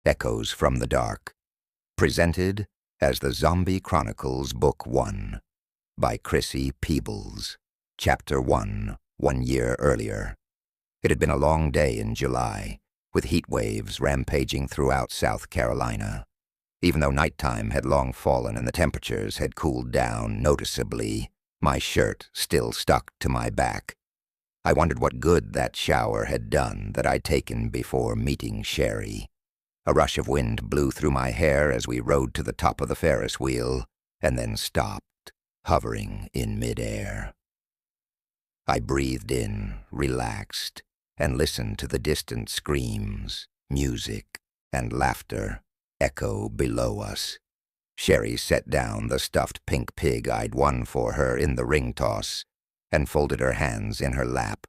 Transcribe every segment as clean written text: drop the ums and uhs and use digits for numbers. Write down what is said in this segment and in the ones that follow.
Echoes from the Dark, presented as the Zombie Chronicles Book 1 by Chrissy Peebles, Chapter 1, 1 year earlier. It had been a long day in July, with heat waves rampaging throughout South Carolina. Even though nighttime had long fallen and the temperatures had cooled down noticeably, my shirt still stuck to my back. I wondered what good that shower had done that I'd taken before meeting Sherry. A rush of wind blew through my hair as we rode to the top of the Ferris wheel, and then stopped, hovering in midair. I breathed in, relaxed, and listened to the distant screams, music, and laughter echo below us. Sherry set down the stuffed pink pig I'd won for her in the ring toss and folded her hands in her lap,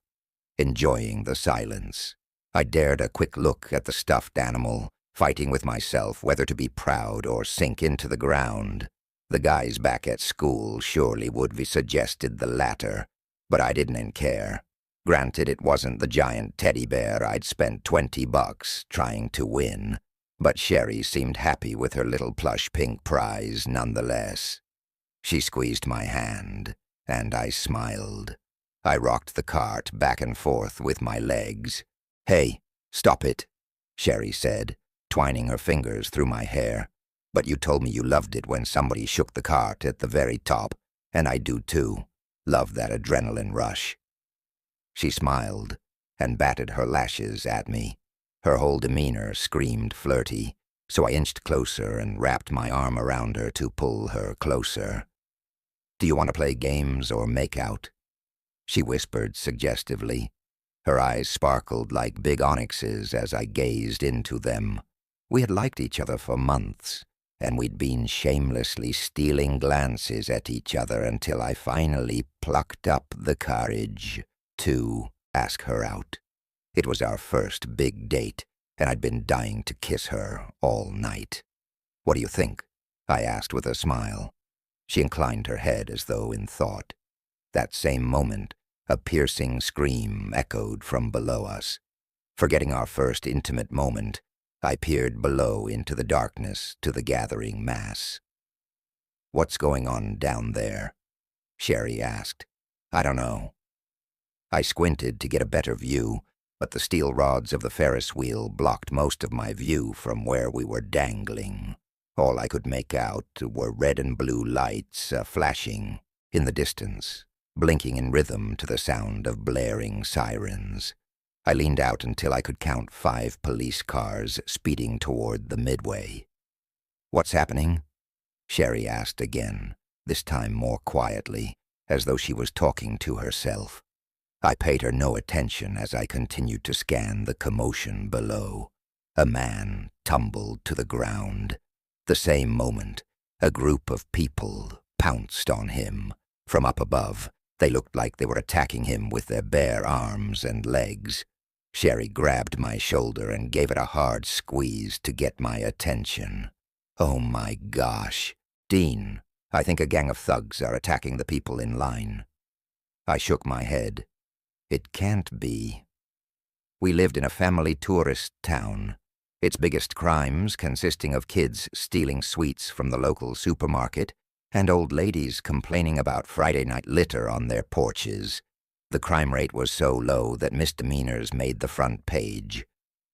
enjoying the silence. I dared a quick look at the stuffed animal, fighting with myself whether to be proud or sink into the ground. The guys back at school surely would have suggested the latter, but I didn't care. Granted, it wasn't the giant teddy bear I'd spent $20 trying to win, but Sherry seemed happy with her little plush pink prize nonetheless. She squeezed my hand, and I smiled. I rocked the cart back and forth with my legs. "Hey, stop it," Sherry said, twining her fingers through my hair. "But you told me you loved it when somebody shook the cart at the very top, and I do too. Love that adrenaline rush." She smiled and batted her lashes at me. Her whole demeanor screamed flirty, so I inched closer and wrapped my arm around her to pull her closer. "Do you want to play games or make out?" She whispered suggestively. Her eyes sparkled like big onyxes as I gazed into them. We had liked each other for months, and we'd been shamelessly stealing glances at each other until I finally plucked up the courage to ask her out. It was our first big date, and I'd been dying to kiss her all night. "What do you think?" I asked with a smile. She inclined her head as though in thought. That same moment, a piercing scream echoed from below us. Forgetting our first intimate moment, I peered below into the darkness to the gathering mass. "What's going on down there?" Sherry asked. "I don't know." I squinted to get a better view, but the steel rods of the Ferris wheel blocked most of my view from where we were dangling. All I could make out were red and blue lights flashing in the distance, blinking in rhythm to the sound of blaring sirens. I leaned out until I could count 5 police cars speeding toward the midway. "What's happening?" Sherry asked again, this time more quietly, as though she was talking to herself. I paid her no attention as I continued to scan the commotion below. A man tumbled to the ground. The same moment, a group of people pounced on him. From up above, they looked like they were attacking him with their bare arms and legs. Sherry grabbed my shoulder and gave it a hard squeeze to get my attention. "Oh my gosh, Dean, I think a gang of thugs are attacking the people in line." I shook my head. It can't be. We lived in a family tourist town, its biggest crimes consisting of kids stealing sweets from the local supermarket and old ladies complaining about Friday night litter on their porches. The crime rate was so low that misdemeanors made the front page.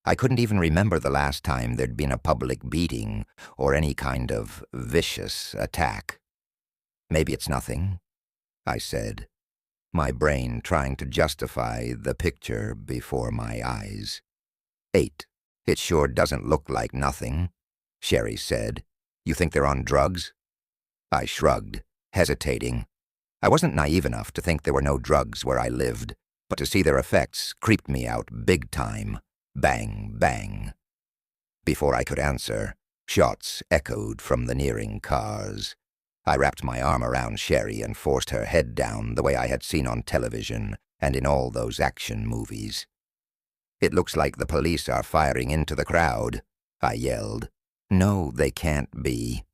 I couldn't even remember the last time there'd been a public beating or any kind of vicious attack. "Maybe it's nothing," I said, my brain trying to justify the picture before my eyes. "8. It sure doesn't look like nothing," Sherry said. "You think they're on drugs?" I shrugged, hesitating. I wasn't naive enough to think there were no drugs where I lived, but to see their effects creeped me out big time. Bang, bang. Before I could answer, shots echoed from the nearing cars. I wrapped my arm around Sherry and forced her head down the way I had seen on television and in all those action movies. "It looks like the police are firing into the crowd," I yelled. "No, they can't be."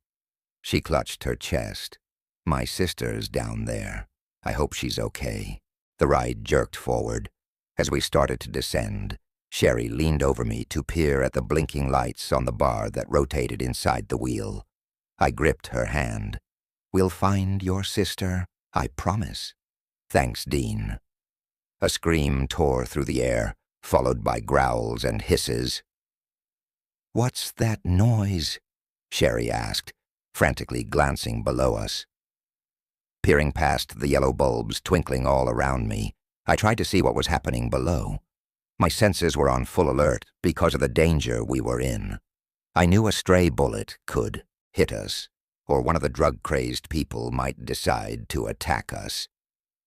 She clutched her chest. "My sister's down there. I hope she's okay." The ride jerked forward. As we started to descend, Sherry leaned over me to peer at the blinking lights on the bar that rotated inside the wheel. I gripped her hand. "We'll find your sister, I promise." "Thanks, Dean." A scream tore through the air, followed by growls and hisses. "What's that noise?" Sherry asked, frantically glancing below us. Peering past the yellow bulbs twinkling all around me, I tried to see what was happening below. My senses were on full alert because of the danger we were in. I knew a stray bullet could hit us, or one of the drug-crazed people might decide to attack us.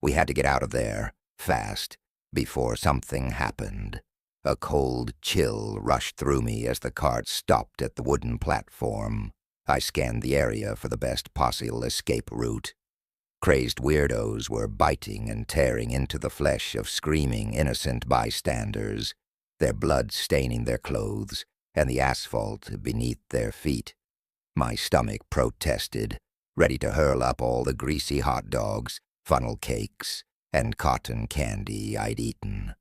We had to get out of there, fast, before something happened. A cold chill rushed through me as the cart stopped at the wooden platform. I scanned the area for the best possible escape route. Crazed weirdos were biting and tearing into the flesh of screaming innocent bystanders, their blood staining their clothes and the asphalt beneath their feet. My stomach protested, ready to hurl up all the greasy hot dogs, funnel cakes, and cotton candy I'd eaten.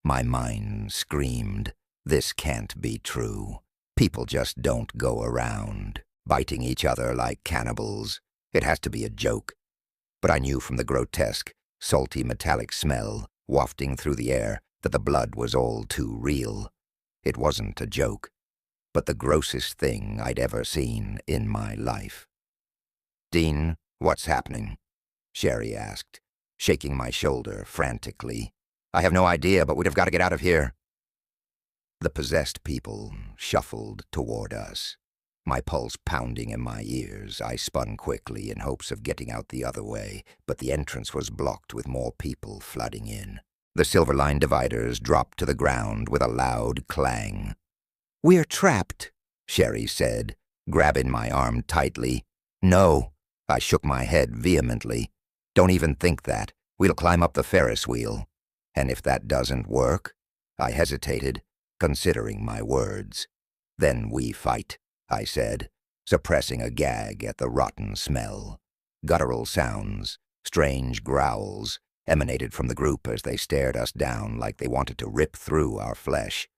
My mind screamed, "This can't be true. People just don't go around biting each other like cannibals. It has to be a joke." But I knew from the grotesque, salty metallic smell wafting through the air that the blood was all too real. It wasn't a joke, but the grossest thing I'd ever seen in my life. "Dean, what's happening?" Sherry asked, shaking my shoulder frantically. "I have no idea, but we'd have got to get out of here." The possessed people shuffled toward us. My pulse pounding in my ears, I spun quickly in hopes of getting out the other way, but the entrance was blocked with more people flooding in. The silver line dividers dropped to the ground with a loud clang. "We're trapped," Sherry said, grabbing my arm tightly. "No," I shook my head vehemently. "Don't even think that. We'll climb up the Ferris wheel." "And if that doesn't work?" I hesitated, considering my words. "Then we fight," I said, suppressing a gag at the rotten smell. Guttural sounds, strange growls, emanated from the group as they stared us down like they wanted to rip through our flesh.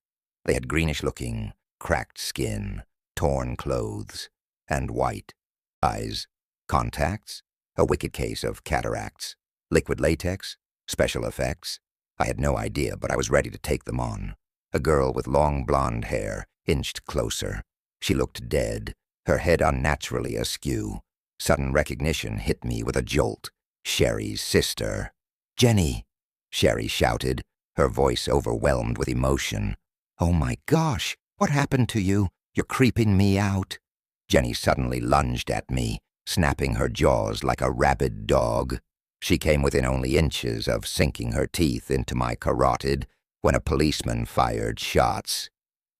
They had greenish-looking, cracked skin, torn clothes, and white eyes. Contacts? A wicked case of cataracts. Liquid latex? Special effects? I had no idea, but I was ready to take them on. A girl with long blonde hair inched closer. She looked dead, her head unnaturally askew. Sudden recognition hit me with a jolt. Sherry's sister. "Jenny!" Sherry shouted, her voice overwhelmed with emotion. "Oh my gosh, what happened to you? You're creeping me out." Jenny suddenly lunged at me, snapping her jaws like a rabid dog. She came within only inches of sinking her teeth into my carotid when a policeman fired shots.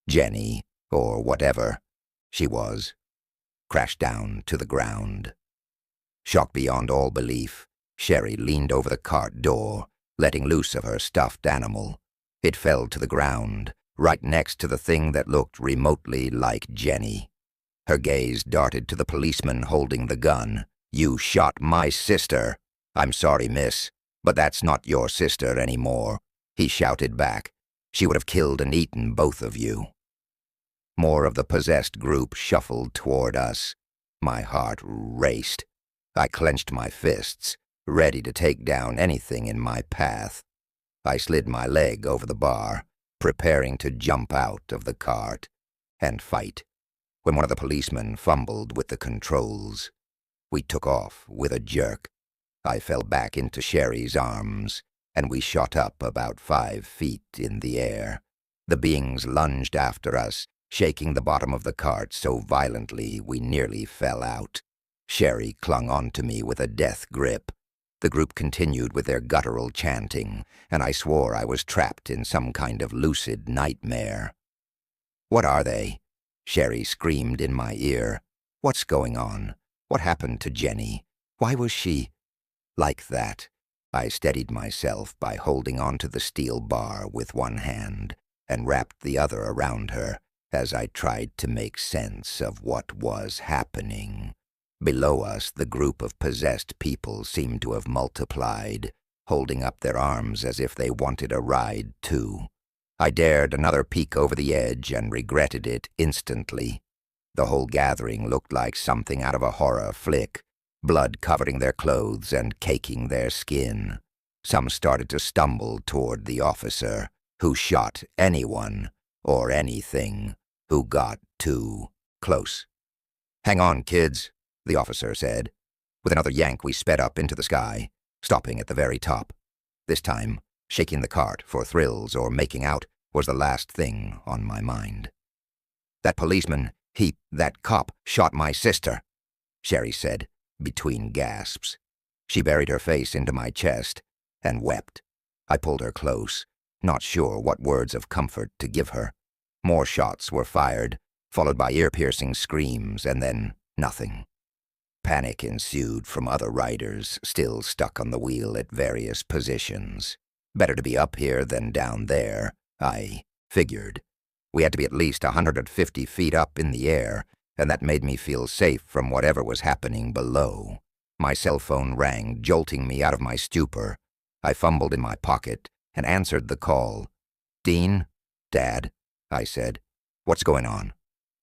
Jenny, or whatever she was, crashed down to the ground. Shocked beyond all belief, Sherry leaned over the cart door, letting loose of her stuffed animal. It fell to the ground, right next to the thing that looked remotely like Jenny. Her gaze darted to the policeman holding the gun. "You shot my sister." "I'm sorry, miss, but that's not your sister anymore," he shouted back. "She would have killed and eaten both of you." More of the possessed group shuffled toward us. My heart raced. I clenched my fists, ready to take down anything in my path. I slid my leg over the bar, preparing to jump out of the cart and fight, when one of the policemen fumbled with the controls. We took off with a jerk. I fell back into Sherry's arms, and we shot up about 5 feet in the air. The beings lunged after us, shaking the bottom of the cart so violently we nearly fell out. Sherry clung onto me with a death grip. The group continued with their guttural chanting, and I swore I was trapped in some kind of lucid nightmare. "What are they?" Sherry screamed in my ear. "What's going on? What happened to Jenny? Why was she like that?" I steadied myself by holding onto the steel bar with one hand and wrapped the other around her as I tried to make sense of what was happening. Below us, the group of possessed people seemed to have multiplied, holding up their arms as if they wanted a ride too. I dared another peek over the edge and regretted it instantly. The whole gathering looked like something out of a horror flick, blood covering their clothes and caking their skin. Some started to stumble toward the officer, who shot anyone or anything who got too close. "Hang on, kids," the officer said. With another yank, we sped up into the sky, stopping at the very top. This time, shaking the cart for thrills or making out was the last thing on my mind. "That policeman, that cop shot my sister," Sherry said, between gasps. She buried her face into my chest and wept. I pulled her close, not sure what words of comfort to give her. More shots were fired, followed by ear-piercing screams, and then nothing. Panic ensued from other riders still stuck on the wheel at various positions. Better to be up here than down there, I figured. We had to be at least 150 feet up in the air, and that made me feel safe from whatever was happening below. My cell phone rang, jolting me out of my stupor. I fumbled in my pocket and answered the call. "Dean? Dad?" I said. "What's going on?"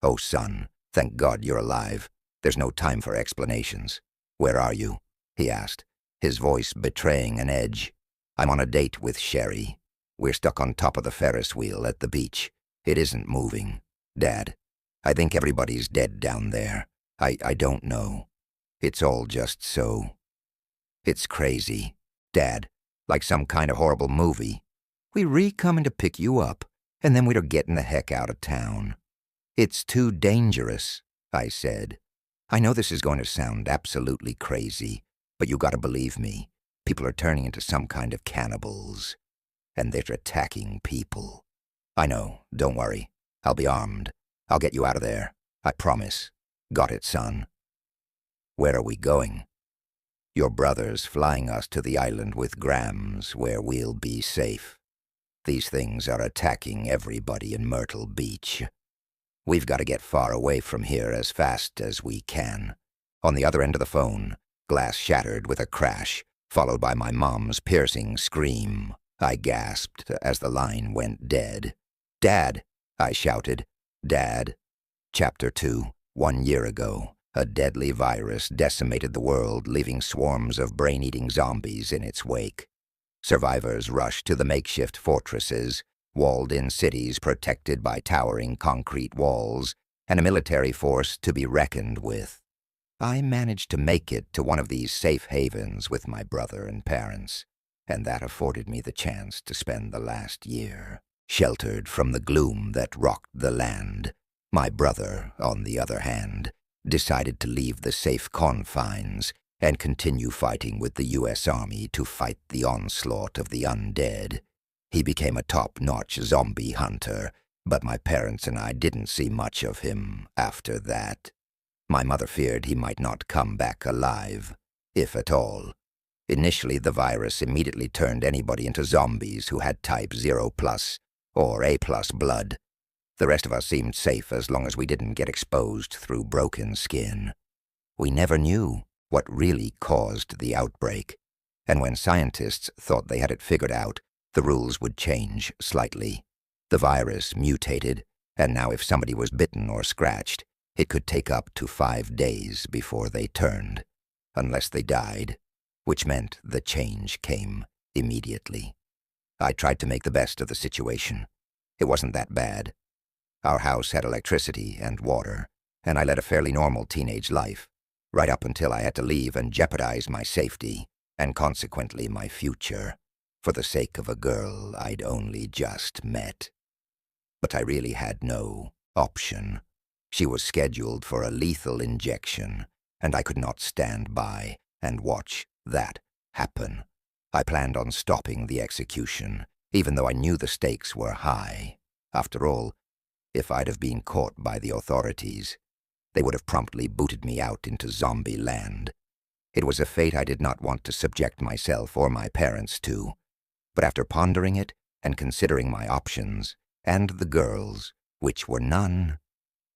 "Oh, son, thank God you're alive. There's no time for explanations." "Where are you?" he asked, his voice betraying an edge. "I'm on a date with Sherry. We're stuck on top of the Ferris wheel at the beach. It isn't moving. Dad, I think everybody's dead down there. I don't know. It's all just so... It's crazy. Dad, like some kind of horrible movie. We coming to pick you up, and then we're getting the heck out of town." "It's too dangerous," I said. "I know this is going to sound absolutely crazy, but you gotta believe me. People are turning into some kind of cannibals, and they're attacking people." "I know, don't worry. I'll be armed. I'll get you out of there. I promise. Got it, son." "Where are we going?" "Your brother's flying us to the island with Grams, where we'll be safe. These things are attacking everybody in Myrtle Beach. We've got to get far away from here as fast as we can." On the other end of the phone, glass shattered with a crash, followed by my mom's piercing scream. I gasped as the line went dead. "Dad!" I shouted. "Dad." Chapter 2. 1 year ago, a deadly virus decimated the world, leaving swarms of brain-eating zombies in its wake. Survivors rushed to the makeshift fortresses, walled-in cities protected by towering concrete walls, and a military force to be reckoned with. I managed to make it to one of these safe havens with my brother and parents, and that afforded me the chance to spend the last year sheltered from the gloom that rocked the land. My brother, on the other hand, decided to leave the safe confines and continue fighting with the U.S. Army to fight the onslaught of the undead. He became a top-notch zombie hunter, but my parents and I didn't see much of him after that. My mother feared he might not come back alive, if at all. Initially, the virus immediately turned anybody into zombies who had type 0+ or A+ blood. The rest of us seemed safe as long as we didn't get exposed through broken skin. We never knew what really caused the outbreak, and when scientists thought they had it figured out, the rules would change slightly. The virus mutated, and now if somebody was bitten or scratched, it could take up to 5 days before they turned, unless they died, which meant the change came immediately. I tried to make the best of the situation. It wasn't that bad. Our house had electricity and water, and I led a fairly normal teenage life, right up until I had to leave and jeopardize my safety, and consequently my future, for the sake of a girl I'd only just met. But I really had no option. She was scheduled for a lethal injection, and I could not stand by and watch that happen. I planned on stopping the execution, even though I knew the stakes were high. After all, if I'd have been caught by the authorities, they would have promptly booted me out into zombie land. It was a fate I did not want to subject myself or my parents to, but after pondering it and considering my options, and the girls, which were none,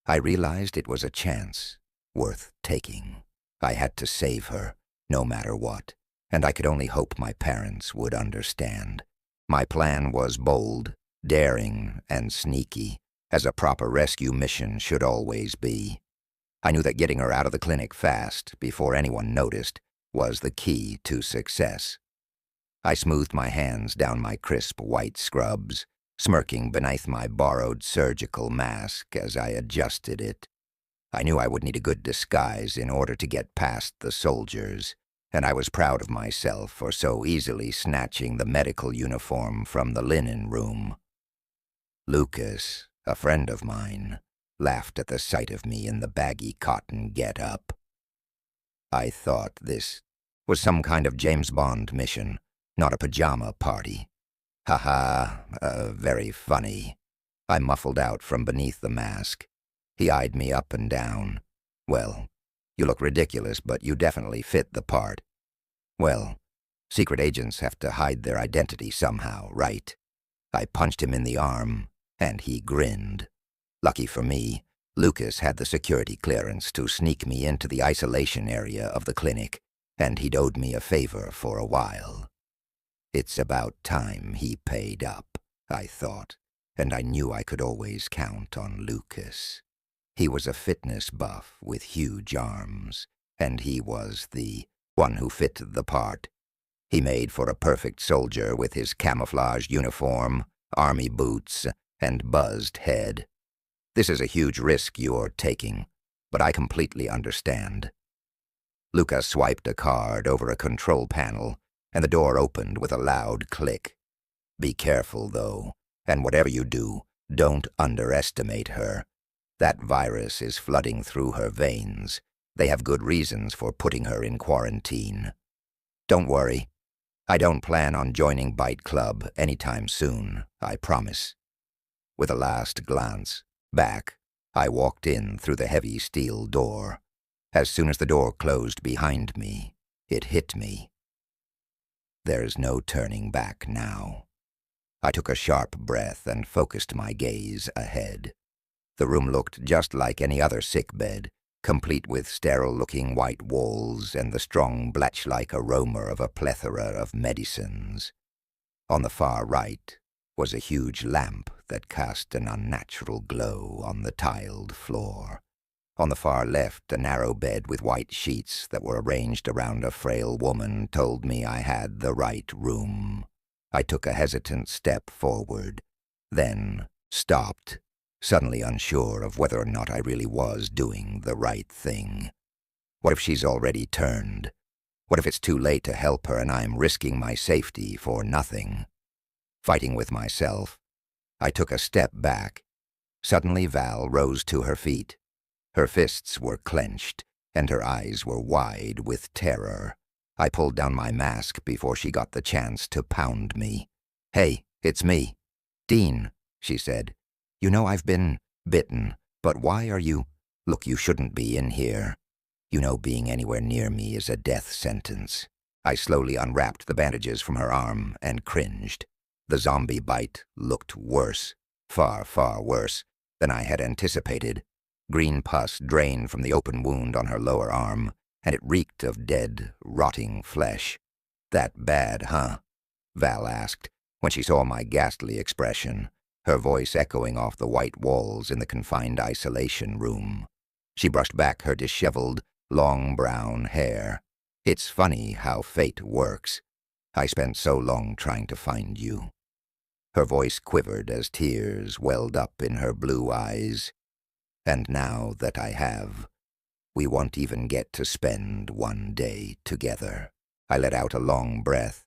I realized it was a chance worth taking. I had to save her, no matter what, and I could only hope my parents would understand. My plan was bold daring and sneaky, as a proper rescue mission should always be. I knew that getting her out of the clinic fast, before anyone noticed, was the key to success. I smoothed my hands down my crisp white scrubs, smirking beneath my borrowed surgical mask as I adjusted it. I knew I would need a good disguise in order to get past the soldiers, and I was proud of myself for so easily snatching the medical uniform from the linen room. Lucas, a friend of mine, laughed at the sight of me in the baggy cotton get-up. I thought this was some kind of James Bond mission, not a pajama party. Ha-ha, very funny. I muffled out from beneath the mask. He eyed me up and down. Well, you look ridiculous, but you definitely fit the part. Well, secret agents have to hide their identity somehow, right? I punched him in the arm, and he grinned. Lucky for me, Lucas had the security clearance to sneak me into the isolation area of the clinic, and he'd owed me a favor for a while. It's about time he paid up, I thought, and I knew I could always count on Lucas. He was a fitness buff with huge arms, and he was the one who fit the part. He made for a perfect soldier with his camouflage uniform, army boots, and buzzed head. This is a huge risk you're taking, but I completely understand. Lucas swiped a card over a control panel, and the door opened with a loud click. Be careful, though, and whatever you do, don't underestimate her. That virus is flooding through her veins. They have good reasons for putting her in quarantine. Don't worry. I don't plan on joining Bite Club anytime soon, I promise. With a last glance back, I walked in through the heavy steel door. As soon as the door closed behind me, it hit me. There's no turning back now. I took a sharp breath and focused my gaze ahead. The room looked just like any other sickbed, complete with sterile-looking white walls and the strong bletch-like aroma of a plethora of medicines. On the far right was a huge lamp that cast an unnatural glow on the tiled floor. On the far left, a narrow bed with white sheets that were arranged around a frail woman told me I had the right room. I took a hesitant step forward, then stopped, suddenly unsure of whether or not I really was doing the right thing. What if she's already turned? What if it's too late to help her and I'm risking my safety for nothing? Fighting with myself, I took a step back. Suddenly Val rose to her feet. Her fists were clenched, and her eyes were wide with terror. I pulled down my mask before she got the chance to pound me. "Hey, it's me. Dean," she said. "You know I've been bitten, but why are you— Look, you shouldn't be in here. You know being anywhere near me is a death sentence." I slowly unwrapped the bandages from her arm and cringed. The zombie bite looked worse, far, far worse than I had anticipated. Green pus drained from the open wound on her lower arm, and it reeked of dead, rotting flesh. "That bad, huh?" Val asked, when she saw my ghastly expression, her voice echoing off the white walls in the confined isolation room. She brushed back her disheveled, long brown hair. "It's funny how fate works. I spent so long trying to find you." Her voice quivered as tears welled up in her blue eyes. "And now that I have, we won't even get to spend one day together." I let out a long breath.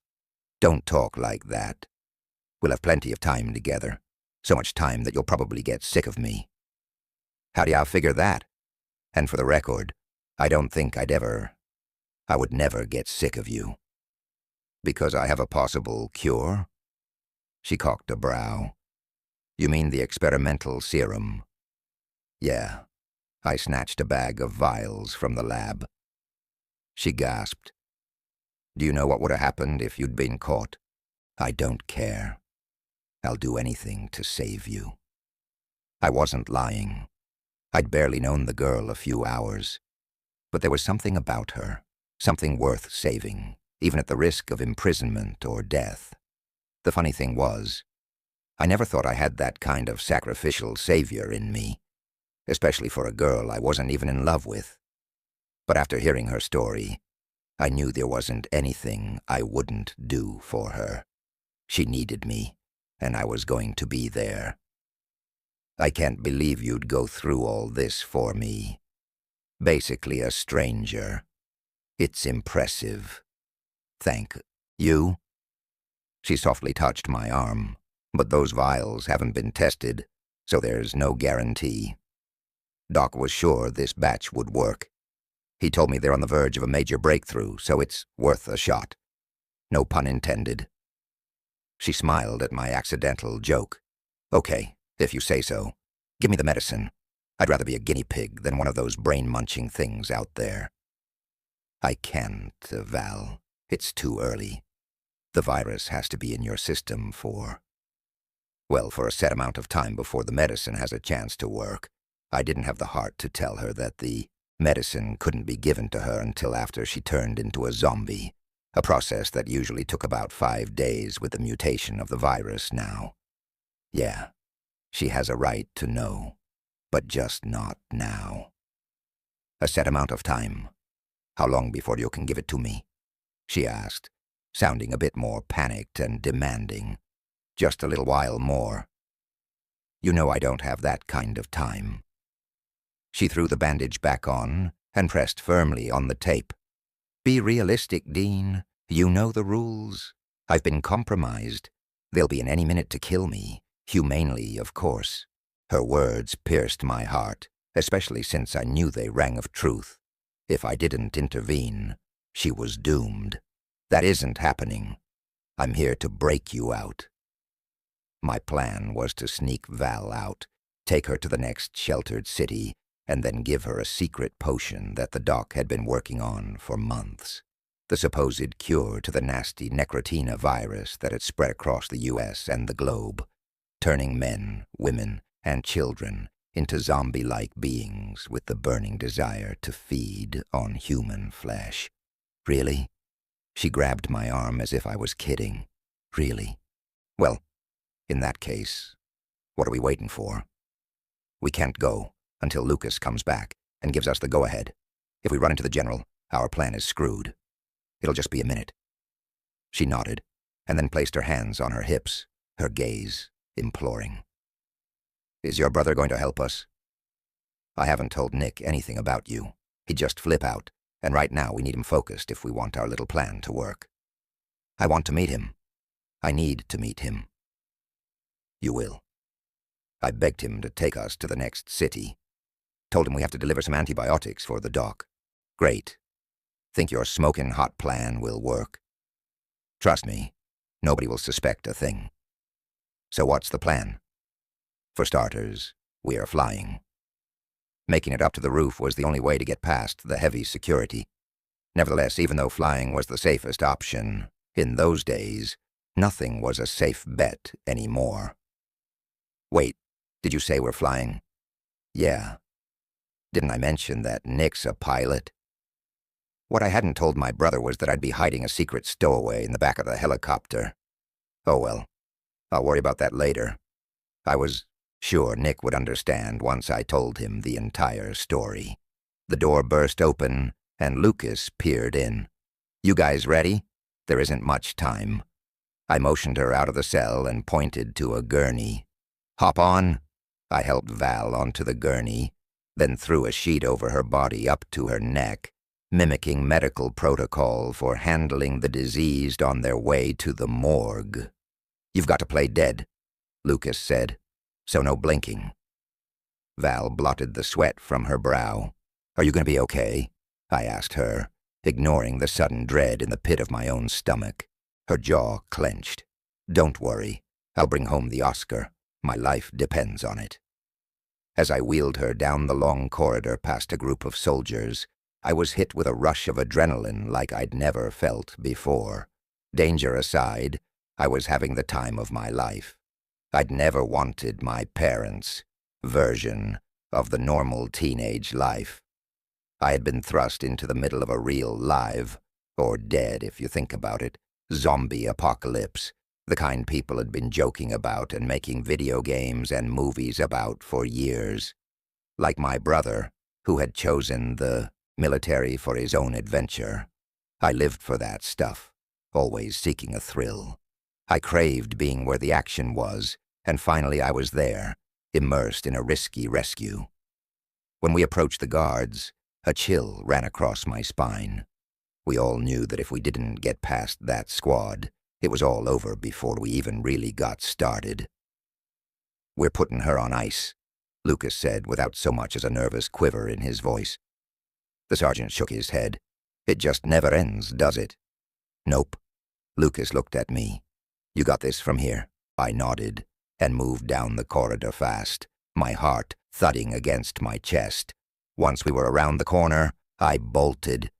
"Don't talk like that. We'll have plenty of time together. So much time that you'll probably get sick of me." "How do y'all figure that? And for the record, I don't think I would never get sick of you." "Because I have a possible cure?" She cocked a brow. "You mean the experimental serum?" "Yeah." I snatched a bag of vials from the lab. She gasped. "Do you know what would have happened if you'd been caught?" "I don't care. I'll do anything to save you." I wasn't lying. I'd barely known the girl a few hours, but there was something about her, something worth saving, even at the risk of imprisonment or death. The funny thing was, I never thought I had that kind of sacrificial savior in me, especially for a girl I wasn't even in love with. But after hearing her story, I knew there wasn't anything I wouldn't do for her. She needed me, and I was going to be there. I can't believe you'd go through all this for me. Basically a stranger. It's impressive. Thank you. She softly touched my arm, but those vials haven't been tested, so there's no guarantee. Doc was sure this batch would work. He told me they're on the verge of a major breakthrough, so it's worth a shot. No pun intended. She smiled at my accidental joke. Okay, if you say so. Give me the medicine. I'd rather be a guinea pig than one of those brain-munching things out there. I can't, Val. It's too early. The virus has to be in your system for a set amount of time before the medicine has a chance to work. I didn't have the heart to tell her that the medicine couldn't be given to her until after she turned into a zombie, a process that usually took about 5 days with the mutation of the virus now. Yeah, she has a right to know, but just not now. A set amount of time. How long before you can give it to me? She asked, sounding a bit more panicked and demanding. Just a little while more. You know I don't have that kind of time. She threw the bandage back on and pressed firmly on the tape. Be realistic, Dean. You know the rules. I've been compromised. They'll be in any minute to kill me. Humanely, of course. Her words pierced my heart, especially since I knew they rang of truth. If I didn't intervene, she was doomed. That isn't happening. I'm here to break you out. My plan was to sneak Val out, take her to the next sheltered city, and then give her a secret potion that the doc had been working on for months. The supposed cure to the nasty Necrotina virus that had spread across the U.S. and the globe, turning men, women, and children into zombie-like beings with the burning desire to feed on human flesh. Really? She grabbed my arm as if I was kidding. Really? Well, in that case, what are we waiting for? We can't go until Lucas comes back and gives us the go-ahead. If we run into the general, our plan is screwed. It'll just be a minute. She nodded, and then placed her hands on her hips, her gaze imploring. Is your brother going to help us? I haven't told Nick anything about you. He'd just flip out, and right now we need him focused if we want our little plan to work. I want to meet him. I need to meet him. You will. I begged him to take us to the next city. Told him we have to deliver some antibiotics for the doc. Great. Think your smoking hot plan will work? Trust me, nobody will suspect a thing. So what's the plan? For starters, we are flying. Making it up to the roof was the only way to get past the heavy security. Nevertheless, even though flying was the safest option, in those days, nothing was a safe bet anymore. Wait, did you say we're flying? Yeah. Didn't I mention that Nick's a pilot? What I hadn't told my brother was that I'd be hiding a secret stowaway in the back of the helicopter. Oh well, I'll worry about that later. I was sure Nick would understand once I told him the entire story. The door burst open, and Lucas peered in. You guys ready? There isn't much time. I motioned her out of the cell and pointed to a gurney. Hop on. I helped Val onto the gurney, then threw a sheet over her body up to her neck, mimicking medical protocol for handling the diseased on their way to the morgue. You've got to play dead, Lucas said, so no blinking. Val blotted the sweat from her brow. Are you going to be okay? I asked her, ignoring the sudden dread in the pit of my own stomach. Her jaw clenched. Don't worry. I'll bring home the Oscar. My life depends on it. As I wheeled her down the long corridor past a group of soldiers, I was hit with a rush of adrenaline like I'd never felt before. Danger aside, I was having the time of my life. I'd never wanted my parents' version of the normal teenage life. I had been thrust into the middle of a real live, or dead if you think about it, zombie apocalypse, The kind people had been joking about and making video games and movies about for years. Like my brother, who had chosen the military for his own adventure. I lived for that stuff, always seeking a thrill. I craved being where the action was, and finally I was there, immersed in a risky rescue. When we approached the guards, a chill ran across my spine. We all knew that if we didn't get past that squad, it was all over before we even really got started. "We're putting her on ice," Lucas said without so much as a nervous quiver in his voice. The sergeant shook his head. "It just never ends, does it?" "Nope." Lucas looked at me. "You got this from here?" I nodded and moved down the corridor fast, my heart thudding against my chest. Once we were around the corner, I bolted.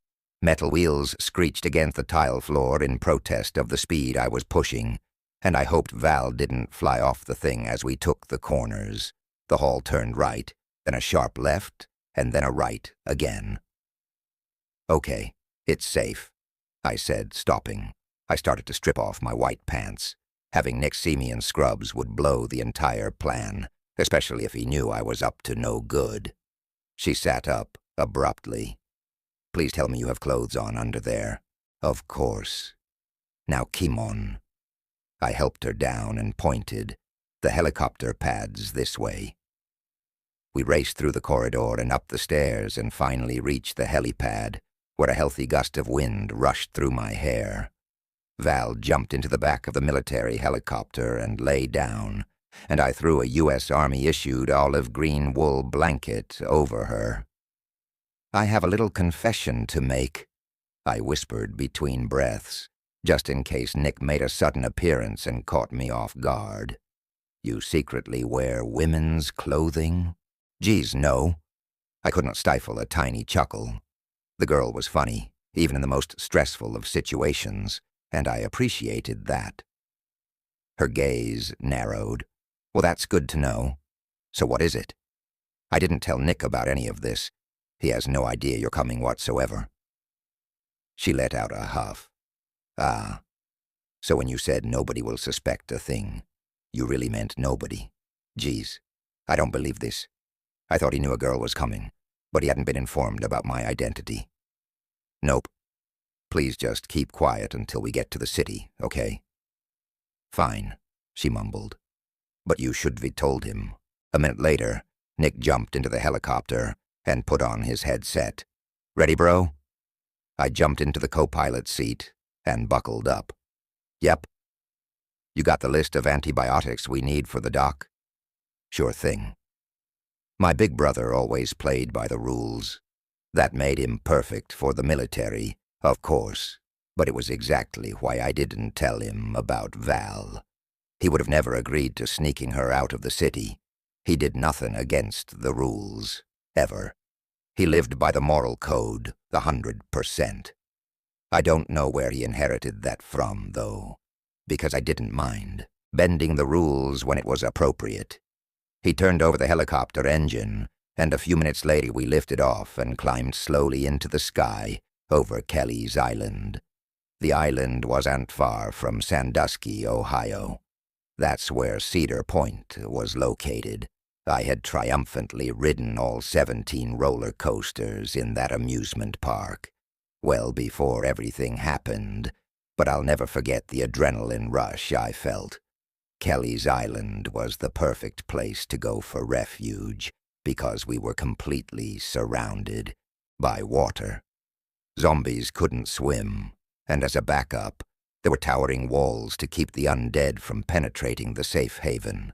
Metal wheels screeched against the tile floor in protest of the speed I was pushing, and I hoped Val didn't fly off the thing as we took the corners. The hall turned right, then a sharp left, and then a right again. "Okay, it's safe," I said, stopping. I started to strip off my white pants. Having Nick see me in scrubs would blow the entire plan, especially if he knew I was up to no good. She sat up abruptly. "Please tell me you have clothes on under there." "Of course." "Now, Kimon." I helped her down and pointed. "The helicopter pads this way." We raced through the corridor and up the stairs and finally reached the helipad, where a healthy gust of wind rushed through my hair. Val jumped into the back of the military helicopter and lay down, and I threw a U.S. Army-issued olive green wool blanket over her. "I have a little confession to make," I whispered between breaths, just in case Nick made a sudden appearance and caught me off guard. "You secretly wear women's clothing?" "Geez, no." I couldn't stifle a tiny chuckle. The girl was funny, even in the most stressful of situations, and I appreciated that. Her gaze narrowed. "Well, that's good to know. So what is it?" "I didn't tell Nick about any of this. He has no idea you're coming whatsoever." She let out a huff. "Ah, so when you said nobody will suspect a thing, you really meant nobody. Geez, I don't believe this. I thought he knew a girl was coming, but he hadn't been informed about my identity." "Nope. Please just keep quiet until we get to the city, okay?" "Fine," she mumbled. "But you should have told him." A minute later, Nick jumped into the helicopter and put on his headset. "Ready, bro?" I jumped into the co-pilot seat and buckled up. "Yep." "You got the list of antibiotics we need for the doc?" "Sure thing." My big brother always played by the rules. That made him perfect for the military, of course, but it was exactly why I didn't tell him about Val. He would have never agreed to sneaking her out of the city. He did nothing against the rules, ever. He lived by the moral code, 100%. I don't know where he inherited that from, though, because I didn't mind bending the rules when it was appropriate. He turned over the helicopter engine, and a few minutes later we lifted off and climbed slowly into the sky over Kelly's Island. The island wasn't far from Sandusky, Ohio. That's where Cedar Point was located. I had triumphantly ridden all 17 roller coasters in that amusement park, well before everything happened, but I'll never forget the adrenaline rush I felt. Kelly's Island was the perfect place to go for refuge because we were completely surrounded by water. Zombies couldn't swim, and as a backup, there were towering walls to keep the undead from penetrating the safe haven.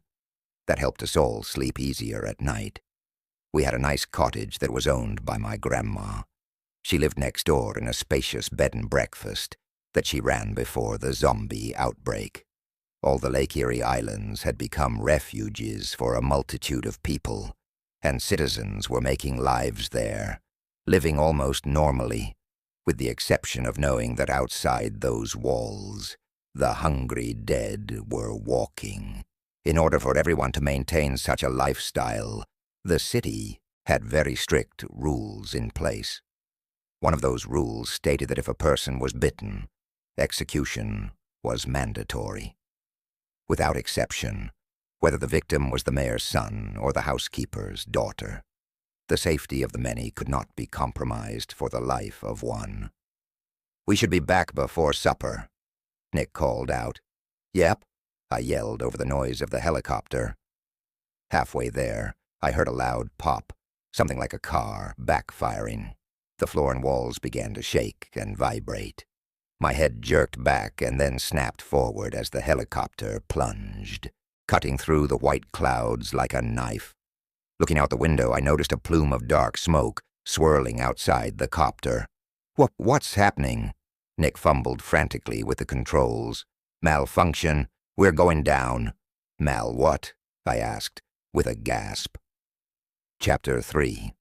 That helped us all sleep easier at night. We had a nice cottage that was owned by my grandma. She lived next door in a spacious bed and breakfast that she ran before the zombie outbreak. All the Lake Erie Islands had become refuges for a multitude of people, and citizens were making lives there, living almost normally, with the exception of knowing that outside those walls, the hungry dead were walking. In order for everyone to maintain such a lifestyle, the city had very strict rules in place. One of those rules stated that if a person was bitten, execution was mandatory. without exception, whether the victim was the mayor's son or the housekeeper's daughter. The safety of the many could not be compromised for the life of one. "We should be back before supper," Nick called out. "Yep," I yelled over the noise of the helicopter. Halfway there, I heard a loud pop, something like a car backfiring. The floor and walls began to shake and vibrate. My head jerked back and then snapped forward as the helicopter plunged, cutting through the white clouds like a knife. Looking out the window, I noticed a plume of dark smoke swirling outside the copter. What's happening?" Nick fumbled frantically with the controls. "Malfunction. We're going down." "Mal what?" I asked, with a gasp. Chapter 3.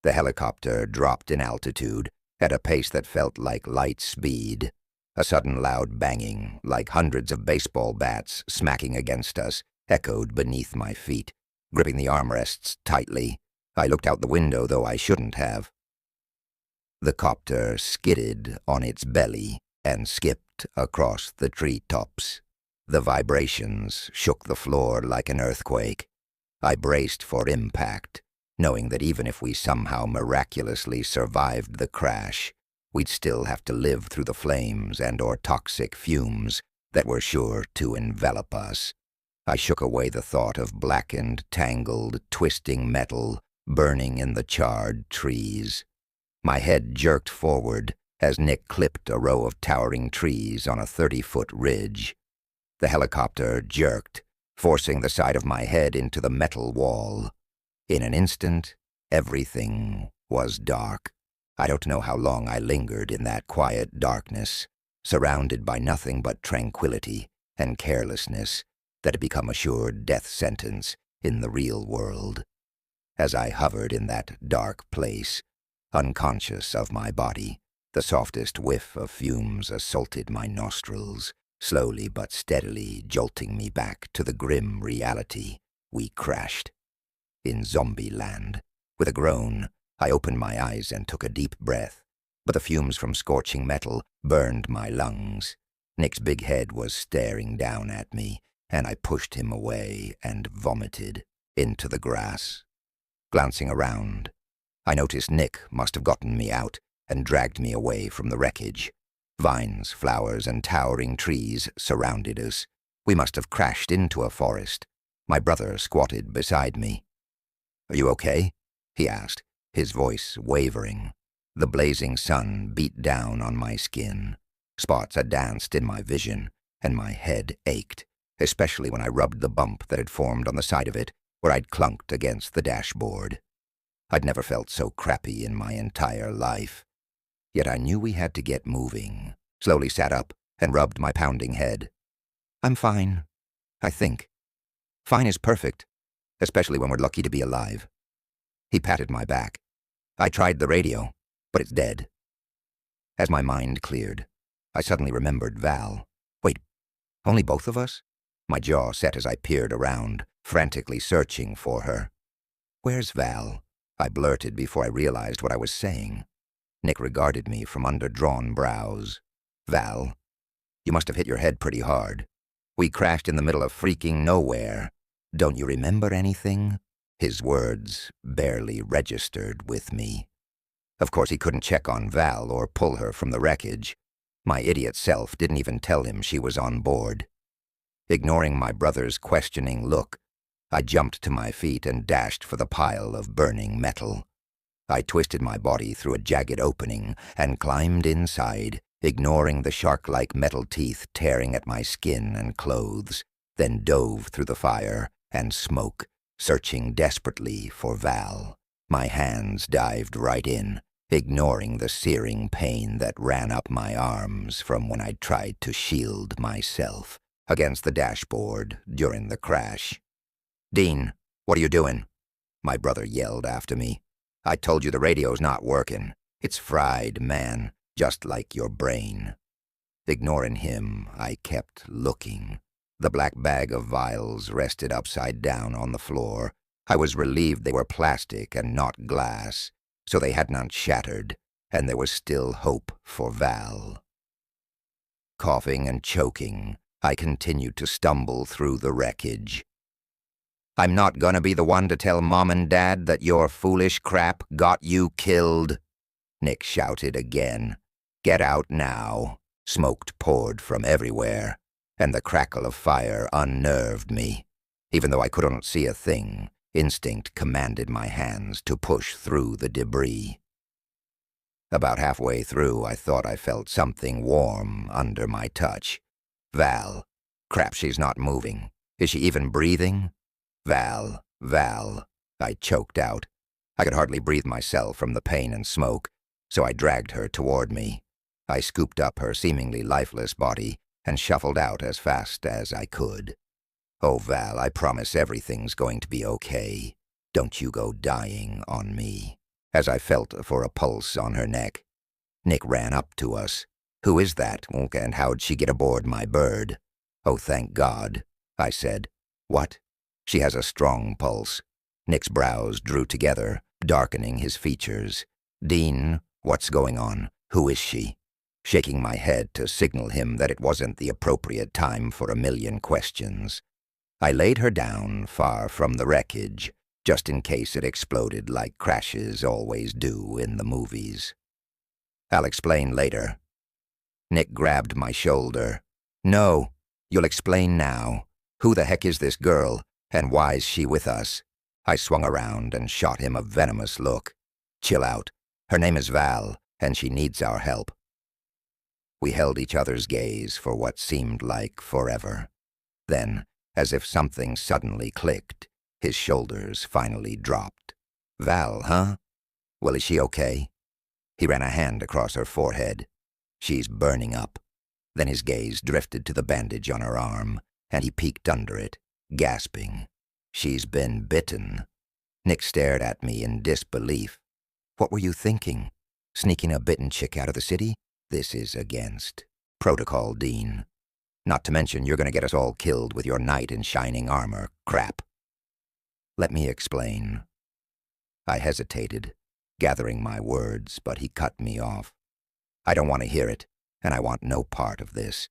The helicopter dropped in altitude at a pace that felt like light speed. A sudden loud banging, like hundreds of baseball bats smacking against us, echoed beneath my feet. Gripping the armrests tightly, I looked out the window, though I shouldn't have. The copter skidded on its belly and skipped across the treetops. The vibrations shook the floor like an earthquake. I braced for impact, knowing that even if we somehow miraculously survived the crash, we'd still have to live through the flames and/or toxic fumes that were sure to envelop us. I shook away the thought of blackened, tangled, twisting metal burning in the charred trees. My head jerked forward as Nick clipped a row of towering trees on a 30-foot ridge. The helicopter jerked, forcing the side of my head into the metal wall. In an instant, everything was dark. I don't know how long I lingered in that quiet darkness, surrounded by nothing but tranquility and carelessness that had become a sure death sentence in the real world. As I hovered in that dark place, unconscious of my body, the softest whiff of fumes assaulted my nostrils, slowly but steadily jolting me back to the grim reality we crashed. In zombie land, with a groan, I opened my eyes and took a deep breath, but the fumes from scorching metal burned my lungs. Nick's big head was staring down at me, and I pushed him away and vomited into the grass. Glancing around, I noticed Nick must have gotten me out and dragged me away from the wreckage. Vines, flowers, and towering trees surrounded us. We must have crashed into a forest. My brother squatted beside me. "Are you okay?" he asked, his voice wavering. The blazing sun beat down on my skin. Spots had danced in my vision, and my head ached, especially when I rubbed the bump that had formed on the side of it where I'd clunked against the dashboard. I'd never felt so crappy in my entire life. Yet I knew we had to get moving. Slowly sat up and rubbed my pounding head. "I'm fine, I think. Fine is perfect, especially when we're lucky to be alive." He patted my back. "I tried the radio, but it's dead." As my mind cleared, I suddenly remembered Val. Wait, only both of us? My jaw set as I peered around, frantically searching for her. "Where's Val?" I blurted before I realized what I was saying. Nick regarded me from under drawn brows. "Val, you must have hit your head pretty hard. We crashed in the middle of freaking nowhere. Don't you remember anything?" His words barely registered with me. Of course he couldn't check on Val or pull her from the wreckage. My idiot self didn't even tell him she was on board. Ignoring my brother's questioning look, I jumped to my feet and dashed for the pile of burning metal. I twisted my body through a jagged opening and climbed inside, ignoring the shark-like metal teeth tearing at my skin and clothes, then dove through the fire and smoke, searching desperately for Val. My hands dived right in, ignoring the searing pain that ran up my arms from when I tried to shield myself against the dashboard during the crash. "Dean, what are you doing?" my brother yelled after me. "I told you the radio's not working. It's fried, man, just like your brain." Ignoring him, I kept looking. The black bag of vials rested upside down on the floor. I was relieved they were plastic and not glass, so they had not shattered, and there was still hope for Val. Coughing and choking, I continued to stumble through the wreckage. I'm not gonna be the one to tell Mom and Dad that your foolish crap got you killed, Nick shouted again. Get out now. Smoke poured from everywhere, and the crackle of fire unnerved me. Even though I couldn't see a thing, instinct commanded my hands to push through the debris. About halfway through, I thought I felt something warm under my touch. Val. Crap, she's not moving. Is she even breathing? Val. I choked out. I could hardly breathe myself from the pain and smoke, so I dragged her toward me. I scooped up her seemingly lifeless body and shuffled out as fast as I could. Oh, Val, I promise everything's going to be okay. Don't you go dying on me. As I felt for a pulse on her neck, Nick ran up to us. Who is that, and how'd she get aboard my bird? Oh, thank God, I said. What? She has a strong pulse. Nick's brows drew together, darkening his features. Dean, what's going on? Who is she? Shaking my head to signal him that it wasn't the appropriate time for a million questions. I laid her down far from the wreckage, just in case it exploded like crashes always do in the movies. I'll explain later. Nick grabbed my shoulder. No, you'll explain now. Who the heck is this girl, and why's she with us? I swung around and shot him a venomous look. Chill out. Her name is Val, and she needs our help. We held each other's gaze for what seemed like forever. Then, as if something suddenly clicked, his shoulders finally dropped. Val, huh? Well, is she okay? He ran a hand across her forehead. She's burning up. Then his gaze drifted to the bandage on her arm, and he peeked under it, gasping. She's been bitten. Nick stared at me in disbelief. What were you thinking? Sneaking a bitten chick out of the city? This is against protocol, Dean. Not to mention you're going to get us all killed with your knight in shining armor. Crap. Let me explain. I hesitated, gathering my words, but he cut me off. I don't want to hear it, and I want no part of this.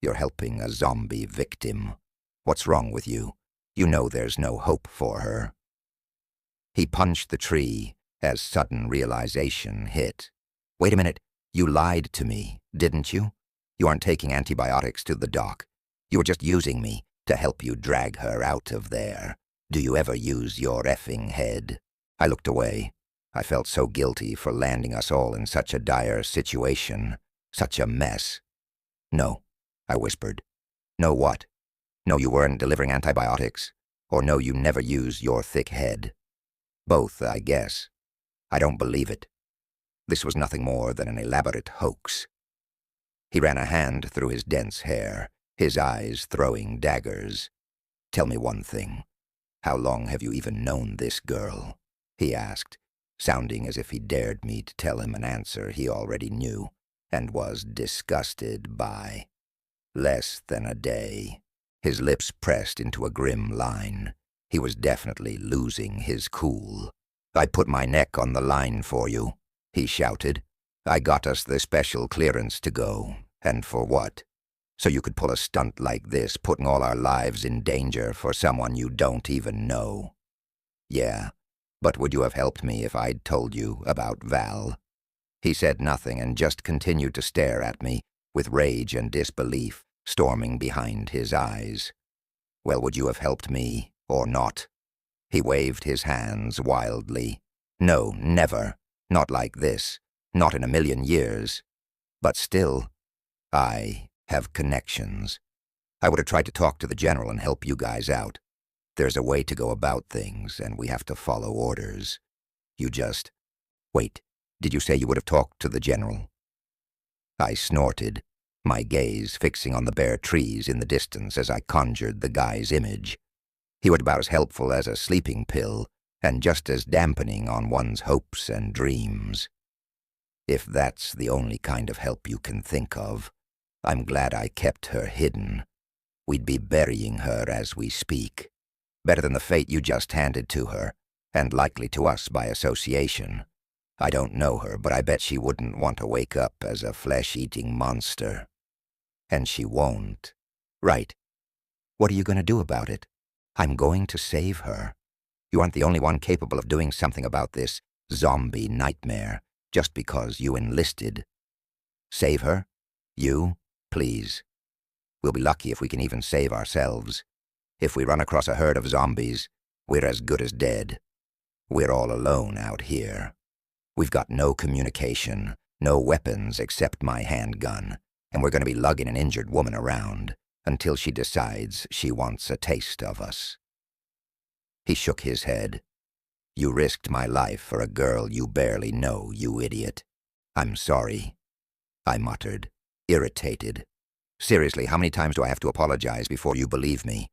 You're helping a zombie victim. What's wrong with you? You know there's no hope for her. He punched the tree as sudden realization hit. Wait a minute. You lied to me, didn't you? You aren't taking antibiotics to the doc. You were just using me to help you drag her out of there. Do you ever use your effing head? I looked away. I felt so guilty for landing us all in such a dire situation, such a mess. No, I whispered. No what? No, you weren't delivering antibiotics? Or no, you never used your thick head? Both, I guess. I don't believe it. This was nothing more than an elaborate hoax. He ran a hand through his dense hair, his eyes throwing daggers. Tell me one thing. How long have you even known this girl? He asked, sounding as if he dared me to tell him an answer he already knew and was disgusted by. Less than a day. His lips pressed into a grim line. He was definitely losing his cool. I put my neck on the line for you, he shouted. I got us the special clearance to go. And for what? So you could pull a stunt like this, putting all our lives in danger for someone you don't even know. Yeah, but would you have helped me if I'd told you about Val? He said nothing and just continued to stare at me, with rage and disbelief storming behind his eyes. Well, would you have helped me, or not? He waved his hands wildly. No, never. Not like this. Not in a million years. But still, I have connections. I would have tried to talk to the general and help you guys out. There's a way to go about things, and we have to follow orders. You just... Wait, did you say you would have talked to the general? I snorted, my gaze fixing on the bare trees in the distance as I conjured the guy's image. He was about as helpful as a sleeping pill, and just as dampening on one's hopes and dreams. If that's the only kind of help you can think of, I'm glad I kept her hidden. We'd be burying her as we speak. Better than the fate you just handed to her, and likely to us by association. I don't know her, but I bet she wouldn't want to wake up as a flesh-eating monster. And she won't. Right. What are you going to do about it? I'm going to save her. You aren't the only one capable of doing something about this zombie nightmare just because you enlisted. Save her? You? Please. We'll be lucky if we can even save ourselves. If we run across a herd of zombies, we're as good as dead. We're all alone out here. We've got no communication, no weapons except my handgun, and we're going to be lugging an injured woman around until she decides she wants a taste of us. He shook his head. You risked my life for a girl you barely know, you idiot. I'm sorry, I muttered, irritated. Seriously, how many times do I have to apologize before you believe me?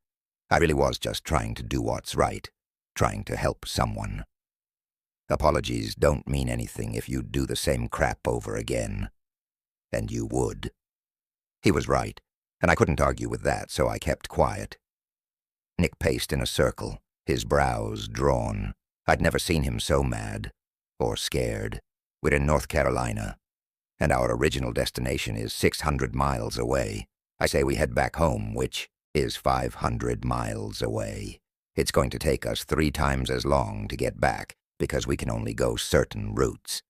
I really was just trying to do what's right, trying to help someone. Apologies don't mean anything if you do the same crap over again. And you would. He was right, and I couldn't argue with that, so I kept quiet. Nick paced in a circle, his brows drawn. I'd never seen him so mad, or scared. We're in North Carolina, and our original destination is 600 miles away. I say we head back home, which is 500 miles away. It's going to take us 3 times as long to get back, because we can only go certain routes.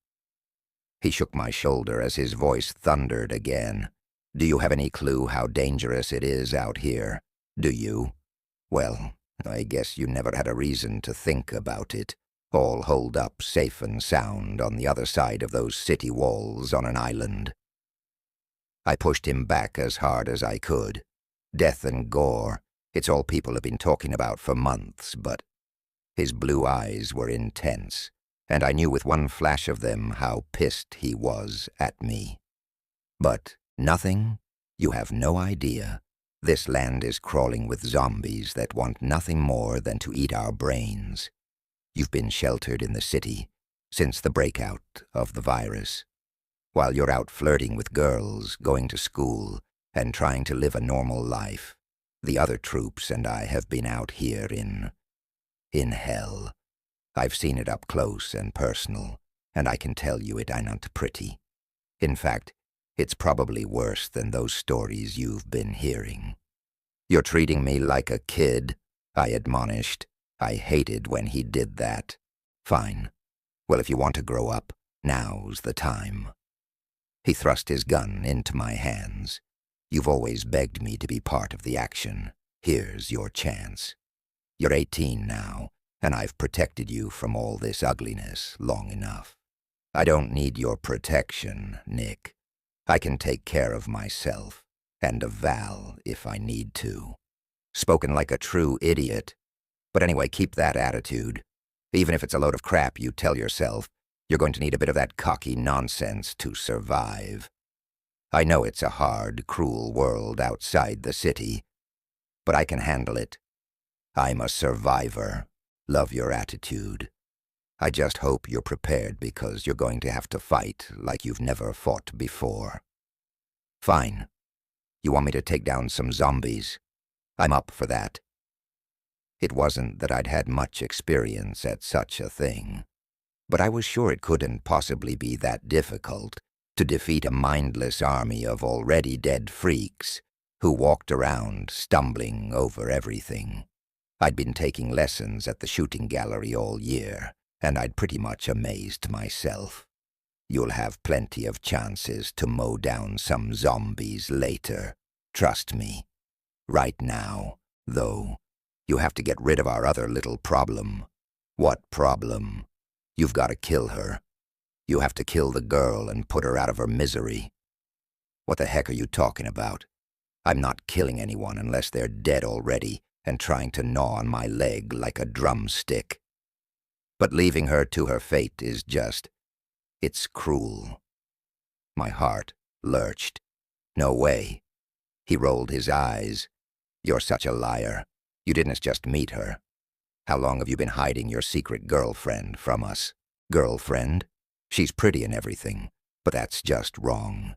He shook my shoulder as his voice thundered again. Do you have any clue how dangerous it is out here? Do you? Well, I guess you never had a reason to think about it. All holed up safe and sound on the other side of those city walls on an island. I pushed him back as hard as I could. Death and gore, it's all people have been talking about for months, but his blue eyes were intense, and I knew with one flash of them how pissed he was at me. But nothing? You have no idea. This land is crawling with zombies that want nothing more than to eat our brains. You've been sheltered in the city since the breakout of the virus. While you're out flirting with girls, going to school, and trying to live a normal life, the other troops and I have been out here in hell. I've seen it up close and personal, and I can tell you it ain't pretty. In fact, it's probably worse than those stories you've been hearing. You're treating me like a kid, I admonished. I hated when he did that. Fine. Well, if you want to grow up, now's the time. He thrust his gun into my hands. You've always begged me to be part of the action. Here's your chance. You're 18 now, and I've protected you from all this ugliness long enough. I don't need your protection, Nick. I can take care of myself, and of Val if I need to. Spoken like a true idiot. But anyway, keep that attitude. Even if it's a load of crap you tell yourself, you're going to need a bit of that cocky nonsense to survive. I know it's a hard, cruel world outside the city, but I can handle it. I'm a survivor. Love your attitude. I just hope you're prepared because you're going to have to fight like you've never fought before. Fine. You want me to take down some zombies? I'm up for that. It wasn't that I'd had much experience at such a thing, but I was sure it couldn't possibly be that difficult to defeat a mindless army of already dead freaks who walked around stumbling over everything. I'd been taking lessons at the shooting gallery all year, and I'd pretty much amazed myself. You'll have plenty of chances to mow down some zombies later, trust me. Right now, though, you have to get rid of our other little problem. What problem? You've got to kill her. You have to kill the girl and put her out of her misery. What the heck are you talking about? I'm not killing anyone unless they're dead already and trying to gnaw on my leg like a drumstick. But leaving her to her fate is just, it's cruel. My heart lurched. No way. He rolled his eyes. You're such a liar. You didn't just meet her. How long have you been hiding your secret girlfriend from us? Girlfriend? She's pretty and everything, but that's just wrong.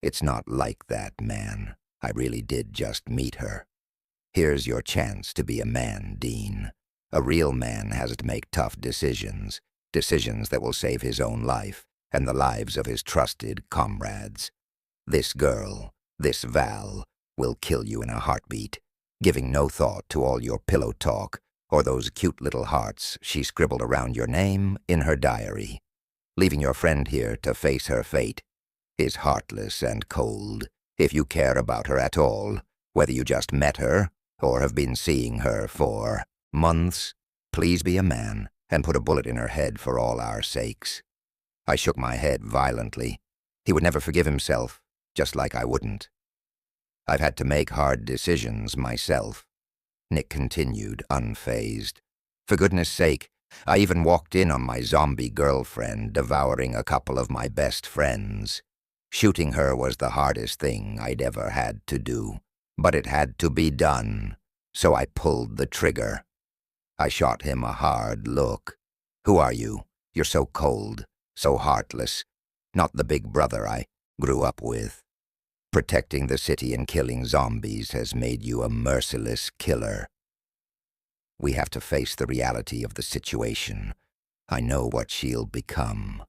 It's not like that, man. I really did just meet her. Here's your chance to be a man, Dean. A real man has to make tough decisions, decisions that will save his own life and the lives of his trusted comrades. This girl, this Val, will kill you in a heartbeat, giving no thought to all your pillow talk or those cute little hearts she scribbled around your name in her diary. Leaving your friend here to face her fate is heartless and cold if you care about her at all, whether you just met her or have been seeing her for months. Please be a man and put a bullet in her head for all our sakes. I shook my head violently. He would never forgive himself, just like I wouldn't. I've had to make hard decisions myself, Nick continued, unfazed. For goodness sake, I even walked in on my zombie girlfriend devouring a couple of my best friends. Shooting her was the hardest thing I'd ever had to do, but it had to be done, so I pulled the trigger. I shot him a hard look. Who are you? You're so cold, so heartless. Not the big brother I grew up with. Protecting the city and killing zombies has made you a merciless killer. We have to face the reality of the situation. I know what she'll become.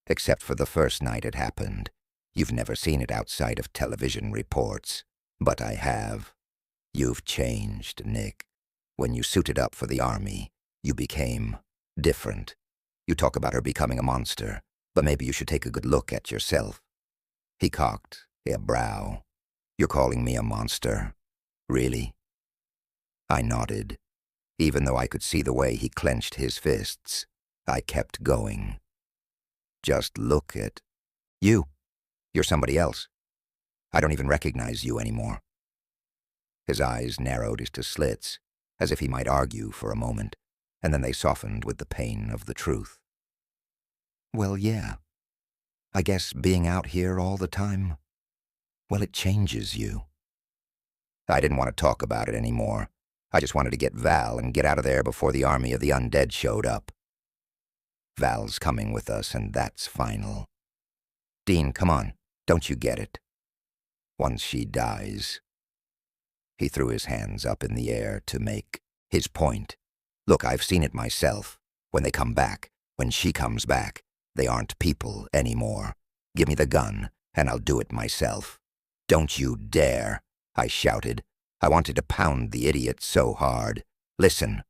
Except for the first night it happened. You've never seen it outside of television reports. But I have. You've changed, Nick. When you suited up for the army, you became different. You talk about her becoming a monster, but maybe you should take a good look at yourself. He cocked a brow. You're calling me a monster? Really? I nodded. Even though I could see the way he clenched his fists, I kept going. Just look at you. You're somebody else. I don't even recognize you anymore. His eyes narrowed to slits, as if he might argue for a moment, and then they softened with the pain of the truth. Well, yeah. I guess being out here all the time, well, it changes you. I didn't want to talk about it anymore. I just wanted to get Val and get out of there before the army of the undead showed up. Val's coming with us, and that's final. Dean, come on. Don't you get it? Once she dies. He threw his hands up in the air to make his point. Look, I've seen it myself. When they come back, when she comes back, they aren't people anymore. Give me the gun, and I'll do it myself. Don't you dare, I shouted. I wanted to pound the idiot so hard. Listen.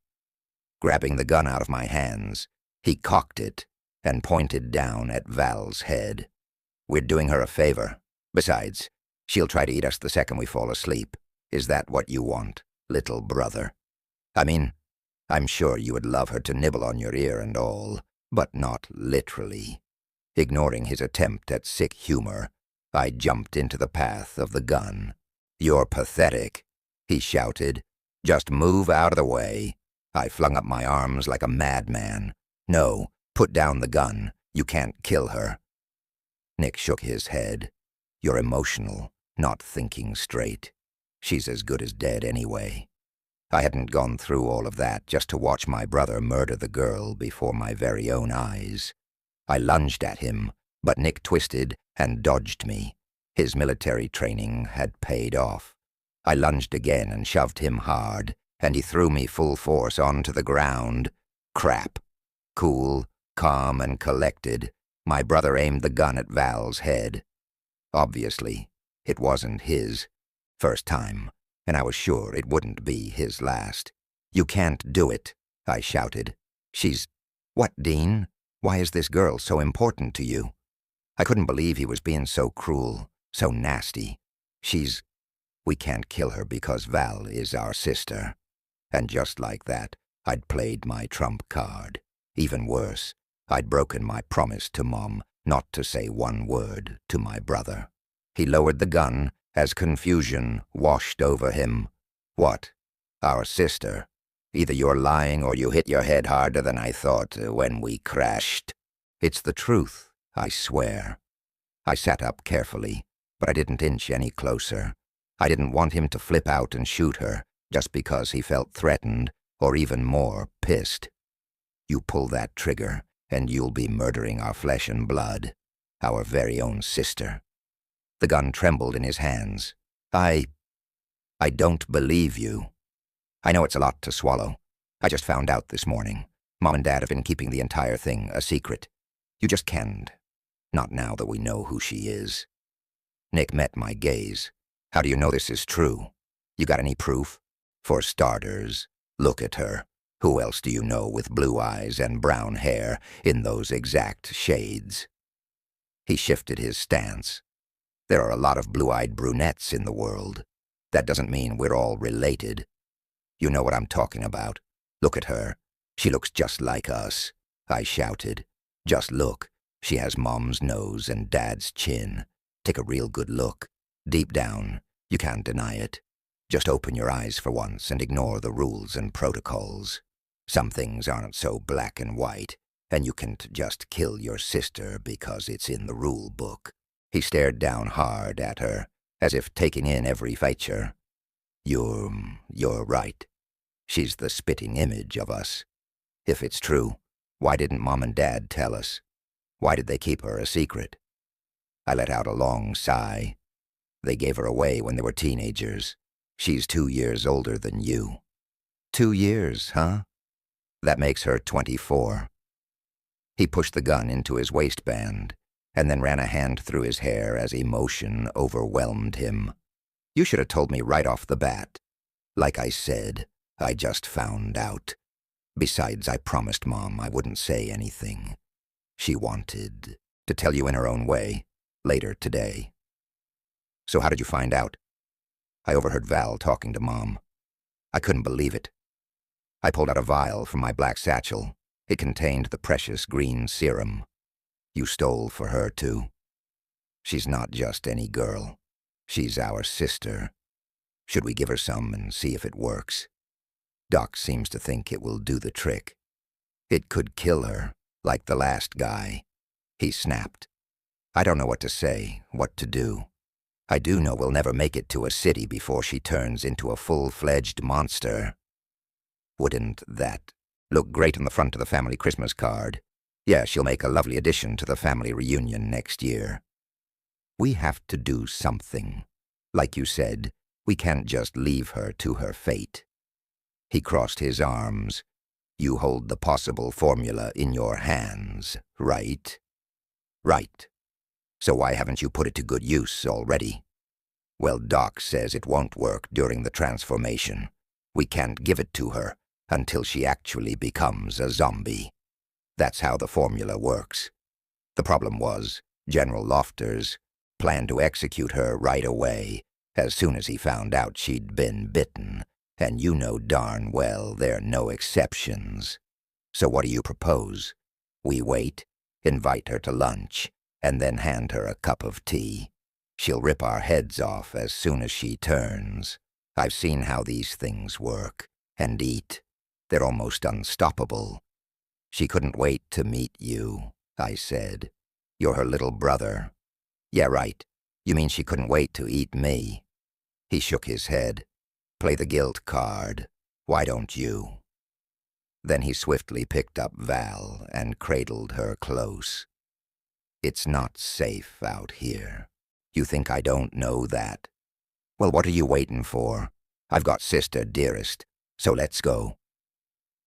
Grabbing the gun out of my hands, he cocked it and pointed down at Val's head. We're doing her a favor. Besides, she'll try to eat us the second we fall asleep. Is that what you want, little brother? I mean, I'm sure you would love her to nibble on your ear and all, but not literally. Ignoring his attempt at sick humor, I jumped into the path of the gun. You're pathetic, he shouted. Just move out of the way. I flung up my arms like a madman. No, put down the gun. You can't kill her. Nick shook his head. You're emotional, not thinking straight. She's as good as dead anyway. I hadn't gone through all of that just to watch my brother murder the girl before my very own eyes. I lunged at him, but Nick twisted and dodged me. His military training had paid off. I lunged again and shoved him hard, and he threw me full force onto the ground. Crap. Cool, calm, and collected, my brother aimed the gun at Val's head. Obviously, it wasn't his. First time, and I was sure it wouldn't be his last. You can't do it, I shouted. She's... What, Dean? Why is this girl so important to you? I couldn't believe he was being so cruel, so nasty. She's... We can't kill her because Val is our sister. And just like that, I'd played my trump card. Even worse, I'd broken my promise to Mom not to say one word to my brother. He lowered the gun as confusion washed over him. What? Our sister? Either you're lying or you hit your head harder than I thought when we crashed. It's the truth, I swear. I sat up carefully, but I didn't inch any closer. I didn't want him to flip out and shoot her just because he felt threatened or even more pissed. You pull that trigger, and you'll be murdering our flesh and blood, our very own sister. The gun trembled in his hands. I don't believe you. I know it's a lot to swallow. I just found out this morning. Mom and Dad have been keeping the entire thing a secret. You just can't. Not now that we know who she is. Nick met my gaze. How do you know this is true? You got any proof? For starters, look at her. Who else do you know with blue eyes and brown hair in those exact shades? He shifted his stance. There are a lot of blue-eyed brunettes in the world. That doesn't mean we're all related. You know what I'm talking about. Look at her. She looks just like us. I shouted. Just look. She has Mom's nose and Dad's chin. Take a real good look. Deep down, you can't deny it. Just open your eyes for once and ignore the rules and protocols. Some things aren't so black and white, and you can't just kill your sister because it's in the rule book. He stared down hard at her, as if taking in every feature. You're right. She's the spitting image of us. If it's true, why didn't Mom and Dad tell us? Why did they keep her a secret? I let out a long sigh. They gave her away when they were teenagers. She's 2 years older than you. 2 years, huh? That makes her 24. He pushed the gun into his waistband, and then ran a hand through his hair as emotion overwhelmed him. You should have told me right off the bat. Like I said, I just found out. Besides, I promised Mom I wouldn't say anything. She wanted to tell you in her own way, later today. So how did you find out? I overheard Val talking to Mom. I couldn't believe it. I pulled out a vial from my black satchel. It contained the precious green serum. You stole for her, too. She's not just any girl. She's our sister. Should we give her some and see if it works? Doc seems to think it will do the trick. It could kill her, like the last guy. He snapped. I don't know what to say, what to do. I do know we'll never make it to a city before she turns into a full-fledged monster. Wouldn't that look great on the front of the family Christmas card? Yeah, she'll make a lovely addition to the family reunion next year. We have to do something. Like you said, we can't just leave her to her fate. He crossed his arms. You hold the possible formula in your hands, right? Right. So why haven't you put it to good use already? Well, Doc says it won't work during the transformation. We can't give it to her until she actually becomes a zombie. That's how the formula works. The problem was, General Lofters planned to execute her right away, as soon as he found out she'd been bitten, and you know darn well there are no exceptions. So what do you propose? We wait, invite her to lunch, and then hand her a cup of tea. She'll rip our heads off as soon as she turns. I've seen how these things work, and eat. They're almost unstoppable. She couldn't wait to meet you, I said. You're her little brother. Yeah, right. You mean she couldn't wait to eat me? He shook his head. Play the guilt card. Why don't you? Then he swiftly picked up Val and cradled her close. It's not safe out here. You think I don't know that? Well, what are you waiting for? I've got Sister Dearest, so let's go.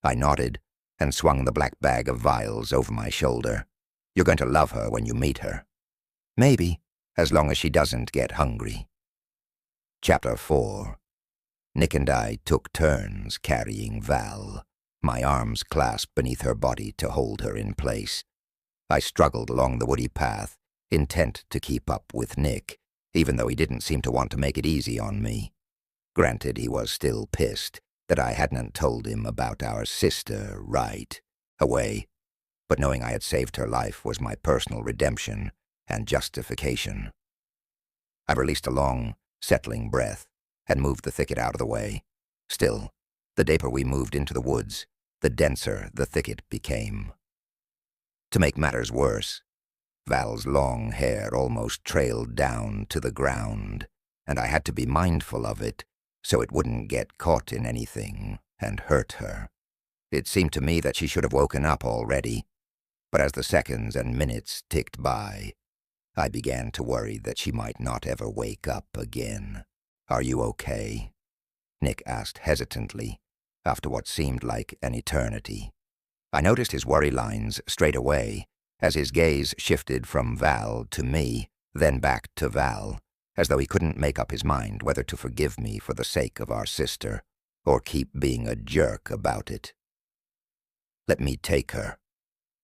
I nodded and swung the black bag of vials over my shoulder. You're going to love her when you meet her. Maybe, as long as she doesn't get hungry. Chapter 4. Nick and I took turns carrying Val, my arms clasped beneath her body to hold her in place. I struggled along the woody path, intent to keep up with Nick, even though he didn't seem to want to make it easy on me. Granted, he was still pissed that I hadn't told him about our sister right away, but knowing I had saved her life was my personal redemption and justification. I released a long, settling breath and moved the thicket out of the way. Still, the deeper we moved into the woods, the denser the thicket became. To make matters worse, Val's long hair almost trailed down to the ground, and I had to be mindful of it so it wouldn't get caught in anything and hurt her. It seemed to me that she should have woken up already, but as the seconds and minutes ticked by, I began to worry that she might not ever wake up again. Are you okay? Nick asked hesitantly, after what seemed like an eternity. I noticed his worry lines straight away, as his gaze shifted from Val to me, then back to Val, as though he couldn't make up his mind whether to forgive me for the sake of our sister, or keep being a jerk about it. "Let me take her,"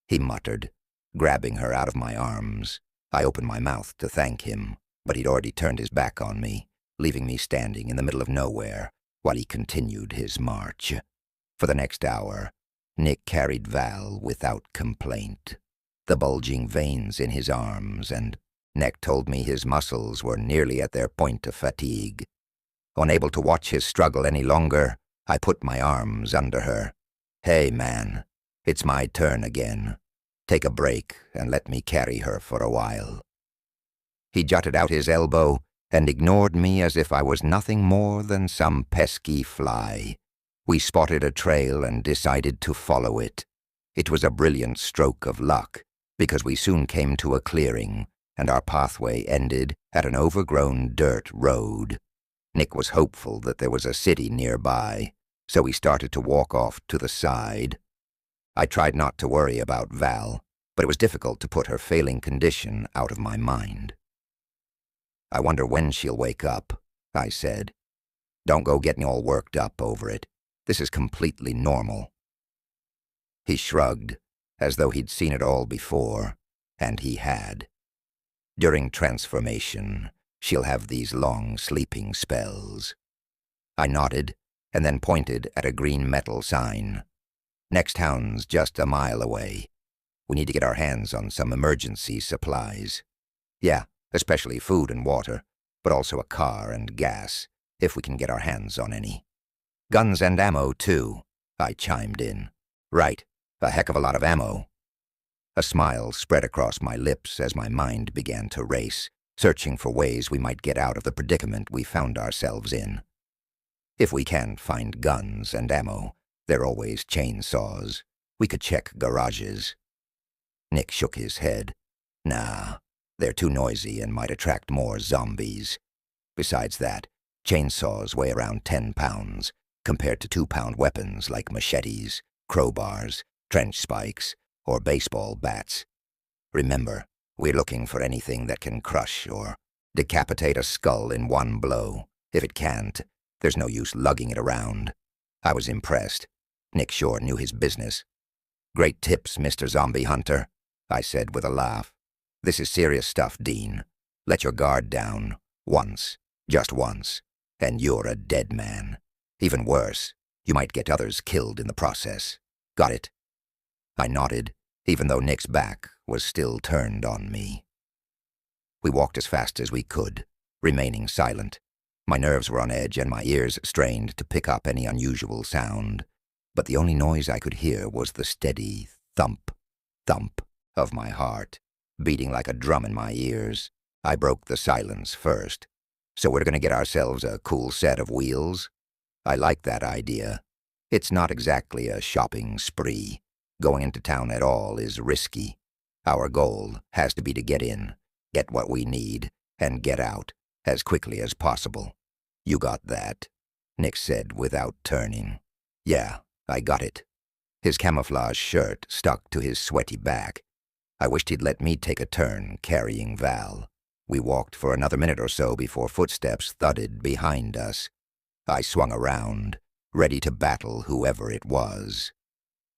he muttered, grabbing her out of my arms. I opened my mouth to thank him, but he'd already turned his back on me, leaving me standing in the middle of nowhere while he continued his march. For the next hour, Nick carried Val without complaint. The bulging veins in his arms and neck told me his muscles were nearly at their point of fatigue. Unable to watch his struggle any longer, I put my arms under her. "Hey, man, it's my turn again. Take a break and let me carry her for a while." He jutted out his elbow and ignored me as if I was nothing more than some pesky fly. We spotted a trail and decided to follow it. It was a brilliant stroke of luck, because we soon came to a clearing, and our pathway ended at an overgrown dirt road. Nick was hopeful that there was a city nearby, so we started to walk off to the side. I tried not to worry about Val, but it was difficult to put her failing condition out of my mind. "I wonder when she'll wake up," I said. "Don't go getting all worked up over it. This is completely normal." He shrugged, as though he'd seen it all before, and he had. "During transformation, she'll have these long sleeping spells." I nodded, and then pointed at a green metal sign. "Next town's just a mile away. We need to get our hands on some emergency supplies. Yeah, especially food and water, but also a car and gas, if we can get our hands on any. Guns and ammo, too," I chimed in. "Right, a heck of a lot of ammo." A smile spread across my lips as my mind began to race, searching for ways we might get out of the predicament we found ourselves in. If we can't find guns and ammo, there are always chainsaws. We could check garages. Nick shook his head. "Nah, they're too noisy and might attract more zombies. Besides that, chainsaws weigh around 10 pounds, compared to 2-pound weapons like machetes, crowbars, trench spikes, or baseball bats. Remember, we're looking for anything that can crush or decapitate a skull in one blow. If it can't, there's no use lugging it around." I was impressed. Nick sure knew his business. "Great tips, Mr. Zombie Hunter," I said with a laugh. "This is serious stuff, Dean. Let your guard down. Once. Just once. And you're a dead man. Even worse, you might get others killed in the process. Got it?" I nodded, even though Nick's back was still turned on me. We walked as fast as we could, remaining silent. My nerves were on edge and my ears strained to pick up any unusual sound, but the only noise I could hear was the steady thump, thump of my heart, beating like a drum in my ears. I broke the silence first. "So we're going to get ourselves a cool set of wheels?" I like that idea. It's not exactly a shopping spree. Going into town at all is risky. Our goal has to be to get in, get what we need, and get out as quickly as possible. "You got that?" Nick said without turning. "Yeah, I got it." His camouflage shirt stuck to his sweaty back. I wished he'd let me take a turn carrying Val. We walked for another minute or so before footsteps thudded behind us. I swung around, ready to battle whoever it was.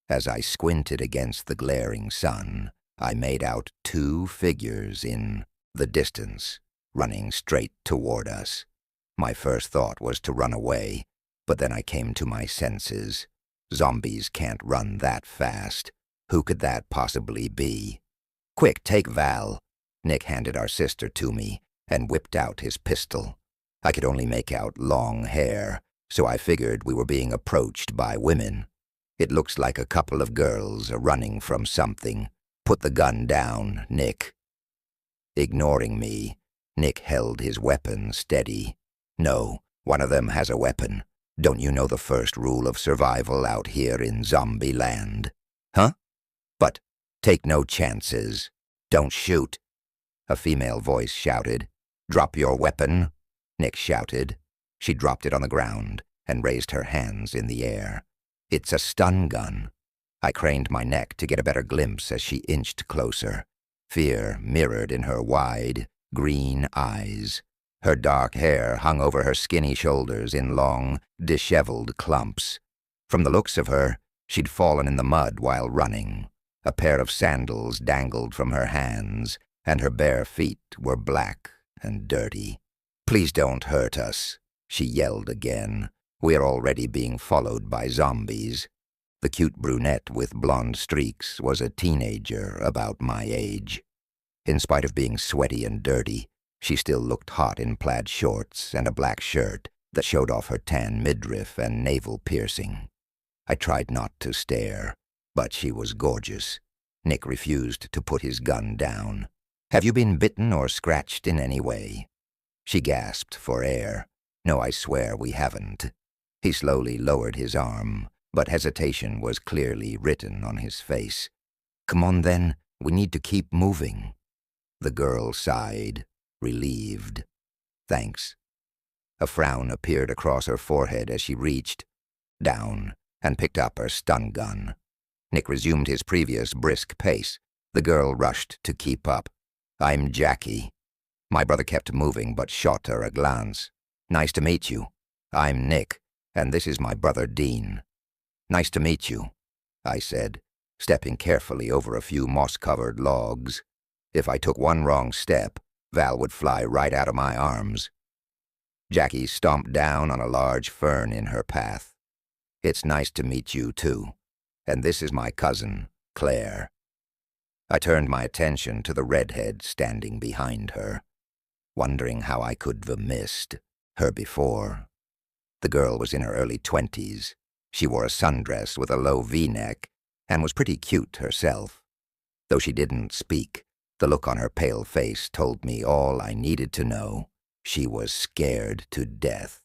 As I squinted against the glaring sun, I made out 2 figures in the distance, running straight toward us. My first thought was to run away, but then I came to my senses. Zombies can't run that fast. Who could that possibly be? "Quick, take Val." Nick handed our sister to me and whipped out his pistol. I could only make out long hair, so I figured we were being approached by women. "It looks like a couple of girls are running from something. Put the gun down, Nick." Ignoring me, Nick held his weapon steady. "No, one of them has a weapon. Don't you know the first rule of survival out here in zombie land?" "Huh? But take no chances. Don't shoot." A female voice shouted. "Drop your weapon," Nick shouted. She dropped it on the ground and raised her hands in the air. "It's a stun gun." I craned my neck to get a better glimpse as she inched closer. Fear mirrored in her wide, green eyes. Her dark hair hung over her skinny shoulders in long, disheveled clumps. From the looks of her, she'd fallen in the mud while running. A pair of sandals dangled from her hands, and her bare feet were black and dirty. "Please don't hurt us," she yelled again. "We are already being followed by zombies." The cute brunette with blonde streaks was a teenager about my age. In spite of being sweaty and dirty, she still looked hot in plaid shorts and a black shirt that showed off her tan midriff and navel piercing. I tried not to stare, but she was gorgeous. Nick refused to put his gun down. "Have you been bitten or scratched in any way?" She gasped for air. "No, I swear we haven't." He slowly lowered his arm, but hesitation was clearly written on his face. "Come on then, we need to keep moving." The girl sighed, relieved. "Thanks." A frown appeared across her forehead as she reached down and picked up her stun gun. Nick resumed his previous brisk pace. The girl rushed to keep up. "I'm Jackie." My brother kept moving but shot her a glance. "Nice to meet you. I'm Nick, and this is my brother Dean." "Nice to meet you," I said, stepping carefully over a few moss-covered logs. If I took one wrong step, Val would fly right out of my arms. Jackie stomped down on a large fern in her path. "It's nice to meet you, too. And this is my cousin, Claire." I turned my attention to the redhead standing behind her, wondering how I could have missed her before. The girl was in her early 20s. She wore a sundress with a low V-neck and was pretty cute herself. Though she didn't speak, the look on her pale face told me all I needed to know. She was scared to death.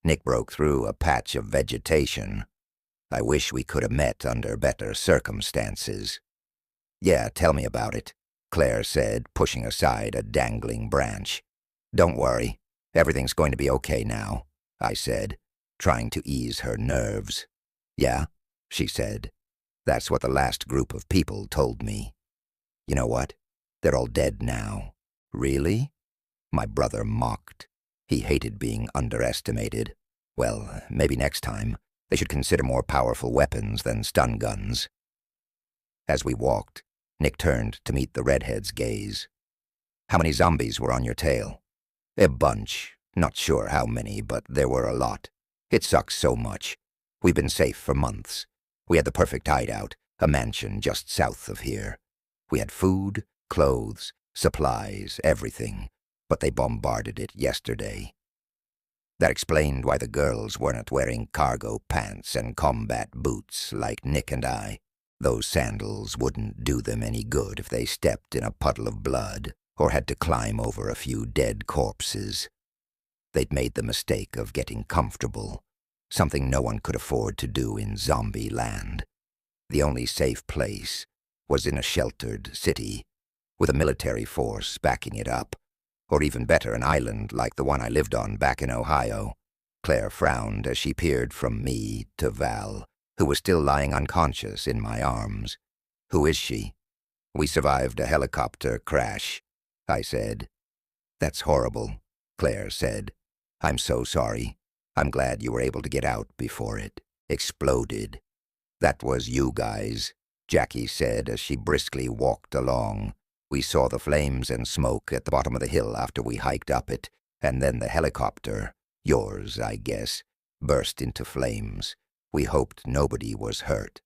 Nick broke through a patch of vegetation. I wish we could have met under better circumstances. "Yeah, tell me about it," Claire said, pushing aside a dangling branch. "Don't worry, everything's going to be okay now," I said, trying to ease her nerves. "Yeah," she said. "That's what the last group of people told me." "You know what? They're all dead now." "Really?" My brother mocked. He hated being underestimated. Well, maybe next time they should consider more powerful weapons than stun guns. As we walked, Nick turned to meet the redhead's gaze. "How many zombies were on your tail?" "A bunch. Not sure how many, but there were a lot. It sucks so much. We've been safe for months. We had the perfect hideout, a mansion just south of here. We had food, clothes, supplies, everything, but they bombarded it yesterday. That explained why the girls weren't wearing cargo pants and combat boots like Nick and I. Those sandals wouldn't do them any good if they stepped in a puddle of blood or had to climb over a few dead corpses. They'd made the mistake of getting comfortable, something no one could afford to do in zombie land. The only safe place was in a sheltered city, with a military force backing it up, or even better, an island like the one I lived on back in Ohio. Claire frowned as she peered from me to Val, who was still lying unconscious in my arms. "Who is she?" "We survived a helicopter crash," I said. "That's horrible," Claire said. "I'm so sorry. I'm glad you were able to get out before it exploded." "That was you guys," Jackie said as she briskly walked along. "We saw the flames and smoke at the bottom of the hill after we hiked up it, and then the helicopter, yours, I guess, burst into flames. We hoped nobody was hurt."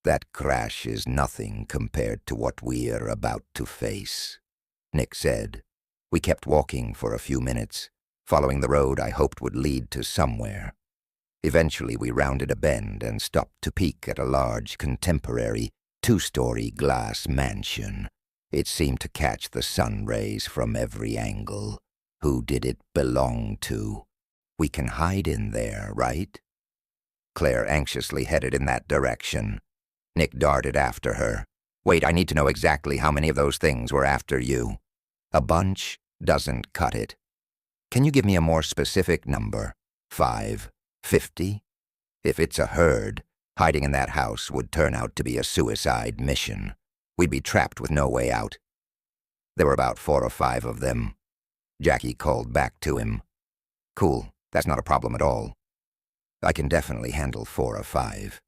"That crash is nothing compared to what we're about to face," Nick said. We kept walking for a few minutes, following the road I hoped would lead to somewhere. Eventually we rounded a bend and stopped to peek at a large, contemporary, 2-story glass mansion. It seemed to catch the sun rays from every angle. Who did it belong to? "We can hide in there, right?" Claire anxiously headed in that direction. Nick darted after her. "Wait, I need to know exactly how many of those things were after you." "A bunch doesn't cut it. Can you give me a more specific number? 5? 50? If it's a herd, hiding in that house would turn out to be a suicide mission. We'd be trapped with no way out." "There were about 4 or 5 of them." Jackie called back to him. Cool, that's not a problem at all. I can definitely handle 4 or 5,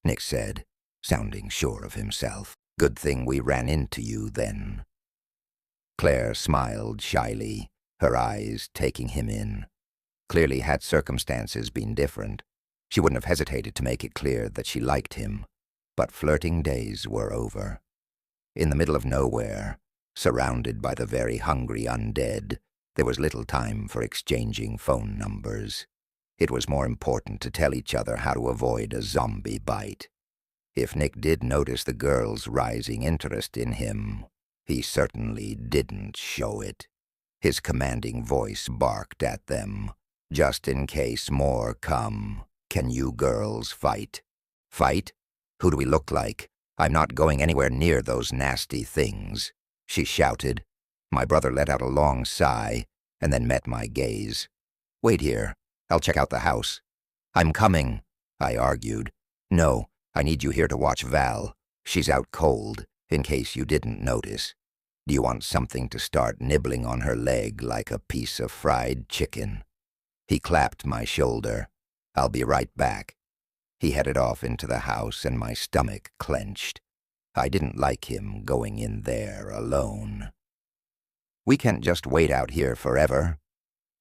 Nick said, sounding sure of himself. Good thing we ran into you then. Claire smiled shyly, her eyes taking him in. Clearly, had circumstances been different, she wouldn't have hesitated to make it clear that she liked him. But flirting days were over. In the middle of nowhere, surrounded by the very hungry undead, there was little time for exchanging phone numbers. It was more important to tell each other how to avoid a zombie bite. If Nick did notice the girl's rising interest in him, he certainly didn't show it. His commanding voice barked at them. Just in case more come, can you girls fight? Fight? Who do we look like? I'm not going anywhere near those nasty things, she shouted. My brother let out a long sigh and then met my gaze. Wait here. I'll check out the house. I'm coming, I argued. No, I need you here to watch Val. She's out cold, in case you didn't notice. Do you want something to start nibbling on her leg like a piece of fried chicken? He clapped my shoulder. I'll be right back. He headed off into the house and my stomach clenched. I didn't like him going in there alone. We can't just wait out here forever,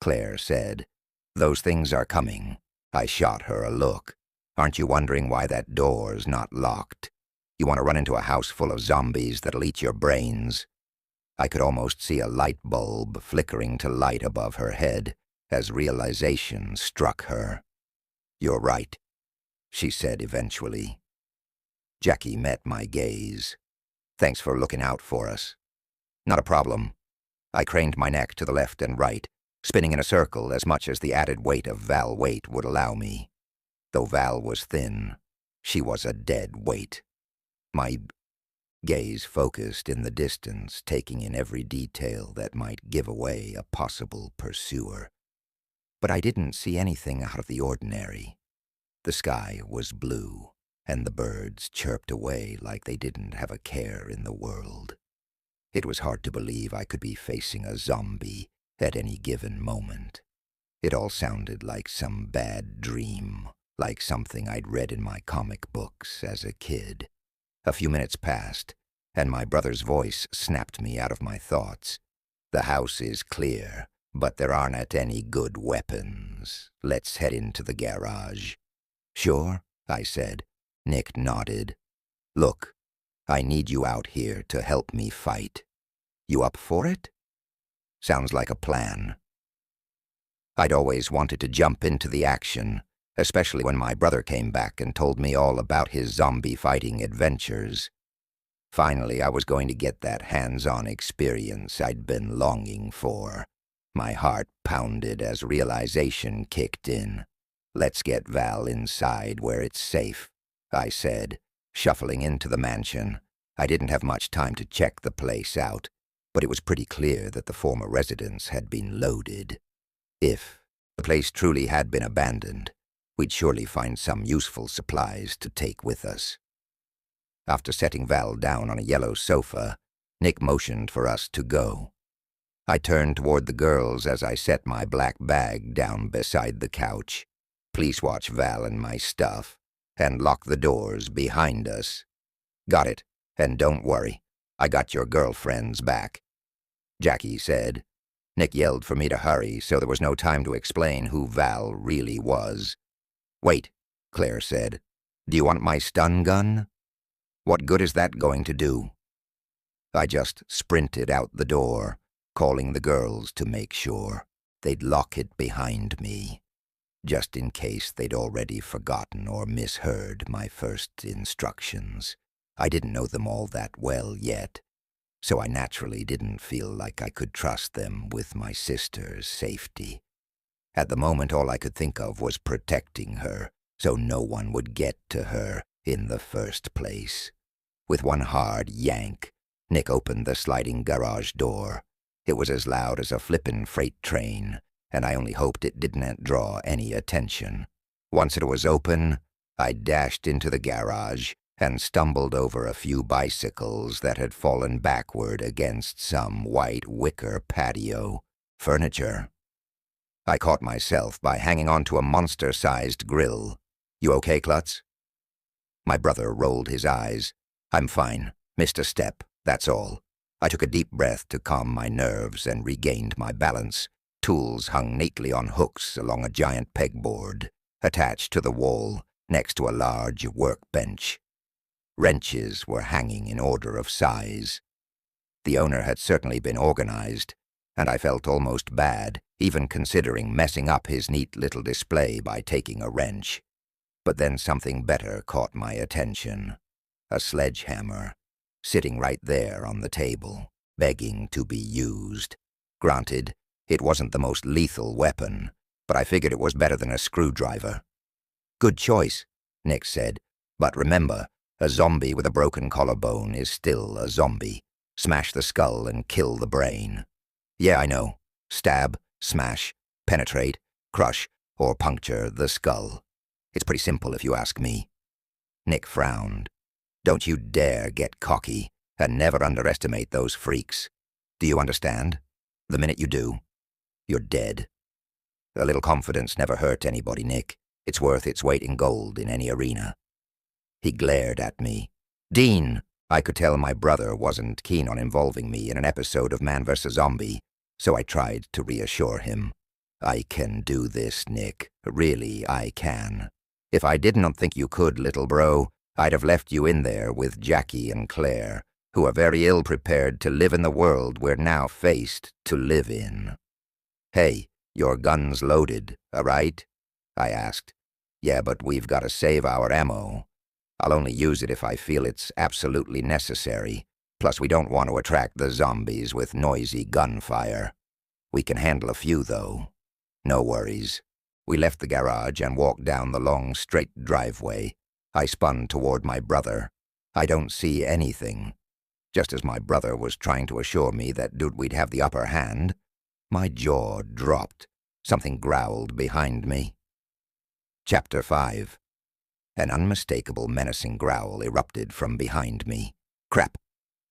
Claire said. Those things are coming. I shot her a look. Aren't you wondering why that door's not locked? You want to run into a house full of zombies that'll eat your brains? I could almost see a light bulb flickering to light above her head as realization struck her. You're right, she said eventually. Jackie met my gaze. Thanks for looking out for us. Not a problem. I craned my neck to the left and right, spinning in a circle as much as the added weight of Val weight would allow me. Though Val was thin, she was a dead weight. My gaze focused in the distance, taking in every detail that might give away a possible pursuer. But I didn't see anything out of the ordinary. The sky was blue, and the birds chirped away like they didn't have a care in the world. It was hard to believe I could be facing a zombie at any given moment. It all sounded like some bad dream, like something I'd read in my comic books as a kid. A few minutes passed, and my brother's voice snapped me out of my thoughts. The house is clear, but there aren't any good weapons. Let's head into the garage. Sure, I said. Nick nodded. Look, I need you out here to help me fight. You up for it? Sounds like a plan. I'd always wanted to jump into the action, especially when my brother came back and told me all about his zombie-fighting adventures. Finally, I was going to get that hands-on experience I'd been longing for. My heart pounded as realization kicked in. Let's get Val inside where it's safe, I said, shuffling into the mansion. I didn't have much time to check the place out, but it was pretty clear that the former residence had been loaded. If the place truly had been abandoned, we'd surely find some useful supplies to take with us. After setting Val down on a yellow sofa, Nick motioned for us to go. I turned toward the girls as I set my black bag down beside the couch. Please watch Val and my stuff, and lock the doors behind us. Got it, and don't worry, I got your girlfriend's back, Jackie said. Nick yelled for me to hurry, so there was no time to explain who Val really was. Wait, Claire said. Do you want my stun gun? What good is that going to do? I just sprinted out the door, calling the girls to make sure they'd lock it behind me, just in case they'd already forgotten or misheard my first instructions. I didn't know them all that well yet, so I naturally didn't feel like I could trust them with my sister's safety. At the moment, all I could think of was protecting her, so no one would get to her in the first place. With one hard yank, Nick opened the sliding garage door. It was as loud as a flippin' freight train, and I only hoped it didn't draw any attention. Once it was open, I dashed into the garage and stumbled over a few bicycles that had fallen backward against some white wicker patio. Furniture. I caught myself by hanging onto a monster-sized grill. You okay, Klutz? My brother rolled his eyes. I'm fine. Missed a step, that's all. I took a deep breath to calm my nerves and regained my balance. Tools hung neatly on hooks along a giant pegboard, attached to the wall next to a large workbench. Wrenches were hanging in order of size. The owner had certainly been organized, and I felt almost bad, even considering messing up his neat little display by taking a wrench. But then something better caught my attention. A sledgehammer, sitting right there on the table, begging to be used. Granted, it wasn't the most lethal weapon, but I figured it was better than a screwdriver. Good choice, Nick said, but remember, a zombie with a broken collarbone is still a zombie. Smash the skull and kill the brain. Yeah, I know. Stab, smash, penetrate, crush, or puncture the skull. It's pretty simple if you ask me. Nick frowned. Don't you dare get cocky, and never underestimate those freaks. Do you understand? The minute you do, you're dead. A little confidence never hurt anybody, Nick. It's worth its weight in gold in any arena. He glared at me. Dean! I could tell my brother wasn't keen on involving me in an episode of Man vs. Zombie, so I tried to reassure him. I can do this, Nick. Really, I can. If I did not think you could, little bro, I'd have left you in there with Jackie and Claire, who are very ill-prepared to live in the world we're now faced to live in. Hey, your gun's loaded, right? I asked. Yeah, but we've got to save our ammo. I'll only use it if I feel it's absolutely necessary. Plus, we don't want to attract the zombies with noisy gunfire. We can handle a few, though. No worries. We left the garage and walked down the long, straight driveway. I spun toward my brother. I don't see anything. Just as my brother was trying to assure me that we'd have the upper hand, my jaw dropped. Something growled behind me. Chapter 5. An unmistakable, menacing growl erupted from behind me. Crap!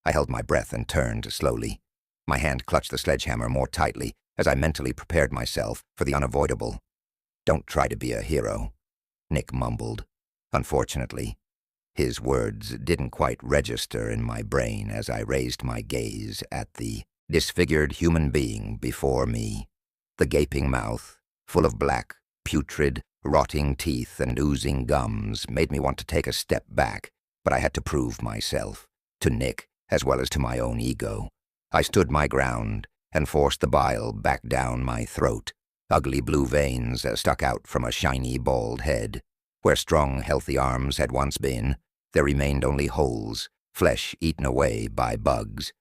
I held my breath and turned slowly. My hand clutched the sledgehammer more tightly as I mentally prepared myself for the unavoidable. Don't try to be a hero, Nick mumbled. Unfortunately, his words didn't quite register in my brain as I raised my gaze at the disfigured human being before me. The gaping mouth, full of black, putrid, rotting teeth and oozing gums, made me want to take a step back, but I had to prove myself, to Nick as well as to my own ego. I stood my ground and forced the bile back down my throat. Ugly blue veins stuck out from a shiny, bald head. Where strong, healthy arms had once been, there remained only holes, flesh eaten away by bugs.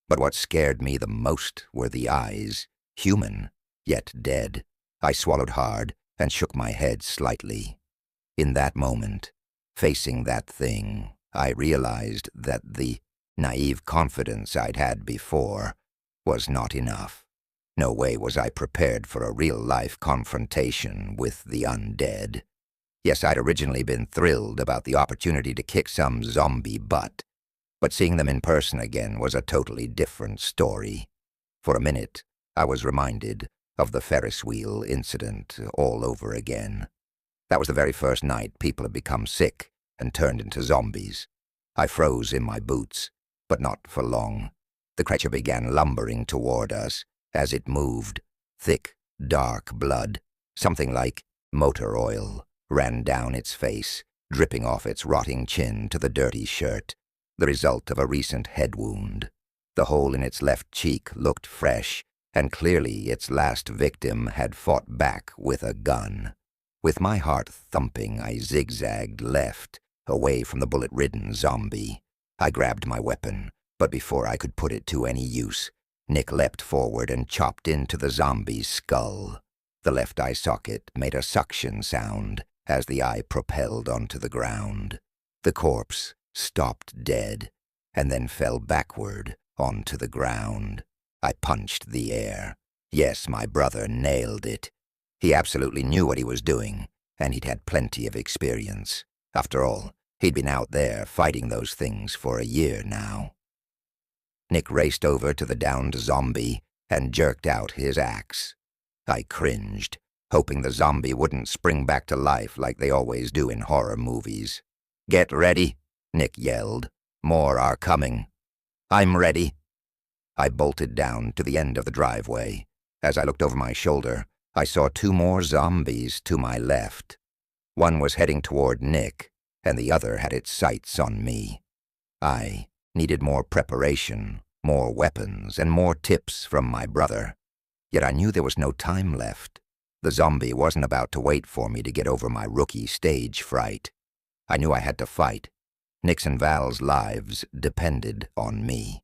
But what scared me the most were the eyes, human, yet dead. I swallowed hard and shook my head slightly. In that moment, facing that thing, I realized that the naive confidence I'd had before was not enough. No way was I prepared for a real-life confrontation with the undead. Yes, I'd originally been thrilled about the opportunity to kick some zombie butt, but seeing them in person again was a totally different story. For a minute, I was reminded of the Ferris wheel incident all over again. That was the very first night people had become sick and turned into zombies. I froze in my boots, but not for long. The creature began lumbering toward us. As it moved, thick, dark blood, something like motor oil, ran down its face, dripping off its rotting chin to the dirty shirt, the result of a recent head wound. The hole in its left cheek looked fresh, and clearly its last victim had fought back with a gun. With my heart thumping, I zigzagged left, away from the bullet-ridden zombie. I grabbed my weapon, but before I could put it to any use, Nick leapt forward and chopped into the zombie's skull. The left eye socket made a suction sound as the eye propelled onto the ground. The corpse stopped dead, and then fell backward onto the ground. I punched the air. Yes, my brother nailed it. He absolutely knew what he was doing, and he'd had plenty of experience. After all, he'd been out there fighting those things for a year now. Nick raced over to the downed zombie and jerked out his axe. I cringed, hoping the zombie wouldn't spring back to life like they always do in horror movies. "Get ready," Nick yelled. "More are coming." "I'm ready." I bolted down to the end of the driveway. As I looked over my shoulder, I saw 2 more zombies to my left. One was heading toward Nick, and the other had its sights on me. I needed more preparation, more weapons, and more tips from my brother. Yet I knew there was no time left. The zombie wasn't about to wait for me to get over my rookie stage fright. I knew I had to fight. Nick's and Val's lives depended on me.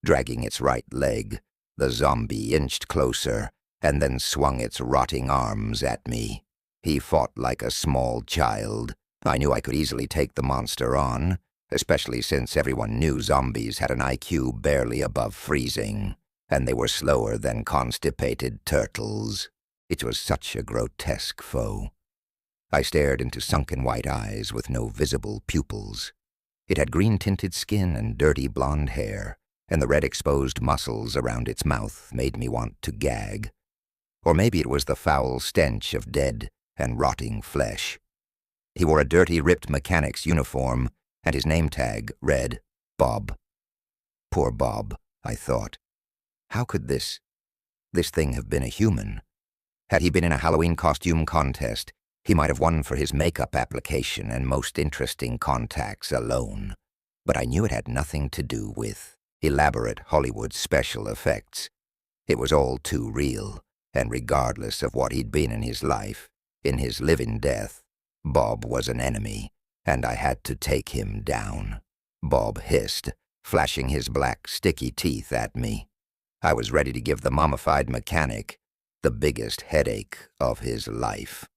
Dragging its right leg, the zombie inched closer and then swung its rotting arms at me. He fought like a small child. I knew I could easily take the monster on, especially since everyone knew zombies had an IQ barely above freezing, and they were slower than constipated turtles. It was such a grotesque foe. I stared into sunken white eyes with no visible pupils. It had green-tinted skin and dirty blonde hair, and the red exposed muscles around its mouth made me want to gag. Or maybe it was the foul stench of dead and rotting flesh. He wore a dirty, ripped mechanic's uniform, and his name tag read Bob. Poor Bob, I thought. How could this thing have been a human? Had he been in a Halloween costume contest, he might have won for his makeup application and most interesting contacts alone. But I knew it had nothing to do with elaborate Hollywood special effects. It was all too real, and regardless of what he'd been in his life, in his living death, Bob was an enemy, and I had to take him down. Bob hissed, flashing his black, sticky teeth at me. I was ready to give the mummified mechanic the biggest headache of his life.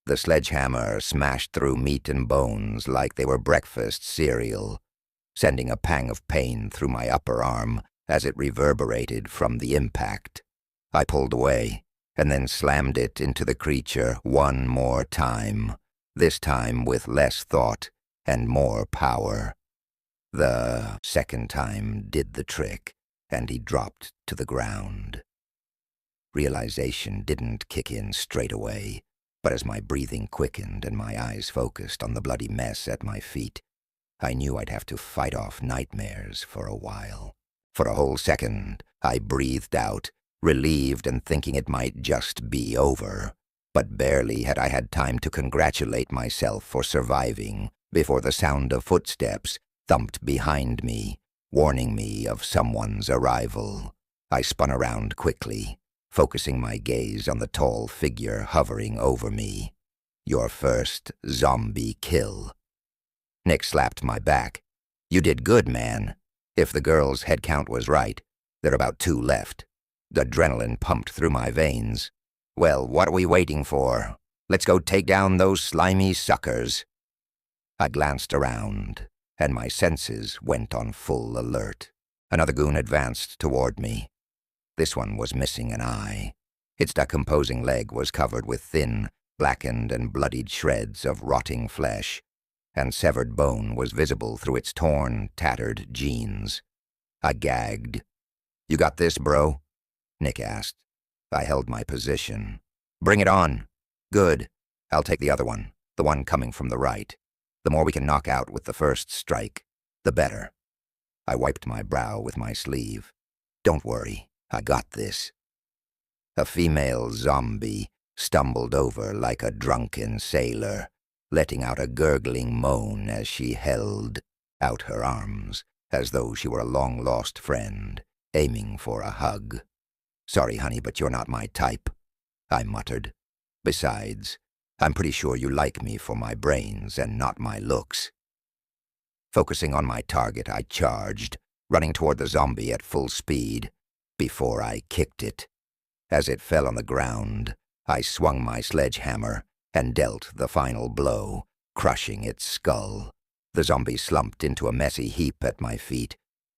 The sledgehammer smashed through meat and bones like they were breakfast cereal, sending a pang of pain through my upper arm as it reverberated from the impact. I pulled away, and then slammed it into the creature one more time, this time with less thought and more power. The second time did the trick, and he dropped to the ground. Realization didn't kick in straight away, but as my breathing quickened and my eyes focused on the bloody mess at my feet, I knew I'd have to fight off nightmares for a while. For a whole second, I breathed out, relieved and thinking it might just be over. But barely had I had time to congratulate myself for surviving before the sound of footsteps thumped behind me, warning me of someone's arrival. I spun around quickly, focusing my gaze on the tall figure hovering over me. "Your first zombie kill." Nick slapped my back. "You did good, man. If the girl's head count was right, there are about 2 left." The adrenaline pumped through my veins. "Well, what are we waiting for? Let's go take down those slimy suckers." I glanced around, and my senses went on full alert. Another goon advanced toward me. This one was missing an eye. Its decomposing leg was covered with thin, blackened and bloodied shreds of rotting flesh, and severed bone was visible through its torn, tattered jeans. I gagged. "You got this, bro?" Nick asked. I held my position. "Bring it on." "Good. I'll take the other one, the one coming from the right. The more we can knock out with the first strike, the better." I wiped my brow with my sleeve. "Don't worry, I got this." A female zombie stumbled over like a drunken sailor, letting out a gurgling moan as she held out her arms, as though she were a long-lost friend, aiming for a hug. "Sorry, honey, but you're not my type," I muttered. "Besides, I'm pretty sure you like me for my brains and not my looks." Focusing on my target, I charged, running toward the zombie at full speed, before I kicked it. As it fell on the ground, I swung my sledgehammer and dealt the final blow, crushing its skull. The zombie slumped into a messy heap at my feet,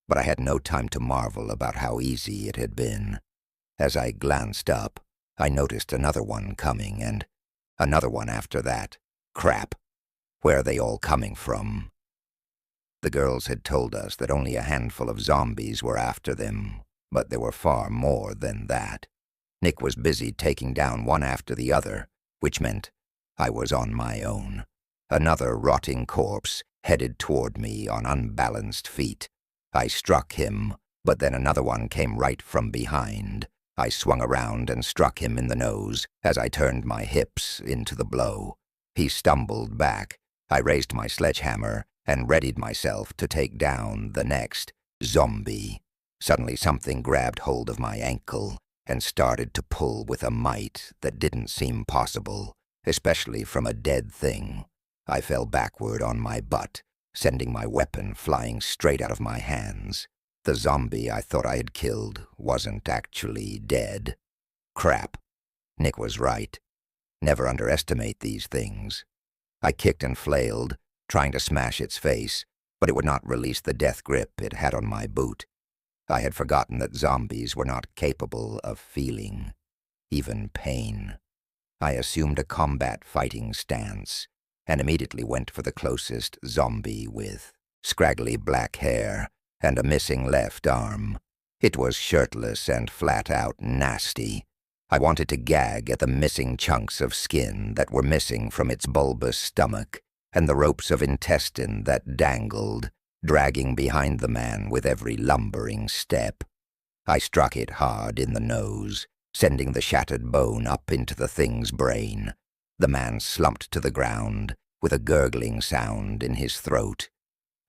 but I had no time to marvel about how easy it had been. As I glanced up, I noticed another one coming, and another one after that. Crap. Where are they all coming from? The girls had told us that only a handful of zombies were after them. But there were far more than that. Nick was busy taking down one after the other, which meant I was on my own. Another rotting corpse headed toward me on unbalanced feet. I struck him, but then another one came right from behind. I swung around and struck him in the nose as I turned my hips into the blow. He stumbled back. I raised my sledgehammer and readied myself to take down the next zombie. Suddenly something grabbed hold of my ankle and started to pull with a might that didn't seem possible, especially from a dead thing. I fell backward on my butt, sending my weapon flying straight out of my hands. The zombie I thought I had killed wasn't actually dead. Crap. Nick was right. Never underestimate these things. I kicked and flailed, trying to smash its face, but it would not release the death grip it had on my boot. I had forgotten that zombies were not capable of feeling, even pain. I assumed a combat fighting stance and immediately went for the closest zombie with scraggly black hair and a missing left arm. It was shirtless and flat-out nasty. I wanted to gag at the missing chunks of skin that were missing from its bulbous stomach and the ropes of intestine that dangled, dragging behind the man with every lumbering step. I struck it hard in the nose, sending the shattered bone up into the thing's brain. The man slumped to the ground with a gurgling sound in his throat.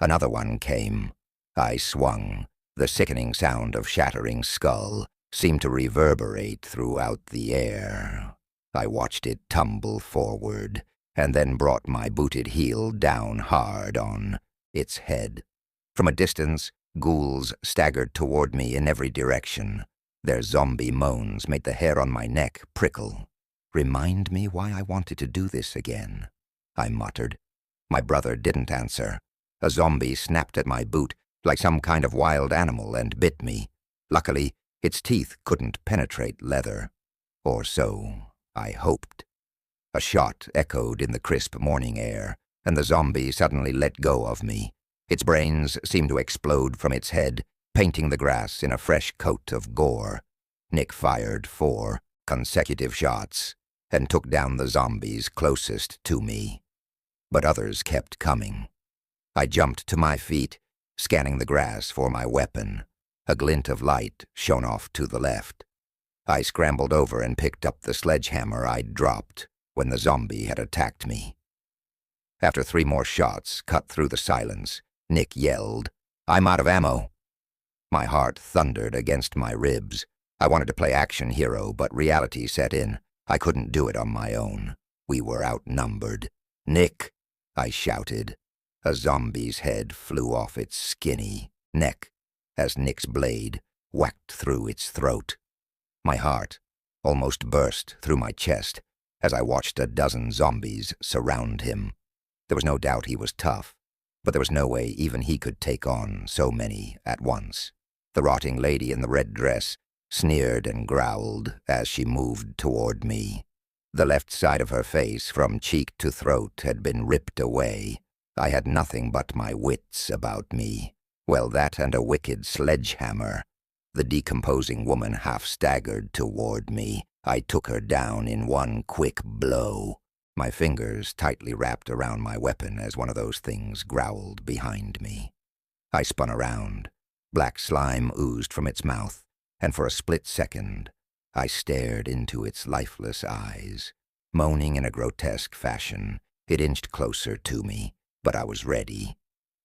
Another one came. I swung. The sickening sound of shattering skull seemed to reverberate throughout the air. I watched it tumble forward, and then brought my booted heel down hard on its head. From a distance, ghouls staggered toward me in every direction. Their zombie moans made the hair on my neck prickle. "Remind me why I wanted to do this again," I muttered. My brother didn't answer. A zombie snapped at my boot like some kind of wild animal and bit me. Luckily, its teeth couldn't penetrate leather. Or so I hoped. A shot echoed in the crisp morning air, and the zombie suddenly let go of me. Its brains seemed to explode from its head, painting the grass in a fresh coat of gore. Nick fired 4 consecutive shots and took down the zombies closest to me. But others kept coming. I jumped to my feet, scanning the grass for my weapon. A glint of light shone off to the left. I scrambled over and picked up the sledgehammer I'd dropped when the zombie had attacked me. After 3 more shots cut through the silence, Nick yelled, "I'm out of ammo." My heart thundered against my ribs. I wanted to play action hero, but reality set in. I couldn't do it on my own. We were outnumbered. "Nick!" I shouted. A zombie's head flew off its skinny neck as Nick's blade whacked through its throat. My heart almost burst through my chest as I watched a dozen zombies surround him. There was no doubt he was tough, but there was no way even he could take on so many at once. The rotting lady in the red dress sneered and growled as she moved toward me. The left side of her face from cheek to throat had been ripped away. I had nothing but my wits about me. Well, that and a wicked sledgehammer. The decomposing woman half staggered toward me. I took her down in one quick blow. My fingers tightly wrapped around my weapon as one of those things growled behind me. I spun around. Black slime oozed from its mouth, and for a split second, I stared into its lifeless eyes. Moaning in a grotesque fashion, it inched closer to me, but I was ready.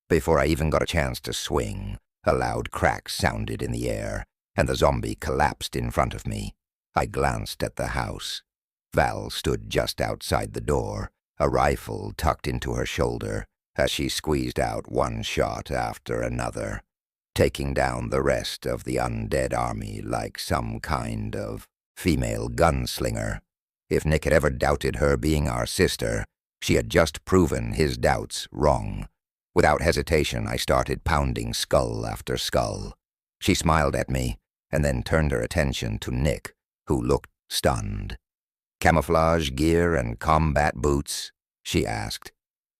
Before I even got a chance to swing, a loud crack sounded in the air, and the zombie collapsed in front of me. I glanced at the house. Val stood just outside the door, a rifle tucked into her shoulder, as she squeezed out one shot after another, taking down the rest of the undead army like some kind of female gunslinger. If Nick had ever doubted her being our sister, she had just proven his doubts wrong. Without hesitation, I started pounding skull after skull. She smiled at me, and then turned her attention to Nick, who looked stunned. "Camouflage gear and combat boots?" she asked.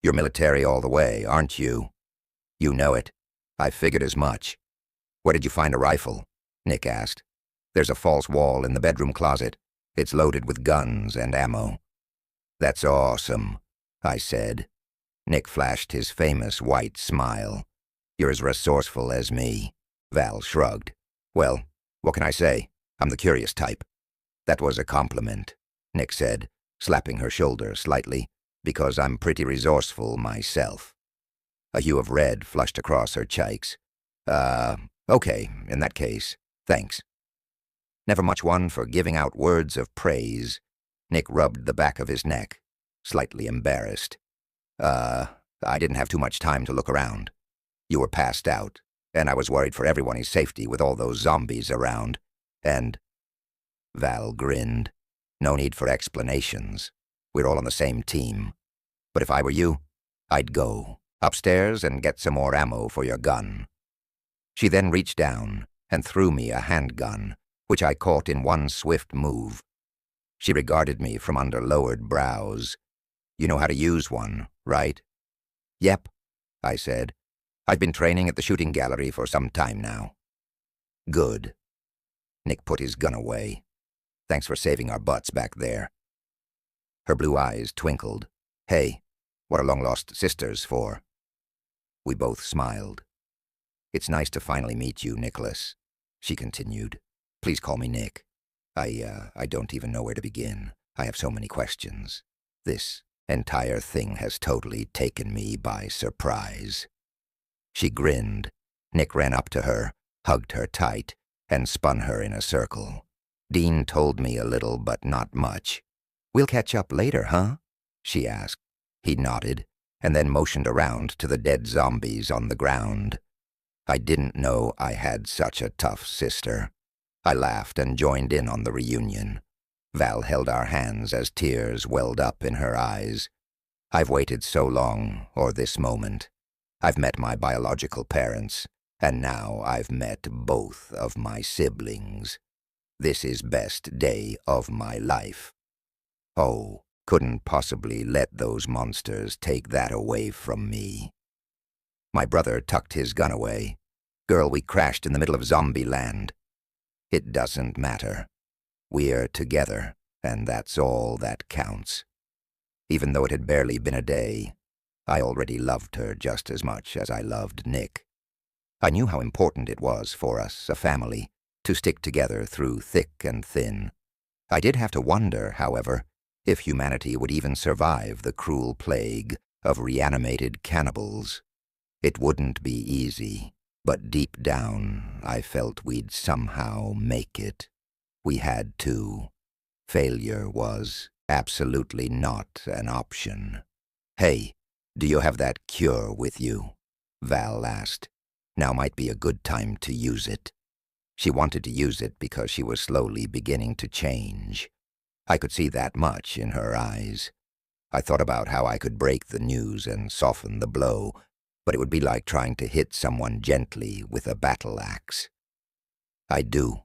"You're military all the way, aren't you?" "You know it. I figured as much. Where did you find a rifle?" Nick asked. There's a false wall in the bedroom closet. It's loaded with guns and ammo. That's awesome, I said. Nick flashed his famous white smile. You're as resourceful as me. Val shrugged. Well, what can I say? I'm the curious type. That was a compliment, Nick said, slapping her shoulder slightly, because I'm pretty resourceful myself. A hue of red flushed across her cheeks. Okay, in that case, thanks. Never much one for giving out words of praise. Nick rubbed the back of his neck, slightly embarrassed. I didn't have too much time to look around. You were passed out, and I was worried for everyone's safety with all those zombies around. And Val grinned. No need for explanations. We're all on the same team. But if I were you, I'd go upstairs and get some more ammo for your gun. She then reached down and threw me a handgun, which I caught in one swift move. She regarded me from under lowered brows. You know how to use one, right? Yep, I said. I've been training at the shooting gallery for some time now. Good. Nick put his gun away. Thanks for saving our butts back there. Her blue eyes twinkled. Hey, what are long-lost sisters for? We both smiled. It's nice to finally meet you, Nicholas, she continued. Please call me Nick. I don't even know where to begin. I have so many questions. This entire thing has totally taken me by surprise. She grinned. Nick ran up to her, hugged her tight, and spun her in a circle. Dean told me a little, but not much. We'll catch up later, huh? She asked. He nodded, and then motioned around to the dead zombies on the ground. I didn't know I had such a tough sister. I laughed and joined in on the reunion. Val held our hands as tears welled up in her eyes. I've waited so long, or this moment. I've met my biological parents, and now I've met both of my siblings. This is best day of my life. Oh, couldn't possibly let those monsters take that away from me. My brother tucked his gun away. Girl, we crashed in the middle of zombie land. It doesn't matter. We're together, and that's all that counts. Even though it had barely been a day, I already loved her just as much as I loved Nick. I knew how important it was for us, a family, to stick together through thick and thin. I did have to wonder, however, if humanity would even survive the cruel plague of reanimated cannibals. It wouldn't be easy, but deep down I felt we'd somehow make it. We had to. Failure was absolutely not an option. Hey, do you have that cure with you? Val asked. Now might be a good time to use it. She wanted to use it because she was slowly beginning to change. I could see that much in her eyes. I thought about how I could break the news and soften the blow, but it would be like trying to hit someone gently with a battle axe. I do,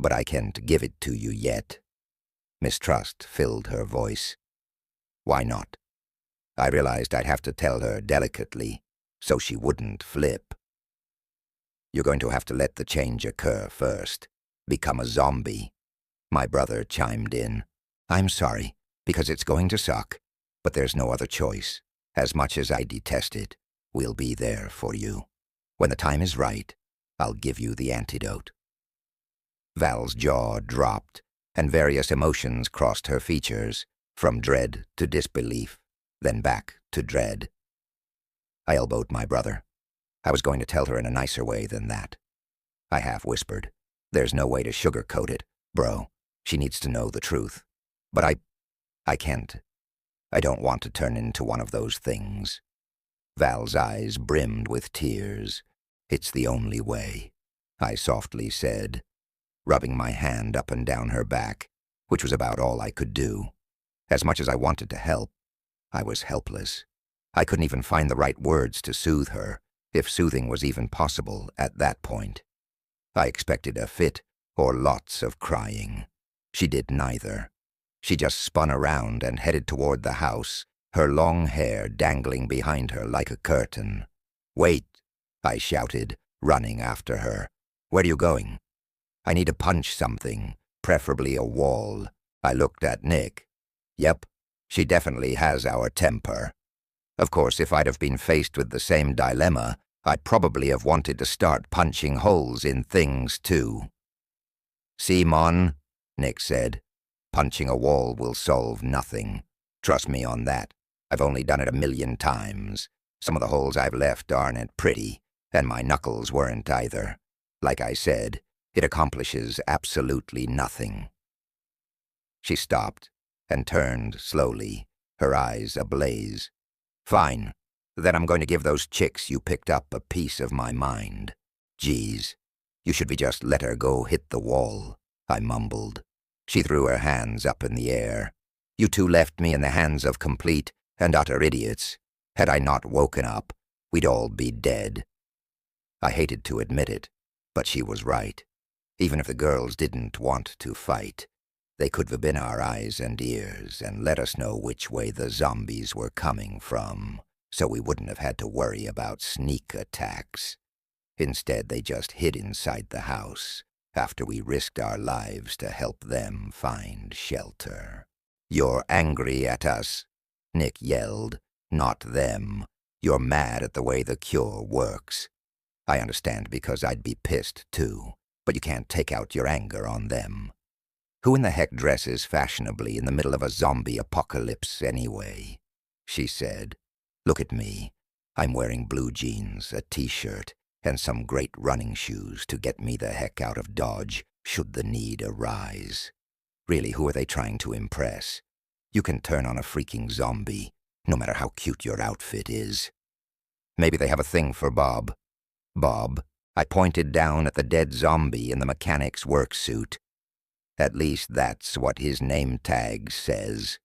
but I can't give it to you yet. Mistrust filled her voice. Why not? I realized I'd have to tell her delicately, so she wouldn't flip. You're going to have to let the change occur first. Become a zombie. My brother chimed in. I'm sorry, because it's going to suck, but there's no other choice. As much as I detest it, we'll be there for you. When the time is right, I'll give you the antidote. Val's jaw dropped, and various emotions crossed her features, from dread to disbelief, then back to dread. I elbowed my brother. I was going to tell her in a nicer way than that. I half whispered, there's no way to sugarcoat it, bro. She needs to know the truth. But I can't. I don't want to turn into one of those things. Val's eyes brimmed with tears. It's the only way, I softly said, rubbing my hand up and down her back, which was about all I could do. As much as I wanted to help, I was helpless. I couldn't even find the right words to soothe her, if soothing was even possible at that point. I expected a fit or lots of crying. She did neither. She just spun around and headed toward the house, her long hair dangling behind her like a curtain. Wait, I shouted, running after her. Where are you going? I need to punch something, preferably a wall. I looked at Nick. Yep, she definitely has our temper. Of course, if I'd have been faced with the same dilemma, I'd probably have wanted to start punching holes in things too. "See, Mon," Nick said, "punching a wall will solve nothing. Trust me on that. I've only done it 1,000,000 times. Some of the holes I've left aren't pretty, and my knuckles weren't either. Like I said, it accomplishes absolutely nothing." She stopped and turned slowly, her eyes ablaze. "Fine. Then I'm going to give those chicks you picked up a piece of my mind. Geez, you should be just let her go hit the wall," I mumbled. She threw her hands up in the air. "You two left me in the hands of complete and utter idiots. Had I not woken up, we'd all be dead." I hated to admit it, but she was right. Even if the girls didn't want to fight, they could have been our eyes and ears and let us know which way the zombies were coming from, so we wouldn't have had to worry about sneak attacks. Instead, they just hid inside the house after we risked our lives to help them find shelter. "You're angry at us," Nick yelled. "Not them. You're mad at the way the cure works. I understand, because I'd be pissed too, but you can't take out your anger on them. Who in the heck dresses fashionably in the middle of a zombie apocalypse anyway?" she said. "Look at me. I'm wearing blue jeans, a t-shirt, and some great running shoes to get me the heck out of Dodge should the need arise. Really, who are they trying to impress? You can turn on a freaking zombie, no matter how cute your outfit is. Maybe they have a thing for Bob." "Bob?" I pointed down at the dead zombie in the mechanic's work suit. "At least that's what his name tag says."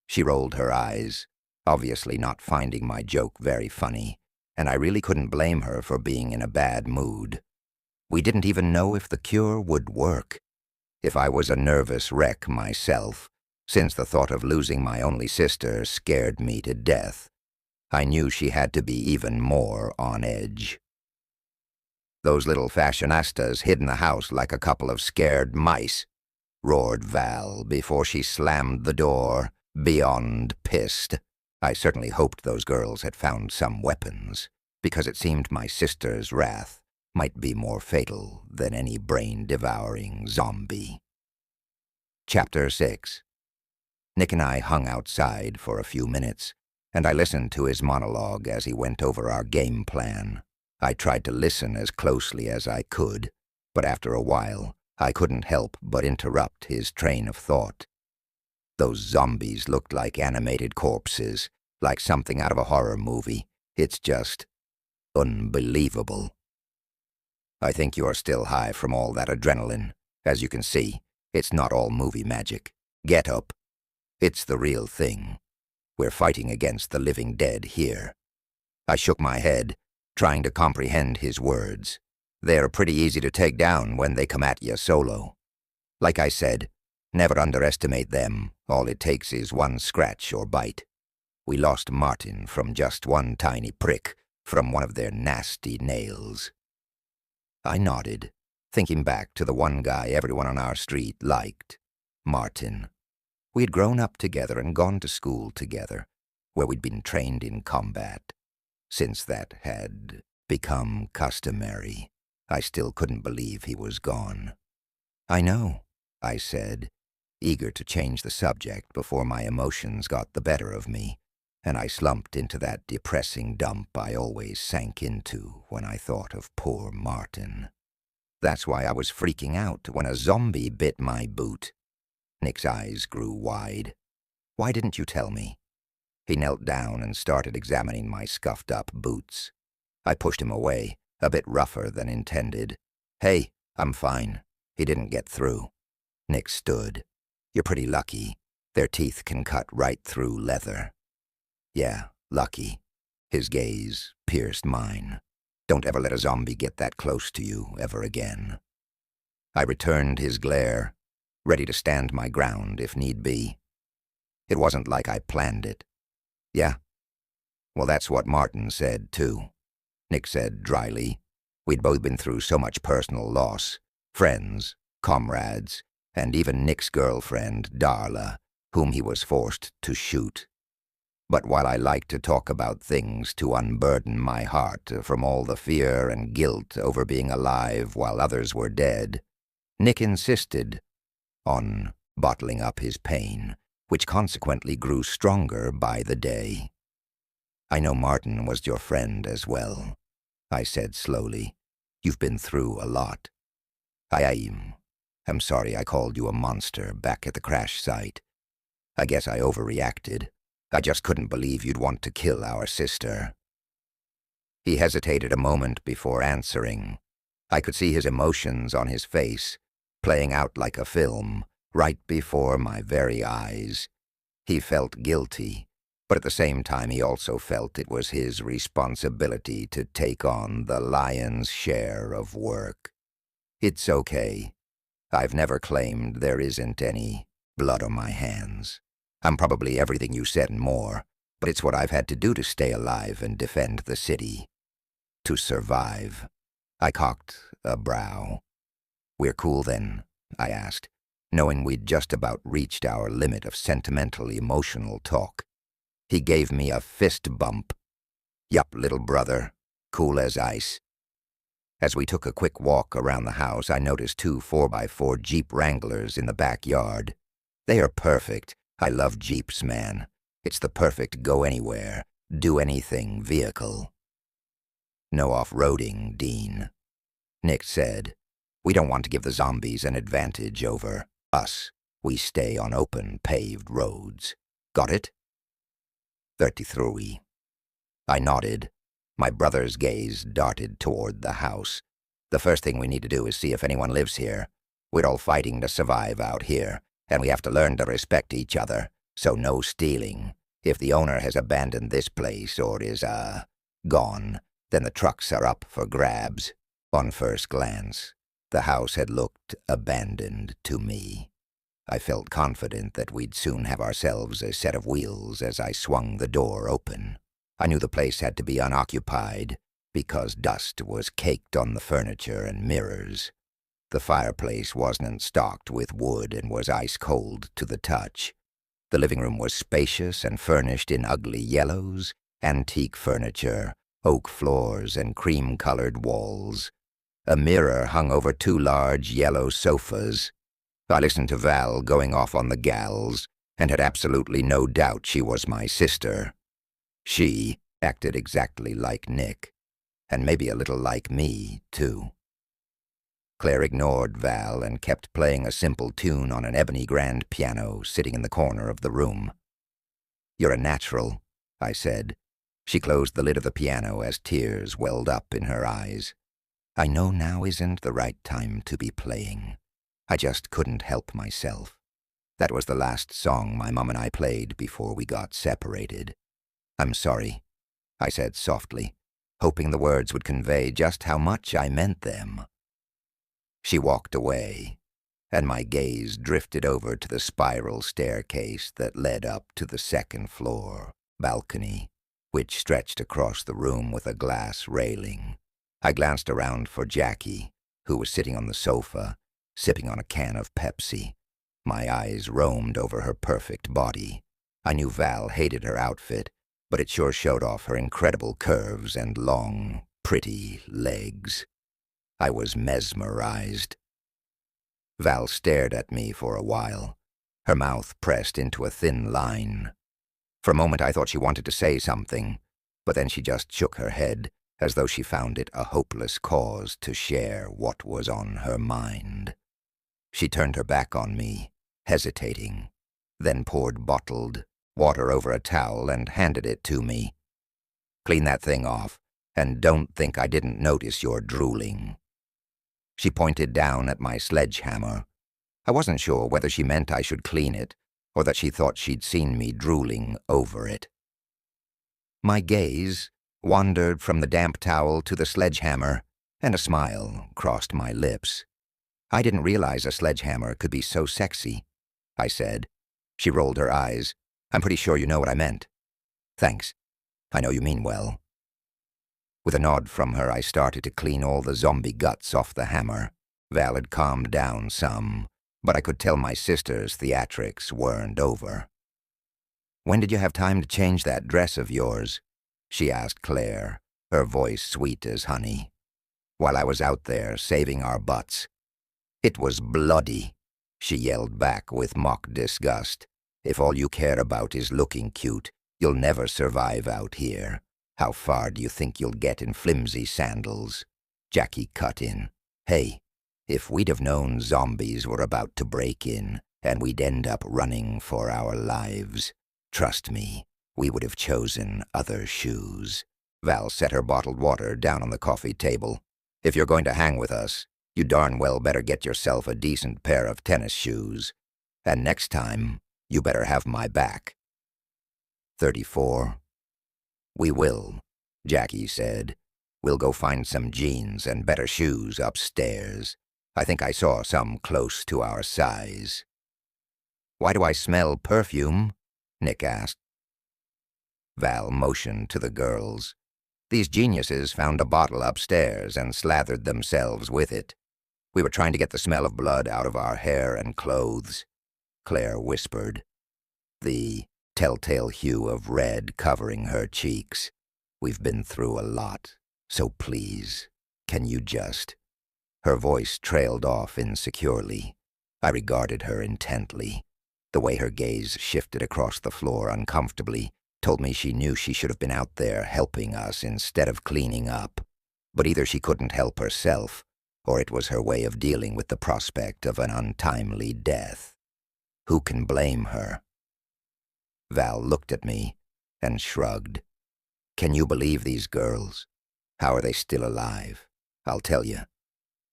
She rolled her eyes, obviously not finding my joke very funny, and I really couldn't blame her for being in a bad mood. We didn't even know if the cure would work. If I was a nervous wreck myself, since the thought of losing my only sister scared me to death, I knew she had to be even more on edge. "Those little fashionistas hid in the house like a couple of scared mice," roared Val before she slammed the door, beyond pissed. I certainly hoped those girls had found some weapons, because it seemed my sister's wrath might be more fatal than any brain-devouring zombie. Chapter 6. Nick and I hung outside for a few minutes, and I listened to his monologue as he went over our game plan. I tried to listen as closely as I could, but after a while, I couldn't help but interrupt his train of thought. "Those zombies looked like animated corpses, like something out of a horror movie. It's just unbelievable." "I think you're still high from all that adrenaline. As you can see, it's not all movie magic. Get up. It's the real thing. We're fighting against the living dead here." I shook my head, trying to comprehend his words. They're pretty easy to take down when they come at you solo. Like I said, never underestimate them. All it takes is one scratch or bite. We lost Martin from just one tiny prick from one of their nasty nails. I nodded, thinking back to the one guy everyone on our street liked, Martin. We had grown up together and gone to school together, where we'd been trained in combat. Since that had become customary, I still couldn't believe he was gone. "I know," I said, eager to change the subject before my emotions got the better of me, and I slumped into that depressing dump I always sank into when I thought of poor Martin. "That's why I was freaking out when a zombie bit my boot." Nick's eyes grew wide. "Why didn't you tell me?" He knelt down and started examining my scuffed-up boots. I pushed him away, a bit rougher than intended. "Hey, I'm fine. He didn't get through." Nick stood. "You're pretty lucky. Their teeth can cut right through leather." "Yeah, lucky." His gaze pierced mine. "Don't ever let a zombie get that close to you ever again." I returned his glare, ready to stand my ground if need be. "It wasn't like I planned it." "Yeah? Well, that's what Martin said, too," Nick said dryly. "We'd both been through so much personal loss. friends, comrades, and even Nick's girlfriend, Darla, whom he was forced to shoot. But while I liked to talk about things to unburden my heart from all the fear and guilt over being alive while others were dead, Nick insisted on bottling up his pain, which consequently grew stronger by the day. "I know Martin was your friend as well," I said slowly. "You've been through a lot. I'm sorry I called you a monster back at the crash site. I guess I overreacted. I just couldn't believe you'd want to kill our sister." He hesitated a moment before answering. I could see his emotions on his face, playing out like a film, right before my very eyes. He felt guilty, but at the same time he also felt it was his responsibility to take on the lion's share of work. "It's okay. I've never claimed there isn't any blood on my hands. I'm probably everything you said and more, but it's what I've had to do to stay alive and defend the city. To survive." I cocked a brow. "We're cool then?" I asked, knowing we'd just about reached our limit of sentimental, emotional talk. He gave me a fist bump. "Yup, little brother. Cool as ice." As we took a quick walk around the house, I noticed 2 4x4 Jeep Wranglers in the backyard. They are perfect. I love Jeeps, man. It's the perfect go-anywhere, do-anything vehicle. "No off-roading, Dean," Nick said. "We don't want to give the zombies an advantage over us. We stay on open, paved roads. Got it?" 33. I nodded. My brother's gaze darted toward the house. "The first thing we need to do is see if anyone lives here. We're all fighting to survive out here, and we have to learn to respect each other, so no stealing. If the owner has abandoned this place or is, gone, then the trucks are up for grabs." On first glance, the house had looked abandoned to me. I felt confident that we'd soon have ourselves a set of wheels as I swung the door open. I knew the place had to be unoccupied because dust was caked on the furniture and mirrors. The fireplace wasn't stocked with wood and was ice-cold to the touch. The living room was spacious and furnished in ugly yellows, antique furniture, oak floors, and cream-colored walls. A mirror hung over 2 large yellow sofas. I listened to Val going off on the gals, and had absolutely no doubt she was my sister. She acted exactly like Nick, and maybe a little like me, too. Claire ignored Val and kept playing a simple tune on an ebony grand piano sitting in the corner of the room. "You're a natural," I said. She closed the lid of the piano as tears welled up in her eyes. "I know now isn't the right time to be playing. I just couldn't help myself. That was the last song my mom and I played before we got separated. I'm sorry," I said softly, hoping the words would convey just how much I meant them. She walked away, and my gaze drifted over to the spiral staircase that led up to the second-floor balcony, which stretched across the room with a glass railing. I glanced around for Jackie, who was sitting on the sofa, sipping on a can of Pepsi. My eyes roamed over her perfect body. I knew Val hated her outfit, but it sure showed off her incredible curves and long, pretty legs. I was mesmerized. Val stared at me for a while, her mouth pressed into a thin line. For a moment I thought she wanted to say something, but then she just shook her head, as though she found it a hopeless cause to share what was on her mind. She turned her back on me, hesitating, then poured bottled water over a towel and handed it to me. "Clean that thing off, and don't think I didn't notice your drooling." She pointed down at my sledgehammer. I wasn't sure whether she meant I should clean it, or that she thought she'd seen me drooling over it. My gaze wandered from the damp towel to the sledgehammer, and a smile crossed my lips. "I didn't realize a sledgehammer could be so sexy," I said. She rolled her eyes. "I'm pretty sure you know what I meant." "Thanks. I know you mean well." With a nod from her, I started to clean all the zombie guts off the hammer. Val had calmed down some, but I could tell my sister's theatrics weren't over. "When did you have time to change that dress of yours?" she asked Claire, her voice sweet as honey. "While I was out there saving our butts." "It was bloody," she yelled back with mock disgust. "If all you care about is looking cute, you'll never survive out here. How far do you think you'll get in flimsy sandals?" Jackie cut in. "Hey, if we'd have known zombies were about to break in and we'd end up running for our lives, trust me, we would have chosen other shoes." Val set her bottled water down on the coffee table. "If you're going to hang with us, you darn well better get yourself a decent pair of tennis shoes. And next time, you better have my back." 34. "We will," Jackie said. "We'll go find some jeans and better shoes upstairs. I think I saw some close to our size." "Why do I smell perfume?" Nick asked. Val motioned to the girls. "These geniuses found a bottle upstairs and slathered themselves with it. We were trying to get the smell of blood out of our hair and clothes." Claire whispered, the telltale hue of red covering her cheeks. "We've been through a lot, so please, can you just—" Her voice trailed off insecurely. I regarded her intently. The way her gaze shifted across the floor uncomfortably told me she knew she should have been out there helping us instead of cleaning up. But either she couldn't help herself, or it was her way of dealing with the prospect of an untimely death. Who can blame her? Val looked at me and shrugged. "Can you believe these girls? How are they still alive? I'll tell you.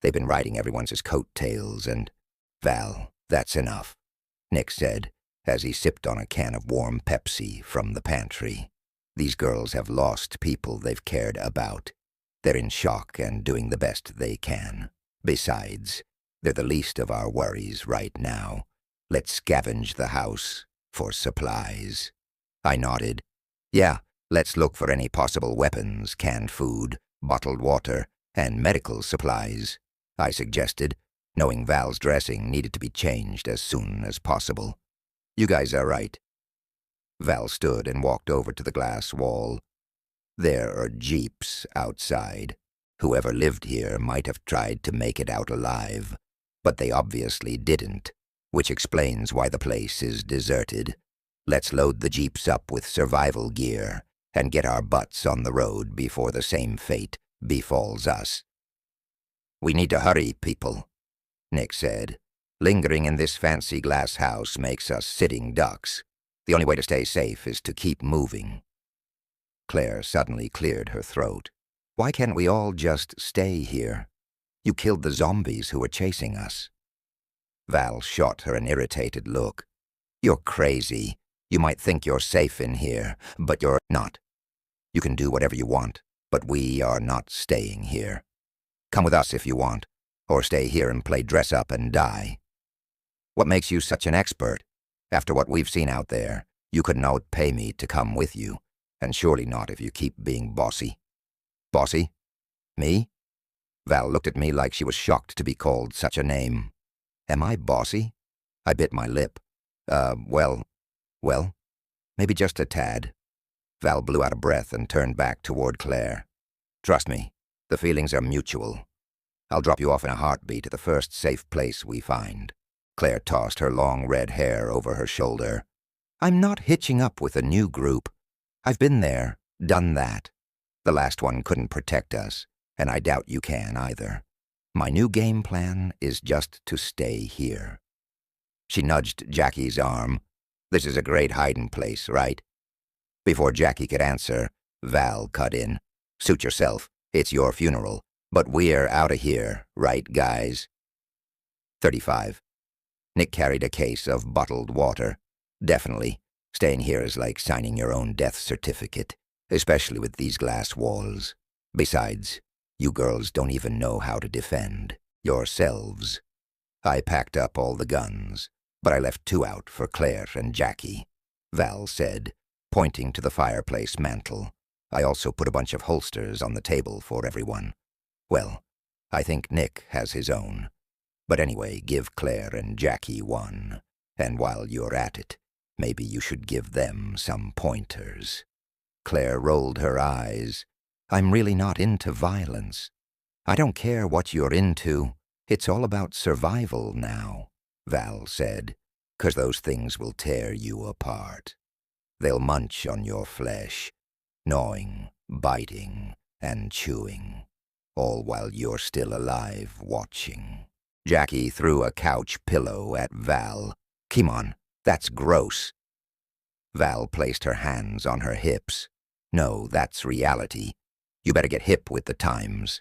They've been riding everyone's coattails and—" "Val, that's enough," Nick said, as he sipped on a can of warm Pepsi from the pantry. "These girls have lost people they've cared about. They're in shock and doing the best they can. Besides, they're the least of our worries right now. Let's scavenge the house for supplies." I nodded. "Yeah, let's look for any possible weapons, canned food, bottled water, and medical supplies," I suggested, knowing Val's dressing needed to be changed as soon as possible. "You guys are right." Val stood and walked over to the glass wall. "There are jeeps outside. Whoever lived here might have tried to make it out alive, but they obviously didn't, which explains why the place is deserted. Let's load the jeeps up with survival gear and get our butts on the road before the same fate befalls us." "We need to hurry, people," Nick said. "Lingering in this fancy glass house makes us sitting ducks. The only way to stay safe is to keep moving." Claire suddenly cleared her throat. "Why can't we all just stay here? You killed the zombies who were chasing us." Val shot her an irritated look. "You're crazy. You might think you're safe in here, but you're not. You can do whatever you want, but we are not staying here. Come with us if you want, or stay here and play dress-up and die." "What makes you such an expert? After what we've seen out there, you couldn't outpay me to come with you, and surely not if you keep being bossy." "Bossy? Me?" Val looked at me like she was shocked to be called such a name. "Am I bossy?" I bit my lip. Well, maybe just a tad." Val blew out a breath and turned back toward Claire. "Trust me, the feelings are mutual. I'll drop you off in a heartbeat at the first safe place we find." Claire tossed her long red hair over her shoulder. "I'm not hitching up with a new group. I've been there, done that. The last one couldn't protect us, and I doubt you can either. My new game plan is just to stay here." She nudged Jackie's arm. "This is a great hiding place, right?" Before Jackie could answer, Val cut in. "Suit yourself. It's your funeral. But we're out of here, right, guys?" 35. Nick carried a case of bottled water. "Definitely. Staying here is like signing your own death certificate, especially with these glass walls. Besides, you girls don't even know how to defend yourselves." I packed up all the guns, but I left 2 out for Claire and Jackie, Val said, pointing to the fireplace mantel. I also put a bunch of holsters on the table for everyone. Well, I think Nick has his own, But anyway, give Claire and Jackie one. And while you're at it, maybe you should give them some pointers." Claire rolled her eyes. "I'm really not into violence. I don't care what you're into. It's all about survival now," Val said, "'cause those things will tear you apart. They'll munch on your flesh, gnawing, biting, and chewing, all while you're still alive watching." Jackie threw a couch pillow at Val. "Come on, that's gross." Val placed her hands on her hips. "No, that's reality. You better get hip with the times.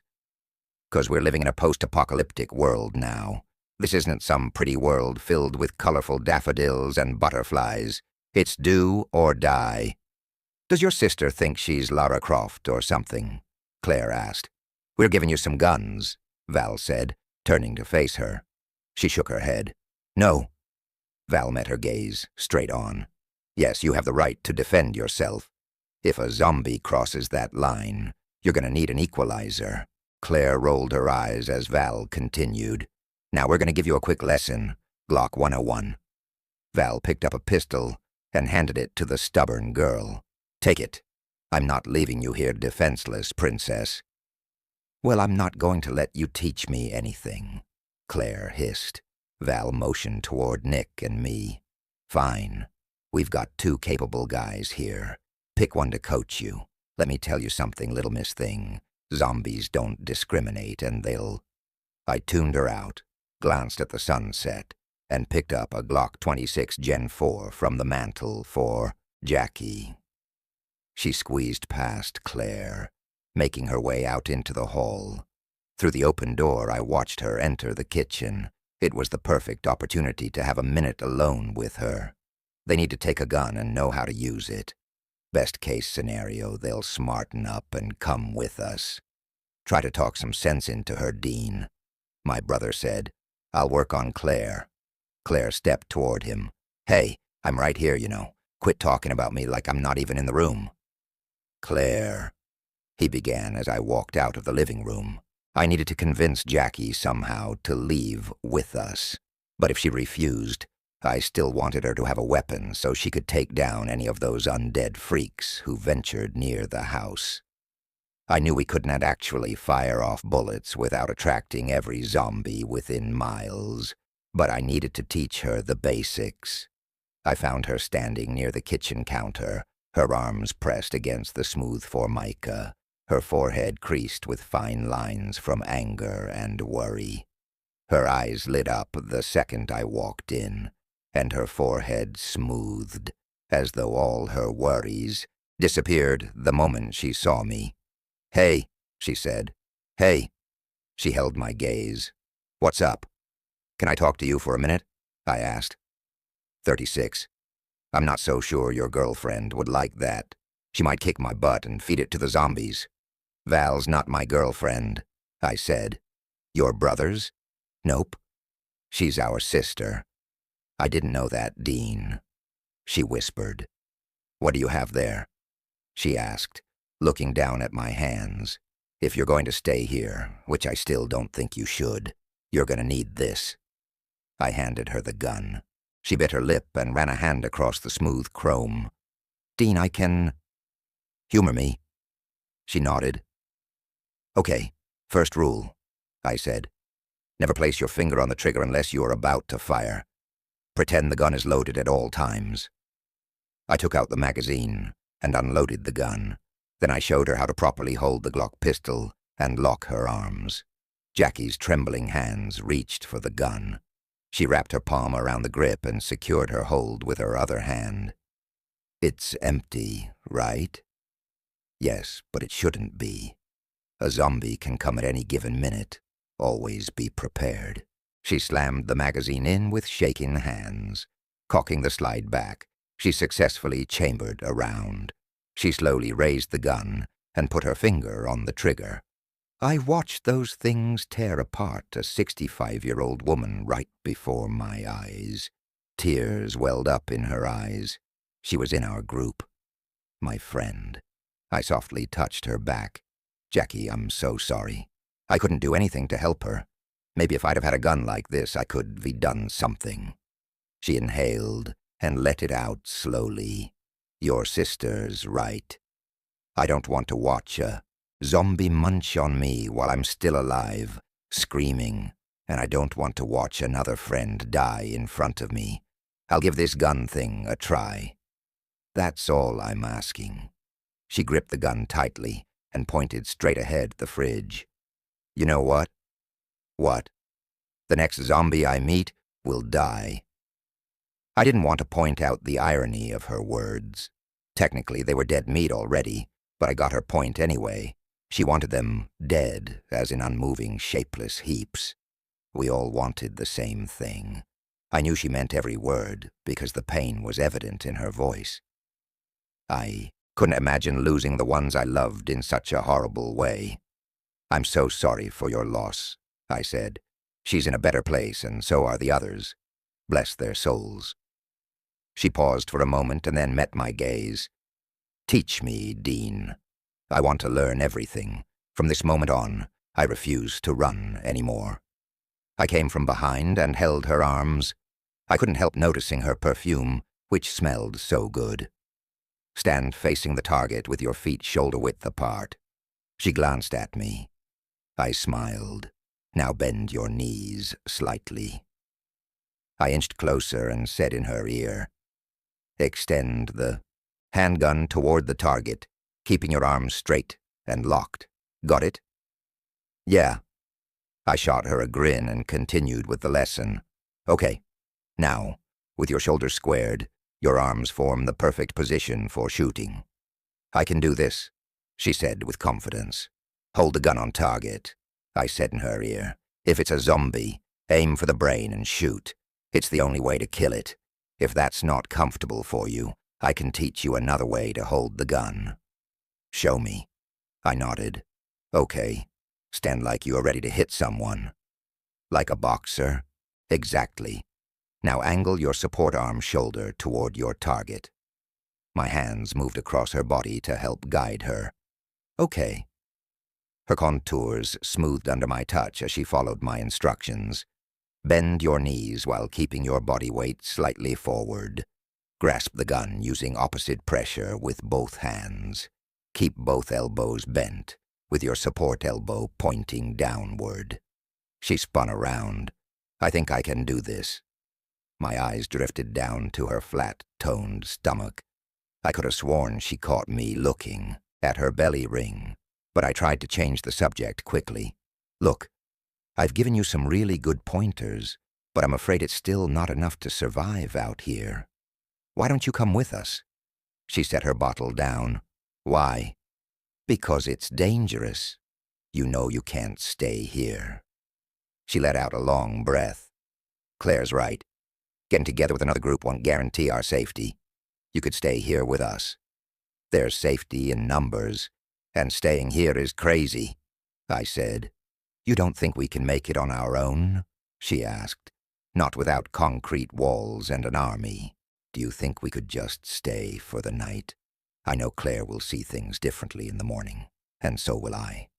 'Cause we're living in a post-apocalyptic world now. This isn't some pretty world filled with colorful daffodils and butterflies. It's do or die." "Does your sister think she's Lara Croft or something?" Claire asked. "We're giving you some guns," Val said, turning to face her. She shook her head. "No." Val met her gaze, straight on. "Yes, you have the right to defend yourself. If a zombie crosses that line, you're gonna need an equalizer." Claire rolled her eyes as Val continued. "Now we're gonna give you a quick lesson, Glock 101. Val picked up a pistol and handed it to the stubborn girl. "Take it. I'm not leaving you here defenseless, princess." "Well, I'm not going to let you teach me anything," Claire hissed. Val motioned toward Nick and me. "Fine. We've got two capable guys here. Pick one to coach you. Let me tell you something, little Miss Thing. Zombies don't discriminate, and they'll—" I tuned her out, glanced at the sunset, and picked up a Glock 26 Gen 4 from the mantel for Jackie. She squeezed past Claire, making her way out into the hall. Through the open door, I watched her enter the kitchen. It was the perfect opportunity to have a minute alone with her. They need to take a gun and know how to use it. Best case scenario, they'll smarten up and come with us. "Try to talk some sense into her, Dean," my brother said. "I'll work on Claire." Claire stepped toward him. "Hey, I'm right here, you know. Quit talking about me like I'm not even in the room." "Claire," he began as I walked out of the living room. I needed to convince Jackie somehow to leave with us. But if she refused, I still wanted her to have a weapon so she could take down any of those undead freaks who ventured near the house. I knew we couldn't actually fire off bullets without attracting every zombie within miles, but I needed to teach her the basics. I found her standing near the kitchen counter, her arms pressed against the smooth formica, her forehead creased with fine lines from anger and worry. Her eyes lit up the second I walked in, and her forehead smoothed, as though all her worries disappeared the moment she saw me. "Hey," she said. "Hey." She held my gaze. "What's up?" "Can I talk to you for a minute?" I asked. 36. "I'm not so sure your girlfriend would like that. She might kick my butt and feed it to the zombies." "Val's not my girlfriend," I said. "Your brother's?" "Nope. She's our sister." "I didn't know that, Dean." She whispered. "What do you have there?" she asked, looking down at my hands. "If you're going to stay here, which I still don't think you should, you're going to need this." I handed her the gun. She bit her lip and ran a hand across the smooth chrome. "Dean, I can—" "Humor me." She nodded. "Okay, first rule," I said. "Never place your finger on the trigger unless you are about to fire. Pretend the gun is loaded at all times." I took out the magazine and unloaded the gun. Then I showed her how to properly hold the Glock pistol and lock her arms. Jackie's trembling hands reached for the gun. She wrapped her palm around the grip and secured her hold with her other hand. "It's empty, right?" "Yes, but it shouldn't be. A zombie can come at any given minute. Always be prepared." She slammed the magazine in with shaking hands. Cocking the slide back, she successfully chambered a round. She slowly raised the gun and put her finger on the trigger. I watched those things tear apart a 65-year-old woman right before my eyes. Tears welled up in her eyes. She was in our group. My friend. I softly touched her back. "Jackie, I'm so sorry. I couldn't do anything to help her. Maybe if I'd have had a gun like this, I could have done something. She inhaled and let it out slowly. Your sister's right. I don't want to watch a zombie munch on me while I'm still alive, screaming, and I don't want to watch another friend die in front of me. I'll give this gun thing a try. That's all I'm asking. She gripped the gun tightly and pointed straight ahead at the fridge. You know what? What? The next zombie I meet will die. I didn't want to point out the irony of her words. Technically, they were dead meat already, but I got her point anyway. She wanted them dead, as in unmoving, shapeless heaps. We all wanted the same thing. I knew she meant every word, because the pain was evident in her voice. I couldn't imagine losing the ones I loved in such a horrible way. I'm so sorry for your loss, I said. She's in a better place, and so are the others. Bless their souls. She paused for a moment and then met my gaze. Teach me, Dean. I want to learn everything. From this moment on, I refuse to run anymore. I came from behind and held her arms. I couldn't help noticing her perfume, which smelled so good. Stand facing the target with your feet shoulder-width apart. She glanced at me. I smiled. Now bend your knees slightly. I inched closer and said in her ear, extend the handgun toward the target, keeping your arms straight and locked. Got it? Yeah. I shot her a grin and continued with the lesson. Okay. Now, with your shoulders squared, your arms form the perfect position for shooting. I can do this, she said with confidence. Hold the gun on target, I said in her ear. If it's a zombie, aim for the brain and shoot. It's the only way to kill it. If that's not comfortable for you, I can teach you another way to hold the gun. Show me. I nodded. Okay. Stand like you are ready to hit someone. Like a boxer? Exactly. Now angle your support arm shoulder toward your target. My hands moved across her body to help guide her. Okay. Her contours smoothed under my touch as she followed my instructions. Bend your knees while keeping your body weight slightly forward. Grasp the gun using opposite pressure with both hands. Keep both elbows bent, with your support elbow pointing downward. She spun around. I think I can do this. My eyes drifted down to her flat-toned stomach. I could have sworn she caught me looking at her belly ring, but I tried to change the subject quickly. Look, I've given you some really good pointers, but I'm afraid it's still not enough to survive out here. Why don't you come with us? She set her bottle down. Why? Because it's dangerous. You know you can't stay here. She let out a long breath. Claire's right. Getting together with another group won't guarantee our safety. You could stay here with us. There's safety in numbers, and staying here is crazy, I said. You don't think we can make it on our own? She asked. Not without concrete walls and an army. Do you think we could just stay for the night? I know Claire will see things differently in the morning, and so will I.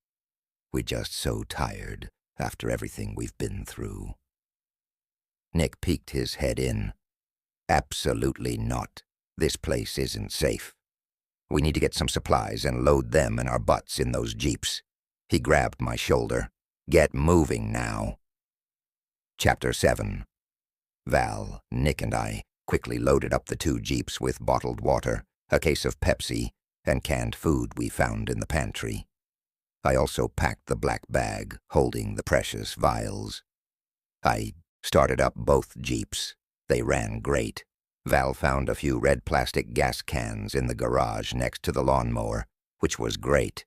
We're just so tired after everything we've been through. Nick peeked his head in. Absolutely not. This place isn't safe. We need to get some supplies and load them and our butts in those jeeps. He grabbed my shoulder. Get moving now. Chapter 7. Val, Nick, and I quickly loaded up the 2 jeeps with bottled water, a case of Pepsi, and canned food we found in the pantry. I also packed the black bag holding the precious vials. I started up both jeeps. They ran great. Val found a few red plastic gas cans in the garage next to the lawnmower, which was great.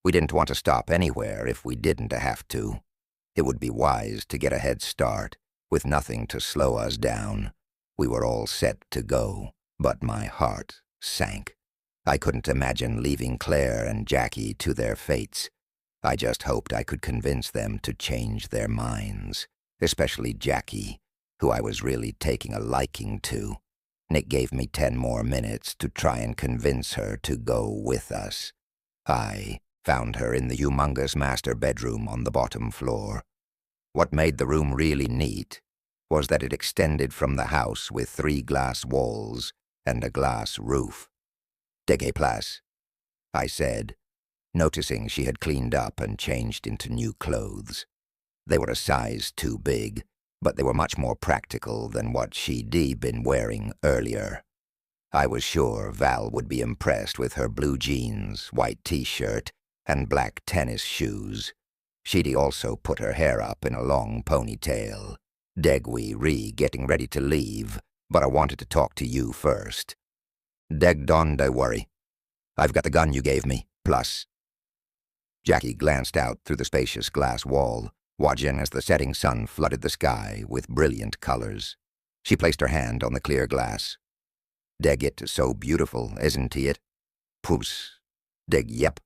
We didn't want to stop anywhere if we didn't have to. It would be wise to get a head start, with nothing to slow us down. We were all set to go, but my heart sank. I couldn't imagine leaving Claire and Jackie to their fates. I just hoped I could convince them to change their minds, especially Jackie, who I was really taking a liking to. Nick gave me 10 more minutes to try and convince her to go with us. I found her in the humongous master bedroom on the bottom floor. What made the room really neat was that it extended from the house with 3 glass walls and a glass roof. "Dégué place," I said, noticing she had cleaned up and changed into new clothes. They were a size too big, but they were much more practical than what she'd been wearing earlier. I was sure Val would be impressed with her blue jeans, white t-shirt, and black tennis shoes. She'd also put her hair up in a long ponytail. "Deg we re getting ready to leave, but I wanted to talk to you first." "Deg don't worry. I've got the gun you gave me, plus." Jackie glanced out through the spacious glass wall, watching as the setting sun flooded the sky with brilliant colors. She placed her hand on the clear glass. "Deg it so beautiful, isn't it?" "Puss. Deg yep.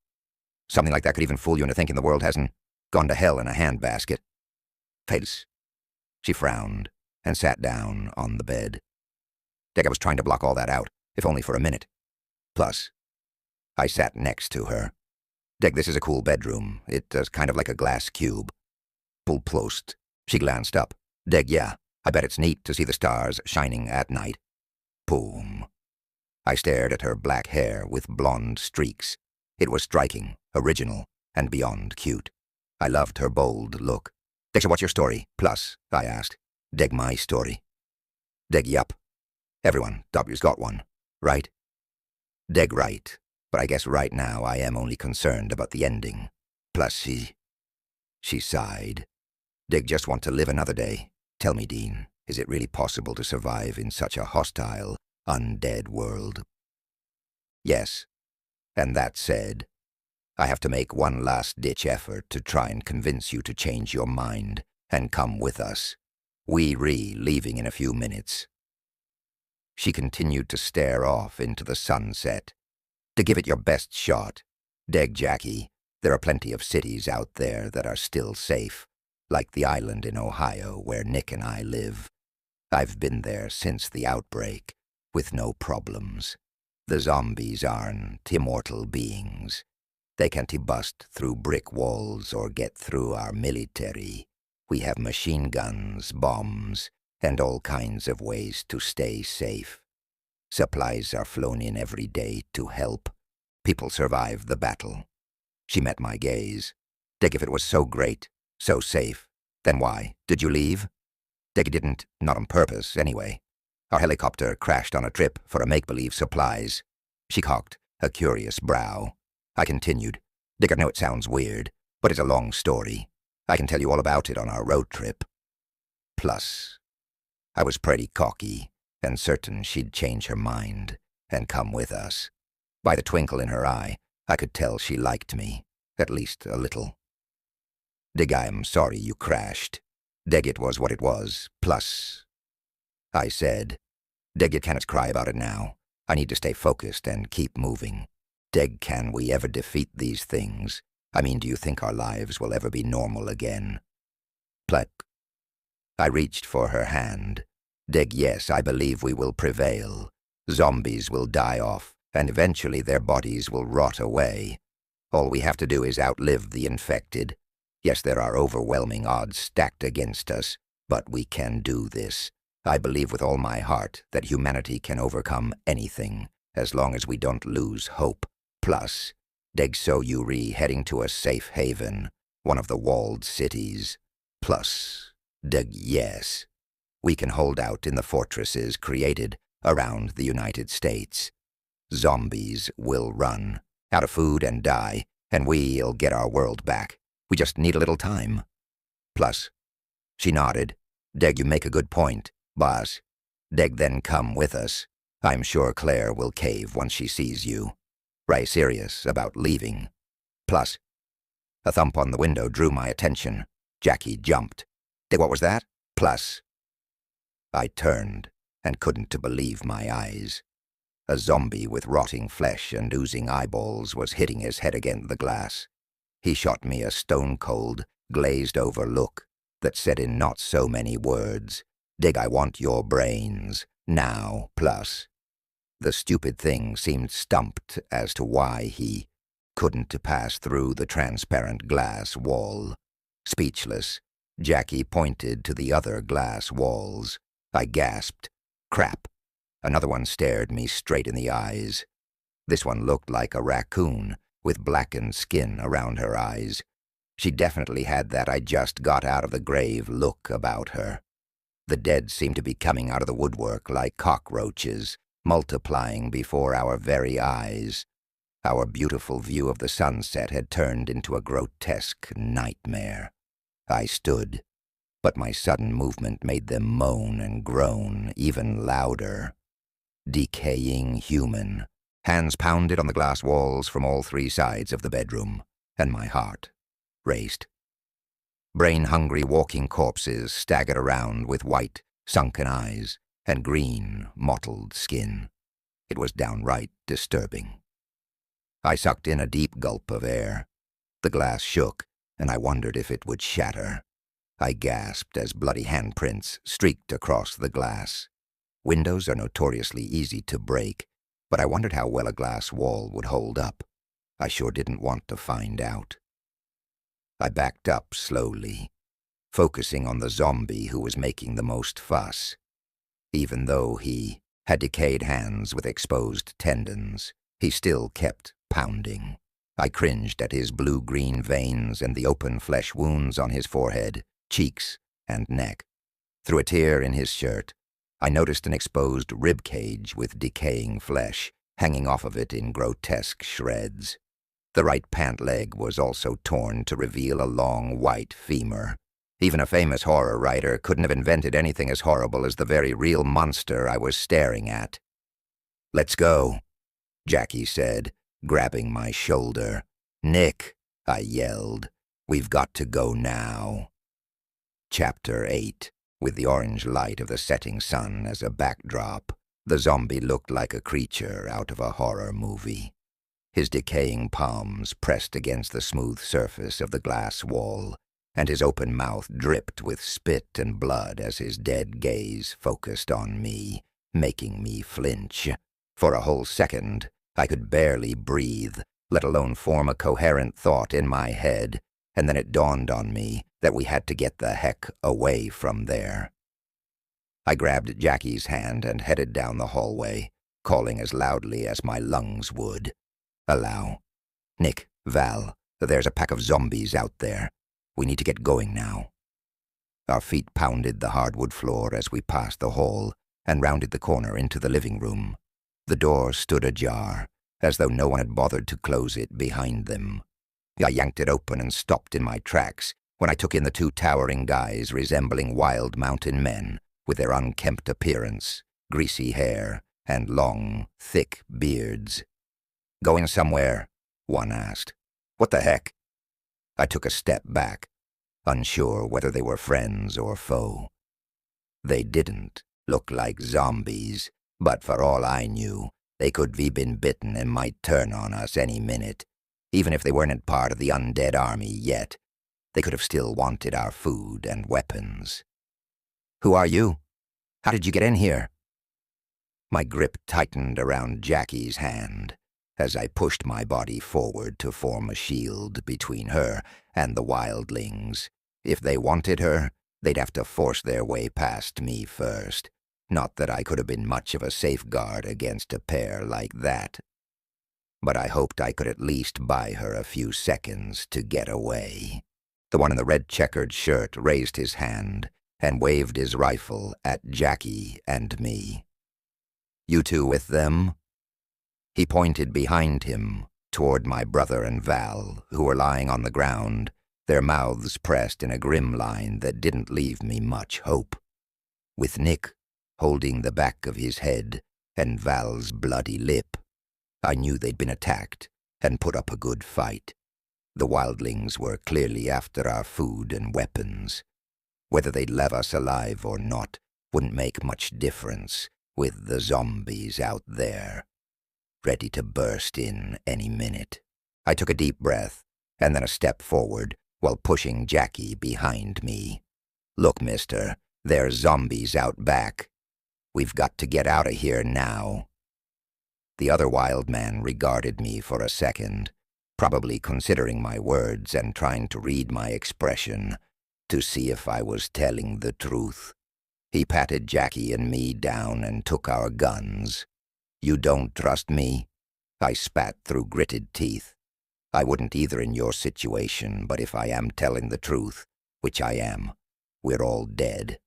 Something like that could even fool you into thinking the world hasn't gone to hell in a handbasket." "Face." She frowned and sat down on the bed. "Deg, I was trying to block all that out, if only for a minute. Plus." I sat next to her. "Deg, this is a cool bedroom. It's kind of like a glass cube." "Pull plost." She glanced up. "Deg, yeah. I bet it's neat to see the stars shining at night." Boom. I stared at her black hair with blonde streaks. It was striking, original, and beyond cute. I loved her bold look. "Deg, so what's your story? Plus," I asked. "Deg, my story." "Deg, yup. Everyone, W's got one, right?" "Deg, right. But I guess right now I am only concerned about the ending. Plus She sighed. "Deg, just want to live another day. Tell me, Dean, is it really possible to survive in such a hostile, undead world?" "Yes. And that said, I have to make one last-ditch effort to try and convince you to change your mind and come with us. We leaving in a few minutes." She continued to stare off into the sunset. "To give it your best shot. Deg, Jackie, there are plenty of cities out there that are still safe, like the island in Ohio where Nick and I live. I've been there since the outbreak, with no problems. The zombies aren't immortal beings. They can't bust through brick walls or get through our military. We have machine guns, bombs, and all kinds of ways to stay safe. Supplies are flown in every day to help. People survive the battle." She met my gaze. "Deg, if it was so great, so safe, then why did you leave?" "Deg, didn't, not on purpose, anyway. Our helicopter crashed on a trip for a make-believe supplies." She cocked a curious brow. I continued. "Deg, I know it sounds weird, but it's a long story. I can tell you all about it on our road trip." Plus, I was pretty cocky and certain she'd change her mind and come with us. By the twinkle in her eye, I could tell she liked me, at least a little. "Deg, I'm sorry you crashed. Deg, it was what it was, plus," I said. "Deg, you cannot cry about it now. I need to stay focused and keep moving. Deg, can we ever defeat these things? I mean, do you think our lives will ever be normal again?" Plek. I reached for her hand. "Deg, yes, I believe we will prevail. Zombies will die off, and eventually their bodies will rot away. All we have to do is outlive the infected. Yes, there are overwhelming odds stacked against us, but we can do this. I believe with all my heart that humanity can overcome anything, as long as we don't lose hope. Plus, Deg, so you heading to a safe haven, one of the walled cities. Plus, Deg, yes. We can hold out in the fortresses created around the United States. Zombies will run out of food and die, and we'll get our world back. We just need a little time." Plus, she nodded. "Deg, you make a good point, boss. Deg, then come with us. I'm sure Claire will cave once she sees you. Right serious about leaving." Plus, a thump on the window drew my attention. Jackie jumped. "Deg, what was that?" Plus, I turned and couldn't believe my eyes. A zombie with rotting flesh and oozing eyeballs was hitting his head against the glass. He shot me a stone-cold, glazed-over look that said in not so many words, "Deg, I want your brains, now, plus." The stupid thing seemed stumped as to why he couldn't pass through the transparent glass wall. Speechless, Jackie pointed to the other glass walls. I gasped. Crap. Another one stared me straight in the eyes. This one looked like a raccoon, with blackened skin around her eyes. She definitely had that I just got out of the grave look about her. The dead seemed to be coming out of the woodwork like cockroaches, multiplying before our very eyes. Our beautiful view of the sunset had turned into a grotesque nightmare. I stood, but my sudden movement made them moan and groan even louder. Decaying human. Hands pounded on the glass walls from all three sides of the bedroom, and my heart raced. Brain-hungry walking corpses staggered around with white, sunken eyes and green, mottled skin. It was downright disturbing. I sucked in a deep gulp of air. The glass shook, and I wondered if it would shatter. I gasped as bloody handprints streaked across the glass. Windows are notoriously easy to break, but I wondered how well a glass wall would hold up. I sure didn't want to find out. I backed up slowly, focusing on the zombie who was making the most fuss. Even though he had decayed hands with exposed tendons, he still kept pounding. I cringed at his blue-green veins and the open flesh wounds on his forehead, cheeks, and neck. Through a tear in his shirt, I noticed an exposed rib cage with decaying flesh hanging off of it in grotesque shreds. The right pant leg was also torn to reveal a long white femur. Even a famous horror writer couldn't have invented anything as horrible as the very real monster I was staring at. "Let's go," Jackie said, grabbing my shoulder. "Nick," I yelled, "we've got to go now." Chapter 8. With the orange light of the setting sun as a backdrop, the zombie looked like a creature out of a horror movie. His decaying palms pressed against the smooth surface of the glass wall, and his open mouth dripped with spit and blood as his dead gaze focused on me, making me flinch. For a whole second, I could barely breathe, let alone form a coherent thought in my head, and then it dawned on me that we had to get the heck away from there. I grabbed Jackie's hand and headed down the hallway, calling as loudly as my lungs would. "Allow. Nick, Val, there's a pack of zombies out there. We need to get going now." Our feet pounded the hardwood floor as we passed the hall and rounded the corner into the living room. The door stood ajar, as though no one had bothered to close it behind them. I yanked it open and stopped in my tracks when I took in the two towering guys resembling wild mountain men with their unkempt appearance, greasy hair, and long, thick beards. "Going somewhere?" one asked. "What the heck?" I took a step back, unsure whether they were friends or foe. They didn't look like zombies, but for all I knew, they could be been bitten and might turn on us any minute. Even if they weren't part of the undead army yet, they could have still wanted our food and weapons. "Who are you? How did you get in here?" My grip tightened around Jackie's hand as I pushed my body forward to form a shield between her and the wildlings. If they wanted her, they'd have to force their way past me first. Not that I could have been much of a safeguard against a pair like that. But I hoped I could at least buy her a few seconds to get away. The one in the red checkered shirt raised his hand and waved his rifle at Jackie and me. "You two with them?" He pointed behind him, toward my brother and Val, who were lying on the ground, their mouths pressed in a grim line that didn't leave me much hope. With Nick holding the back of his head and Val's bloody lip, I knew they'd been attacked and put up a good fight. The wildlings were clearly after our food and weapons. Whether they'd leave us alive or not wouldn't make much difference with the zombies out there, ready to burst in any minute. I took a deep breath and then a step forward while pushing Jackie behind me. "Look, mister, there's zombies out back. We've got to get out of here now." The other wild man regarded me for a second, probably considering my words and trying to read my expression. to see if I was telling the truth. He patted Jackie and me down and took our guns. You don't trust me? I spat through gritted teeth. I wouldn't either in your situation, but if I am telling the truth, which I am, we're all dead.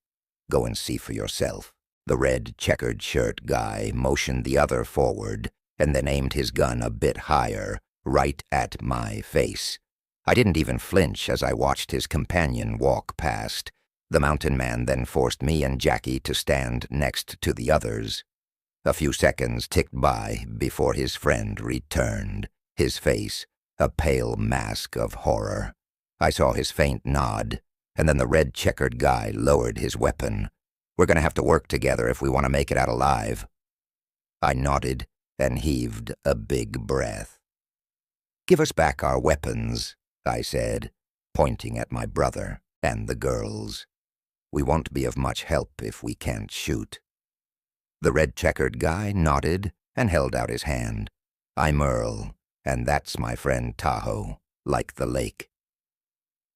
Go and see for yourself. The red checkered shirt guy motioned the other forward and then aimed his gun a bit higher, right at my face. I didn't even flinch as I watched his companion walk past. The mountain man then forced me and Jackie to stand next to the others. A few seconds ticked by before his friend returned, his face a pale mask of horror. I saw his faint nod, and then the red checkered guy lowered his weapon. We're going to have to work together if we want to make it out alive. I nodded and heaved a big breath. Give us back our weapons, I said, pointing at my brother and the girls. We won't be of much help if we can't shoot. The red checkered guy nodded and held out his hand. I'm Earl, and that's my friend Tahoe, like the lake.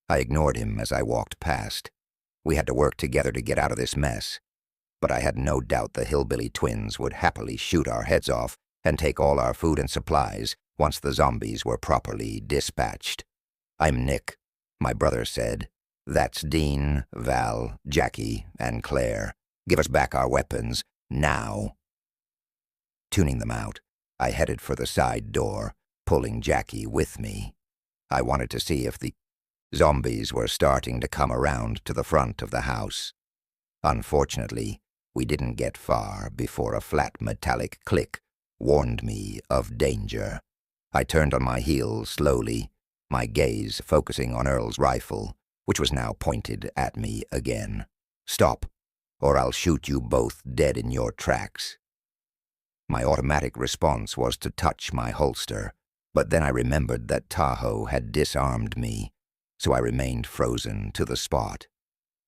I ignored him as I walked past. We had to work together to get out of this mess, but I had no doubt the hillbilly twins would happily shoot our heads off and take all our food and supplies once the zombies were properly dispatched. I'm Nick, my brother said. That's Dean, Val, Jackie, and Claire. Give us back our weapons, now. Tuning them out, I headed for the side door, pulling Jackie with me. I wanted to see if the zombies were starting to come around to the front of the house. Unfortunately, we didn't get far before a flat metallic click warned me of danger. I turned on my heel slowly, my gaze focusing on Earl's rifle, which was now pointed at me again. Stop, or I'll shoot you both dead in your tracks. My automatic response was to touch my holster, but then I remembered that Tahoe had disarmed me, so I remained frozen to the spot.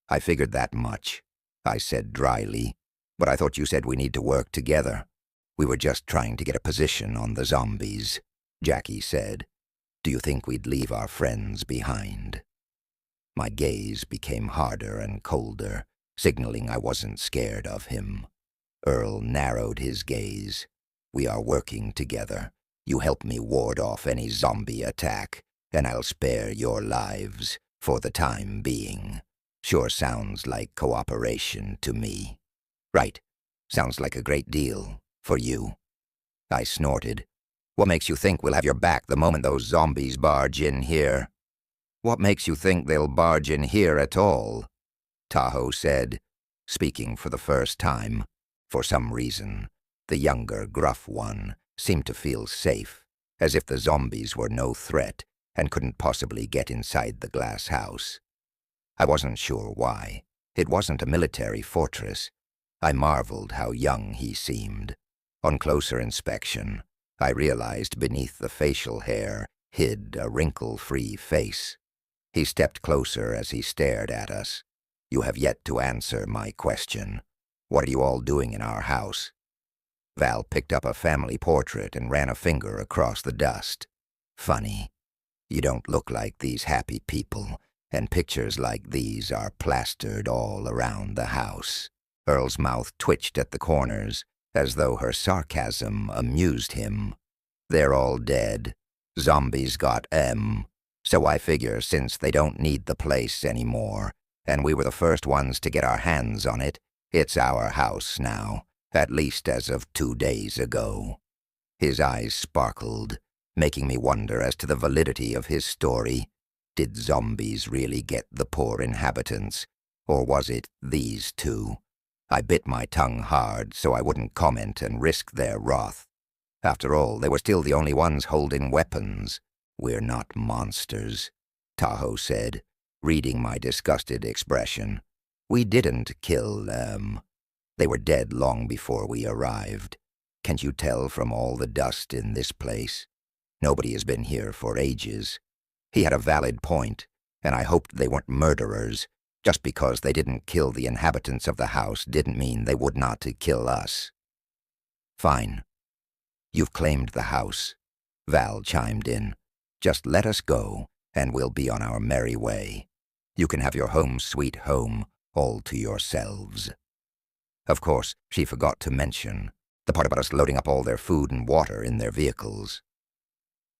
I figured that much, I said dryly, but I thought you said we need to work together. We were just trying to get a position on the zombies, Jackie said. Do you think we'd leave our friends behind? My gaze became harder and colder, signaling I wasn't scared of him. Earl narrowed his gaze. We are working together. You help me ward off any zombie attack, and I'll spare your lives for the time being. Sure sounds like cooperation to me. Right. Sounds like a great deal for you. I snorted. What makes you think we'll have your back the moment those zombies barge in here? What makes you think they'll barge in here at all? Tahoe said, speaking for the first time. For some reason, the younger, gruff one seemed to feel safe, as if the zombies were no threat and couldn't possibly get inside the glass house. I wasn't sure why. It wasn't a military fortress. I marveled how young he seemed. On closer inspection, I realized beneath the facial hair hid a wrinkle-free face. He stepped closer as he stared at us. You have yet to answer my question. What are you all doing in our house? Val picked up a family portrait and ran a finger across the dust. Funny. You don't look like these happy people, and pictures like these are plastered all around the house. Earl's mouth twitched at the corners, as though her sarcasm amused him. They're all dead. Zombies got M. So I figure since they don't need the place anymore, and we were the first ones to get our hands on it, it's our house now, at least as of 2 days ago. His eyes sparkled, making me wonder as to the validity of his story. Did zombies really get the poor inhabitants, or was it these two? I bit my tongue hard so I wouldn't comment and risk their wrath. After all, they were still the only ones holding weapons. We're not monsters, Tahoe said, reading my disgusted expression. We didn't kill them. They were dead long before we arrived. Can't you tell from all the dust in this place? Nobody has been here for ages. He had a valid point, and I hoped they weren't murderers. Just because they didn't kill the inhabitants of the house didn't mean they would not kill us. Fine. You've claimed the house, Val chimed in. Just let us go, and we'll be on our merry way. You can have your home sweet home all to yourselves. Of course, she forgot to mention the part about us loading up all their food and water in their vehicles.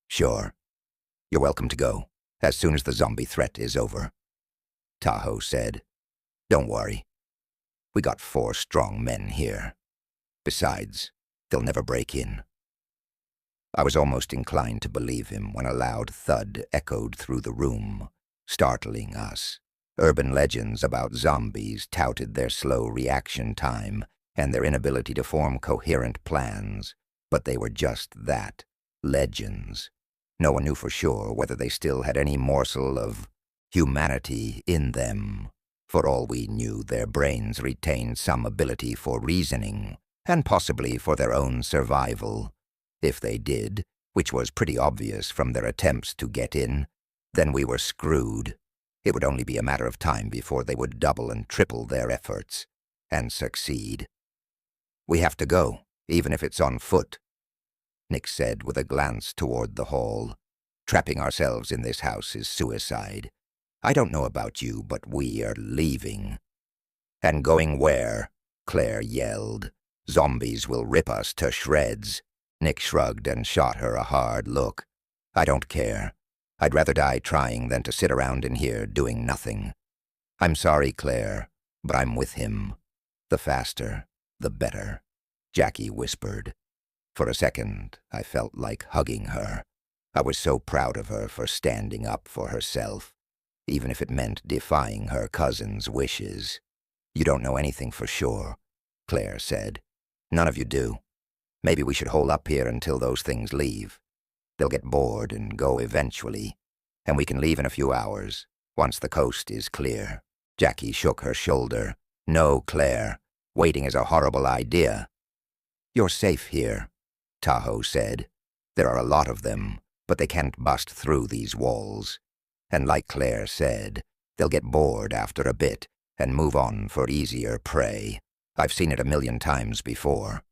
Sure. You're welcome to go, as soon as the zombie threat is over, Tahoe said. Don't worry. We got 4 strong men here. Besides, they'll never break in. I was almost inclined to believe him when a loud thud echoed through the room, startling us. Urban legends about zombies touted their slow reaction time and their inability to form coherent plans, but they were just that, legends. No one knew for sure whether they still had any morsel of humanity in them. For all we knew, their brains retained some ability for reasoning, and possibly for their own survival. If they did, which was pretty obvious from their attempts to get in, then we were screwed. It would only be a matter of time before they would double and triple their efforts, and succeed. We have to go, even if it's on foot, Nick said with a glance toward the hall. Trapping ourselves in this house is suicide. I don't know about you, but we are leaving. And going where? Claire yelled. Zombies will rip us to shreds. Nick shrugged and shot her a hard look. I don't care. I'd rather die trying than to sit around in here doing nothing. I'm sorry, Claire, but I'm with him. The faster, the better, Jackie whispered. For a second, I felt like hugging her. I was so proud of her for standing up for herself, even if it meant defying her cousin's wishes. You don't know anything for sure, Claire said. None of you do. Maybe we should hole up here until those things leave. They'll get bored and go eventually, and we can leave in a few hours, once the coast is clear. Jackie shook her shoulder. No, Claire. Waiting is a horrible idea. You're safe here, Tahoe said. There are a lot of them, but they can't bust through these walls. And like Claire said, they'll get bored after a bit and move on for easier prey. I've seen it 1,000,000 times before.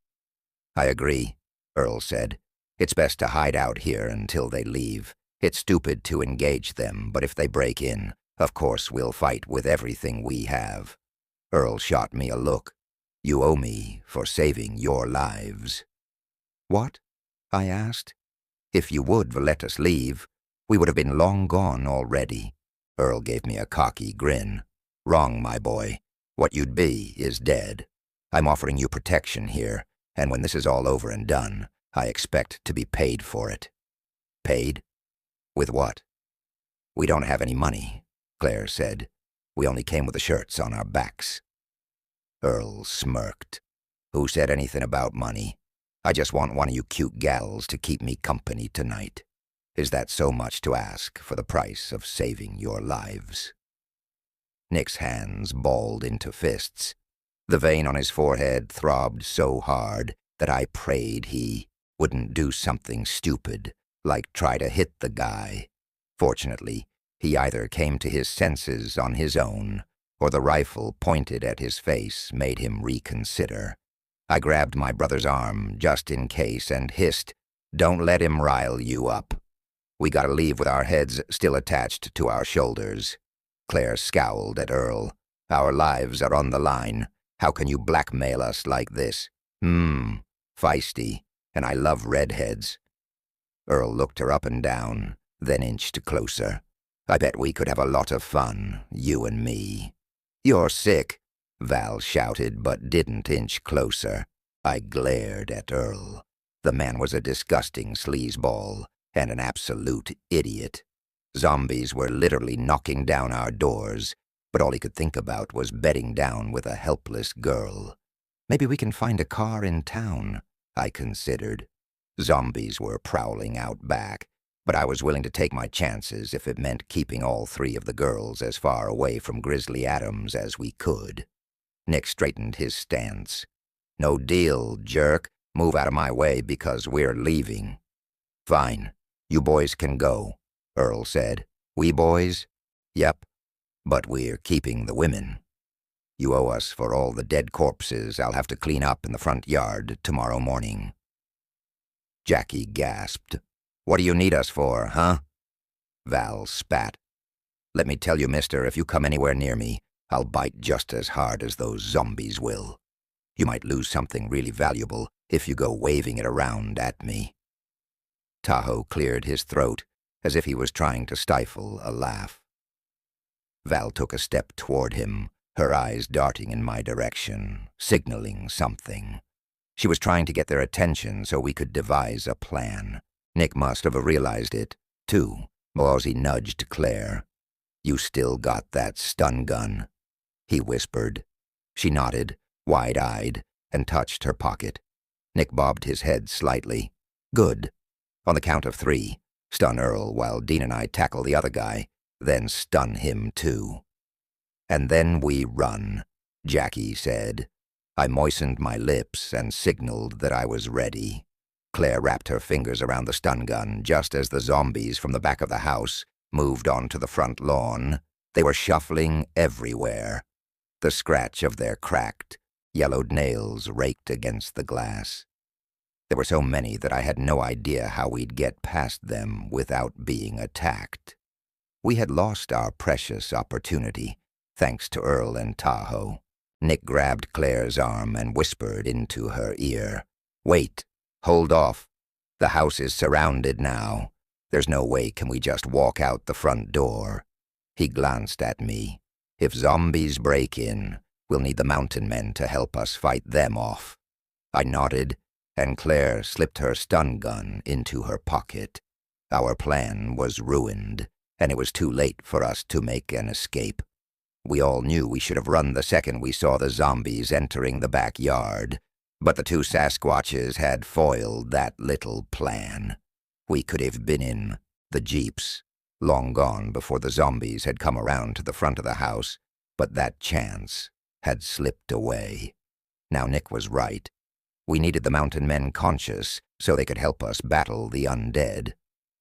I agree, Earl said. It's best to hide out here until they leave. It's stupid to engage them, but if they break in, of course we'll fight with everything we have. Earl shot me a look. You owe me for saving your lives. What? I asked. If you would let us leave, we would have been long gone already. Earl gave me a cocky grin. Wrong, my boy. What you'd be is dead. I'm offering you protection here, and when this is all over and done, I expect to be paid for it. Paid? With what? We don't have any money, Claire said. We only came with the shirts on our backs. Earl smirked. Who said anything about money? I just want one of you cute gals to keep me company tonight. Is that so much to ask for the price of saving your lives? Nick's hands balled into fists. The vein on his forehead throbbed so hard that I prayed he wouldn't do something stupid, like try to hit the guy. Fortunately, he either came to his senses on his own, or the rifle pointed at his face made him reconsider. I grabbed my brother's arm just in case and hissed, "Don't let him rile you up. We gotta leave with our heads still attached to our shoulders." Claire scowled at Earl. Our lives are on the line. How can you blackmail us like this? Feisty, and I love redheads. Earl looked her up and down, then inched closer. I bet we could have a lot of fun, you and me. You're sick, Val shouted, but didn't inch closer. I glared at Earl. The man was a disgusting sleazeball and an absolute idiot. Zombies were literally knocking down our doors, but all he could think about was bedding down with a helpless girl. Maybe we can find a car in town, I considered. Zombies were prowling out back, but I was willing to take my chances if it meant keeping all 3 of the girls as far away from Grizzly Adams as we could. Nick straightened his stance. No deal, jerk. Move out of my way because we're leaving. Fine. You boys can go, Earl said. We boys? Yep. But we're keeping the women. You owe us for all the dead corpses I'll have to clean up in the front yard tomorrow morning. Jackie gasped. What do you need us for, huh? Val spat. Let me tell you, mister, if you come anywhere near me, I'll bite just as hard as those zombies will. You might lose something really valuable if you go waving it around at me." Tahoe cleared his throat as if he was trying to stifle a laugh. Val took a step toward him, her eyes darting in my direction, signaling something. She was trying to get their attention so we could devise a plan. Nick must have realized it, too, because he nudged Claire. "You still got that stun gun?" he whispered. She nodded, wide-eyed, and touched her pocket. Nick bobbed his head slightly. "Good. On the count of 3, stun Earl while Dean and I tackle the other guy, then stun him too." "And then we run," Jackie said. I moistened my lips and signaled that I was ready. Claire wrapped her fingers around the stun gun just as the zombies from the back of the house moved onto the front lawn. They were shuffling everywhere. The scratch of their cracked, yellowed nails raked against the glass. There were so many that I had no idea how we'd get past them without being attacked. We had lost our precious opportunity, thanks to Earl and Tahoe. Nick grabbed Claire's arm and whispered into her ear, "Wait, hold off. The house is surrounded now. There's no way can we just walk out the front door." He glanced at me. "If zombies break in, we'll need the mountain men to help us fight them off." I nodded, and Claire slipped her stun gun into her pocket. Our plan was ruined, and it was too late for us to make an escape. We all knew we should have run the second we saw the zombies entering the backyard, but the 2 Sasquatches had foiled that little plan. We could have been in the jeeps, long gone before the zombies had come around to the front of the house, but that chance had slipped away. Now Nick was right. We needed the mountain men conscious so they could help us battle the undead.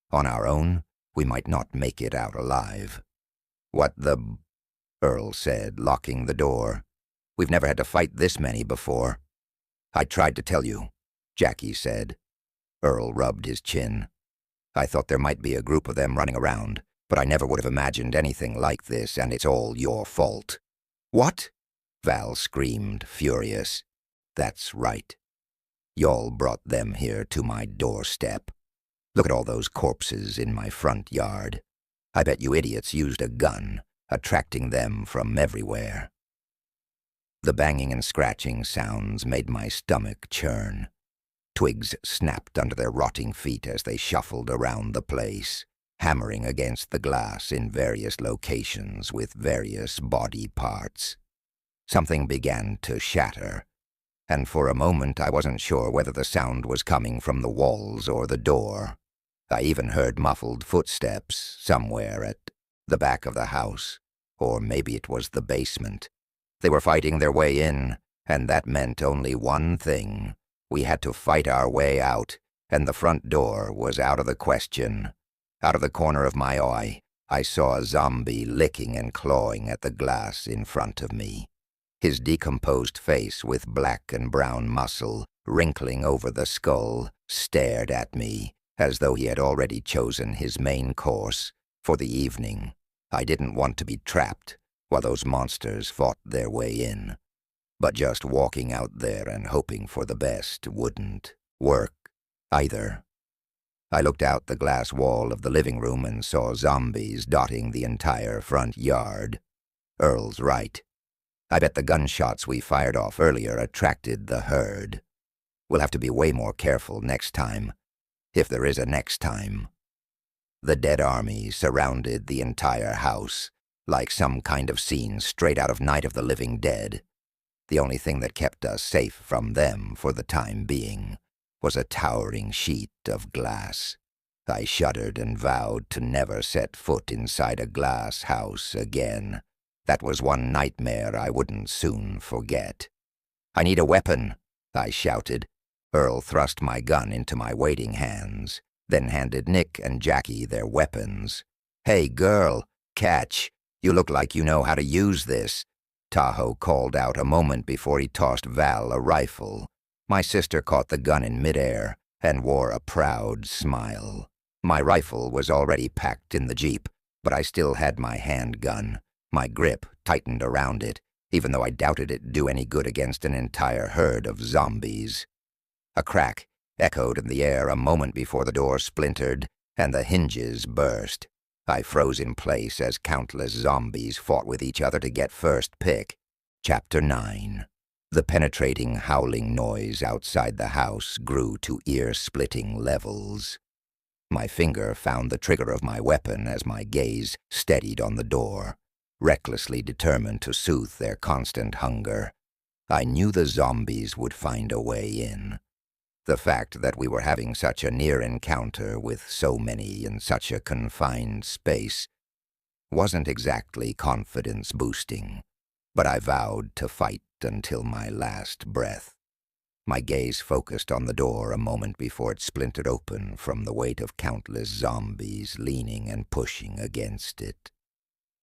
On our own, we might not make it out alive. "What the—" Earl said, locking the door. "We've never had to fight this many before." "I tried to tell you," Jackie said. Earl rubbed his chin. "I thought there might be a group of them running around, but I never would have imagined anything like this, and it's all your fault." "What?" Val screamed, furious. "That's right. Y'all brought them here to my doorstep. Look at all those corpses in my front yard. I bet you idiots used a gun, attracting them from everywhere." The banging and scratching sounds made my stomach churn. Twigs snapped under their rotting feet as they shuffled around the place, hammering against the glass in various locations with various body parts. Something began to shatter, and for a moment I wasn't sure whether the sound was coming from the walls or the door. I even heard muffled footsteps somewhere at the back of the house, or maybe it was the basement. They were fighting their way in, and that meant only one thing. We had to fight our way out, and the front door was out of the question. Out of the corner of my eye, I saw a zombie licking and clawing at the glass in front of me. His decomposed face with black and brown muscle wrinkling over the skull stared at me as though he had already chosen his main course for the evening. I didn't want to be trapped while those monsters fought their way in. But just walking out there and hoping for the best wouldn't work either. I looked out the glass wall of the living room and saw zombies dotting the entire front yard. Earl's right. I bet the gunshots we fired off earlier attracted the herd. We'll have to be way more careful next time, if there is a next time. The dead army surrounded the entire house, like some kind of scene straight out of Night of the Living Dead. The only thing that kept us safe from them for the time being was a towering sheet of glass. I shuddered and vowed to never set foot inside a glass house again. That was one nightmare I wouldn't soon forget. "I need a weapon," I shouted. Earl thrust my gun into my waiting hands, then handed Nick and Jackie their weapons. "Hey, girl, catch. You look like you know how to use this," Tahoe called out a moment before he tossed Val a rifle. My sister caught the gun in midair and wore a proud smile. My rifle was already packed in the jeep, But I still had my handgun, my grip tightened around it, even though I doubted it'd do any good against an entire herd of zombies. A crack echoed in the air a moment before the door splintered and the hinges burst. I froze in place as countless zombies fought with each other to get first pick. Chapter 9. The penetrating, howling noise outside the house grew to ear-splitting levels. My finger found the trigger of my weapon as my gaze steadied on the door, recklessly determined to soothe their constant hunger. I knew the zombies would find a way in. The fact that we were having such a near encounter with so many in such a confined space wasn't exactly confidence-boosting, but I vowed to fight until my last breath. My gaze focused on the door a moment before it splintered open from the weight of countless zombies leaning and pushing against it.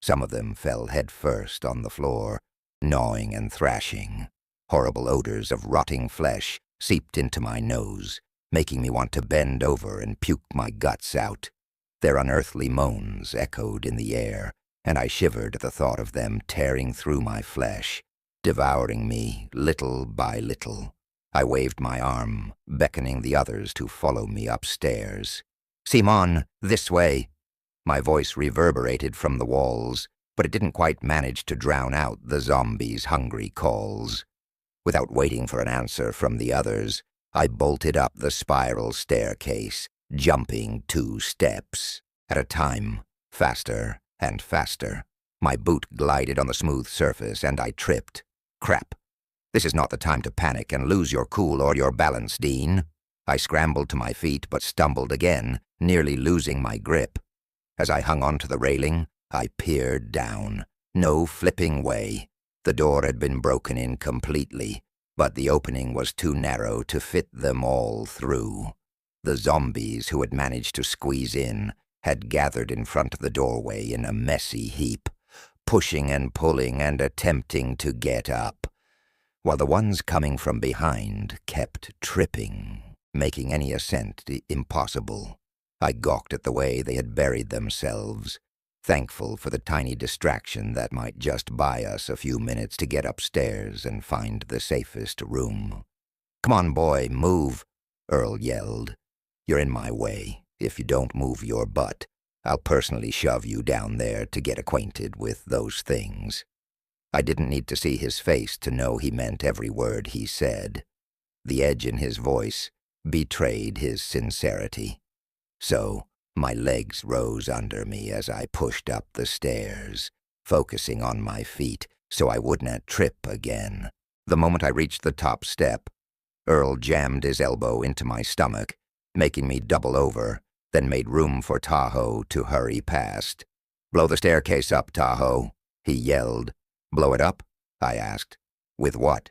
Some of them fell headfirst on the floor, gnawing and thrashing. Horrible odors of rotting flesh seeped into my nose, making me want to bend over and puke my guts out. Their unearthly moans echoed in the air, and I shivered at the thought of them tearing through my flesh, devouring me little by little. I waved my arm, beckoning the others to follow me upstairs. "Simon, this way!" My voice reverberated from the walls, but it didn't quite manage to drown out the zombies' hungry calls. Without waiting for an answer from the others, I bolted up the spiral staircase, jumping 2 steps at a time, faster and faster. My boot glided on the smooth surface, and I tripped. Crap. This is not the time to panic and lose your cool or your balance, Dean. I scrambled to my feet, but stumbled again, nearly losing my grip. As I hung onto the railing, I peered down. No flipping way. The door had been broken in completely, but the opening was too narrow to fit them all through. The zombies who had managed to squeeze in had gathered in front of the doorway in a messy heap, pushing and pulling and attempting to get up, while the ones coming from behind kept tripping, making any ascent impossible. I gawked at the way they had buried themselves, thankful for the tiny distraction that might just buy us a few minutes to get upstairs and find the safest room. "Come on, boy, move," Earl yelled. "You're in my way. If you don't move your butt, I'll personally shove you down there to get acquainted with those things." I didn't need to see his face to know he meant every word he said. The edge in his voice betrayed his sincerity. So my legs rose under me as I pushed up the stairs, focusing on my feet so I wouldn't trip again. The moment I reached the top step, Earl jammed his elbow into my stomach, making me double over, then made room for Tahoe to hurry past. "Blow the staircase up, Tahoe," he yelled. "Blow it up?" I asked. "With what?"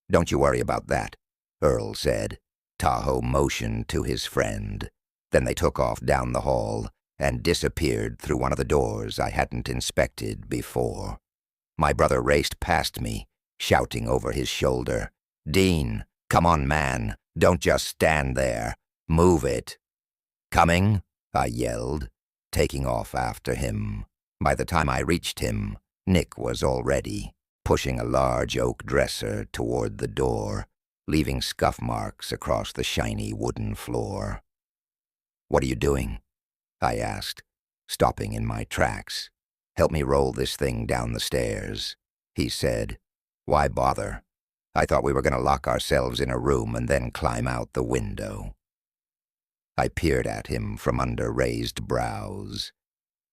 "Don't you worry about that," Earl said. Tahoe motioned to his friend. Then they took off down the hall and disappeared through one of the doors I hadn't inspected before. My brother raced past me, shouting over his shoulder, "Dean, come on, man. Don't just stand there. Move it." "Coming?" I yelled, taking off after him. By the time I reached him, Nick was already pushing a large oak dresser toward the door, leaving scuff marks across the shiny wooden floor. "What are you doing?" I asked, stopping in my tracks. "Help me roll this thing down the stairs," he said. "Why bother? I thought we were going to lock ourselves in a room and then climb out the window." I peered at him from under raised brows.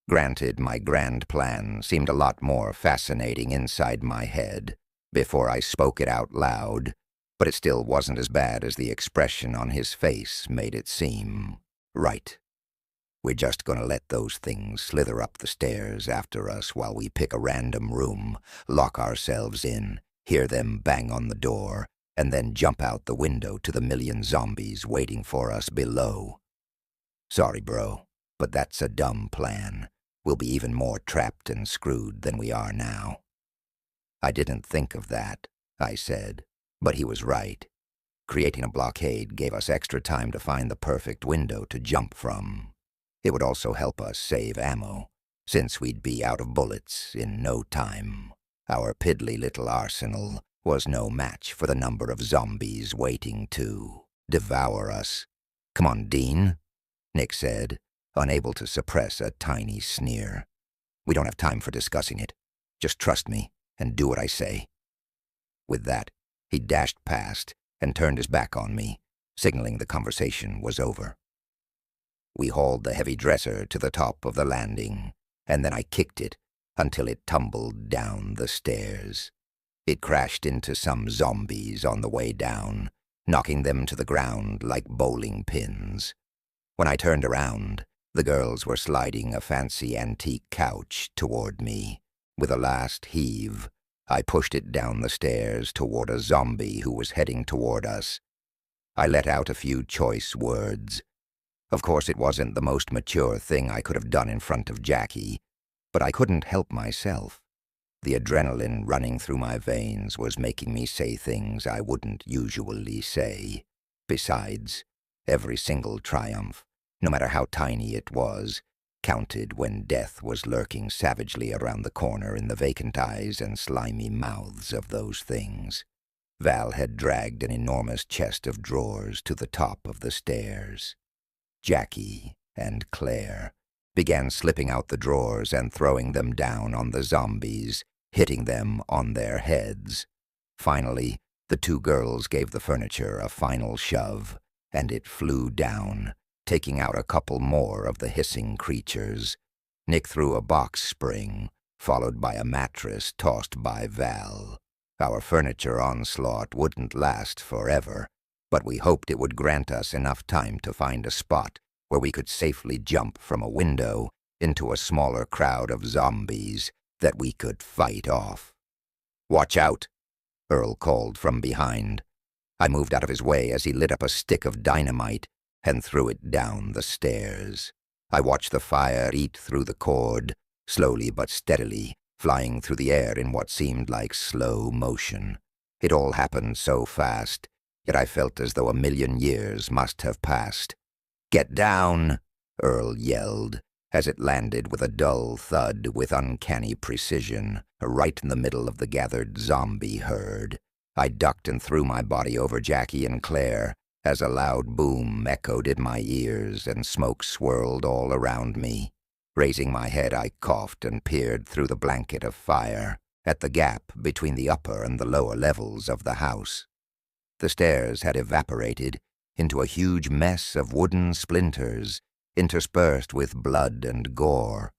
Granted, my grand plan seemed a lot more fascinating inside my head before I spoke it out loud, but it still wasn't as bad as the expression on his face made it seem. "Right. We're just gonna let those things slither up the stairs after us while we pick a random room, lock ourselves in, hear them bang on the door, and then jump out the window to the million zombies waiting for us below. Sorry, bro, but that's a dumb plan. We'll be even more trapped and screwed than we are now." "I didn't think of that," I said, but he was right. Creating a blockade gave us extra time to find the perfect window to jump from. It would also help us save ammo. since we'd be out of bullets in no time. Our piddly little arsenal was no match for the number of zombies waiting to devour us. "Come on, Dean," Nick said, unable to suppress a tiny sneer. "We don't have time for discussing it. Just trust me and do what I say." With that, he dashed past and turned his back on me, signaling the conversation was over. We hauled the heavy dresser to the top of the landing, and then I kicked it until it tumbled down the stairs. It crashed into some zombies on the way down, knocking them to the ground like bowling pins. When I turned around, the girls were sliding a fancy antique couch toward me. With a last heave, I pushed it down the stairs toward a zombie who was heading toward us. I let out a few choice words. Of course, it wasn't the most mature thing I could have done in front of Jackie, but I couldn't help myself. The adrenaline running through my veins was making me say things I wouldn't usually say. Besides, every single triumph, no matter how tiny it was, counted when death was lurking savagely around the corner in the vacant eyes and slimy mouths of those things. Val had dragged an enormous chest of drawers to the top of the stairs. Jackie and Claire began slipping out the drawers and throwing them down on the zombies, hitting them on their heads. Finally, the two girls gave the furniture a final shove, and it flew down, taking out a couple more of the hissing creatures. Nick threw a box spring, followed by a mattress tossed by Val. Our furniture onslaught wouldn't last forever, but we hoped it would grant us enough time to find a spot where we could safely jump from a window into a smaller crowd of zombies that we could fight off. "Watch out," Earl called from behind. I moved out of his way as he lit up a stick of dynamite and threw it down the stairs. I watched the fire eat through the cord, slowly but steadily, flying through the air in what seemed like slow motion. It all happened so fast, yet I felt as though 1,000,000 years must have passed. "Get down!" Earl yelled, as it landed with a dull thud with uncanny precision, right in the middle of the gathered zombie herd. I ducked and threw my body over Jackie and Claire as a loud boom echoed in my ears and smoke swirled all around me. Raising my head, I coughed and peered through the blanket of fire at the gap between the upper and the lower levels of the house. The stairs had evaporated into a huge mess of wooden splinters, interspersed with blood and gore.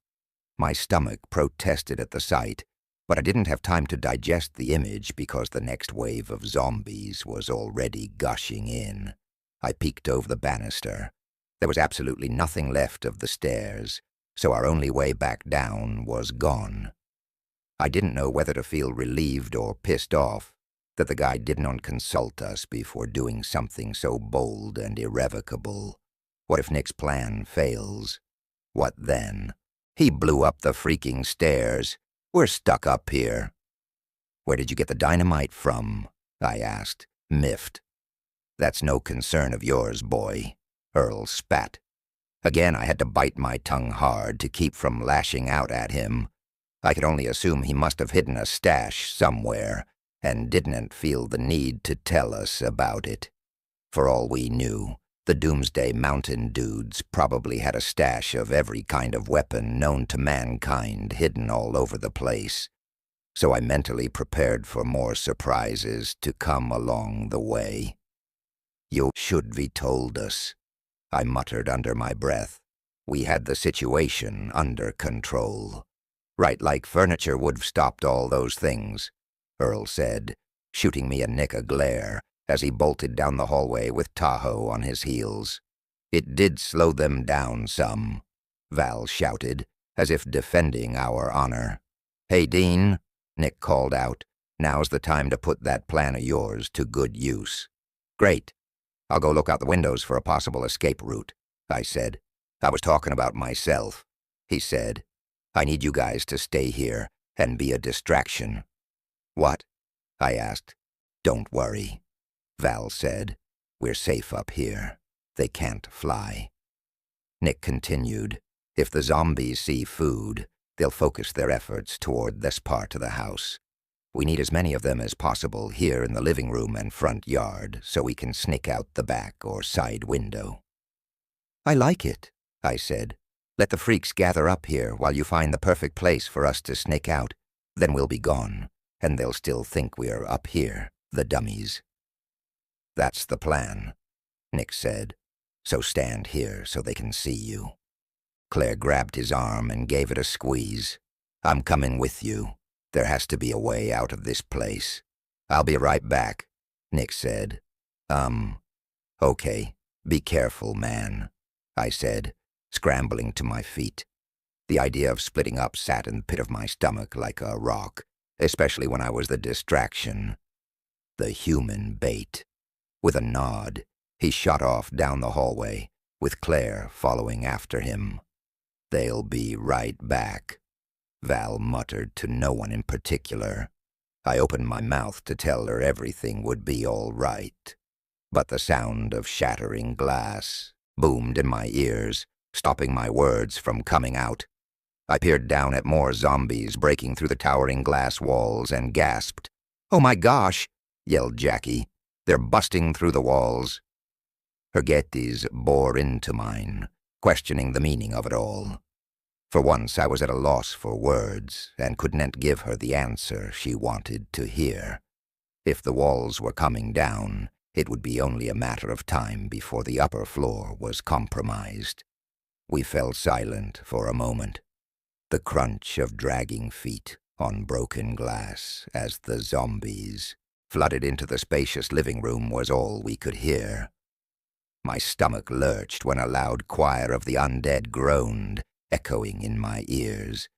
My stomach protested at the sight, but I didn't have time to digest the image because the next wave of zombies was already gushing in. I peeked over the banister. There was absolutely nothing left of the stairs, so our only way back down was gone. I didn't know whether to feel relieved or pissed off that the guy didn't consult us before doing something so bold and irrevocable. What if Nick's plan fails? What then? He blew up the freaking stairs. We're stuck up here. "Where did you get the dynamite from?" I asked, miffed. "That's no concern of yours, boy," Earl spat. Again, I had to bite my tongue hard to keep from lashing out at him. I could only assume he must have hidden a stash somewhere and didn't feel the need to tell us about it. For all we knew, the Doomsday Mountain dudes probably had a stash of every kind of weapon known to mankind hidden all over the place, so I mentally prepared for more surprises to come along the way. "You should be told us," I muttered under my breath. "We had the situation under control." "Right like furniture would have stopped all those things," Earl said, shooting me and Nick a glare as he bolted down the hallway with Tahoe on his heels. "It did slow them down some," Val shouted, as if defending our honor. "Hey, Dean," Nick called out. "Now's the time to put that plan of yours to good use." "Great. I'll go look out the windows for a possible escape route," I said. "I was talking about myself," he said. "I need you guys to stay here and be a distraction." "What?" I asked. "Don't worry," Val said. "We're safe up here. They can't fly." Nick continued. "If the zombies see food, They'll focus their efforts toward this part of the house. We need as many of them as possible here in the living room and front yard so we can sneak out the back or side window." "I like it," I said. "Let the freaks gather up here while you find the perfect place for us to sneak out. Then we'll be gone, and they'll still think we're up here, the dummies." "That's the plan," Nick said. "So stand here so they can see you." Claire grabbed his arm and gave it a squeeze. "I'm coming with you. There has to be a way out of this place." "I'll be right back," Nick said. Okay, be careful, man," I said, scrambling to my feet. The idea of splitting up sat in the pit of my stomach like a rock, especially when I was the distraction. The human bait. With a nod, he shot off down the hallway, with Claire following after him. "They'll be right back," Val muttered to no one in particular. I opened my mouth to tell her everything would be all right, but the sound of shattering glass boomed in my ears, stopping my words from coming out. I peered down at more zombies breaking through the towering glass walls and gasped. "Oh my gosh!" yelled Jackie. "They're busting through the walls." Her gaze bore into mine, questioning the meaning of it all. For once I was at a loss for words and couldn't give her the answer she wanted to hear. If the walls were coming down, it would be only a matter of time before the upper floor was compromised. We fell silent for a moment. The crunch of dragging feet on broken glass as the zombies flooded into the spacious living room was all we could hear. My stomach lurched when a loud choir of the undead groaned, echoing in my ears.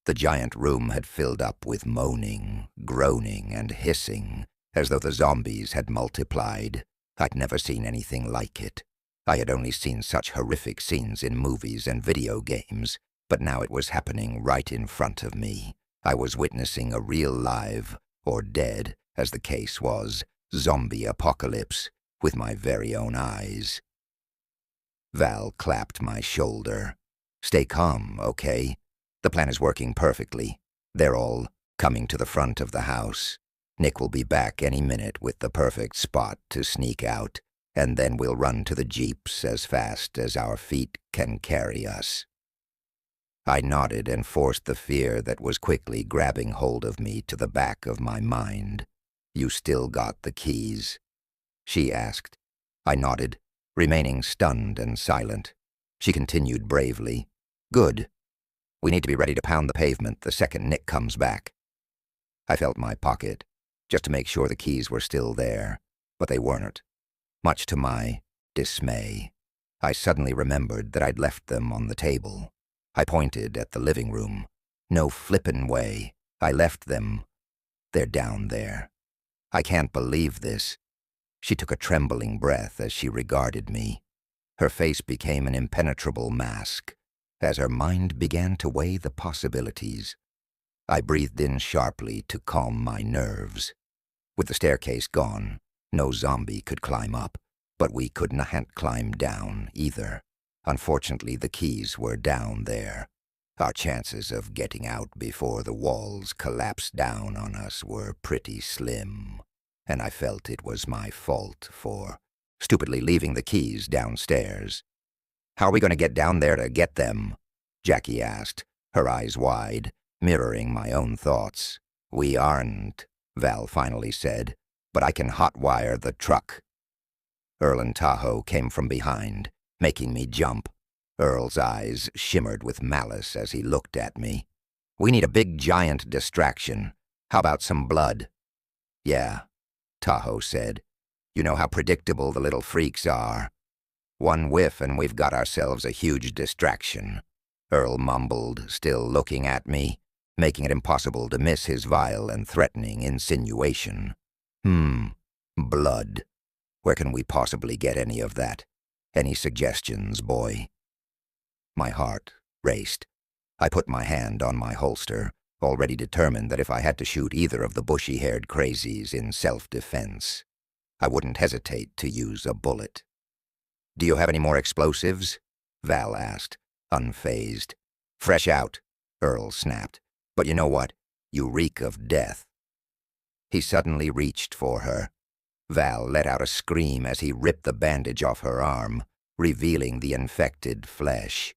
The giant room had filled up with moaning, groaning, and hissing, as though the zombies had multiplied. I'd never seen anything like it. I had only seen such horrific scenes in movies and video games, but now it was happening right in front of me. I was witnessing a real live, or dead, as the case was, zombie apocalypse with my very own eyes. Val clapped my shoulder. "Stay calm, okay? The plan is working perfectly. They're all coming to the front of the house. Nick will be back any minute with the perfect spot to sneak out, and then we'll run to the jeeps as fast as our feet can carry us." I nodded and forced the fear that was quickly grabbing hold of me to the back of my mind. "You still got the keys?" she asked. I nodded, remaining stunned and silent. She continued bravely. "Good. We need to be ready to pound the pavement the second Nick comes back." I felt my pocket, just to make sure the keys were still there, but they weren't. Much to my dismay, I suddenly remembered that I'd left them on the table. I pointed at the living room. "No flippin' way. I left them. They're down there. I can't believe this." She took a trembling breath as she regarded me. Her face became an impenetrable mask, as her mind began to weigh the possibilities. I breathed in sharply to calm my nerves. With the staircase gone, no zombie could climb up, but we couldn't climb down either. Unfortunately, the keys were down there. Our chances of getting out before the walls collapsed down on us were pretty slim, and I felt it was my fault for stupidly leaving the keys downstairs. "How are we going to get down there to get them?" Jackie asked, her eyes wide, mirroring my own thoughts. "We aren't," Val finally said, "but I can hotwire the truck." Earl and Tahoe came from behind, making me jump. Earl's eyes shimmered with malice as he looked at me. "We need a big giant distraction. How about some blood?" "Yeah," Tahoe said. "You know how predictable the little freaks are. One whiff and we've got ourselves a huge distraction," Earl mumbled, still looking at me, making it impossible to miss his vile and threatening insinuation. Blood. Where can we possibly get any of that? Any suggestions, boy?" My heart raced. I put my hand on my holster, already determined that if I had to shoot either of the bushy-haired crazies in self-defense, I wouldn't hesitate to use a bullet. "Do you have any more explosives?" Val asked, unfazed. "Fresh out," Earl snapped. "But you know what? You reek of death." He suddenly reached for her. Val let out a scream as he ripped the bandage off her arm, revealing the infected flesh.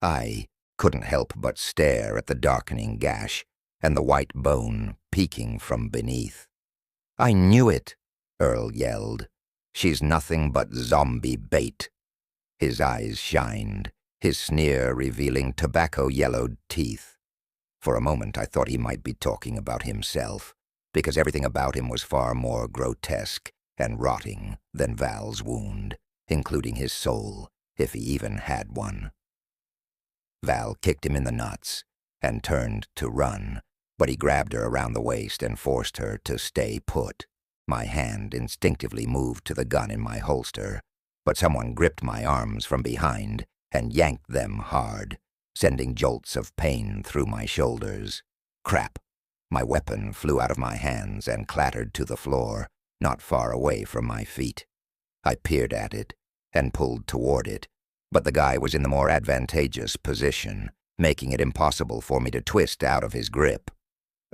I couldn't help but stare at the darkening gash and the white bone peeking from beneath. "I knew it," Earl yelled. "She's nothing but zombie bait." His eyes shined, his sneer revealing tobacco-yellowed teeth. For a moment I thought he might be talking about himself, because everything about him was far more grotesque and rotting than Val's wound, including his soul, if he even had one. Val kicked him in the nuts and turned to run, but he grabbed her around the waist and forced her to stay put. My hand instinctively moved to the gun in my holster, but someone gripped my arms from behind and yanked them hard, sending jolts of pain through my shoulders. Crap! My weapon flew out of my hands and clattered to the floor, not far away from my feet. I peered at it and pulled toward it, but the guy was in the more advantageous position, making it impossible for me to twist out of his grip.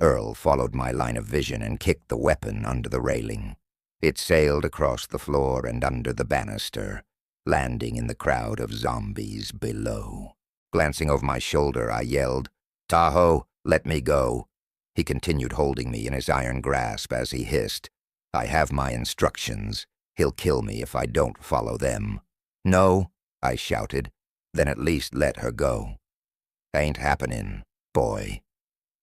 Earl followed my line of vision and kicked the weapon under the railing. It sailed across the floor and under the banister, landing in the crowd of zombies below. Glancing over my shoulder, I yelled, "Tahoe, let me go." He continued holding me in his iron grasp as he hissed, "I have my instructions. He'll kill me if I don't follow them." "No," I shouted. "Then at least let her go." "Ain't happening, boy.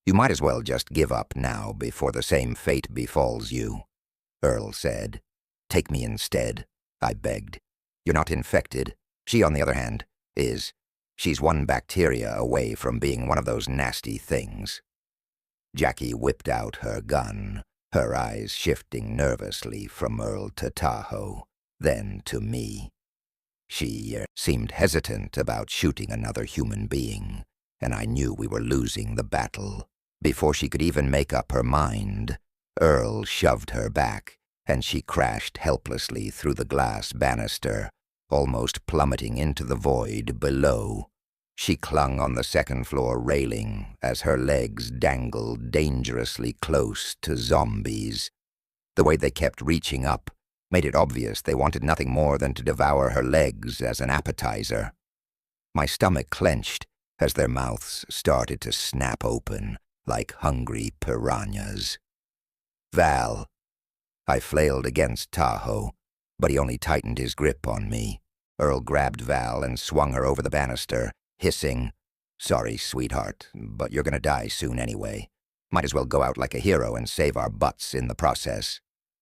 You might as well just give up now before the same fate befalls you," Earl said. "Take me instead," I begged. "You're not infected. She, on the other hand, is. She's one bacteria away from being one of those nasty things." Jackie whipped out her gun, her eyes shifting nervously from Earl to Tahoe, then to me. She seemed hesitant about shooting another human being, and I knew we were losing the battle. Before she could even make up her mind, Earl shoved her back, and she crashed helplessly through the glass banister, almost plummeting into the void below. She clung on the second-floor railing as her legs dangled dangerously close to zombies. The way they kept reaching up made it obvious they wanted nothing more than to devour her legs as an appetizer. My stomach clenched as their mouths started to snap open like hungry piranhas. "Val." I flailed against Tahoe, but he only tightened his grip on me. Earl grabbed Val and swung her over the banister, hissing, "Sorry, sweetheart, but you're gonna die soon anyway. Might as well go out like a hero and save our butts in the process."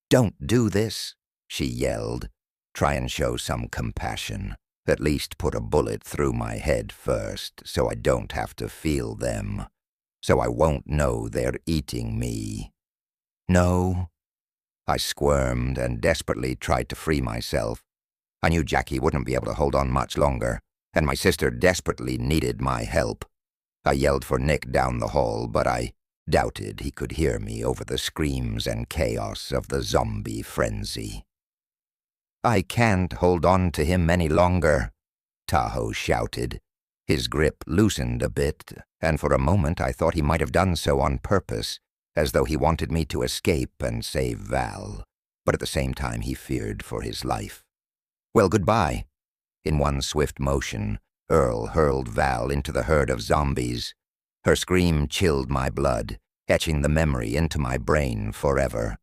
"Don't do this," she yelled. "Try and show some compassion. At least put a bullet through my head first, so I don't have to feel them. So I won't know they're eating me." "No." I squirmed and desperately tried to free myself. I knew Jackie wouldn't be able to hold on much longer, and my sister desperately needed my help. I yelled for Nick down the hall, but I doubted he could hear me over the screams and chaos of the zombie frenzy. "I can't hold on to him any longer," Tahoe shouted. His grip loosened a bit, and for a moment I thought he might have done so on purpose, as though he wanted me to escape and save Val, but at the same time he feared for his life. "Well, goodbye." In one swift motion, Earl hurled Val into the herd of zombies. Her scream chilled my blood, etching the memory into my brain forever.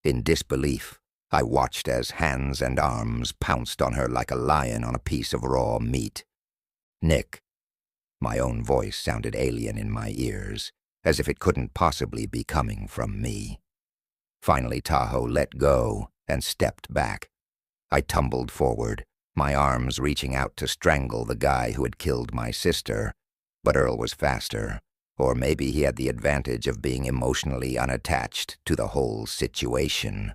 In disbelief, I watched as hands and arms pounced on her like a lion on a piece of raw meat. "Nick." My own voice sounded alien in my ears, as if it couldn't possibly be coming from me. Finally, Tahoe let go and stepped back. I tumbled forward, my arms reaching out to strangle the guy who had killed my sister, but Earl was faster, or maybe he had the advantage of being emotionally unattached to the whole situation.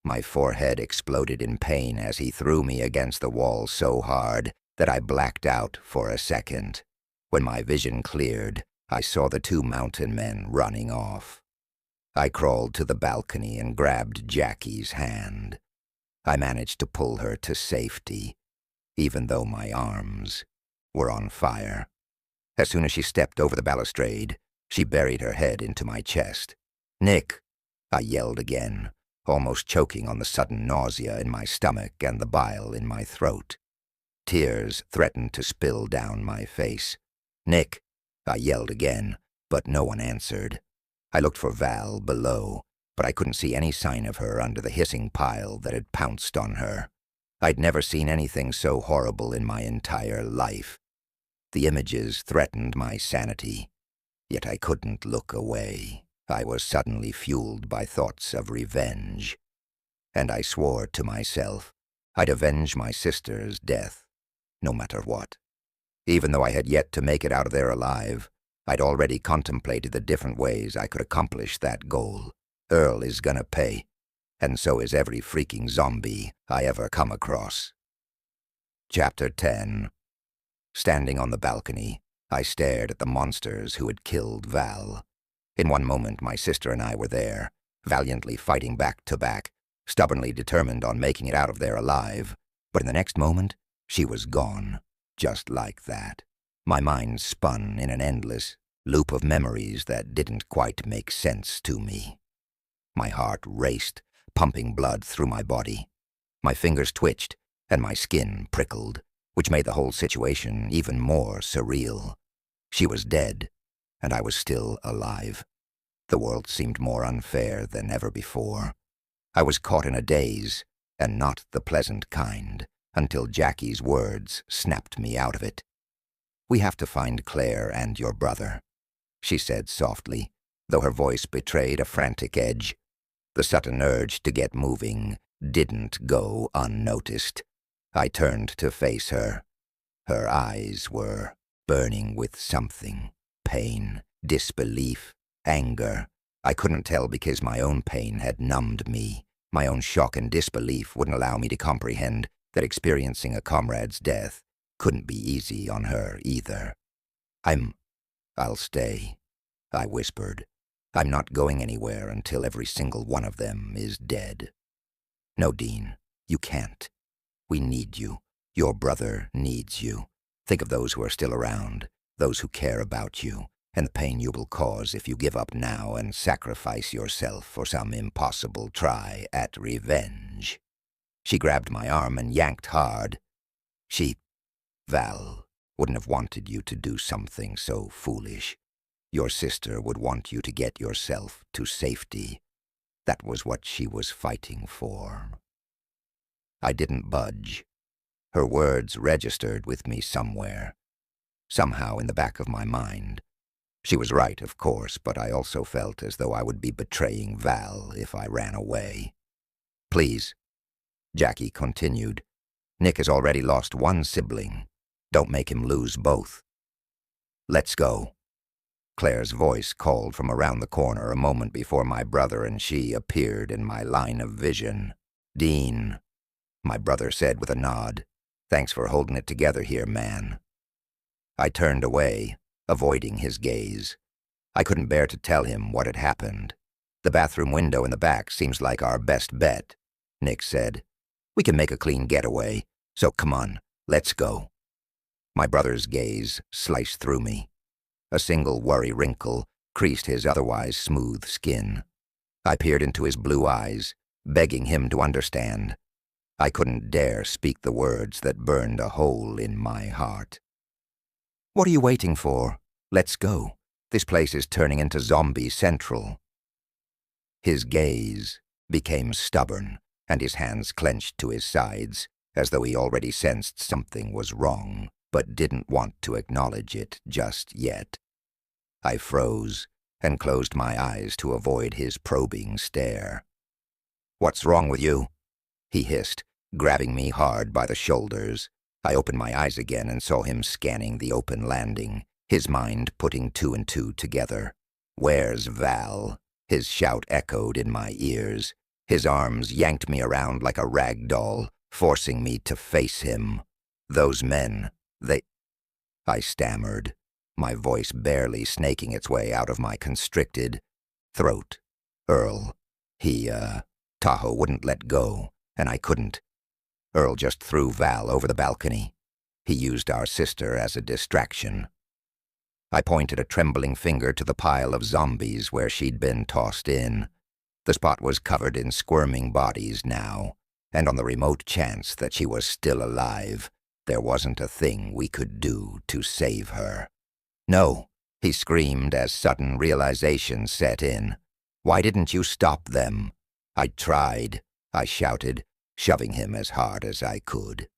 My forehead exploded in pain as he threw me against the wall so hard that I blacked out for a second. When my vision cleared, I saw the two mountain men running off. I crawled to the balcony and grabbed Jackie's hand. I managed to pull her to safety, even though my arms were on fire. As soon as she stepped over the balustrade, she buried her head into my chest. "Nick!" I yelled again, almost choking on the sudden nausea in my stomach and the bile in my throat. Tears threatened to spill down my face. "Nick!" I yelled again, but no one answered. I looked for Val below, but I couldn't see any sign of her under the hissing pile that had pounced on her. I'd never seen anything so horrible in my entire life. The images threatened my sanity, yet I couldn't look away. I was suddenly fueled by thoughts of revenge, and I swore to myself I'd avenge my sister's death, no matter what. Even though I had yet to make it out of there alive, I'd already contemplated the different ways I could accomplish that goal. Earl is gonna pay, and so is every freaking zombie I ever come across. Chapter 10. Standing on the balcony, I stared at the monsters who had killed Val. In one moment, my sister and I were there, valiantly fighting back to back, stubbornly determined on making it out of there alive. But in the next moment, she was gone, just like that. My mind spun in an endless loop of memories that didn't quite make sense to me. My heart raced, pumping blood through my body. My fingers twitched, and my skin prickled, which made the whole situation even more surreal. She was dead, and I was still alive. The world seemed more unfair than ever before. I was caught in a daze, and not the pleasant kind, until Jackie's words snapped me out of it. "We have to find Claire and your brother," she said softly, though her voice betrayed a frantic edge. The sudden urge to get moving didn't go unnoticed. I turned to face her. Her eyes were burning with something: pain, disbelief, anger. I couldn't tell because my own pain had numbed me. My own shock and disbelief wouldn't allow me to comprehend that experiencing a comrade's death couldn't be easy on her either. "I'll stay," I whispered. "I'm not going anywhere until every single one of them is dead." "No, Dean, you can't. We need you. Your brother needs you. Think of those who are still around, those who care about you, and the pain you will cause if you give up now and sacrifice yourself for some impossible try at revenge." She grabbed my arm and yanked hard. "Val wouldn't have wanted you to do something so foolish. Your sister would want you to get yourself to safety. That was what she was fighting for." I didn't budge. Her words registered with me somewhere, somehow in the back of my mind. She was right, of course, but I also felt as though I would be betraying Val if I ran away. "Please," Jackie continued. "Nick has already lost one sibling. Don't make him lose both. Let's go." Claire's voice called from around the corner a moment before my brother and she appeared in my line of vision. "Dean," my brother said with a nod. "Thanks for holding it together here, man." I turned away, avoiding his gaze. I couldn't bear to tell him what had happened. "The bathroom window in the back seems like our best bet," Nick said. "We can make a clean getaway, so come on, let's go." My brother's gaze sliced through me. A single worry wrinkle creased his otherwise smooth skin. I peered into his blue eyes, begging him to understand. I couldn't dare speak the words that burned a hole in my heart. "What are you waiting for? Let's go. This place is turning into zombie central." His gaze became stubborn, and his hands clenched to his sides, as though he already sensed something was wrong, but didn't want to acknowledge it just yet. I froze and closed my eyes to avoid his probing stare. "What's wrong with you?" he hissed, grabbing me hard by the shoulders. I opened my eyes again and saw him scanning the open landing, his mind putting two and two together. "Where's Val?" His shout echoed in my ears. His arms yanked me around like a rag doll, forcing me to face him. "Those men, I stammered, my voice barely snaking its way out of my constricted throat. "Earl. Tahoe wouldn't let go, and I couldn't. Earl just threw Val over the balcony. He used our sister as a distraction." I pointed a trembling finger to the pile of zombies where she'd been tossed in. The spot was covered in squirming bodies now, and on the remote chance that she was still alive, there wasn't a thing we could do to save her. "No," he screamed as sudden realization set in. "Why didn't you stop them?" "I tried," I shouted, shoving him as hard as I could.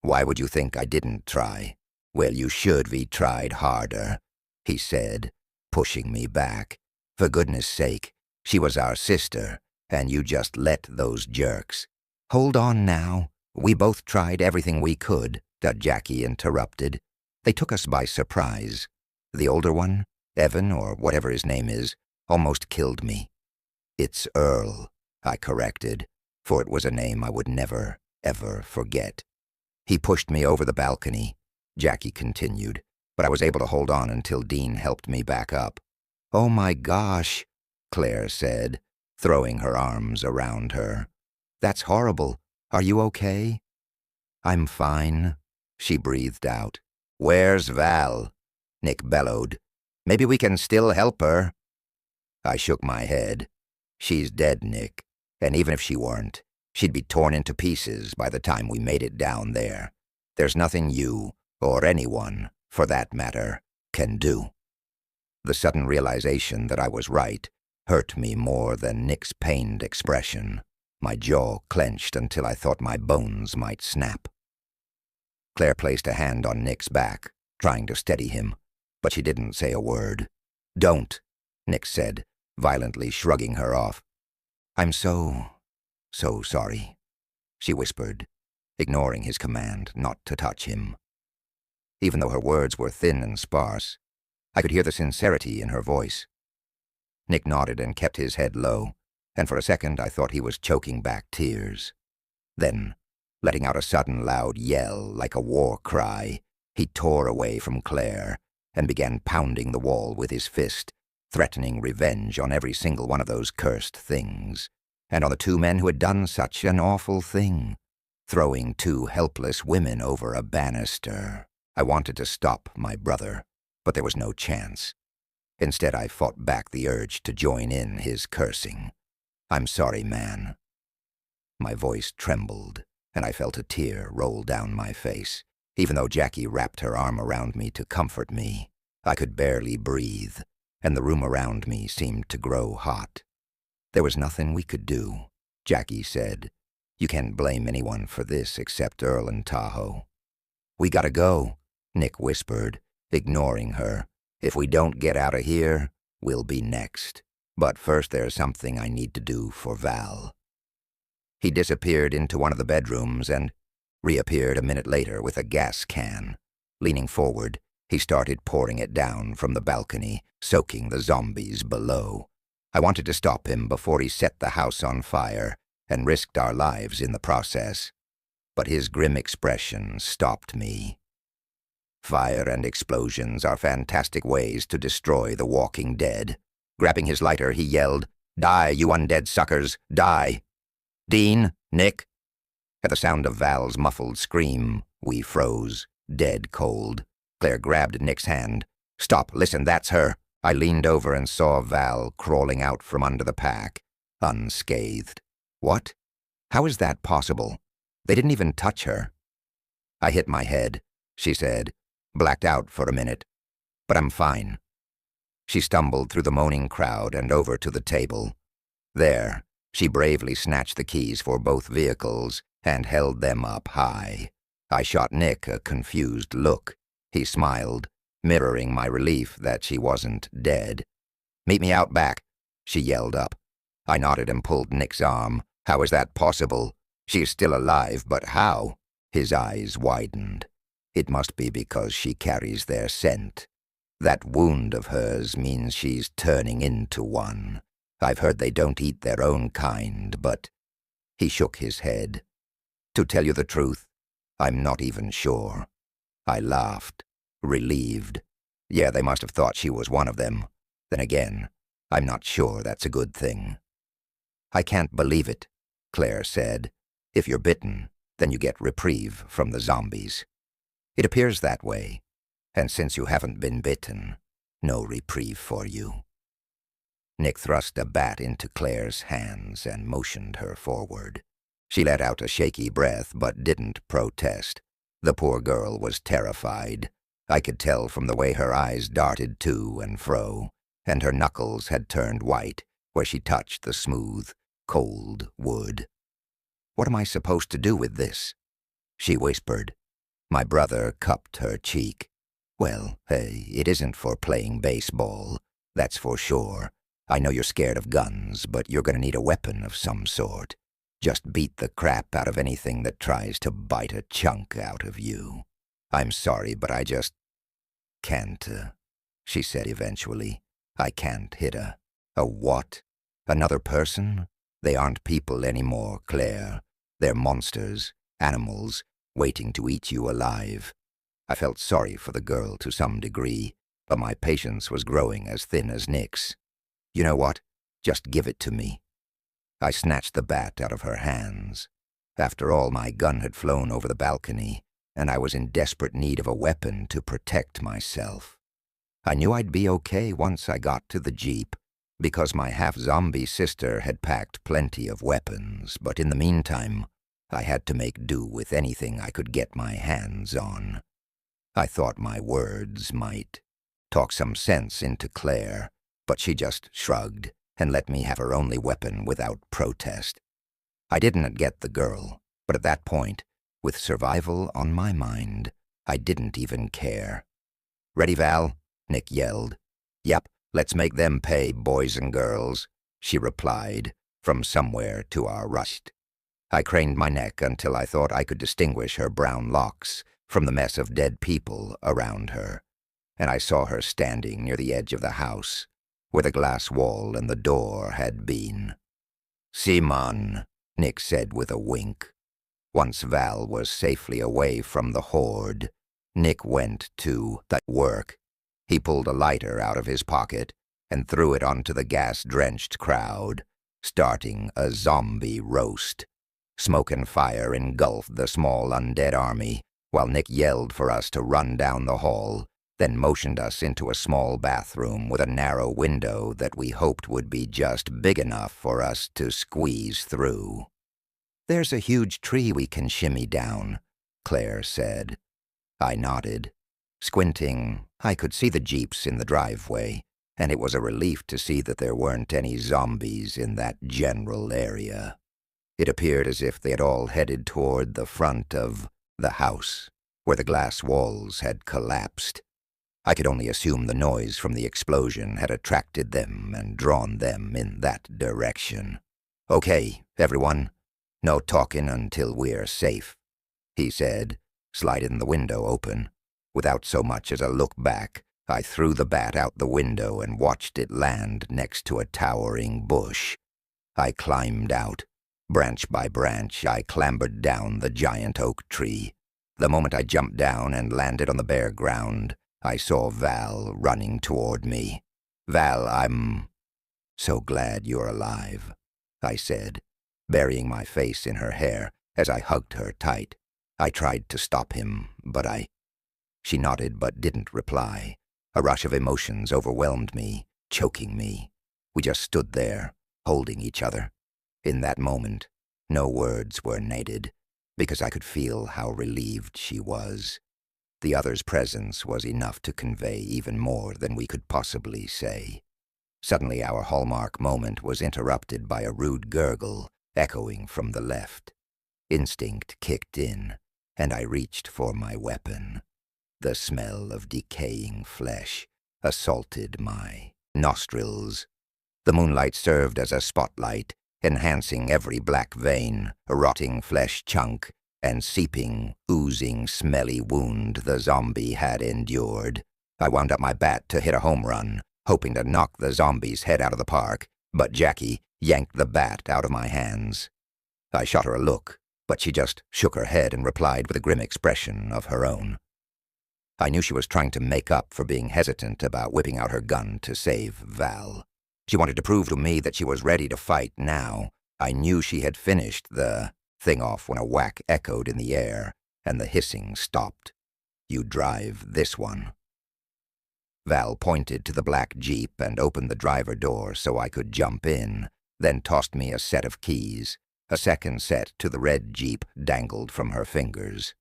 "Why would you think I didn't try?" "Well, you should be tried harder," he said, pushing me back. "For goodness sake, she was our sister, and you just let those jerks." "Hold on now. We both tried everything we could," Jackie interrupted. "They took us by surprise. The older one, Evan or whatever his name is, almost killed me." "It's Earl," I corrected, for it was a name I would never, ever forget. "He pushed me over the balcony," Jackie continued, "but I was able to hold on until Dean helped me back up." "Oh my gosh," Claire said, throwing her arms around her. "That's horrible. Are you okay?" "I'm fine," she breathed out. "Where's Val?" Nick bellowed. "Maybe we can still help her." I shook my head. "She's dead, Nick, and even if she weren't, she'd be torn into pieces by the time we made it down there. There's nothing you, or anyone, for that matter, can do." The sudden realization that I was right hurt me more than Nick's pained expression. My jaw clenched until I thought my bones might snap. Claire placed a hand on Nick's back, trying to steady him, but she didn't say a word. "Don't," Nick said, violently shrugging her off. "I'm so sorry," she whispered, ignoring his command not to touch him. Even though her words were thin and sparse, I could hear the sincerity in her voice. Nick nodded and kept his head low, and for a second I thought he was choking back tears. Then, letting out a sudden loud yell like a war cry, he tore away from Claire and began pounding the wall with his fist, threatening revenge on every single one of those cursed things, and on the two men who had done such an awful thing, throwing two helpless women over a banister. I wanted to stop my brother, but there was no chance. Instead, I fought back the urge to join in his cursing. "I'm sorry, man." My voice trembled, and I felt a tear roll down my face. Even though Jackie wrapped her arm around me to comfort me, I could barely breathe, and the room around me seemed to grow hot. "There was nothing we could do," Jackie said. "You can't blame anyone for this except Earl and Tahoe." "We gotta go," Nick whispered, ignoring her. "If we don't get out of here, we'll be next. But first there's something I need to do for Val." He disappeared into one of the bedrooms and reappeared a minute later with a gas can. Leaning forward, he started pouring it down from the balcony, soaking the zombies below. I wanted to stop him before he set the house on fire and risked our lives in the process. But his grim expression stopped me. Fire and explosions are fantastic ways to destroy the walking dead. Grabbing his lighter, he yelled, "Die, you undead suckers, die!" "Dean, Nick." At the sound of Val's muffled scream, we froze, dead cold. Claire grabbed Nick's hand. "Stop, listen, that's her." I leaned over and saw Val crawling out from under the pack, unscathed. "What? How is that possible? They didn't even touch her." "I hit my head," she said, "blacked out for a minute. But I'm fine." She stumbled through the moaning crowd and over to the table. There, she bravely snatched the keys for both vehicles and held them up high. I shot Nick a confused look. He smiled, mirroring my relief that she wasn't dead. "Meet me out back," she yelled up. I nodded and pulled Nick's arm. "How is that possible? She's still alive, but how?" His eyes widened. "It must be because she carries their scent. That wound of hers means she's turning into one. I've heard they don't eat their own kind, but—" He shook his head. "To tell you the truth, I'm not even sure." I laughed, relieved. Yeah, they must have thought she was one of them. Then again, I'm not sure that's a good thing. "I can't believe it," Claire said. "If you're bitten, then you get reprieve from the zombies. It appears that way. And since you haven't been bitten, No reprieve for you. Nick thrust a bat into Claire's hands and motioned her forward. She let out a shaky breath but didn't protest. The poor girl was terrified. I could tell from the way her eyes darted to and fro, and her knuckles had turned white where she touched the smooth, cold wood. "What am I supposed to do with this?" she whispered. My brother cupped her cheek. "Well, hey, it isn't for playing baseball, that's for sure. I know you're scared of guns, but you're gonna need a weapon of some sort. Just beat the crap out of anything that tries to bite a chunk out of you. I'm sorry, but I just can't, she said eventually. I can't hit a what? Another person? They aren't people anymore, Claire. They're monsters, animals, waiting to eat you alive." I felt sorry for the girl to some degree, but my patience was growing as thin as Nick's. "You know what? Just give it to me." I snatched the bat out of her hands. After all, my gun had flown over the balcony, and I was in desperate need of a weapon to protect myself. I knew I'd be okay once I got to the Jeep, because my half-zombie sister had packed plenty of weapons, but in the meantime, I had to make do with anything I could get my hands on. I thought my words might talk some sense into Claire, but she just shrugged and let me have her only weapon without protest. I didn't get the girl, but at that point, with survival on my mind, I didn't even care. "Ready, Val?" Nick yelled. "Yep, let's make them pay, boys and girls," she replied, from somewhere to our right. I craned my neck until I thought I could distinguish her brown locks from the mess of dead people around her, and I saw her standing near the edge of the house, where the glass wall and the door had been. "Simon," Nick said with a wink. Once Val was safely away from the horde, Nick went to the work. He pulled a lighter out of his pocket and threw it onto the gas-drenched crowd, starting a zombie roast. Smoke and fire engulfed the small undead army, while Nick yelled for us to run down the hall, then motioned us into a small bathroom with a narrow window that we hoped would be just big enough for us to squeeze through. "There's a huge tree we can shimmy down," Claire said. I nodded. Squinting, I could see the jeeps in the driveway, and it was a relief to see that there weren't any zombies in that general area. It appeared as if they had all headed toward the front of the house, where the glass walls had collapsed. I could only assume the noise from the explosion had attracted them and drawn them in that direction. "Okay, everyone, no talking until we're safe," he said, sliding the window open. Without so much as a look back, I threw the bat out the window and watched it land next to a towering bush. I climbed out. Branch by branch, I clambered down the giant oak tree. The moment I jumped down and landed on the bare ground, I saw Val running toward me. "Val, I'm so glad you're alive," I said, burying my face in her hair as I hugged her tight. I tried to stop him, but She nodded but didn't reply. A rush of emotions overwhelmed me, choking me. We just stood there, holding each other. In that moment, no words were needed, because I could feel how relieved she was. The other's presence was enough to convey even more than we could possibly say. Suddenly our hallmark moment was interrupted by a rude gurgle echoing from the left. Instinct kicked in, and I reached for my weapon. The smell of decaying flesh assaulted my nostrils. The moonlight served as a spotlight, enhancing every black vein, rotting flesh chunk, and seeping, oozing, smelly wound the zombie had endured. I wound up my bat to hit a home run, hoping to knock the zombie's head out of the park, but Jackie yanked the bat out of my hands. I shot her a look, but she just shook her head and replied with a grim expression of her own. I knew she was trying to make up for being hesitant about whipping out her gun to save Val. She wanted to prove to me that she was ready to fight now. I knew she had finished the thing off when a whack echoed in the air, and the hissing stopped. "You drive this one." Val pointed to the black Jeep and opened the driver door so I could jump in, then tossed me a set of keys. A second set to the red Jeep dangled from her fingers.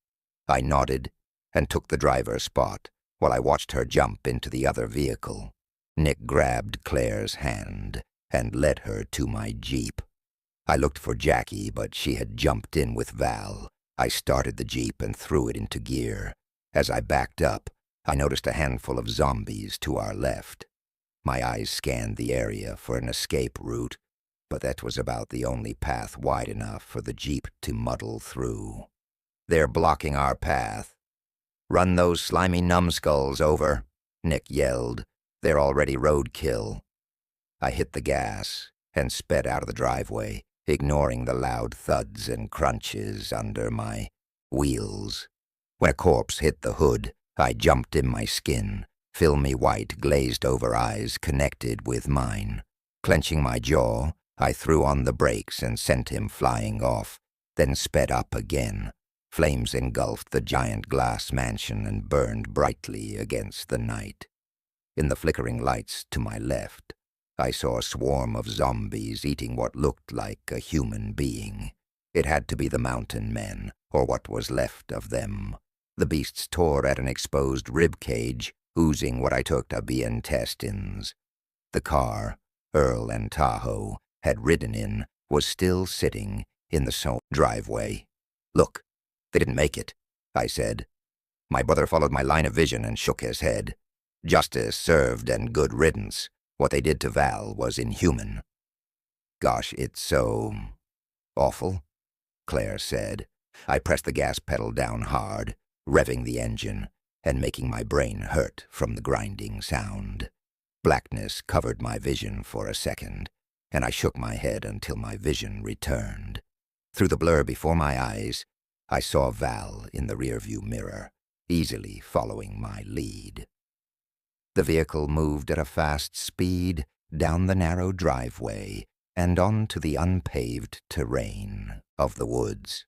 I nodded and took the driver's spot while I watched her jump into the other vehicle. Nick grabbed Claire's hand and led her to my Jeep. I looked for Jackie, but she had jumped in with Val. I started the Jeep and threw it into gear. As I backed up, I noticed a handful of zombies to our left. My eyes scanned the area for an escape route, but that was about the only path wide enough for the Jeep to muddle through. "They're blocking our path." "Run those slimy numbskulls over," Nick yelled. "They're already roadkill." I hit the gas and sped out of the driveway, ignoring the loud thuds and crunches under my wheels. When a corpse hit the hood, I jumped in my skin. Filmy white, glazed-over eyes connected with mine. Clenching my jaw, I threw on the brakes and sent him flying off, then sped up again. Flames engulfed the giant glass mansion and burned brightly against the night. In the flickering lights to my left, I saw a swarm of zombies eating what looked like a human being. It had to be the mountain men, or what was left of them. The beasts tore at an exposed rib cage, oozing what I took to be intestines. The car Earl and Tahoe had ridden in was still sitting in the driveway. "Look, they didn't make it," I said. My brother followed my line of vision and shook his head. "Justice served and good riddance. What they did to Val was inhuman." "Gosh, it's so awful," Claire said. I pressed the gas pedal down hard, revving the engine and making my brain hurt from the grinding sound. Blackness covered my vision for a second, and I shook my head until my vision returned. Through the blur before my eyes, I saw Val in the rearview mirror, easily following my lead. The vehicle moved at a fast speed down the narrow driveway and onto the unpaved terrain of the woods.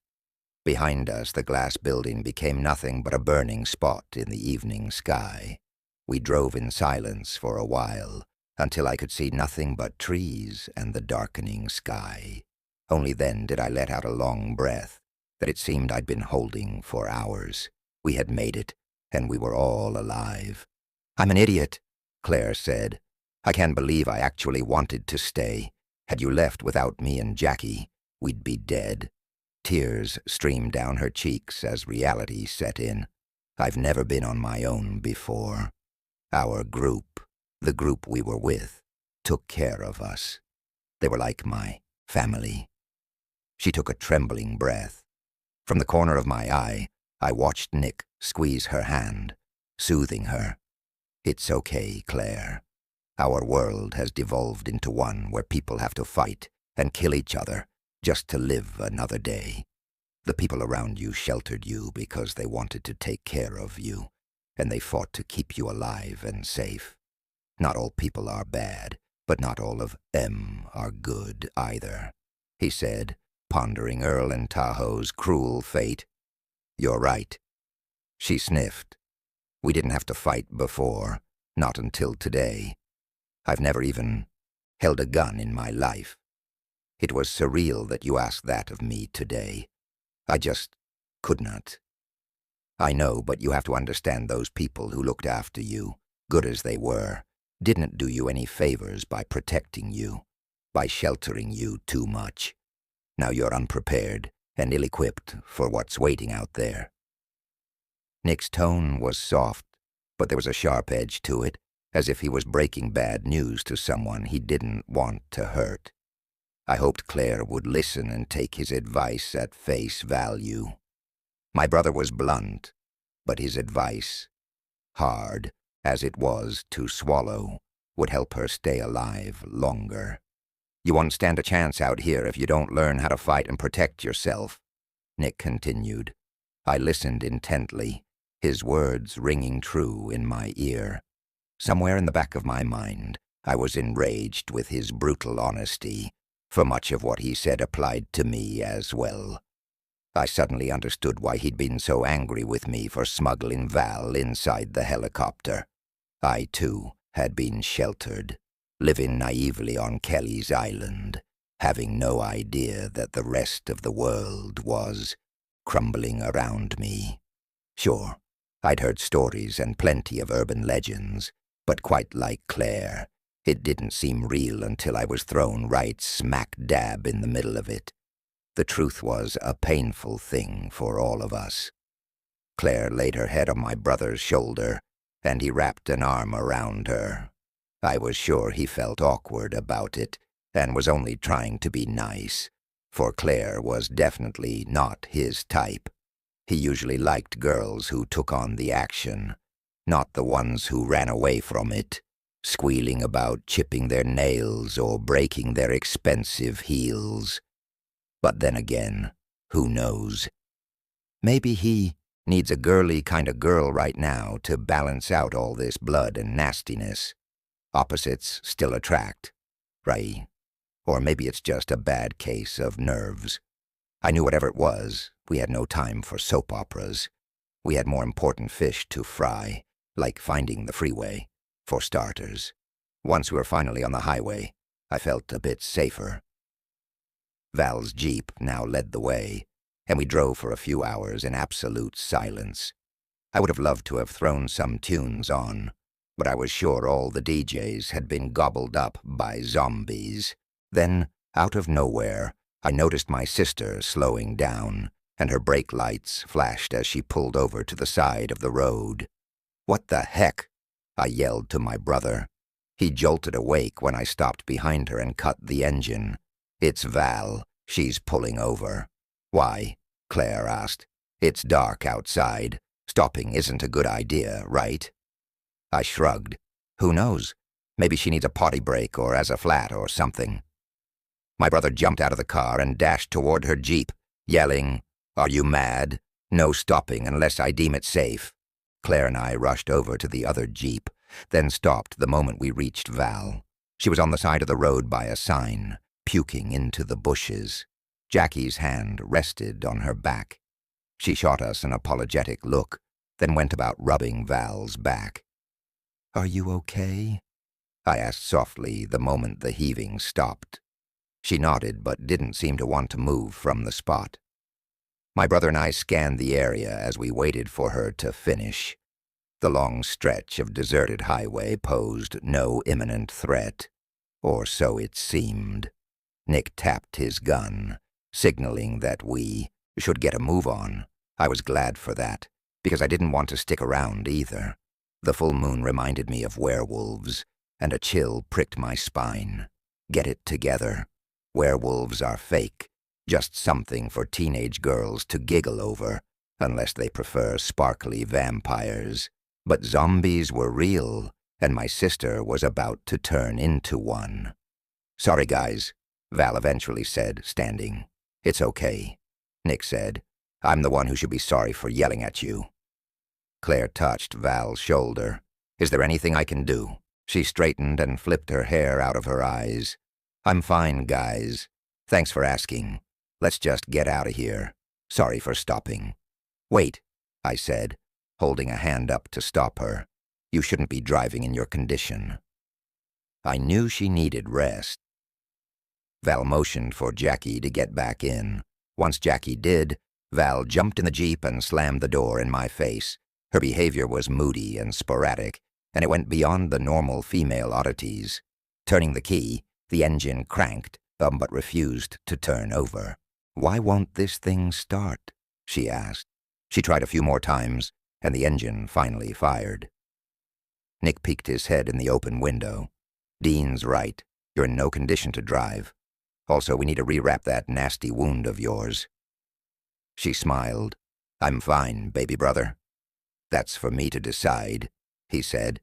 Behind us, the glass building became nothing but a burning spot in the evening sky. We drove in silence for a while, until I could see nothing but trees and the darkening sky. Only then did I let out a long breath that it seemed I'd been holding for hours. We had made it, and we were all alive. "I'm an idiot," Claire said. "I can't believe I actually wanted to stay. Had you left without me and Jackie, we'd be dead." Tears streamed down her cheeks as reality set in. I've never been on my own before. Our group, the group we were with, took care of us. They were like my family. She took a trembling breath. From the corner of my eye, I watched Nick squeeze her hand, soothing her. "It's okay, Claire. Our world has devolved into one where people have to fight and kill each other just to live another day. The people around you sheltered you because they wanted to take care of you, and they fought to keep you alive and safe. Not all people are bad, but not all of them are good either," he said, pondering Earl and Tahoe's cruel fate. "You're right." She sniffed. "We didn't have to fight before, not until today. I've never even held a gun in my life. It was surreal that you asked that of me today. I just could not." "I know, but you have to understand those people who looked after you, good as they were, didn't do you any favors by protecting you, by sheltering you too much. Now you're unprepared and ill-equipped for what's waiting out there." Nick's tone was soft, but there was a sharp edge to it, as if he was breaking bad news to someone he didn't want to hurt. I hoped Claire would listen and take his advice at face value. My brother was blunt, but his advice, hard as it was to swallow, would help her stay alive longer. "You won't stand a chance out here if you don't learn how to fight and protect yourself," Nick continued. I listened intently, his words ringing true in my ear. Somewhere in the back of my mind, I was enraged with his brutal honesty, for much of what he said applied to me as well. I suddenly understood why he'd been so angry with me for smuggling Val inside the helicopter. I, too, had been sheltered, living naively on Kelly's Island, having no idea that the rest of the world was crumbling around me. Sure, I'd heard stories and plenty of urban legends, but quite like Claire, it didn't seem real until I was thrown right smack dab in the middle of it. The truth was a painful thing for all of us. Claire laid her head on my brother's shoulder, and he wrapped an arm around her. I was sure he felt awkward about it, and was only trying to be nice, for Claire was definitely not his type. He usually liked girls who took on the action, not the ones who ran away from it, squealing about chipping their nails or breaking their expensive heels. But then again, who knows? Maybe he needs a girly kind of girl right now to balance out all this blood and nastiness. Opposites still attract, right? Or maybe it's just a bad case of nerves. I knew whatever it was, we had no time for soap operas. We had more important fish to fry, like finding the freeway, for starters. Once we were finally on the highway, I felt a bit safer. Val's Jeep now led the way, and we drove for a few hours in absolute silence. I would have loved to have thrown some tunes on, but I was sure all the DJs had been gobbled up by zombies. Then, out of nowhere, I noticed my sister slowing down, and her brake lights flashed as she pulled over to the side of the road. "What the heck?" I yelled to my brother. He jolted awake when I stopped behind her and cut the engine. "It's Val. She's pulling over." "Why?" Claire asked. "It's dark outside. Stopping isn't a good idea, right?" I shrugged. "Who knows? Maybe she needs a potty break or has a flat or something." My brother jumped out of the car and dashed toward her Jeep, yelling, "Are you mad? No stopping unless I deem it safe." Claire and I rushed over to the other Jeep, then stopped the moment we reached Val. She was on the side of the road by a sign, puking into the bushes. Jackie's hand rested on her back. She shot us an apologetic look, then went about rubbing Val's back. "Are you okay?" I asked softly the moment the heaving stopped. She nodded but didn't seem to want to move from the spot. My brother and I scanned the area as we waited for her to finish. The long stretch of deserted highway posed no imminent threat, or so it seemed. Nick tapped his gun, signaling that we should get a move on. I was glad for that, because I didn't want to stick around either. The full moon reminded me of werewolves, and a chill pricked my spine. Get it together. Werewolves are fake, just something for teenage girls to giggle over, unless they prefer sparkly vampires. But zombies were real, and my sister was about to turn into one. "Sorry, guys," Val eventually said, standing. "It's okay," Nick said. "I'm the one who should be sorry for yelling at you." Claire touched Val's shoulder. "Is there anything I can do?" She straightened and flipped her hair out of her eyes. "I'm fine, guys. Thanks for asking. Let's just get out of here. Sorry for stopping." "Wait," I said, holding a hand up to stop her. "You shouldn't be driving in your condition." I knew she needed rest. Val motioned for Jackie to get back in. Once Jackie did, Val jumped in the Jeep and slammed the door in my face. Her behavior was moody and sporadic, and it went beyond the normal female oddities. Turning the key, the engine cranked, but refused to turn over. "Why won't this thing start?" she asked. She tried a few more times, and the engine finally fired. Nick peeked his head in the open window. "Dean's right. You're in no condition to drive. Also, we need to rewrap that nasty wound of yours." She smiled. "I'm fine, baby brother." "That's for me to decide," he said.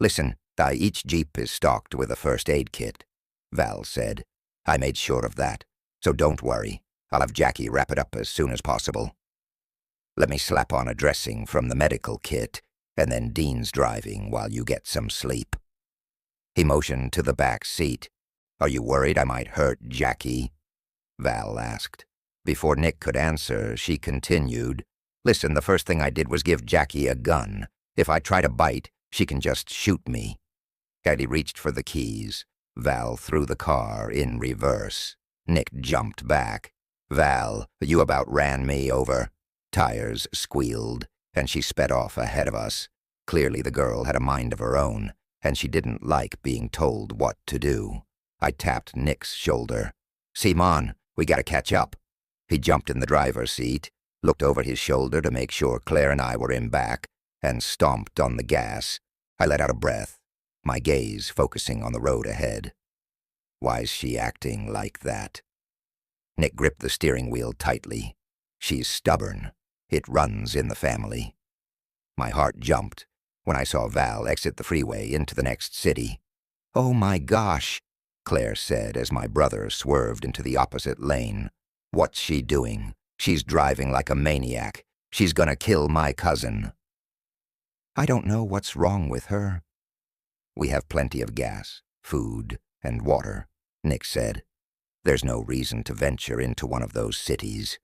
"Listen, each Jeep is stocked with a first aid kit," Val said. "I made sure of that, so don't worry. I'll have Jackie wrap it up as soon as possible. Let me slap on a dressing from the medical kit, and then Dean's driving while you get some sleep." He motioned to the back seat. "Are you worried I might hurt Jackie?" Val asked. Before Nick could answer, she continued, "Listen, the first thing I did was give Jackie a gun. If I try to bite, She can just shoot me. Eddie reached for the keys. Val threw the car in reverse. Nick jumped back. Val, you about ran me over. Tires squealed, and she sped off ahead of us. Clearly the girl had a mind of her own, and she didn't like being told what to do. I tapped Nick's shoulder. "Simon, we gotta catch up." He jumped in the driver's seat, looked over his shoulder to make sure Claire and I were in back, and stomped on the gas. I let out a breath, my gaze focusing on the road ahead. Why's she acting like that? Nick gripped the steering wheel tightly. She's stubborn. It runs in the family. My heart jumped when I saw Val exit the freeway into the next city. "Oh my gosh," Claire said as my brother swerved into the opposite lane. "What's she doing? She's driving like a maniac. She's gonna kill my cousin." "I don't know what's wrong with her." "We have plenty of gas, food, and water," Nick said. "There's no reason to venture into one of those cities.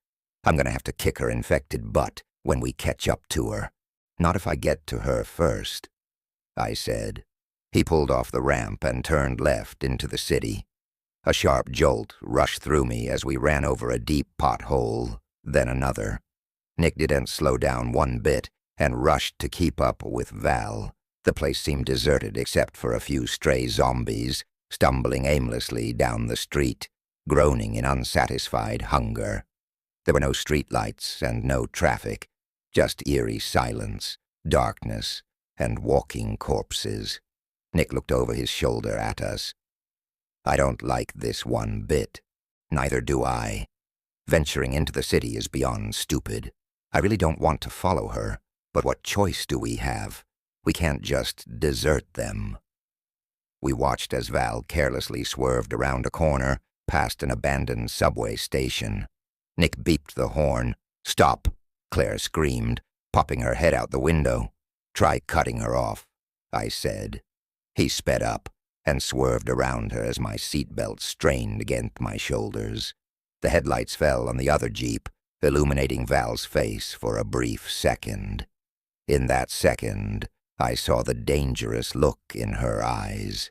I'm gonna have to kick her infected butt when we catch up to her. Not if I get to her first," I said. He pulled off the ramp and turned left into the city. A sharp jolt rushed through me as we ran over a deep pothole, then another. Nick didn't slow down one bit and rushed to keep up with Val. The place seemed deserted except for a few stray zombies stumbling aimlessly down the street, groaning in unsatisfied hunger. There were no streetlights and no traffic, just eerie silence, darkness, and walking corpses. Nick looked over his shoulder at us. "I don't like this one bit. Neither do I. Venturing into the city is beyond stupid. I really don't want to follow her, but what choice do we have? We can't just desert them." We watched as Val carelessly swerved around a corner, past an abandoned subway station. Nick beeped the horn. "Stop," Claire screamed, popping her head out the window. "Try cutting her off," I said. He sped up and swerved around her as my seatbelt strained against my shoulders. The headlights fell on the other Jeep, illuminating Val's face for a brief second. In that second, I saw the dangerous look in her eyes.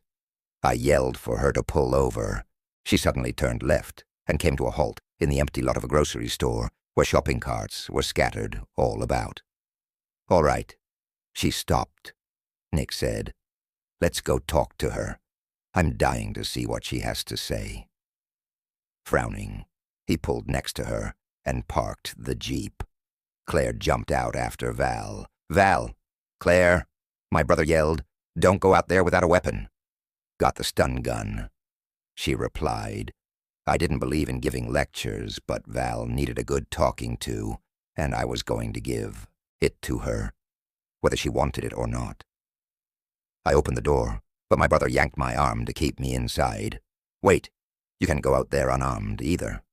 I yelled for her to pull over. She suddenly turned left and came to a halt in the empty lot of a grocery store where shopping carts were scattered all about. "All right." She stopped. Nick said, "Let's go talk to her. I'm dying to see what she has to say." Frowning, he pulled next to her and parked the Jeep. Claire jumped out after Val. "Val! Claire!" My brother yelled. "Don't go out there without a weapon." "Got the stun gun," she replied. I didn't believe in giving lectures, but Val needed a good talking to, and I was going to give it to her, whether she wanted it or not. I opened the door, but my brother yanked my arm to keep me inside. "Wait, you can't go out there unarmed either."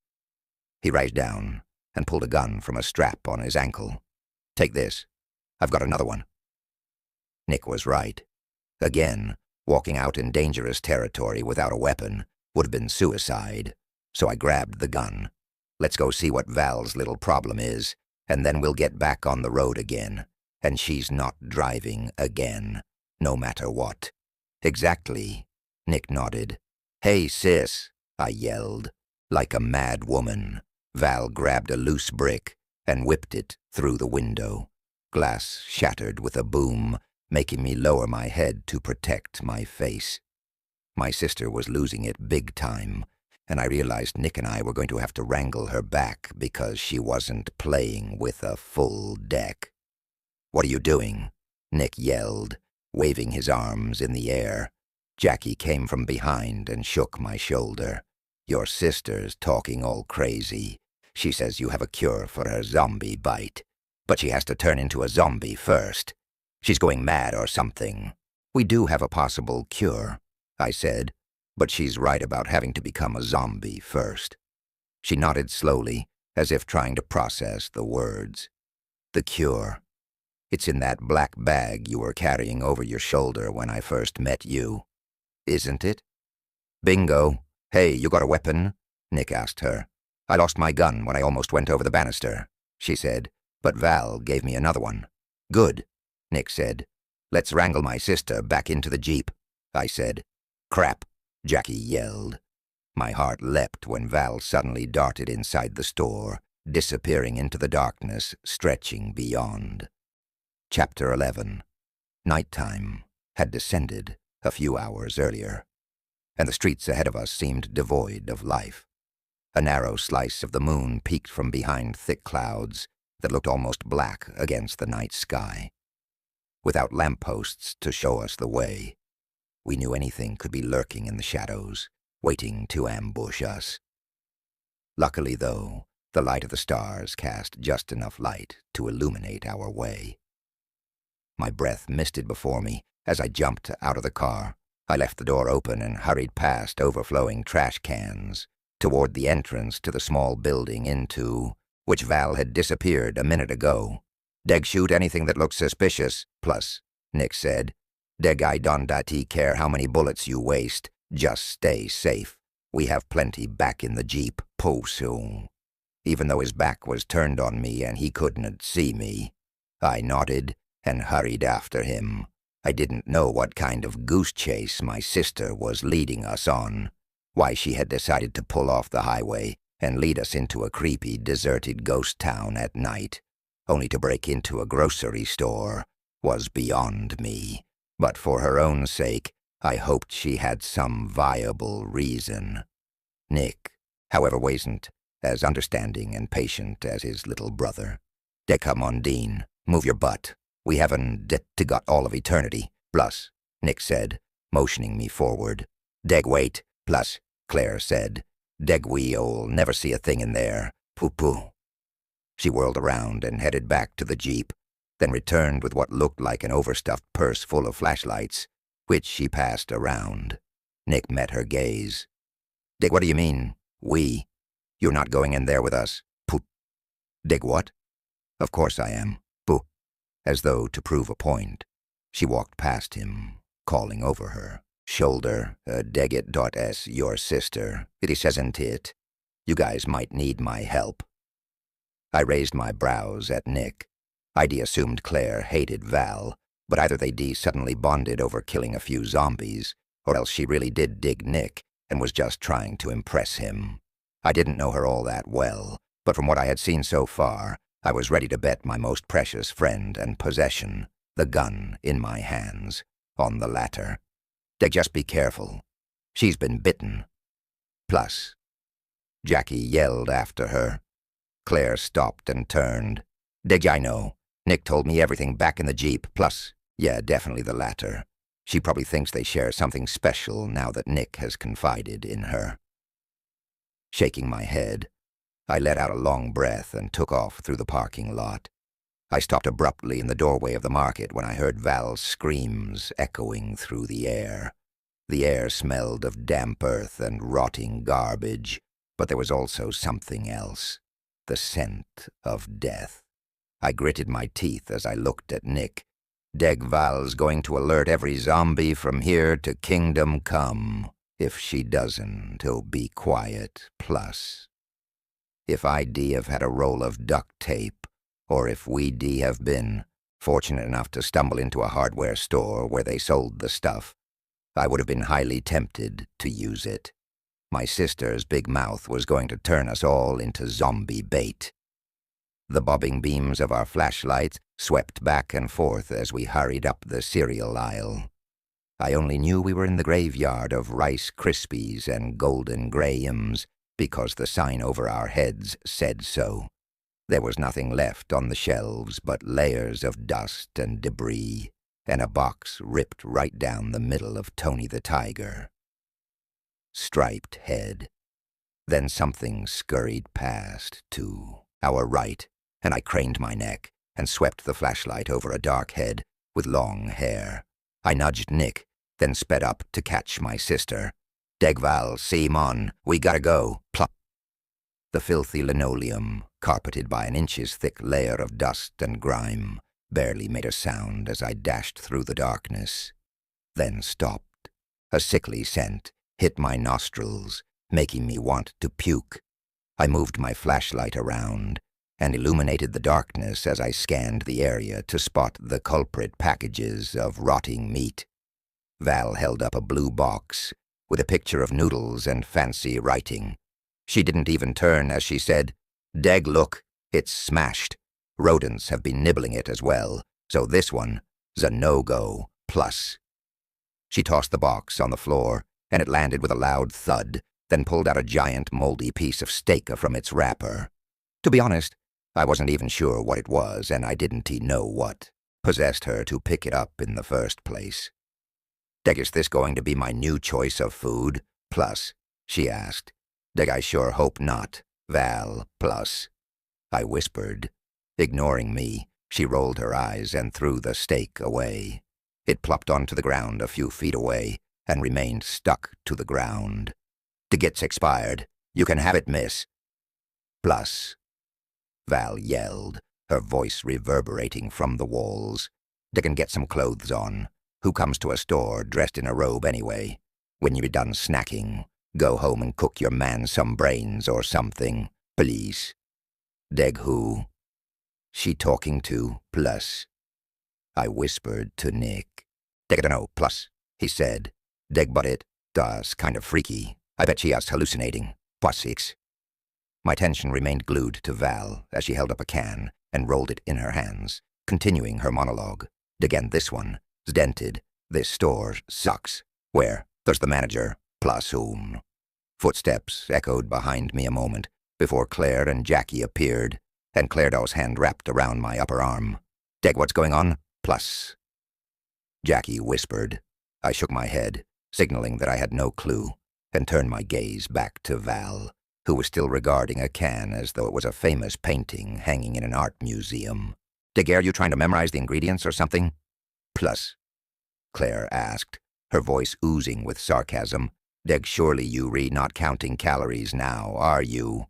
He reached down and pulled a gun from a strap on his ankle. "Take this. I've got another one." Nick was right. Again, walking out in dangerous territory without a weapon would have been suicide, so I grabbed the gun. "Let's go see what Val's little problem is, and then we'll get back on the road again, and she's not driving again, no matter what." "Exactly," Nick nodded. "Hey, sis," I yelled. Like a mad woman, Val grabbed a loose brick and whipped it through the window. Glass shattered with a boom, making me lower my head to protect my face. My sister was losing it big time, and I realized Nick and I were going to have to wrangle her back because she wasn't playing with a full deck. "What are you doing?" Nick yelled, waving his arms in the air. Jackie came from behind and shook my shoulder. "Your sister's talking all crazy. She says you have a cure for her zombie bite, but she has to turn into a zombie first. She's going mad or something." "We do have a possible cure," I said, "but she's right about having to become a zombie first." She nodded slowly, as if trying to process the words. "The cure. It's in that black bag you were carrying over your shoulder when I first met you. Isn't it?" "Bingo. Hey, you got a weapon?" Nick asked her. "I lost my gun when I almost went over the banister," she said, "but Val gave me another one." "Good," Nick said. "Let's wrangle my sister back into the jeep," I said. "Crap," Jackie yelled. My heart leapt when Val suddenly darted inside the store, disappearing into the darkness, stretching beyond. Chapter 11. Nighttime had descended a few hours earlier, and the streets ahead of us seemed devoid of life. A narrow slice of the moon peeked from behind thick clouds that looked almost black against the night sky. Without lampposts to show us the way, we knew anything could be lurking in the shadows, waiting to ambush us. Luckily, though, the light of the stars cast just enough light to illuminate our way. My breath misted before me as I jumped out of the car. I left the door open and hurried past overflowing trash cans toward the entrance to the small building into which Val had disappeared a minute ago. "Deg shoot anything that looks suspicious, plus," Nick said. "Deg I don't care how many bullets you waste. Just stay safe. We have plenty back in the jeep, po soon." Even though his back was turned on me and he couldn't see me, I nodded and hurried after him. I didn't know what kind of goose chase my sister was leading us on, why she had decided to pull off the highway and lead us into a creepy, deserted ghost town at night, only to break into a grocery store, was beyond me. But for her own sake, I hoped she had some viable reason. Nick, however, wasn't as understanding and patient as his little brother. "De come on, Dean. Move your butt. We haven't got all of eternity. Plus," Nick said, motioning me forward. "Deg wait. Plus," Claire said. "Deg we'll never see a thing in there. Poo-poo." She whirled around and headed back to the jeep, then returned with what looked like an overstuffed purse full of flashlights, which she passed around. Nick met her gaze. "Dig, what do you mean, we? You're not going in there with us? Pooh." "Dig what?" "Of course I am. Pooh." As though to prove a point, she walked past him, calling over her shoulder, "Deg it, your sister. It isn't it. You guys might need my help." I raised my brows at Nick. I'd assumed Claire hated Val, but either they suddenly bonded over killing a few zombies, or else she really did dig Nick and was just trying to impress him. I didn't know her all that well, but from what I had seen so far, I was ready to bet my most precious friend and possession, the gun in my hands, on the latter. "Deg, just be careful. She's been bitten." "Plus," Jackie yelled after her. Claire stopped and turned. "Deg, I know. Nick told me everything back in the jeep. Plus, yeah, definitely the latter. She probably thinks they share something special now that Nick has confided in her." Shaking my head, I let out a long breath and took off through the parking lot. I stopped abruptly in the doorway of the market when I heard Val's screams echoing through the air. The air smelled of damp earth and rotting garbage, but there was also something else, the scent of death. I gritted my teeth as I looked at Nick. "Deg, Val's going to alert every zombie from here to Kingdom Come. If she doesn't, he'll be quiet. Plus, if I'd have had a roll of duct tape, or if we'd have been fortunate enough to stumble into a hardware store where they sold the stuff, I would have been highly tempted to use it. My sister's big mouth was going to turn us all into zombie bait." The bobbing beams of our flashlights swept back and forth as we hurried up the cereal aisle. I only knew we were in the graveyard of Rice Krispies and Golden Grahams because the sign over our heads said so. There was nothing left on the shelves but layers of dust and debris, and a box ripped right down the middle of Tony the Tiger. Striped head. Then something scurried past, to our right, and I craned my neck and swept the flashlight over a dark head with long hair. I nudged Nick, then sped up to catch my sister. "Deg, Val, see mon, we gotta go." Plop. The filthy linoleum, carpeted by an inches-thick layer of dust and grime, barely made a sound as I dashed through the darkness, then stopped. A sickly scent hit my nostrils, making me want to puke. I moved my flashlight around, and illuminated the darkness as I scanned the area to spot the culprit packages of rotting meat. Val held up a blue box with a picture of noodles and fancy writing. She didn't even turn as she said, "Deg, look, it's smashed. Rodents have been nibbling it as well, so this one's a no-go plus." She tossed the box on the floor, and it landed with a loud thud, then pulled out a giant moldy piece of steak from its wrapper. To be honest, I wasn't even sure what it was, and I didn't know what possessed her to pick it up in the first place. "Deg, is this going to be my new choice of food? Plus," she asked. "Deg, I sure hope not. Val, plus." I whispered. Ignoring me, she rolled her eyes and threw the steak away. It plopped onto the ground a few feet away and remained stuck to the ground. "Ticket's expired. You can have it, miss." "Plus," Val yelled, her voice reverberating from the walls. "They can get some clothes on. Who comes to a store dressed in a robe anyway? When you're done snacking, go home and cook your man some brains or something, please." "Deg who?" "She talking to, plus?" I whispered to Nick. "Deg, I dunno, plus," he said. "Deg, but it does kind of freaky. I bet she is hallucinating. Plus 6. My attention remained glued to Val as she held up a can and rolled it in her hands, continuing her monologue. "Again, this one's dented. This store sucks. Where? There's the manager. Plus whom?" Footsteps echoed behind me a moment before Claire and Jackie appeared, and Clairdo's hand wrapped around my upper arm. "Deg, what's going on? Plus." Jackie whispered. I shook my head, signaling that I had no clue, and turned my gaze back to Val, who was still regarding a can as though it was a famous painting hanging in an art museum. "Deg, are you trying to memorize the ingredients or something?" "Plus," Claire asked, her voice oozing with sarcasm. "Deg, surely you not counting calories now, are you?"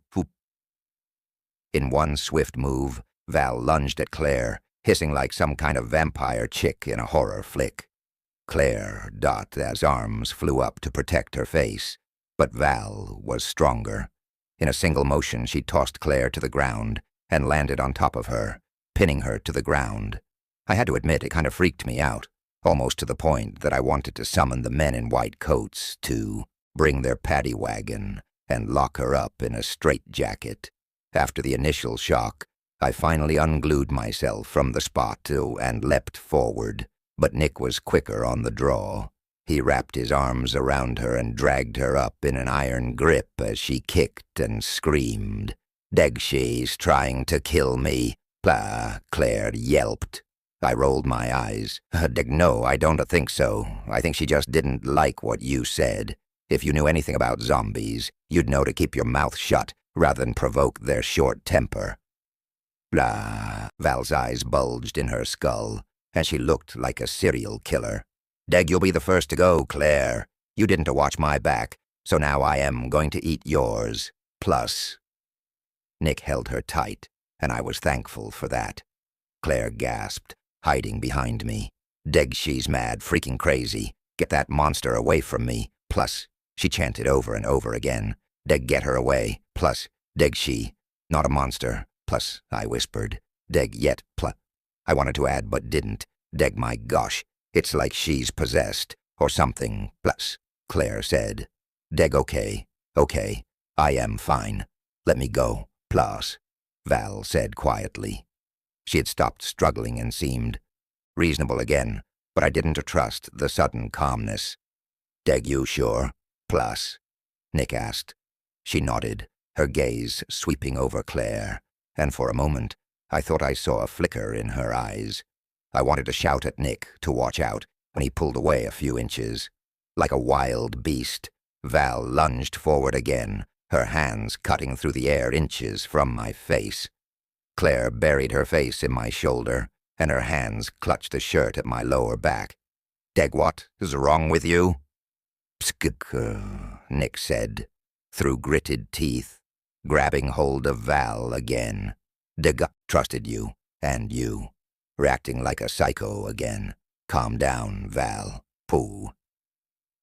In one swift move, Val lunged at Claire, hissing like some kind of vampire chick in a horror flick. Claire dot as arms flew up to protect her face, but Val was stronger. In a single motion, she tossed Claire to the ground and landed on top of her, pinning her to the ground. I had to admit it kind of freaked me out, almost to the point that I wanted to summon the men in white coats to bring their paddy wagon and lock her up in a straitjacket. After the initial shock, I finally unglued myself from the spot and leapt forward, but Nick was quicker on the draw. He wrapped his arms around her and dragged her up in an iron grip as she kicked and screamed. "Deg, she's trying to kill me," Claire yelped. I rolled my eyes. "Deg, no, I don't think so. I think she just didn't like what you said. If you knew anything about zombies, you'd know to keep your mouth shut rather than provoke their short temper." Val's eyes bulged in her skull, and she looked like a serial killer. "Deg, you'll be the first to go, Claire. You didn't watch my back, so now I am going to eat yours. Plus." Nick held her tight, and I was thankful for that. Claire gasped, hiding behind me. "Deg, she's mad, freaking crazy. Get that monster away from me. Plus," she chanted over and over again. "Deg, get her away. Plus, Deg, she not a monster. Plus," I whispered. "Deg, yet, plus." I wanted to add, but didn't. "Deg, my gosh, it's like she's possessed, or something." "Plus," Claire said. "Deg, okay, I am fine. Let me go, plus," Val said quietly. She had stopped struggling and seemed reasonable again, but I didn't trust the sudden calmness. "Deg, you sure? Plus?" Nick asked. She nodded, her gaze sweeping over Claire, and for a moment I thought I saw a flicker in her eyes. I wanted to shout at Nick to watch out when he pulled away a few inches. Like a wild beast, Val lunged forward again, her hands cutting through the air inches from my face. Claire buried her face in my shoulder, and her hands clutched the shirt at my lower back. "Deg, what is wrong with you?" "Psk," Nick said, through gritted teeth, grabbing hold of Val again. "Deg, trusted you, and you. Reacting like a psycho again. Calm down, Val. Pooh."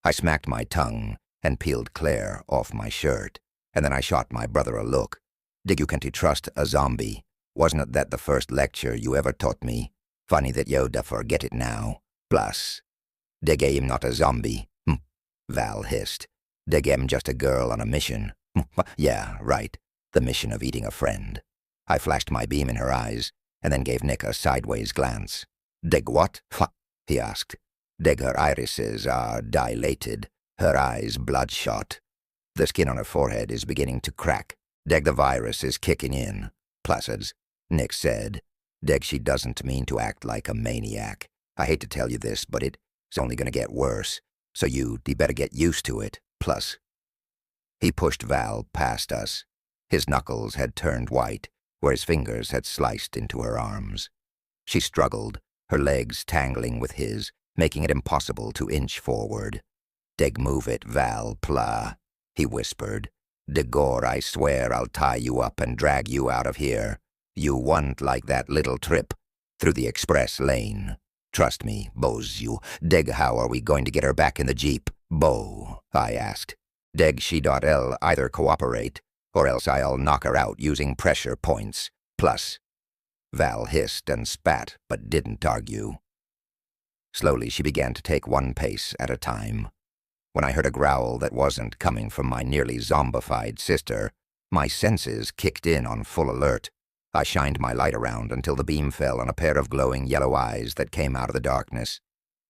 I smacked my tongue and peeled Claire off my shirt, and then I shot my brother a look. "Deg, you can't trust a zombie. Wasn't that the first lecture you ever taught me? Funny that you'd forget it now. Plus, dig aim not a zombie. Val hissed. Dig am just a girl on a mission. Yeah, right. The mission of eating a friend. I flashed my beam in her eyes, and then gave Nick a sideways glance. Dig what? He asked. Dig her irises are dilated, her eyes bloodshot. The skin on her forehead is beginning to crack. Dig the virus is kicking in. Placids, Nick said. Dig she doesn't mean to act like a maniac. I hate to tell you this, but it's only gonna get worse. So you'd better get used to it. Plus. He pushed Val past us. His knuckles had turned white, where his fingers had sliced into her arms. She struggled, her legs tangling with his, making it impossible to inch forward. Dig move it, Val, pla, he whispered. De gore, I swear I'll tie you up and drag you out of here. You won't like that little trip through the express lane. Trust me, Boz you. Dig how are we going to get her back in the jeep? Bo, I asked. Dig she.l either cooperate, or else I'll knock her out using pressure points. Plus. Val hissed and spat, but didn't argue. Slowly she began to take one pace at a time. When I heard a growl that wasn't coming from my nearly zombified sister, my senses kicked in on full alert. I shined my light around until the beam fell on a pair of glowing yellow eyes that came out of the darkness.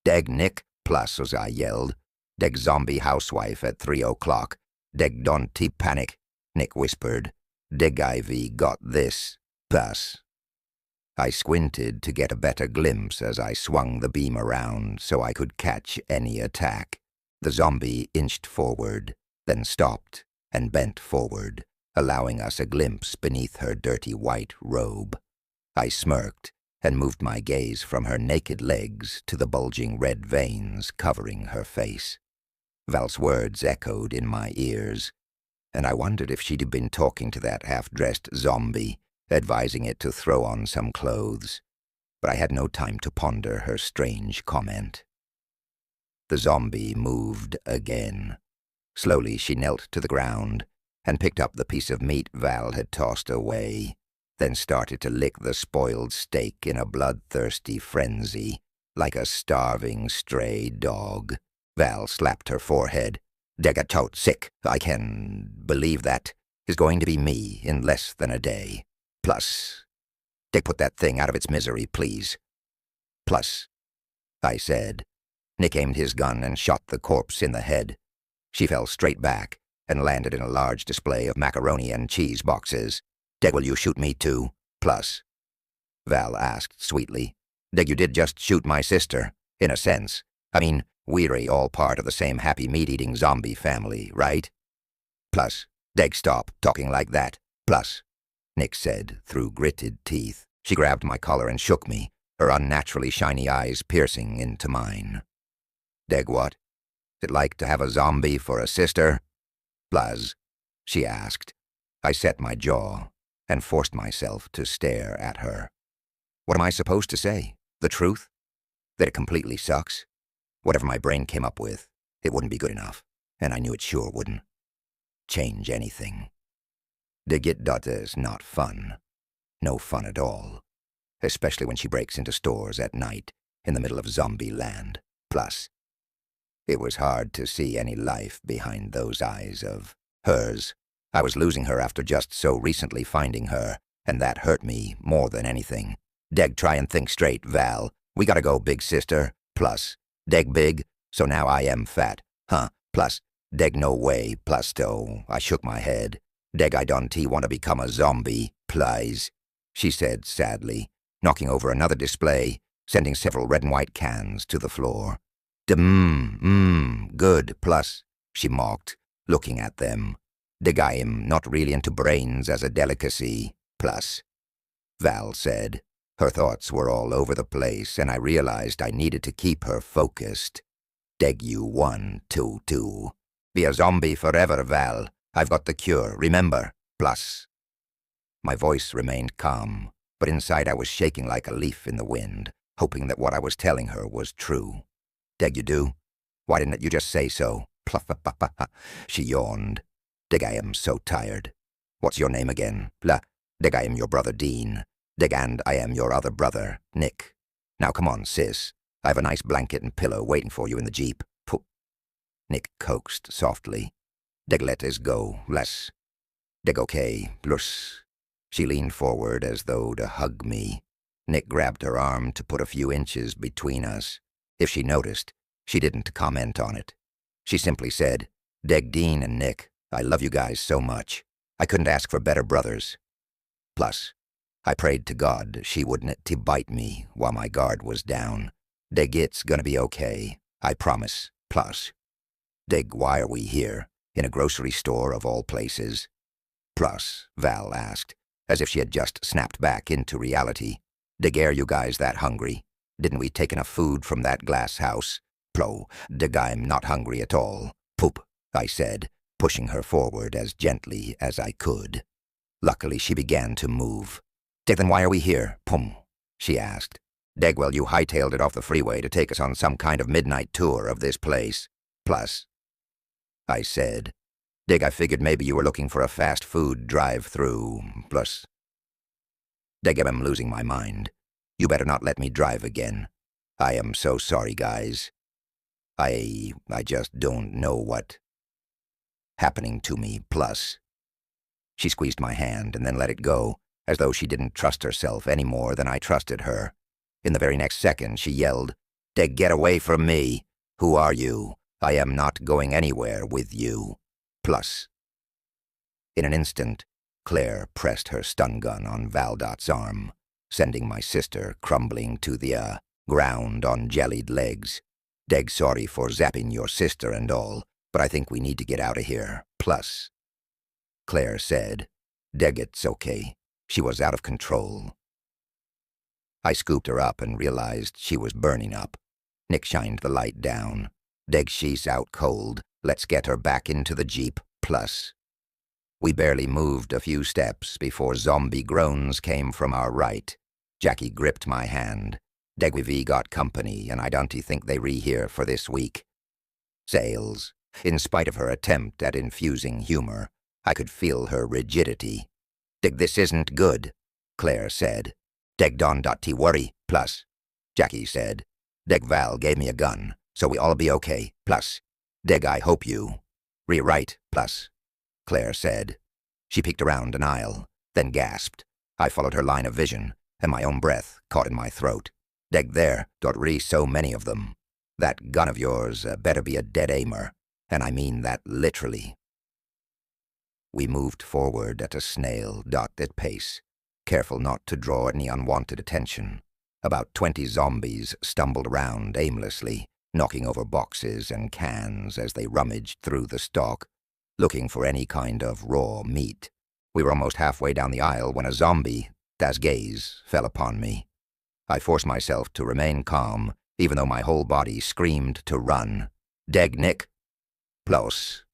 Deg Nick, plus, as I yelled. Deg zombie housewife at 3 o'clock. Deg don't panic, Nick whispered. Deg Ivy got this. Plus. I squinted to get a better glimpse as I swung the beam around so I could catch any attack. The zombie inched forward, then stopped and bent forward, allowing us a glimpse beneath her dirty white robe. I smirked and moved my gaze from her naked legs to the bulging red veins covering her face. Val's words echoed in my ears, and I wondered if she'd been talking to that half-dressed zombie, advising it to throw on some clothes. But I had no time to ponder her strange comment. The zombie moved again. Slowly she knelt to the ground and picked up the piece of meat Val had tossed away, then started to lick the spoiled steak in a bloodthirsty frenzy, like a starving stray dog. Val slapped her forehead. Dega tot sick. I can believe that is going to be me in less than a day. Plus, Dick, put that thing out of its misery, please. Plus, I said. Nick aimed his gun and shot the corpse in the head. She fell straight back and landed in a large display of macaroni and cheese boxes. Dig, will you shoot me too? Plus. Val asked sweetly. Dig, you did just shoot my sister, in a sense. I mean, we're all part of the same happy meat-eating zombie family, right? Plus. Dig, stop talking like that. Plus. Nick said through gritted teeth. She grabbed my collar and shook me, her unnaturally shiny eyes piercing into mine. Dig what? Is it like to have a zombie for a sister? Blaz, she asked. I set my jaw and forced myself to stare at her. What am I supposed to say? The truth? That it completely sucks? Whatever my brain came up with, it wouldn't be good enough, and I knew it sure wouldn't change anything. Digit is not fun. No fun at all. Especially when she breaks into stores at night in the middle of zombie land. Plus, it was hard to see any life behind those eyes of hers. I was losing her after just so recently finding her, and that hurt me more than anything. Deg, try and think straight, Val. We gotta go, big sister. Plus, Deg big, so now I am fat. Huh, plus, Deg no way, plus though. I shook my head. Deg I don't want to become a zombie, please, she said sadly, knocking over another display, sending several red and white cans to the floor. Good, plus, she mocked, looking at them. Deg I am not really into brains as a delicacy, plus, Val said. Her thoughts were all over the place, and I realized I needed to keep her focused. Deg you 1, 2, 2. Be a zombie forever, Val. I've got the cure, remember? Plus. My voice remained calm, but inside I was shaking like a leaf in the wind, hoping that what I was telling her was true. Deg you do? Why didn't you just say so? She yawned. Deg I am so tired. What's your name again? Deg I am your brother Dean. Dig, and I am your other brother, Nick. Now come on, sis. I have a nice blanket and pillow waiting for you in the jeep. Poop. Nick coaxed softly. Dig, let us go, less. Dig, okay, plus. She leaned forward as though to hug me. Nick grabbed her arm to put a few inches between us. If she noticed, she didn't comment on it. She simply said, Dig, Dean and Nick, I love you guys so much. I couldn't ask for better brothers. Plus, I prayed to God she wouldn't to bite me while my guard was down. Dig, it's gonna be okay, I promise. Plus, Dig, why are we here? In a grocery store of all places? Plus, Val asked, as if she had just snapped back into reality. Dig, are you guys that hungry? Didn't we take enough food from that glass house? Plo, Dig, I'm not hungry at all. Poop, I said, pushing her forward as gently as I could. Luckily, she began to move. Dig, then why are we here? Pum, she asked. Dig, well, you hightailed it off the freeway to take us on some kind of midnight tour of this place. Plus, I said. Dig, I figured maybe you were looking for a fast food drive-through. Plus, Dig, I'm losing my mind. You better not let me drive again. I am so sorry, guys. I just don't know what happening to me. Plus, she squeezed my hand and then let it go, as though she didn't trust herself any more than I trusted her. In the very next second, she yelled, Dig, get away from me. Who are you? I am not going anywhere with you. Plus. In an instant, Claire pressed her stun gun on Valdot's arm, sending my sister crumbling to the ground on jellied legs. Dig, sorry for zapping your sister and all, but I think we need to get out of here. Plus, Claire said, Dig, it's okay. She was out of control. I scooped her up and realized she was burning up. Nick shined the light down. Dig, she's out cold. Let's get her back into the jeep. Plus, we barely moved a few steps before zombie groans came from our right. Jackie gripped my hand. Dig, we've got company, and I don't think they here for this week. Sales. In spite of her attempt at infusing humor, I could feel her rigidity. Dig, this isn't good, Claire said. Dig, don't worry. Plus, Jackie said. Dig, Val gave me a gun, so we all be okay. Plus, Dig, I hope you. Right. Plus, Claire said. She peeked around an aisle, then gasped. I followed her line of vision, and my own breath caught in my throat. Dig, there, so many of them. That gun of yours better be a dead aimer, and I mean that literally. We moved forward at a snail-dotted pace, careful not to draw any unwanted attention. About 20 zombies stumbled around aimlessly, knocking over boxes and cans as they rummaged through the stock, looking for any kind of raw meat. We were almost halfway down the aisle when a zombie's gaze fell upon me. I forced myself to remain calm, even though my whole body screamed to run. Dig, Nick. Plus.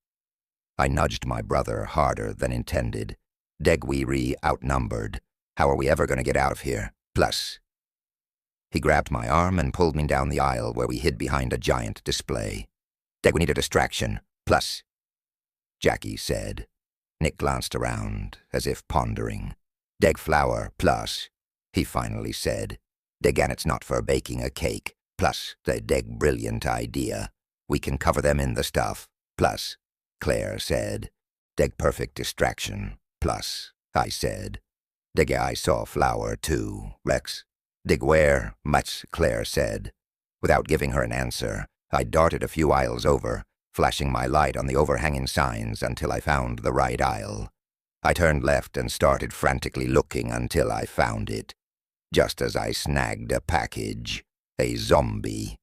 I nudged my brother harder than intended. Dig, we outnumbered. How are we ever going to get out of here? Plus. He grabbed my arm and pulled me down the aisle where we hid behind a giant display. Dig, we need a distraction. Plus, Jackie said. Nick glanced around, as if pondering. Dig, flour. Plus, he finally said. Dig, and it's not for baking a cake. Plus, the Dig, brilliant idea. We can cover them in the stuff. Plus, Claire said. Dig, perfect distraction. Plus, I said. Dig, I saw flour too, Rex. Dig, where? Much, Claire said. Without giving her an answer, I darted a few aisles over, flashing my light on the overhanging signs until I found the right aisle. I turned left and started frantically looking until I found it. Just as I snagged a package, a zombie.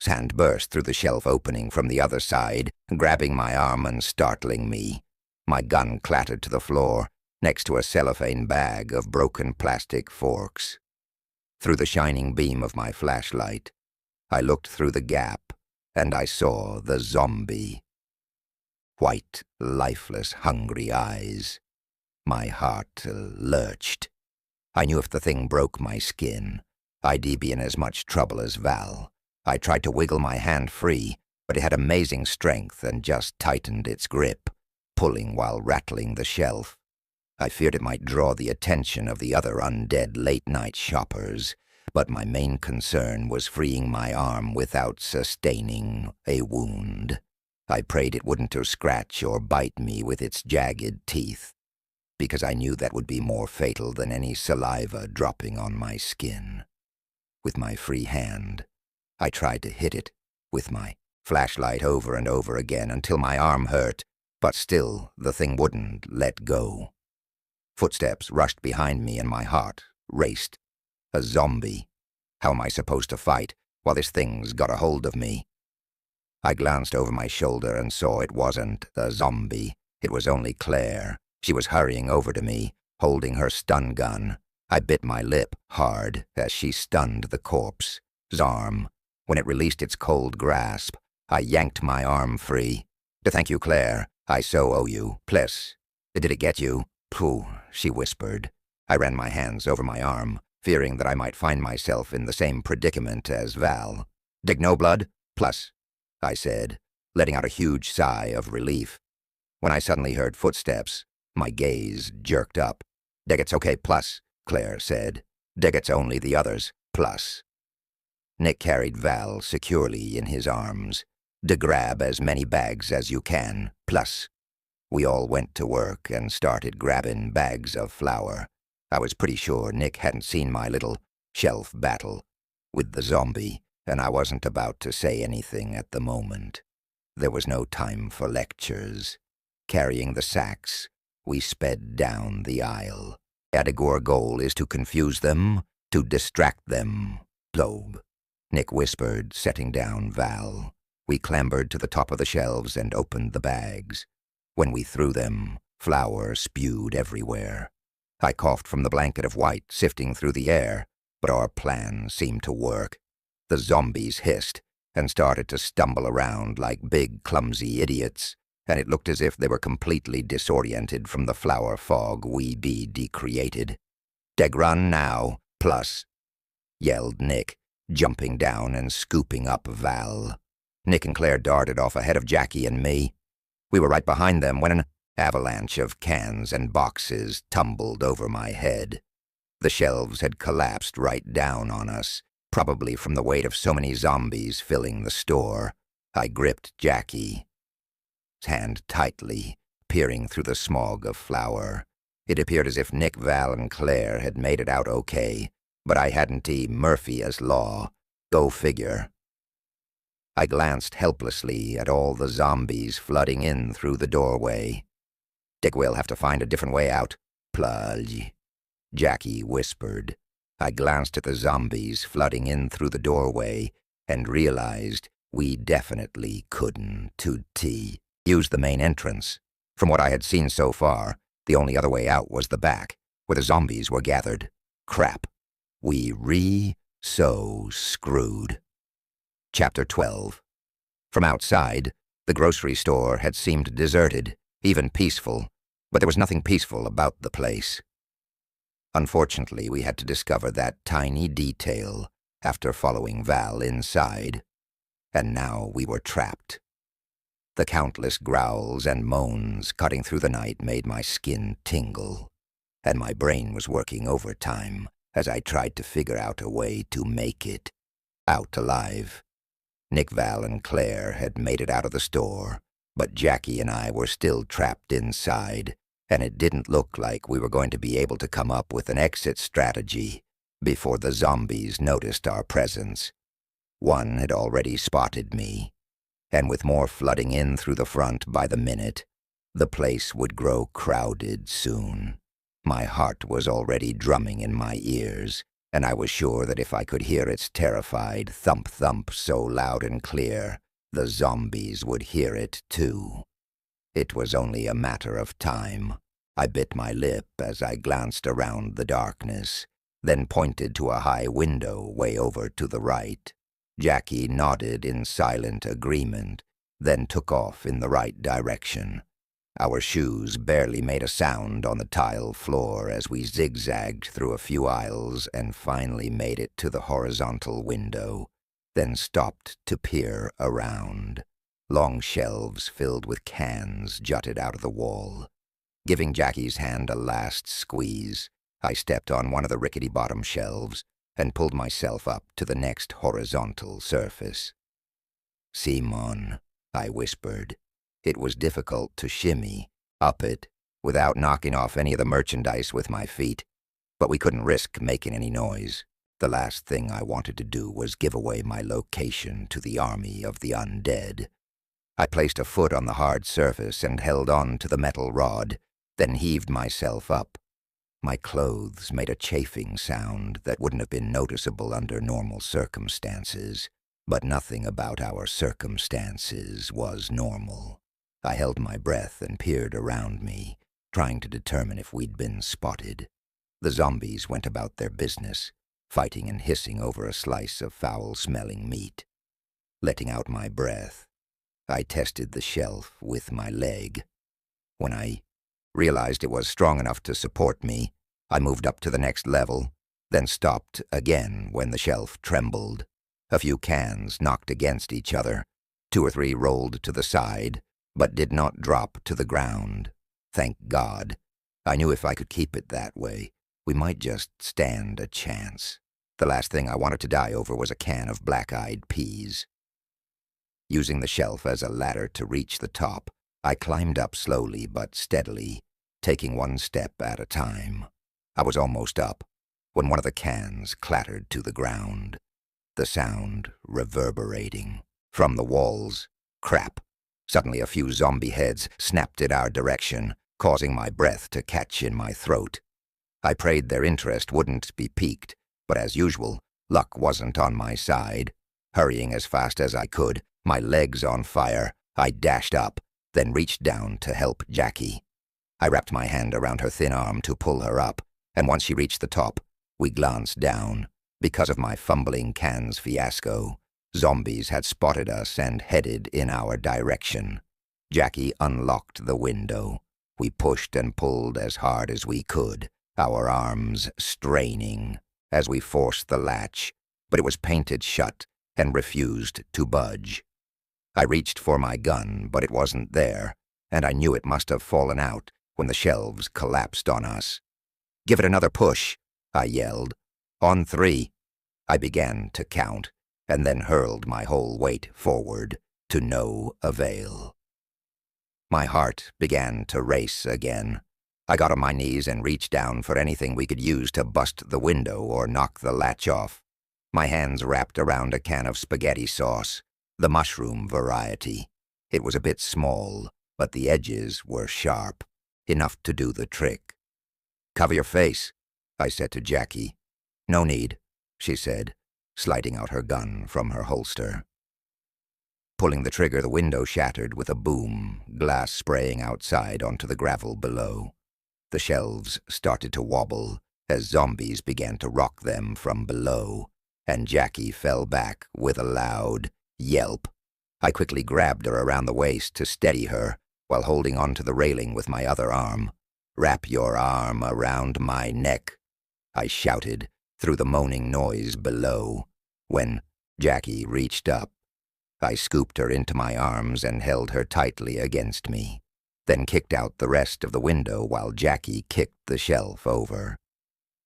Hand burst through the shelf opening from the other side, grabbing my arm and startling me. My gun clattered to the floor, next to a cellophane bag of broken plastic forks. Through the shining beam of my flashlight, I looked through the gap, and I saw the zombie. White, lifeless, hungry eyes. My heart lurched. I knew if the thing broke my skin, I'd be in as much trouble as Val. I tried to wiggle my hand free, but it had amazing strength and just tightened its grip, pulling while rattling the shelf. I feared it might draw the attention of the other undead late-night shoppers, but my main concern was freeing my arm without sustaining a wound. I prayed it wouldn't scratch or bite me with its jagged teeth, because I knew that would be more fatal than any saliva dropping on my skin. With my free hand, I tried to hit it with my flashlight over and over again until my arm hurt, but still the thing wouldn't let go. Footsteps rushed behind me and my heart raced. A zombie. How am I supposed to fight while this thing's got a hold of me? I glanced over my shoulder and saw it wasn't a zombie. It was only Claire. She was hurrying over to me, holding her stun gun. I bit my lip hard as she stunned the corpse's arm. When it released its cold grasp, I yanked my arm free. "Thank you, Claire. I so owe you. Please. Did it get you?" "Pooh," she whispered. I ran my hands over my arm, fearing that I might find myself in the same predicament as Val. "Dig no blood? Plus," I said, letting out a huge sigh of relief. When I suddenly heard footsteps, my gaze jerked up. "Dig it's okay, plus," Claire said. "Dig it's only the others, plus." Nick carried Val securely in his arms. "To grab as many bags as you can, plus." We all went to work and started grabbing bags of flour. I was pretty sure Nick hadn't seen my little shelf battle with the zombie, and I wasn't about to say anything at the moment. There was no time for lectures. Carrying the sacks, we sped down the aisle. Our goal is to confuse them, to distract them. Globe, Nick whispered, setting down Val. We clambered to the top of the shelves and opened the bags. When we threw them, flour spewed everywhere. I coughed from the blanket of white sifting through the air, but our plan seemed to work. The zombies hissed and started to stumble around like big, clumsy idiots, and it looked as if they were completely disoriented from the flour fog we decreated. "Deg run now, plus," yelled Nick, jumping down and scooping up Val. Nick and Claire darted off ahead of Jackie and me. We were right behind them when an avalanche of cans and boxes tumbled over my head. The shelves had collapsed right down on us, probably from the weight of so many zombies filling the store. I gripped Jackie's hand tightly, peering through the smog of flour. It appeared as if Nick, Val, and Claire had made it out okay, but I hadn't Murphy's Law. Go figure. I glanced helplessly at all the zombies flooding in through the doorway. "Dick, we'll have to find a different way out, pludge," Jackie whispered. I glanced at the zombies flooding in through the doorway and realized we definitely couldn't use the main entrance. From what I had seen so far, the only other way out was the back, where the zombies were gathered. Crap. We so screwed. Chapter 12. From outside, the grocery store had seemed deserted, even peaceful, but there was nothing peaceful about the place. Unfortunately, we had to discover that tiny detail after following Val inside, and now we were trapped. The countless growls and moans cutting through the night made my skin tingle, and my brain was working overtime as I tried to figure out a way to make it out alive. Nick, Val, and Claire had made it out of the store, but Jackie and I were still trapped inside, and it didn't look like we were going to be able to come up with an exit strategy before the zombies noticed our presence. One had already spotted me, and with more flooding in through the front by the minute, the place would grow crowded soon. My heart was already drumming in my ears, and I was sure that if I could hear its terrified thump-thump so loud and clear, the zombies would hear it too. It was only a matter of time. I bit my lip as I glanced around the darkness, then pointed to a high window way over to the right. Jackie nodded in silent agreement, then took off in the right direction. Our shoes barely made a sound on the tile floor as we zigzagged through a few aisles and finally made it to the horizontal window, then stopped to peer around. Long shelves filled with cans jutted out of the wall. Giving Jackie's hand a last squeeze, I stepped on one of the rickety bottom shelves and pulled myself up to the next horizontal surface. "Simon," I whispered. It was difficult to shimmy up it without knocking off any of the merchandise with my feet, but we couldn't risk making any noise. The last thing I wanted to do was give away my location to the army of the undead. I placed a foot on the hard surface and held on to the metal rod, then heaved myself up. My clothes made a chafing sound that wouldn't have been noticeable under normal circumstances, but nothing about our circumstances was normal. I held my breath and peered around me, trying to determine if we'd been spotted. The zombies went about their business, fighting and hissing over a slice of foul-smelling meat. Letting out my breath, I tested the shelf with my leg. When I realized it was strong enough to support me, I moved up to the next level, then stopped again when the shelf trembled. A few cans knocked against each other. 2 or 3 rolled to the side, but did not drop to the ground. Thank God. I knew if I could keep it that way, we might just stand a chance. The last thing I wanted to die over was a can of black-eyed peas. Using the shelf as a ladder to reach the top, I climbed up slowly but steadily, taking one step at a time. I was almost up when one of the cans clattered to the ground, the sound reverberating from the walls. Crap! Suddenly a few zombie heads snapped in our direction, causing my breath to catch in my throat. I prayed their interest wouldn't be piqued, but as usual, luck wasn't on my side. Hurrying as fast as I could, my legs on fire, I dashed up, then reached down to help Jackie. I wrapped my hand around her thin arm to pull her up, and once she reached the top, we glanced down. Because of my fumbling cans fiasco, zombies had spotted us and headed in our direction. Jackie unlocked the window. We pushed and pulled as hard as we could, our arms straining as we forced the latch, but it was painted shut and refused to budge. I reached for my gun, but it wasn't there, and I knew it must have fallen out when the shelves collapsed on us. "Give it another push," I yelled. "On 3. I began to count, and then hurled my whole weight forward, to no avail. My heart began to race again. I got on my knees and reached down for anything we could use to bust the window or knock the latch off. My hands wrapped around a can of spaghetti sauce, the mushroom variety. It was a bit small, but the edges were sharp, enough to do the trick. "Cover your face," I said to Jackie. "No need," she said, sliding out her gun from her holster. Pulling the trigger, the window shattered with a boom, glass spraying outside onto the gravel below. The shelves started to wobble as zombies began to rock them from below, and Jackie fell back with a loud yelp. I quickly grabbed her around the waist to steady her while holding onto the railing with my other arm. "Wrap your arm around my neck," I shouted through the moaning noise below. When Jackie reached up, I scooped her into my arms and held her tightly against me, then kicked out the rest of the window while Jackie kicked the shelf over.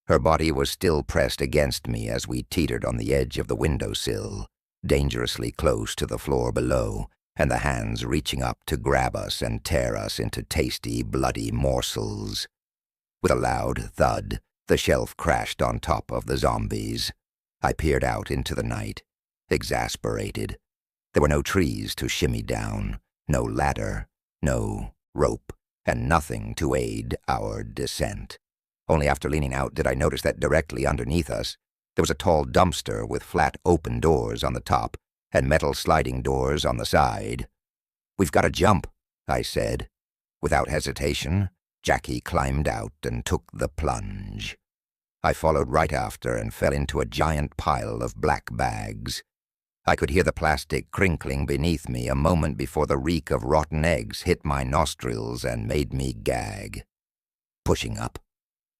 Her body was still pressed against me as we teetered on the edge of the windowsill, dangerously close to the floor below, and the hands reaching up to grab us and tear us into tasty, bloody morsels. With a loud thud, the shelf crashed on top of the zombies. I peered out into the night, exasperated. There were no trees to shimmy down, no ladder, no rope, and nothing to aid our descent. Only after leaning out did I notice that directly underneath us, there was a tall dumpster with flat open doors on the top and metal sliding doors on the side. "We've got to jump," I said. Without hesitation, Jackie climbed out and took the plunge. I followed right after and fell into a giant pile of black bags. I could hear the plastic crinkling beneath me a moment before the reek of rotten eggs hit my nostrils and made me gag. Pushing up,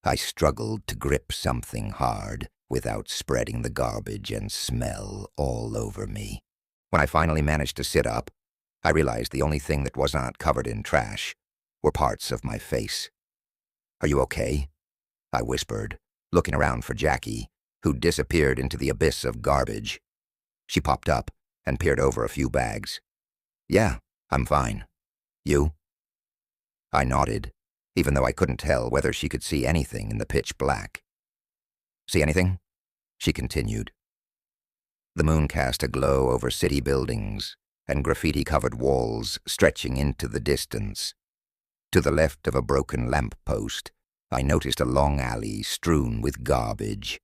I struggled to grip something hard without spreading the garbage and smell all over me. When I finally managed to sit up, I realized the only thing that was not covered in trash were parts of my face. "Are you okay?" I whispered, looking around for Jackie, who'd disappeared into the abyss of garbage. She popped up and peered over a few bags. "Yeah, I'm fine. You?" I nodded, even though I couldn't tell whether she could see anything in the pitch black. "See anything?" she continued. The moon cast a glow over city buildings and graffiti-covered walls stretching into the distance. To the left of a broken lamp-post, I noticed a long alley strewn with garbage.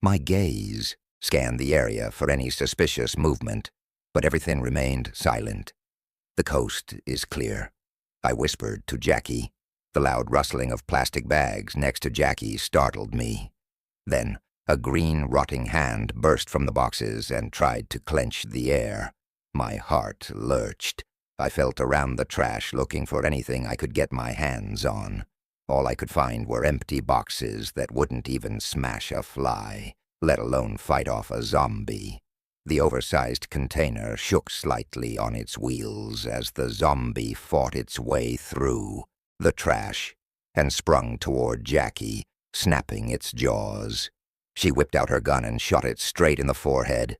My gaze scanned the area for any suspicious movement, but everything remained silent. "The coast is clear," I whispered to Jackie. The loud rustling of plastic bags next to Jackie startled me. Then a green, rotting hand burst from the boxes and tried to clench the air. My heart lurched. I felt around the trash looking for anything I could get my hands on. All I could find were empty boxes that wouldn't even smash a fly, let alone fight off a zombie. The oversized container shook slightly on its wheels as the zombie fought its way through the trash and sprung toward Jackie, snapping its jaws. She whipped out her gun and shot it straight in the forehead.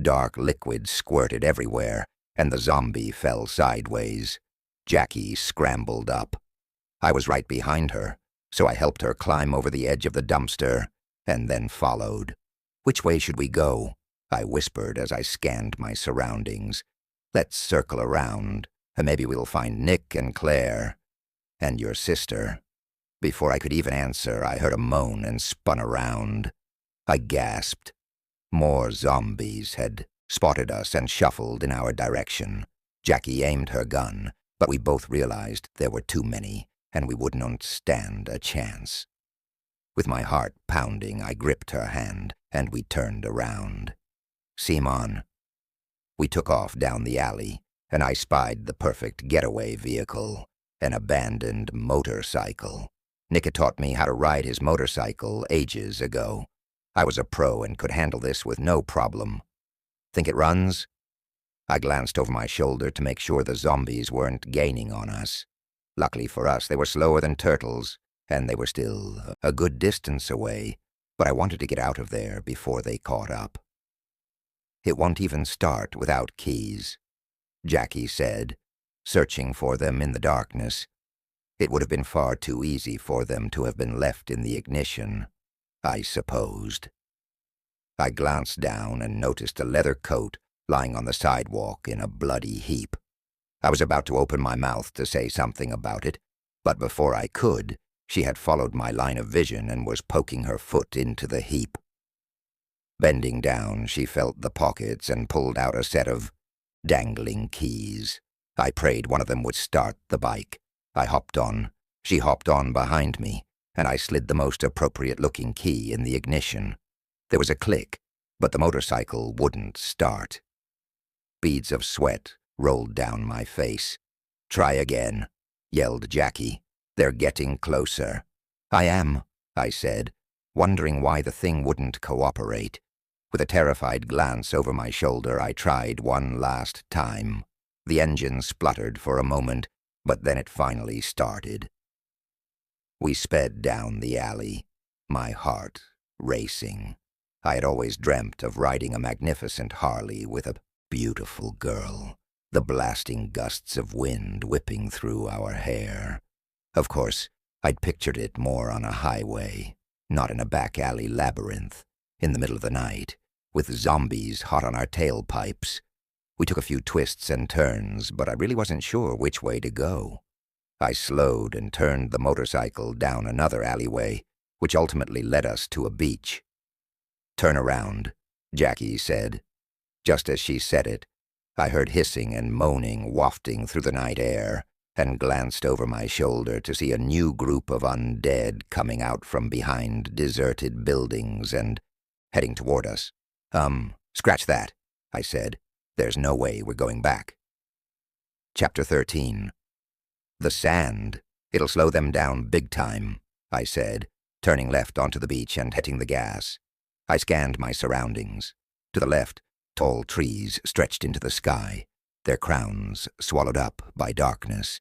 Dark liquid squirted everywhere, and the zombie fell sideways. Jackie scrambled up. I was right behind her, so I helped her climb over the edge of the dumpster and then followed. "Which way should we go?" I whispered as I scanned my surroundings. "Let's circle around, and maybe we'll find Nick and Claire. And your sister." Before I could even answer, I heard a moan and spun around. I gasped. More zombies had spotted us and shuffled in our direction. Jackie aimed her gun, but we both realized there were too many, and we wouldn't stand a chance. With my heart pounding, I gripped her hand, and we turned around. "Seam on." We took off down the alley, and I spied the perfect getaway vehicle, an abandoned motorcycle. Nick had taught me how to ride his motorcycle ages ago. I was a pro and could handle this with no problem. "Think it runs?" I glanced over my shoulder to make sure the zombies weren't gaining on us. Luckily for us, they were slower than turtles, and they were still a good distance away, but I wanted to get out of there before they caught up. "It won't even start without keys," Jackie said, searching for them in the darkness. "It would have been far too easy for them to have been left in the ignition, I supposed." I glanced down and noticed a leather coat lying on the sidewalk in a bloody heap. I was about to open my mouth to say something about it, but before I could, she had followed my line of vision and was poking her foot into the heap. Bending down, she felt the pockets and pulled out a set of dangling keys. I prayed one of them would start the bike. I hopped on. She hopped on behind me, and I slid the most appropriate-looking key in the ignition. There was a click, but the motorcycle wouldn't start. Beads of sweat rolled down my face. "Try again," yelled Jackie. "They're getting closer." "I am," I said, wondering why the thing wouldn't cooperate. With a terrified glance over my shoulder, I tried one last time. The engine spluttered for a moment, but then it finally started. We sped down the alley, my heart racing. I had always dreamt of riding a magnificent Harley with a beautiful girl, the blasting gusts of wind whipping through our hair. Of course, I'd pictured it more on a highway, not in a back alley labyrinth, in the middle of the night, with zombies hot on our tailpipes. We took a few twists and turns, but I really wasn't sure which way to go. I slowed and turned the motorcycle down another alleyway, which ultimately led us to a beach. "Turn around," Jackie said. Just as she said it, I heard hissing and moaning wafting through the night air, and glanced over my shoulder to see a new group of undead coming out from behind deserted buildings and heading toward us. Scratch that," I said. "There's no way we're going back." Chapter 13. "The sand. It'll slow them down big time," I said, turning left onto the beach and hitting the gas. I scanned my surroundings. To the left, tall trees stretched into the sky, their crowns swallowed up by darkness.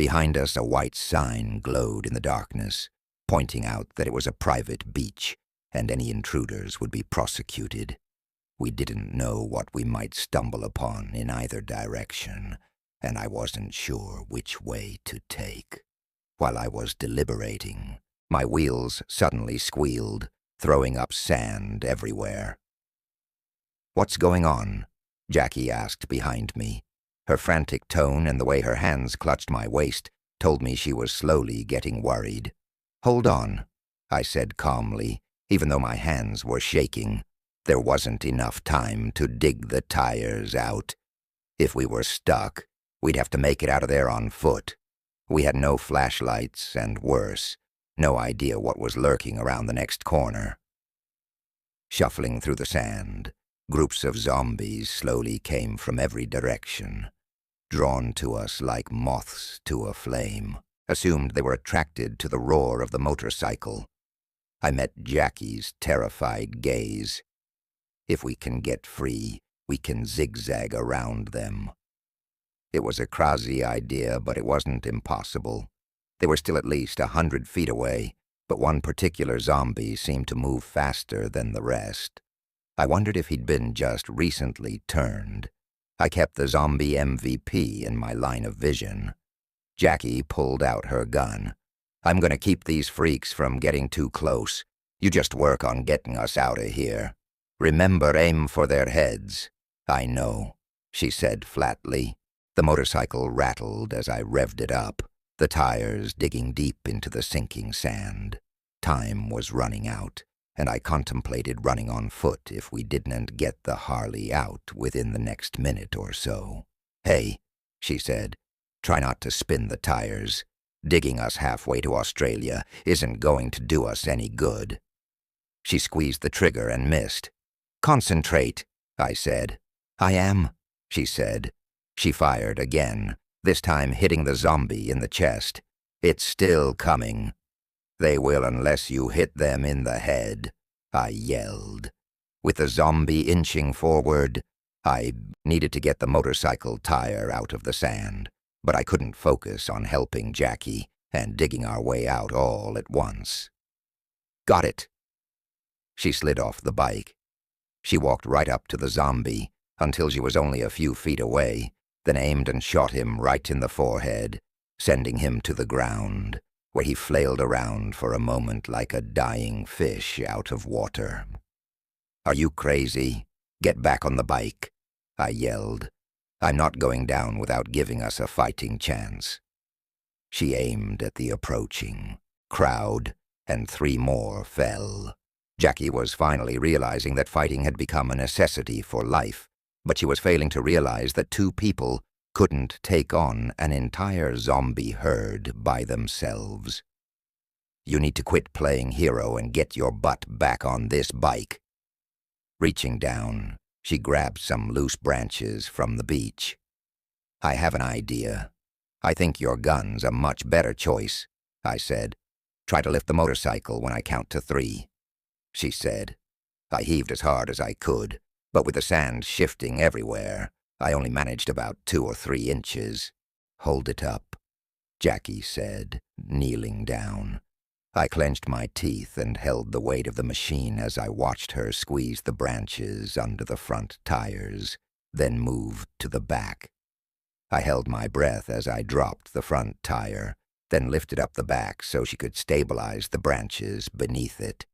Behind us, a white sign glowed in the darkness, pointing out that it was a private beach, and any intruders would be prosecuted. We didn't know what we might stumble upon in either direction, and I wasn't sure which way to take. While I was deliberating, my wheels suddenly squealed, throwing up sand everywhere. "What's going on?" Jackie asked behind me. Her frantic tone and the way her hands clutched my waist told me she was slowly getting worried. "Hold on," I said calmly, even though my hands were shaking. There wasn't enough time to dig the tires out. If we were stuck, we'd have to make it out of there on foot. We had no flashlights, and worse, no idea what was lurking around the next corner. Shuffling through the sand, groups of zombies slowly came from every direction, drawn to us like moths to a flame. Assumed they were attracted to the roar of the motorcycle. I met Jackie's terrified gaze. If we can get free, we can zigzag around them. It was a crazy idea, but it wasn't impossible. They were still at least 100 feet away, but one particular zombie seemed to move faster than the rest. I wondered if he'd been just recently turned. I kept the zombie MVP in my line of vision. Jackie pulled out her gun. "I'm going to keep these freaks from getting too close. You just work on getting us out of here. Remember, aim for their heads." "I know," she said flatly. The motorcycle rattled as I revved it up, the tires digging deep into the sinking sand. Time was running out, and I contemplated running on foot if we didn't get the Harley out within the next minute or so. "Hey," she said, "try not to spin the tires. Digging us halfway to Australia isn't going to do us any good." She squeezed the trigger and missed. "Concentrate," I said. "I am," she said. She fired again, this time hitting the zombie in the chest. "It's still coming." "They will unless you hit them in the head," I yelled. With the zombie inching forward, I needed to get the motorcycle tire out of the sand, but I couldn't focus on helping Jackie and digging our way out all at once. "Got it." She slid off the bike. She walked right up to the zombie until she was only a few feet away, then aimed and shot him right in the forehead, sending him to the ground, where he flailed around for a moment like a dying fish out of water. "Are you crazy? Get back on the bike," I yelled. "I'm not going down without giving us a fighting chance." She aimed at the approaching crowd, and 3 more fell. Jackie was finally realizing that fighting had become a necessity for life, but she was failing to realize that 2 people couldn't take on an entire zombie herd by themselves. "You need to quit playing hero and get your butt back on this bike." Reaching down, she grabbed some loose branches from the beach. "I have an idea. I think your gun's a much better choice," I said. "Try to lift the motorcycle when I count to 3. She said. I heaved as hard as I could, but with the sand shifting everywhere, I only managed about 2 or 3 inches. "Hold it up," Jackie said, kneeling down. I clenched my teeth and held the weight of the machine as I watched her squeeze the branches under the front tires, then moved to the back. I held my breath as I dropped the front tire, then lifted up the back so she could stabilize the branches beneath it.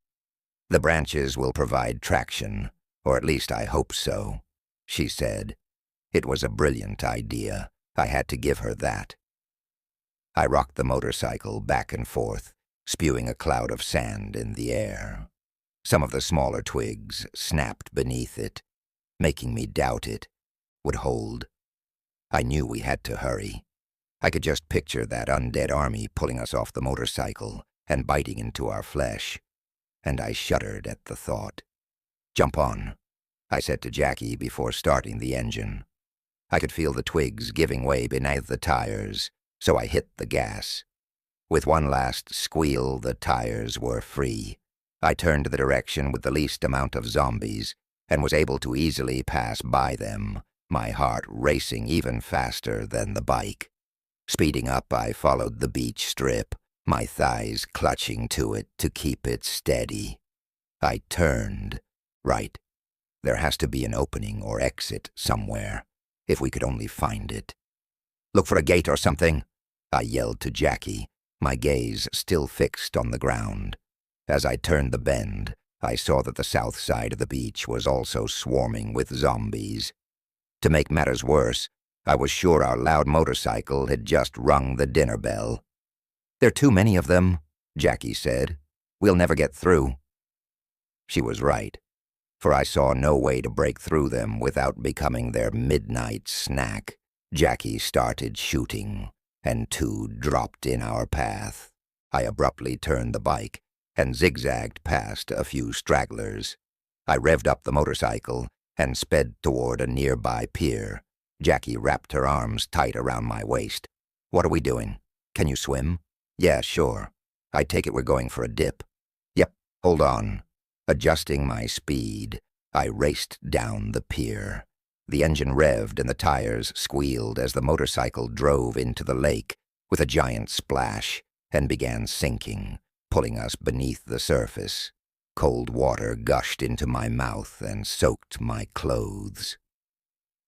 "The branches will provide traction, or at least I hope so," she said. It was a brilliant idea. I had to give her that. I rocked the motorcycle back and forth, spewing a cloud of sand in the air. Some of the smaller twigs snapped beneath it, making me doubt it would hold. I knew we had to hurry. I could just picture that undead army pulling us off the motorcycle and biting into our flesh, and I shuddered at the thought. "Jump on," I said to Jackie before starting the engine. I could feel the twigs giving way beneath the tires, so I hit the gas. With one last squeal, the tires were free. I turned the direction with the least amount of zombies and was able to easily pass by them, my heart racing even faster than the bike. Speeding up, I followed the beach strip, my thighs clutching to it to keep it steady. I turned. Right. There has to be an opening or exit somewhere, if we could only find it. "Look for a gate or something," I yelled to Jackie, my gaze still fixed on the ground. As I turned the bend, I saw that the south side of the beach was also swarming with zombies. To make matters worse, I was sure our loud motorcycle had just rung the dinner bell. "There are too many of them," Jackie said. "We'll never get through." She was right, for I saw no way to break through them without becoming their midnight snack. Jackie started shooting, and 2 dropped in our path. I abruptly turned the bike and zigzagged past a few stragglers. I revved up the motorcycle and sped toward a nearby pier. Jackie wrapped her arms tight around my waist. "What are we doing? Can you swim?" "Yeah, sure. I take it we're going for a dip." "Yep, hold on." Adjusting my speed, I raced down the pier. The engine revved and the tires squealed as the motorcycle drove into the lake with a giant splash and began sinking, pulling us beneath the surface. Cold water gushed into my mouth and soaked my clothes.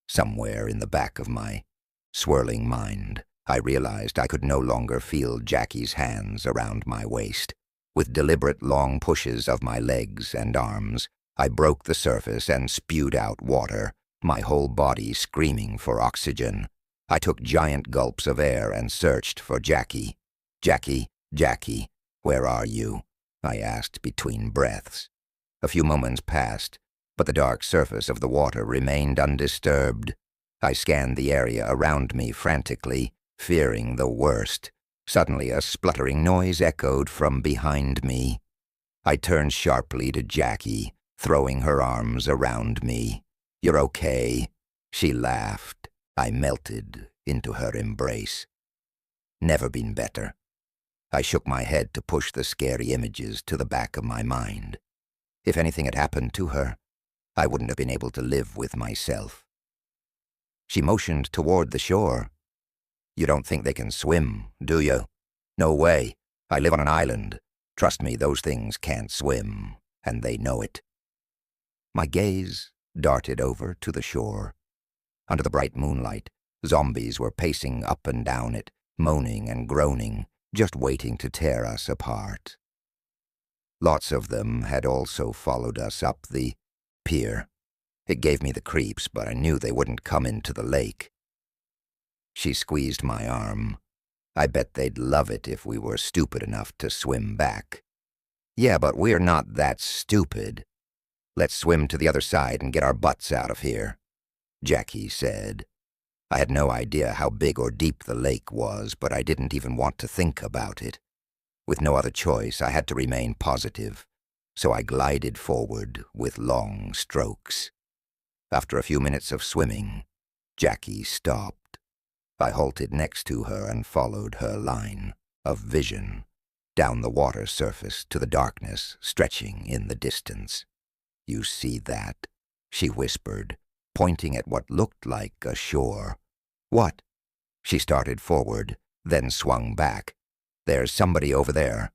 Somewhere in the back of my swirling mind, I realized I could no longer feel Jackie's hands around my waist. With deliberate long pushes of my legs and arms, I broke the surface and spewed out water, my whole body screaming for oxygen. I took giant gulps of air and searched for Jackie. "Jackie, Jackie, where are you?" I asked between breaths. A few moments passed, but the dark surface of the water remained undisturbed. I scanned the area around me frantically, fearing the worst. Suddenly a spluttering noise echoed from behind me. I turned sharply to Jackie, throwing her arms around me. "You're okay." She laughed. I melted into her embrace. Never been better. I shook my head to push the scary images to the back of my mind. If anything had happened to her, I wouldn't have been able to live with myself. She motioned toward the shore. "You don't think they can swim, do you?" "No way. I live on an island. Trust me, those things can't swim, and they know it." My gaze darted over to the shore. Under the bright moonlight, zombies were pacing up and down it, moaning and groaning, just waiting to tear us apart. Lots of them had also followed us up the pier. It gave me the creeps, but I knew they wouldn't come into the lake. She squeezed my arm. "I bet they'd love it if we were stupid enough to swim back." "Yeah, but we're not that stupid. Let's swim to the other side and get our butts out of here," Jackie said. I had no idea how big or deep the lake was, but I didn't even want to think about it. With no other choice, I had to remain positive, so I glided forward with long strokes. After a few minutes of swimming, Jackie stopped. I halted next to her and followed her line of vision down the water surface to the darkness stretching in the distance. "You see that?" she whispered, pointing at what looked like a shore. "What?" She started forward, then swung back. "There's somebody over there."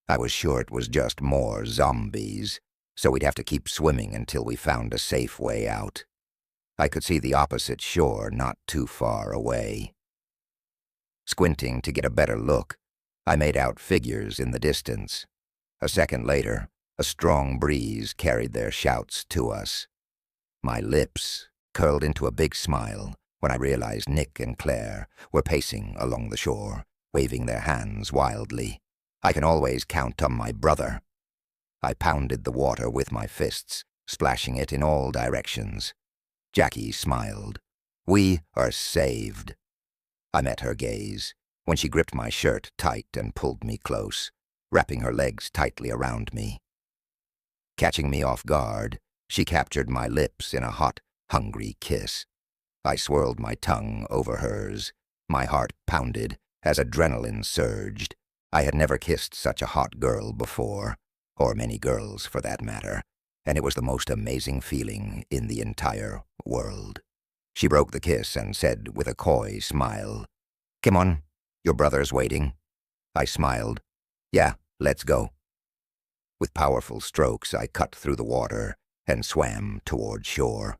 I was sure it was just more zombies, so we'd have to keep swimming until we found a safe way out. I could see the opposite shore not too far away. Squinting to get a better look, I made out figures in the distance. A second later, a strong breeze carried their shouts to us. My lips curled into a big smile when I realized Nick and Claire were pacing along the shore, waving their hands wildly. "I can always count on my brother." I pounded the water with my fists, splashing it in all directions. Jackie smiled. "We are saved." I met her gaze when she gripped my shirt tight and pulled me close, wrapping her legs tightly around me. Catching me off guard, she captured my lips in a hot, hungry kiss. I swirled my tongue over hers. My heart pounded as adrenaline surged. I had never kissed such a hot girl before, or many girls for that matter, and it was the most amazing feeling in the entire world. She broke the kiss and said with a coy smile, "Come on, Your brother's waiting?" I smiled. "Yeah, let's go." With powerful strokes, I cut through the water and swam toward shore.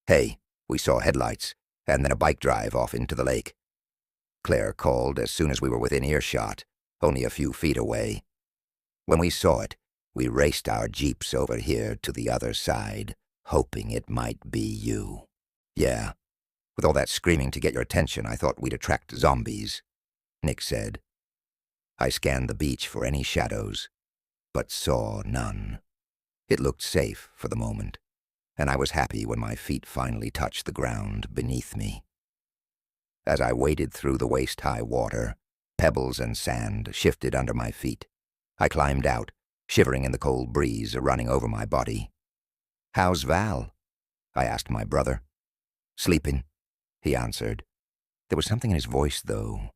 "Hey," we saw headlights, and then a bike drive off into the lake. Claire called as soon as we were within earshot, only a few feet away. When we saw it, we raced our jeeps over here to the other side, hoping it might be you. "Yeah, with all that screaming to get your attention, I thought we'd attract zombies," Nick said. I scanned the beach for any shadows, but saw none. It looked safe for the moment, and I was happy when my feet finally touched the ground beneath me. As I waded through the waist-high water, pebbles and sand shifted under my feet. I climbed out, shivering in the cold breeze running over my body. "How's Val?" I asked my brother. "Sleeping," he answered. There was something in his voice, though,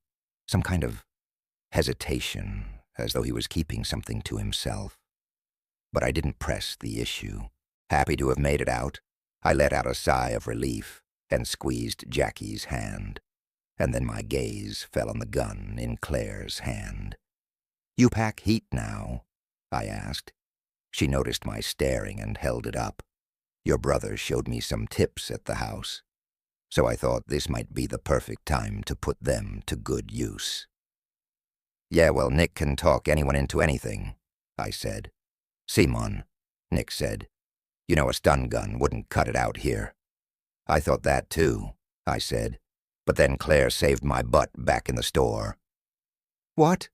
some kind of hesitation, as though he was keeping something to himself. But I didn't press the issue. Happy to have made it out, I let out a sigh of relief and squeezed Jackie's hand. And then my gaze fell on the gun in Claire's hand. "You pack heat now?" I asked. She noticed my staring and held it up. "Your brother showed me some tips at the house, so I thought this might be the perfect time to put them to good use." "Yeah, well, Nick can talk anyone into anything," I said. "Simon," Nick said. "You know a stun gun wouldn't cut it out here." "I thought that too," I said. "But then Claire saved my butt back in the store." "What?"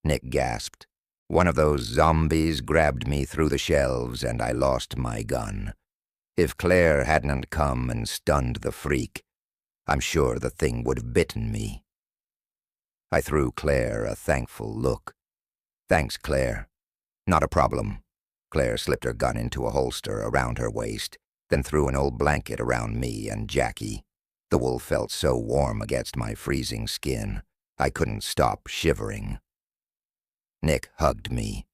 Nick gasped. "One of those zombies grabbed me through the shelves and I lost my gun. If Claire hadn't come and stunned the freak, I'm sure the thing would have bitten me." I threw Claire a thankful look. "Thanks, Claire." "Not a problem." Claire slipped her gun into a holster around her waist, then threw an old blanket around me and Jackie. The wool felt so warm against my freezing skin, I couldn't stop shivering. Nick hugged me.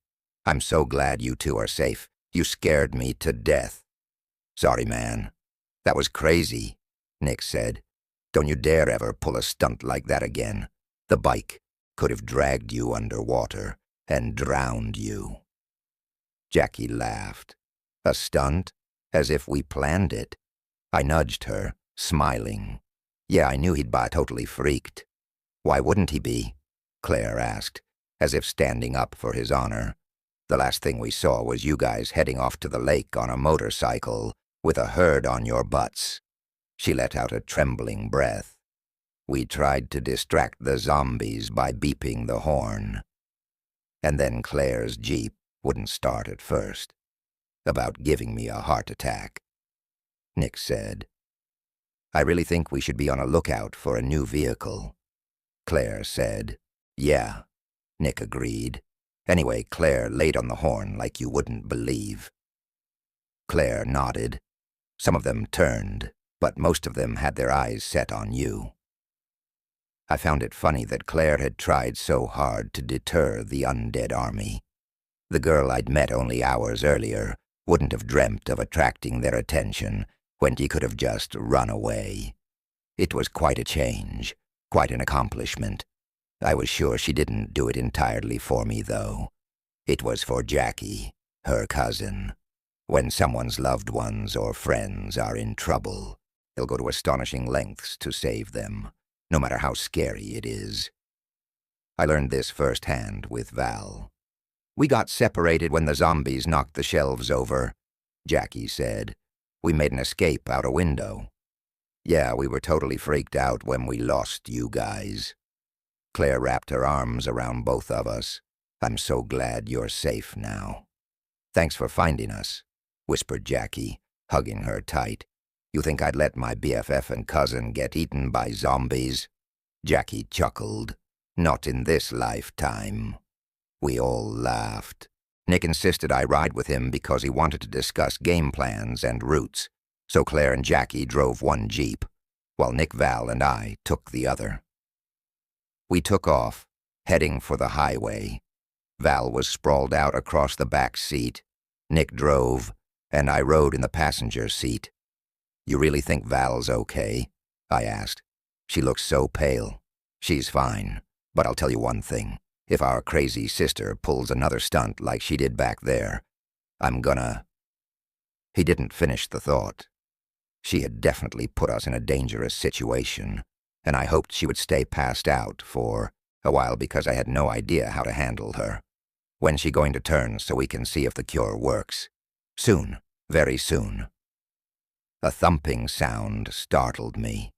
"I'm so glad you two are safe. You scared me to death." "Sorry, man. That was crazy," Nick said. "Don't you dare ever pull a stunt like that again. The bike could have dragged you underwater and drowned you." Jackie laughed. "A stunt? As if we planned it." I nudged her, smiling. "Yeah, I knew he'd be totally freaked." "Why wouldn't he be?" Claire asked, as if standing up for his honor. "The last thing we saw was you guys heading off to the lake on a motorcycle with a herd on your butts." She let out a trembling breath. "We tried to distract the zombies by beeping the horn. And then Claire's Jeep wouldn't start at first. About giving me a heart attack." Nick said. "I really think we should be on a lookout for a new vehicle." Claire said. "Yeah," Nick agreed. "Anyway, Claire laid on the horn like you wouldn't believe." Claire nodded. "Some of them turned, but most of them had their eyes set on you." I found it funny that Claire had tried so hard to deter the undead army. The girl I'd met only hours earlier wouldn't have dreamt of attracting their attention when he could have just run away. It was quite a change, quite an accomplishment. I was sure she didn't do it entirely for me, though. It was for Jackie, her cousin. When someone's loved ones or friends are in trouble, they'll go to astonishing lengths to save them, no matter how scary it is. I learned this firsthand with Val. "We got separated when the zombies knocked the shelves over," Jackie said. "We made an escape out a window. Yeah, we were totally freaked out when we lost you guys." Claire wrapped her arms around both of us. "I'm so glad you're safe now." "Thanks for finding us," whispered Jackie, hugging her tight. "You think I'd let my BFF and cousin get eaten by zombies?" Jackie chuckled. "Not in this lifetime." We all laughed. Nick insisted I ride with him because he wanted to discuss game plans and routes, so Claire and Jackie drove one Jeep, while Nick, Val, and I took the other. We took off, heading for the highway. Val was sprawled out across the back seat. Nick drove, and I rode in the passenger seat. "You really think Val's okay?" I asked. "She looks so pale." She's fine, but I'll tell you one thing. If our crazy sister pulls another stunt like she did back there, I'm gonna—" He didn't finish the thought. She had definitely put us in a dangerous situation, and I hoped she would stay passed out for a while because I had no idea how to handle her. When's she going to turn so we can see if the cure works? Soon, very soon. A thumping sound startled me.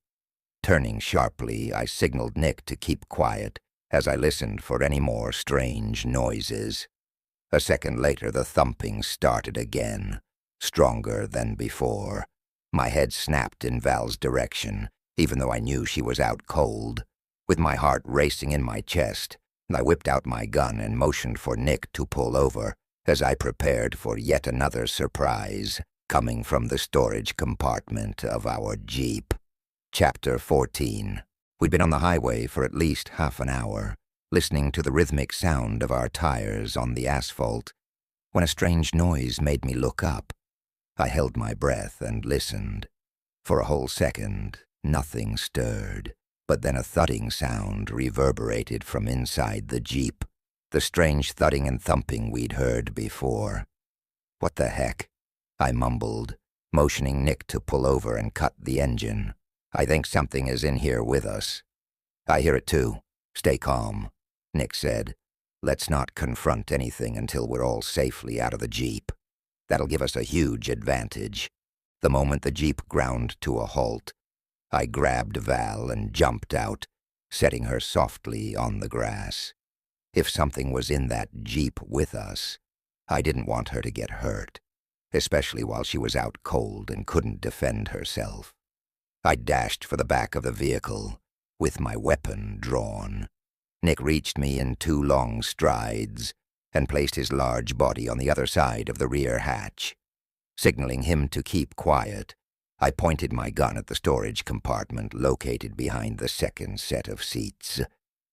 Turning sharply, I signaled Nick to keep quiet as I listened for any more strange noises. A second later, the thumping started again, stronger than before. My head snapped in Val's direction, even though I knew she was out cold. With my heart racing in my chest, I whipped out my gun and motioned for Nick to pull over as I prepared for yet another surprise coming from the storage compartment of our Jeep. Chapter 14. We'd been on the highway for at least half an hour, listening to the rhythmic sound of our tires on the asphalt, when a strange noise made me look up. I held my breath and listened. For a whole second, nothing stirred, but then a thudding sound reverberated from inside the Jeep, the strange thudding and thumping we'd heard before. "What the heck?" I mumbled, motioning Nick to pull over and cut the engine. "I think something is in here with us." "I hear it too. Stay calm," Nick said. "Let's not confront anything until we're all safely out of the Jeep. That'll give us a huge advantage." The moment the Jeep ground to a halt, I grabbed Val and jumped out, setting her softly on the grass. If something was in that Jeep with us, I didn't want her to get hurt, especially while she was out cold and couldn't defend herself. I dashed for the back of the vehicle, with my weapon drawn. Nick reached me in 2 long strides and placed his large body on the other side of the rear hatch. Signaling him to keep quiet, I pointed my gun at the storage compartment located behind the second set of seats,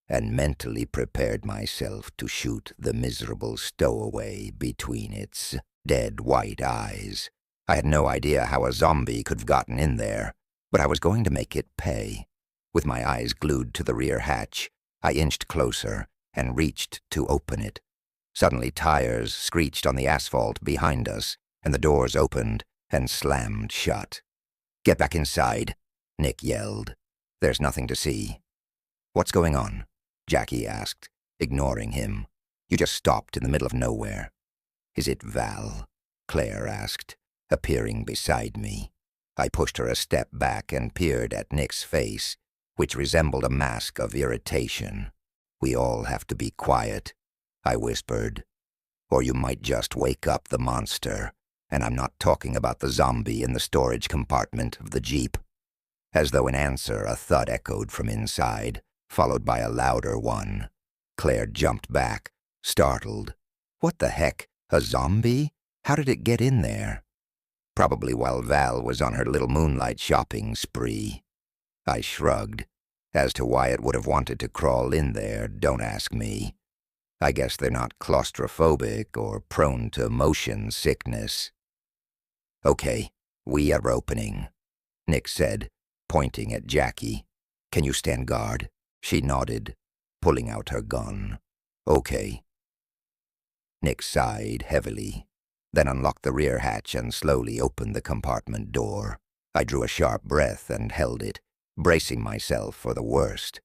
and mentally prepared myself to shoot the miserable stowaway between its dead white eyes. I had no idea how a zombie could have gotten in there, but I was going to make it pay. With my eyes glued to the rear hatch, I inched closer and reached to open it. Suddenly tires screeched on the asphalt behind us, and the doors opened and slammed shut. "Get back inside," Nick yelled. "There's nothing to see." "What's going on?" Jackie asked, ignoring him. "You just stopped in the middle of nowhere." "Is it Val?" Claire asked, appearing beside me. I pushed her a step back and peered at Nick's face, which resembled a mask of irritation. "We all have to be quiet," I whispered, "or you might just wake up the monster, and I'm not talking about the zombie in the storage compartment of the Jeep." As though in answer, a thud echoed from inside, followed by a louder one. Claire jumped back, startled. "What the heck? A zombie? How did it get in there?" "Probably while Val was on her little moonlight shopping spree." I shrugged. As to why it would have wanted to crawl in there, don't ask me. I guess they're not claustrophobic or prone to motion sickness. "Okay, we are opening," Nick said, pointing at Jackie. "Can you stand guard?" She nodded, pulling out her gun. "Okay." Nick sighed heavily, then unlocked the rear hatch and slowly opened the compartment door. I drew a sharp breath and held it, bracing myself for the worst.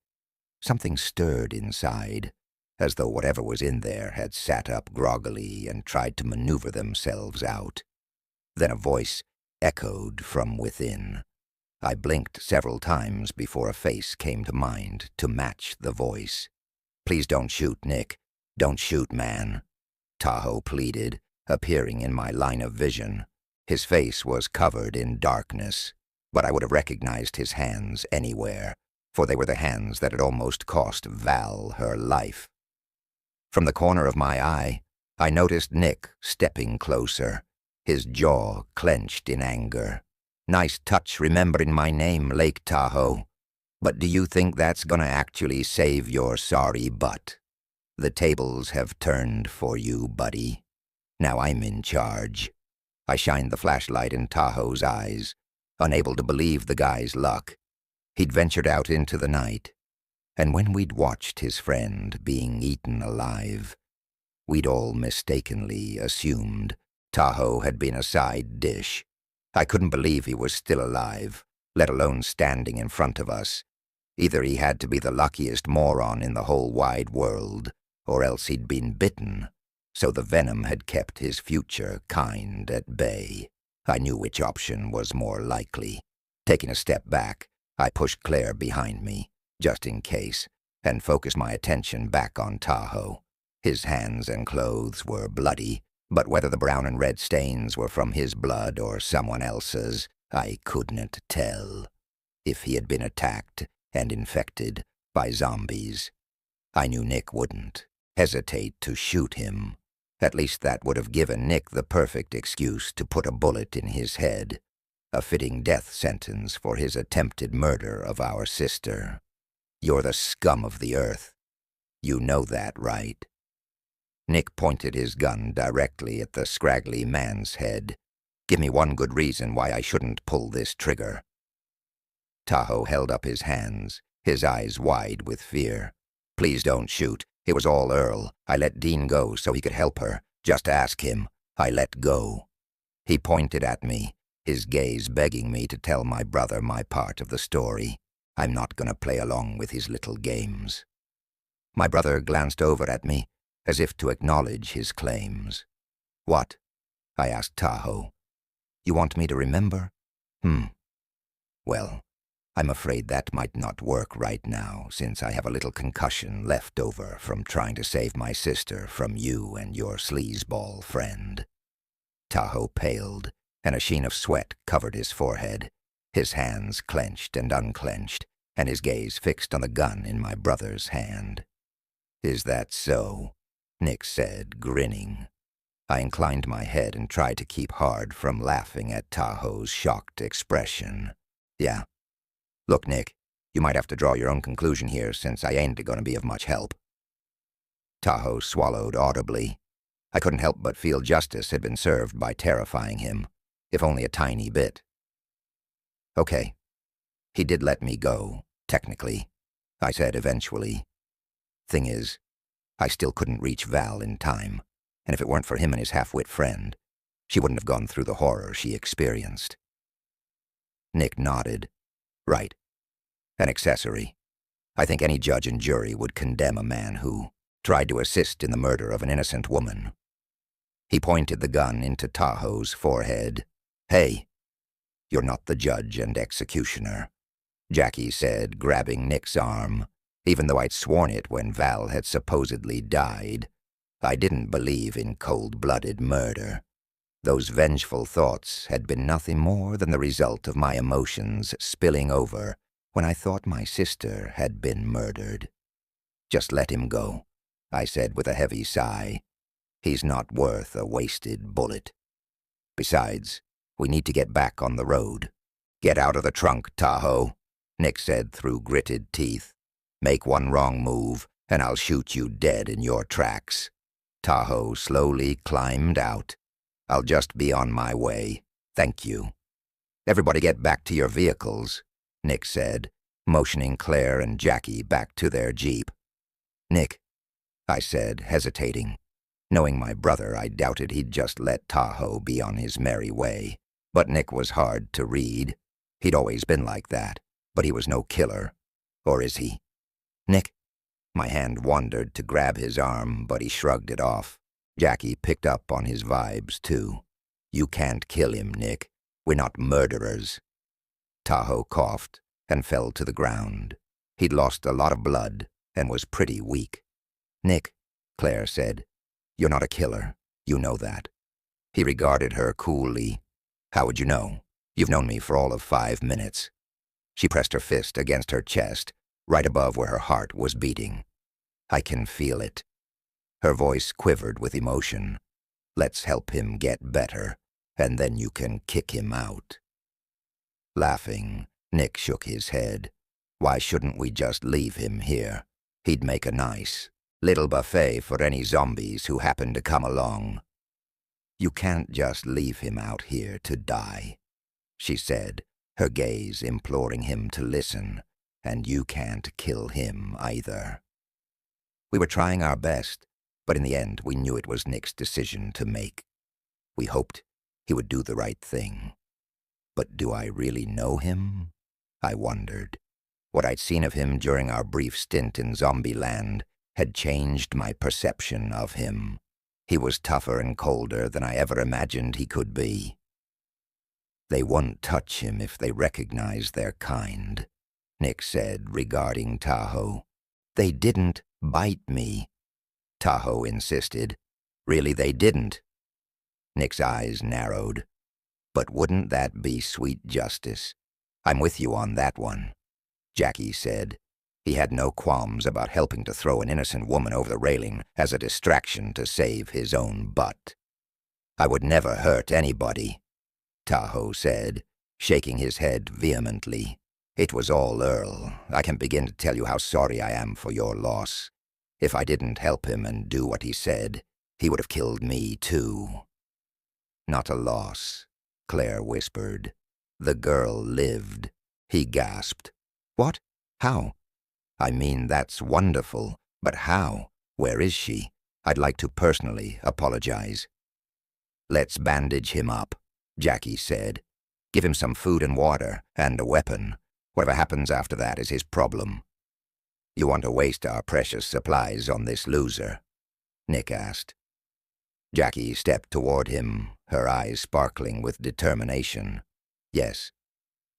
Something stirred inside, as though whatever was in there had sat up groggily and tried to maneuver themselves out. Then a voice echoed from within. I blinked several times before a face came to mind to match the voice. "Please don't shoot, Nick. Don't shoot, man," Tahoe pleaded, appearing in my line of vision. His face was covered in darkness, but I would have recognized his hands anywhere, for they were the hands that had almost cost Val her life. From the corner of my eye, I noticed Nick stepping closer, his jaw clenched in anger. "Nice touch remembering my name, Lake Tahoe. But do you think that's gonna actually save your sorry butt? The tables have turned for you, buddy. Now I'm in charge." I shined the flashlight in Tahoe's eyes, unable to believe the guy's luck. He'd ventured out into the night, And when we'd watched his friend being eaten alive, we'd all mistakenly assumed Tahoe had been a side dish. I couldn't believe he was still alive, let alone standing in front of us. Either he had to be the luckiest moron in the whole wide world, or else he'd been bitten, so the venom had kept his future kind at bay. I knew which option was more likely. Taking a step back, I pushed Claire behind me, just in case, and focused my attention back on Tahoe. His hands and clothes were bloody, but whether the brown and red stains were from his blood or someone else's, I couldn't tell. If he had been attacked and infected by zombies, I knew Nick wouldn't hesitate to shoot him. At least that would have given Nick the perfect excuse to put a bullet in his head, a fitting death sentence for his attempted murder of our sister. You're the scum of the earth. You know that, right? Nick pointed his gun directly at the scraggly man's head. Give me one good reason why I shouldn't pull this trigger. Tahoe held up his hands, his eyes wide with fear. Please don't shoot. It was all Earl. I let Dean go so he could help her. Just ask him. I let go. He pointed at me, his gaze begging me to tell my brother my part of the story. I'm not gonna play along with his little games. My brother glanced over at me, as if to acknowledge his claims. What? I asked Tahoe. You want me to remember? Well, I'm afraid that might not work right now, since I have a little concussion left over from trying to save my sister from you and your sleazeball friend. Tahoe paled, and a sheen of sweat covered his forehead. His hands clenched and unclenched, and his gaze fixed on the gun in my brother's hand. Is that so? Nick said, grinning. I inclined my head and tried to keep hard from laughing at Tahoe's shocked expression. Yeah. Look, Nick, you might have to draw your own conclusion here, since I ain't gonna be of much help. Tahoe swallowed audibly. I couldn't help but feel justice had been served by terrifying him, if only a tiny bit. Okay. He did let me go, technically, I said eventually. Thing is, I still couldn't reach Val in time, and if it weren't for him and his half-wit friend, she wouldn't have gone through the horror she experienced. Nick nodded. Right. An accessory. I think any judge and jury would condemn a man who tried to assist in the murder of an innocent woman. He pointed the gun into Tahoe's forehead. Hey, you're not the judge and executioner, Jackie said, grabbing Nick's arm. Even though I'd sworn it when Val had supposedly died, I didn't believe in cold-blooded murder. Those vengeful thoughts had been nothing more than the result of my emotions spilling over when I thought my sister had been murdered. Just let him go, I said with a heavy sigh. He's not worth a wasted bullet. Besides, we need to get back on the road. Get out of the trunk, Tahoe, Nick said through gritted teeth. Make one wrong move, and I'll shoot you dead in your tracks. Tahoe slowly climbed out. I'll just be on my way. Thank you. Everybody get back to your vehicles, Nick said, motioning Claire and Jackie back to their jeep. Nick, I said, hesitating. Knowing my brother, I doubted he'd just let Tahoe be on his merry way. But Nick was hard to read. He'd always been like that, but he was no killer. Or is he? Nick? My hand wandered to grab his arm, but he shrugged it off. Jackie picked up on his vibes, too. You can't kill him, Nick. We're not murderers. Tahoe coughed and fell to the ground. He'd lost a lot of blood and was pretty weak. Nick, Claire said, you're not a killer. You know that. He regarded her coolly. How would you know? You've known me for all of 5 minutes. She pressed her fist against her chest, right above where her heart was beating. I can feel it. Her voice quivered with emotion. Let's help him get better, and then you can kick him out. Laughing, Nick shook his head. Why shouldn't we just leave him here? He'd make a nice little buffet for any zombies who happen to come along. You can't just leave him out here to die, she said, her gaze imploring him to listen. and you can't kill him either. We were trying our best, but in the end we knew it was Nick's decision to make. We hoped he would do the right thing. But do I really know him? I wondered. What I'd seen of him during our brief stint in Zombieland had changed my perception of him. He was tougher and colder than I ever imagined he could be. They won't touch him if they recognize their kind, Nick said regarding Tahoe. They didn't bite me, Tahoe insisted. Really, they didn't. Nick's eyes narrowed. But wouldn't that be sweet justice? I'm with you on that one, Jackie said. He had no qualms about helping to throw an innocent woman over the railing as a distraction to save his own butt. I would never hurt anybody, Tahoe said, shaking his head vehemently. It was all Earl. I can begin to tell you how sorry I am for your loss. If I didn't help him and do what he said, he would have killed me too. Not a loss, Claire whispered. The girl lived, he gasped. What? How? I mean, that's wonderful, but how? Where is she? I'd like to personally apologize. Let's bandage him up, Jackie said. Give him some food and water, and a weapon. Whatever happens after that is his problem. You want to waste our precious supplies on this loser? Nick asked. Jackie stepped toward him, her eyes sparkling with determination. Yes,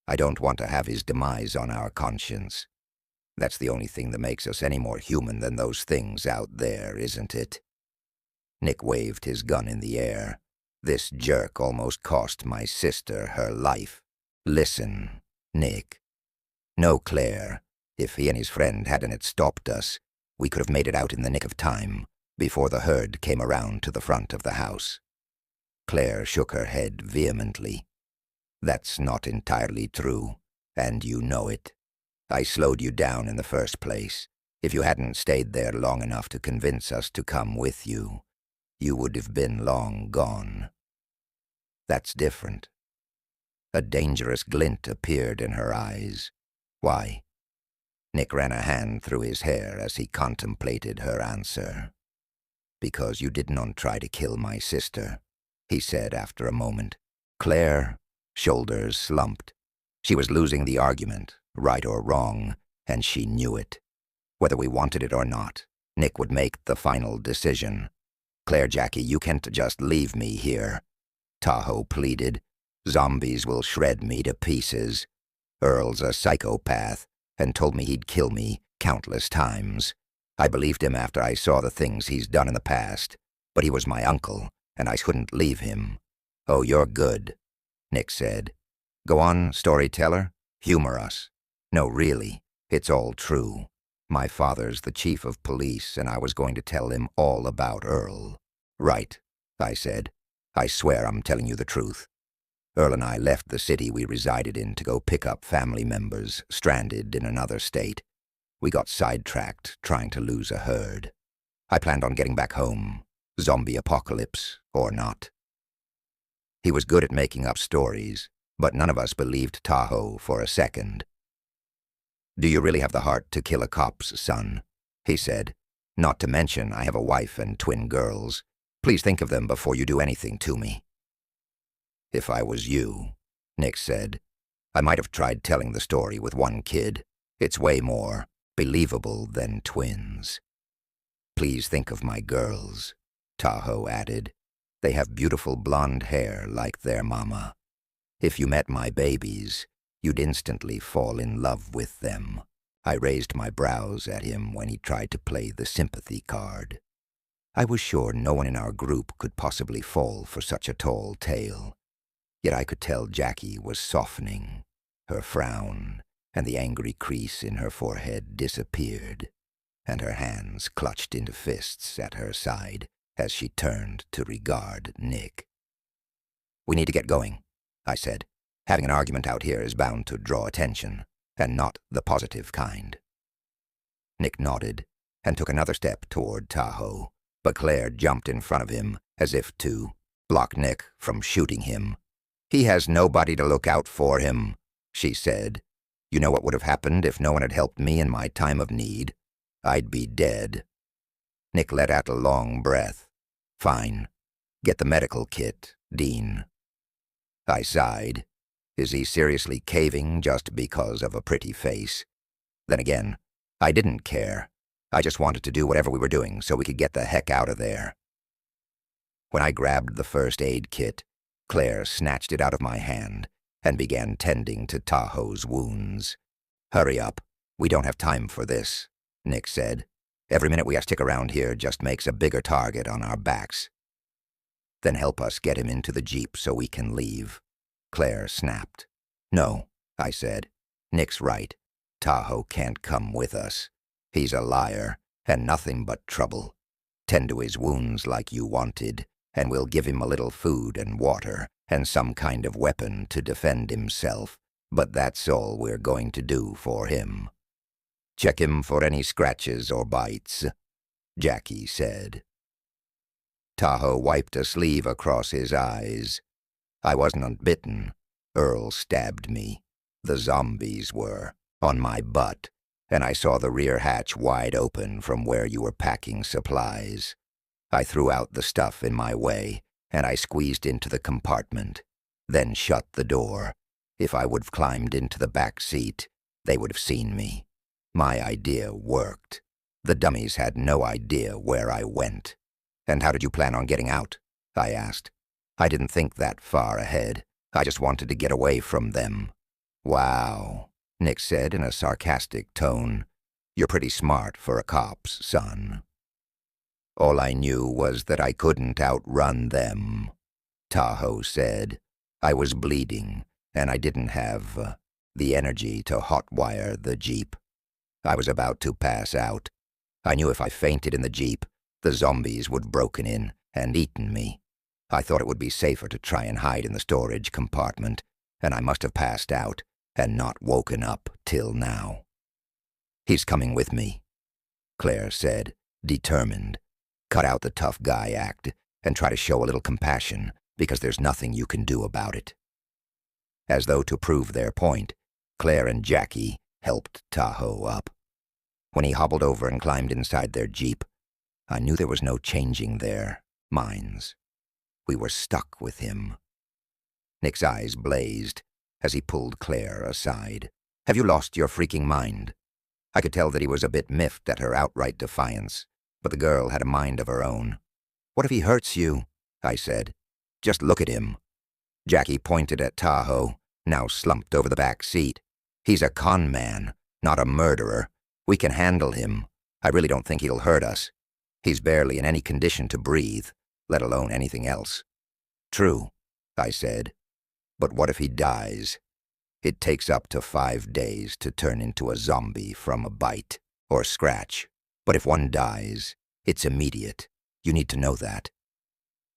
I don't want to have his demise on our conscience. That's the only thing that makes us any more human than those things out there, isn't it? Nick waved his gun in the air. This jerk almost cost my sister her life. Listen, Nick. No, Claire. If he and his friend hadn't stopped us, we could have made it out in the nick of time, before the herd came around to the front of the house. Claire shook her head vehemently. That's not entirely true, and you know it. I slowed you down in the first place. If you hadn't stayed there long enough to convince us to come with you, you would have been long gone. That's different. A dangerous glint appeared in her eyes. Why? Nick ran a hand through his hair as he contemplated her answer. Because you did not try to kill my sister, he said after a moment. Claire, shoulders slumped. She was losing the argument, right or wrong, and she knew it. Whether we wanted it or not, Nick would make the final decision. Claire, Jackie, you can't just leave me here, Tahoe pleaded. Zombies will shred me to pieces. Earl's a psychopath, and told me he'd kill me countless times. I believed him after I saw the things he's done in the past, but he was my uncle, and I couldn't leave him. Oh, you're good, Nick said. Go on, storyteller. Humor us. No, really, it's all true. My father's the chief of police, and I was going to tell him all about Earl. Right, I said. I swear I'm telling you the truth. Earl and I left the city we resided in to go pick up family members stranded in another state. We got sidetracked trying to lose a herd. I planned on getting back home, zombie apocalypse or not. He was good at making up stories, but none of us believed Tahoe for a second. Do you really have the heart to kill a cop's son? He said. Not to mention I have a wife and twin girls. Please think of them before you do anything to me. If I was you, Nick said, I might have tried telling the story with one kid. It's way more believable than twins. Please think of my girls, Tahoe added. They have beautiful blonde hair like their mama. If you met my babies, you'd instantly fall in love with them. I raised my brows at him when he tried to play the sympathy card. I was sure no one in our group could possibly fall for such a tall tale. Yet I could tell Jackie was softening. Her frown and the angry crease in her forehead disappeared, and her hands clutched into fists at her side as she turned to regard Nick. We need to get going, I said. Having an argument out here is bound to draw attention, and not the positive kind. Nick nodded and took another step toward Tahoe, but Claire jumped in front of him as if to block Nick from shooting him. He has nobody to look out for him, she said. You know what would have happened if no one had helped me in my time of need? I'd be dead. Nick let out a long breath. Fine. Get the medical kit, Dean. I sighed. Is he seriously caving just because of a pretty face? Then again, I didn't care. I just wanted to do whatever we were doing so we could get the heck out of there. When I grabbed the first aid kit, Claire snatched it out of my hand and began tending to Tahoe's wounds. Hurry up. We don't have time for this, Nick said. Every minute we stick around here just makes a bigger target on our backs. Then help us get him into the jeep so we can leave, Claire snapped. No, I said. Nick's right. Tahoe can't come with us. He's a liar and nothing but trouble. Tend to his wounds like you wanted, and we'll give him a little food and water and some kind of weapon to defend himself, but that's all we're going to do for him. Check him for any scratches or bites, Jackie said. Tahoe wiped a sleeve across his eyes. I wasn't bitten. Earl stabbed me. The zombies were, on my butt, and I saw the rear hatch wide open from where you were packing supplies. I threw out the stuff in my way, and I squeezed into the compartment, then shut the door. If I would have climbed into the back seat, they would have seen me. My idea worked. The dummies had no idea where I went. And how did you plan on getting out? I asked. I didn't think that far ahead. I just wanted to get away from them. Wow, Nick said in a sarcastic tone. You're pretty smart for a cop's son. All I knew was that I couldn't outrun them, Tahoe said. I was bleeding, and I didn't have the energy to hotwire the jeep. I was about to pass out. I knew if I fainted in the jeep, the zombies would have broken in and eaten me. I thought it would be safer to try and hide in the storage compartment, and I must have passed out and not woken up till now. He's coming with me, Claire said, determined. Cut out the tough guy act and try to show a little compassion, because there's nothing you can do about it. As though to prove their point, Claire and Jackie helped Tahoe up. When he hobbled over and climbed inside their jeep, I knew there was no changing their minds. We were stuck with him. Nick's eyes blazed as he pulled Claire aside. Have you lost your freaking mind? I could tell that he was a bit miffed at her outright defiance, but the girl had a mind of her own. What if he hurts you? I said. Just look at him. Jackie pointed at Tahoe, now slumped over the back seat. He's a con man, not a murderer. We can handle him. I really don't think he'll hurt us. He's barely in any condition to breathe, let alone anything else. True, I said. But what if he dies? It takes up to 5 days to turn into a zombie from a bite or scratch. But if one dies, it's immediate. You need to know that.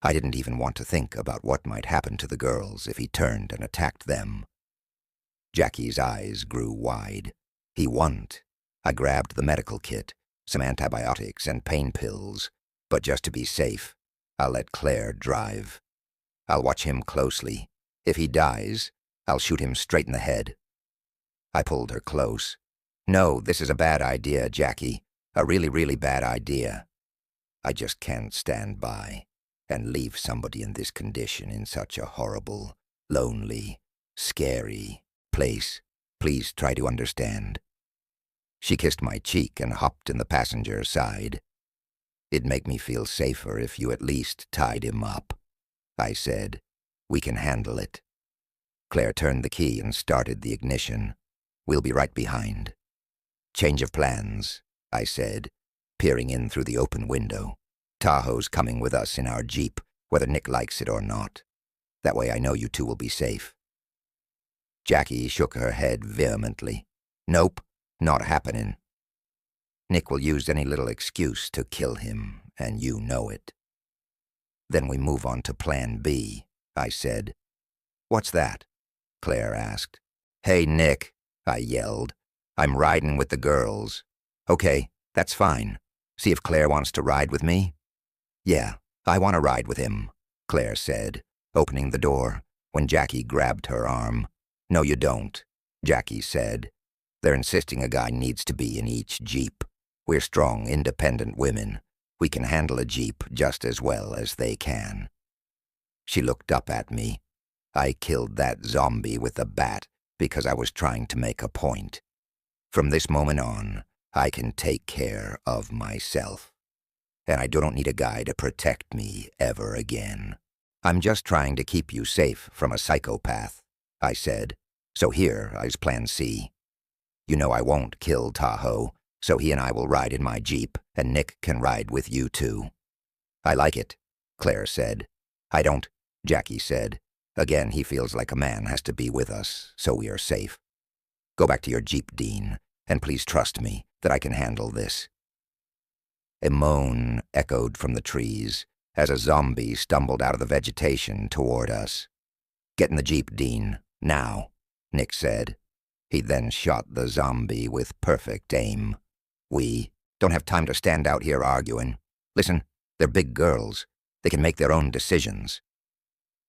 I didn't even want to think about what might happen to the girls if he turned and attacked them. Jackie's eyes grew wide. He won't. I grabbed the medical kit, some antibiotics and pain pills, but just to be safe, I'll let Claire drive. I'll watch him closely. If he dies, I'll shoot him straight in the head. I pulled her close. No, this is a bad idea, Jackie. A really, really bad idea. I just can't stand by and leave somebody in this condition in such a horrible, lonely, scary place. Please try to understand. She kissed my cheek and hopped in the passenger side. It'd make me feel safer if you at least tied him up, I said. We can handle it. Claire turned the key and started the ignition. We'll be right behind. Change of plans, I said, peering in through the open window. Tahoe's coming with us in our jeep, whether Nick likes it or not. That way I know you two will be safe. Jackie shook her head vehemently. Nope, not happening. Nick will use any little excuse to kill him, and you know it. Then we move on to Plan B, I said. What's that? Claire asked. Hey, Nick, I yelled. I'm riding with the girls. Okay, that's fine. See if Claire wants to ride with me? Yeah, I want to ride with him, Claire said, opening the door when Jackie grabbed her arm. No, you don't, Jackie said, They're insisting a guy needs to be in each Jeep. We're strong, independent women. We can handle a Jeep just as well as they can." She looked up at me. I killed that zombie with a bat because I was trying to make a point. From this moment on, I can take care of myself. And I don't need a guy to protect me ever again. "I'm just trying to keep you safe from a psychopath," I said. "So here is plan C. You know I won't kill Tahoe, so he and I will ride in my Jeep, and Nick can ride with you too." "I like it," Claire said. "I don't," Jackie said. "Again, he feels like a man has to be with us, so we are safe. Go back to your Jeep, Dean, and please trust me that I can handle this." A moan echoed from the trees as a zombie stumbled out of the vegetation toward us. "Get in the Jeep, Dean, now," Nick said. He then shot the zombie with perfect aim. "We don't have time to stand out here arguing. Listen, they're big girls. They can make their own decisions."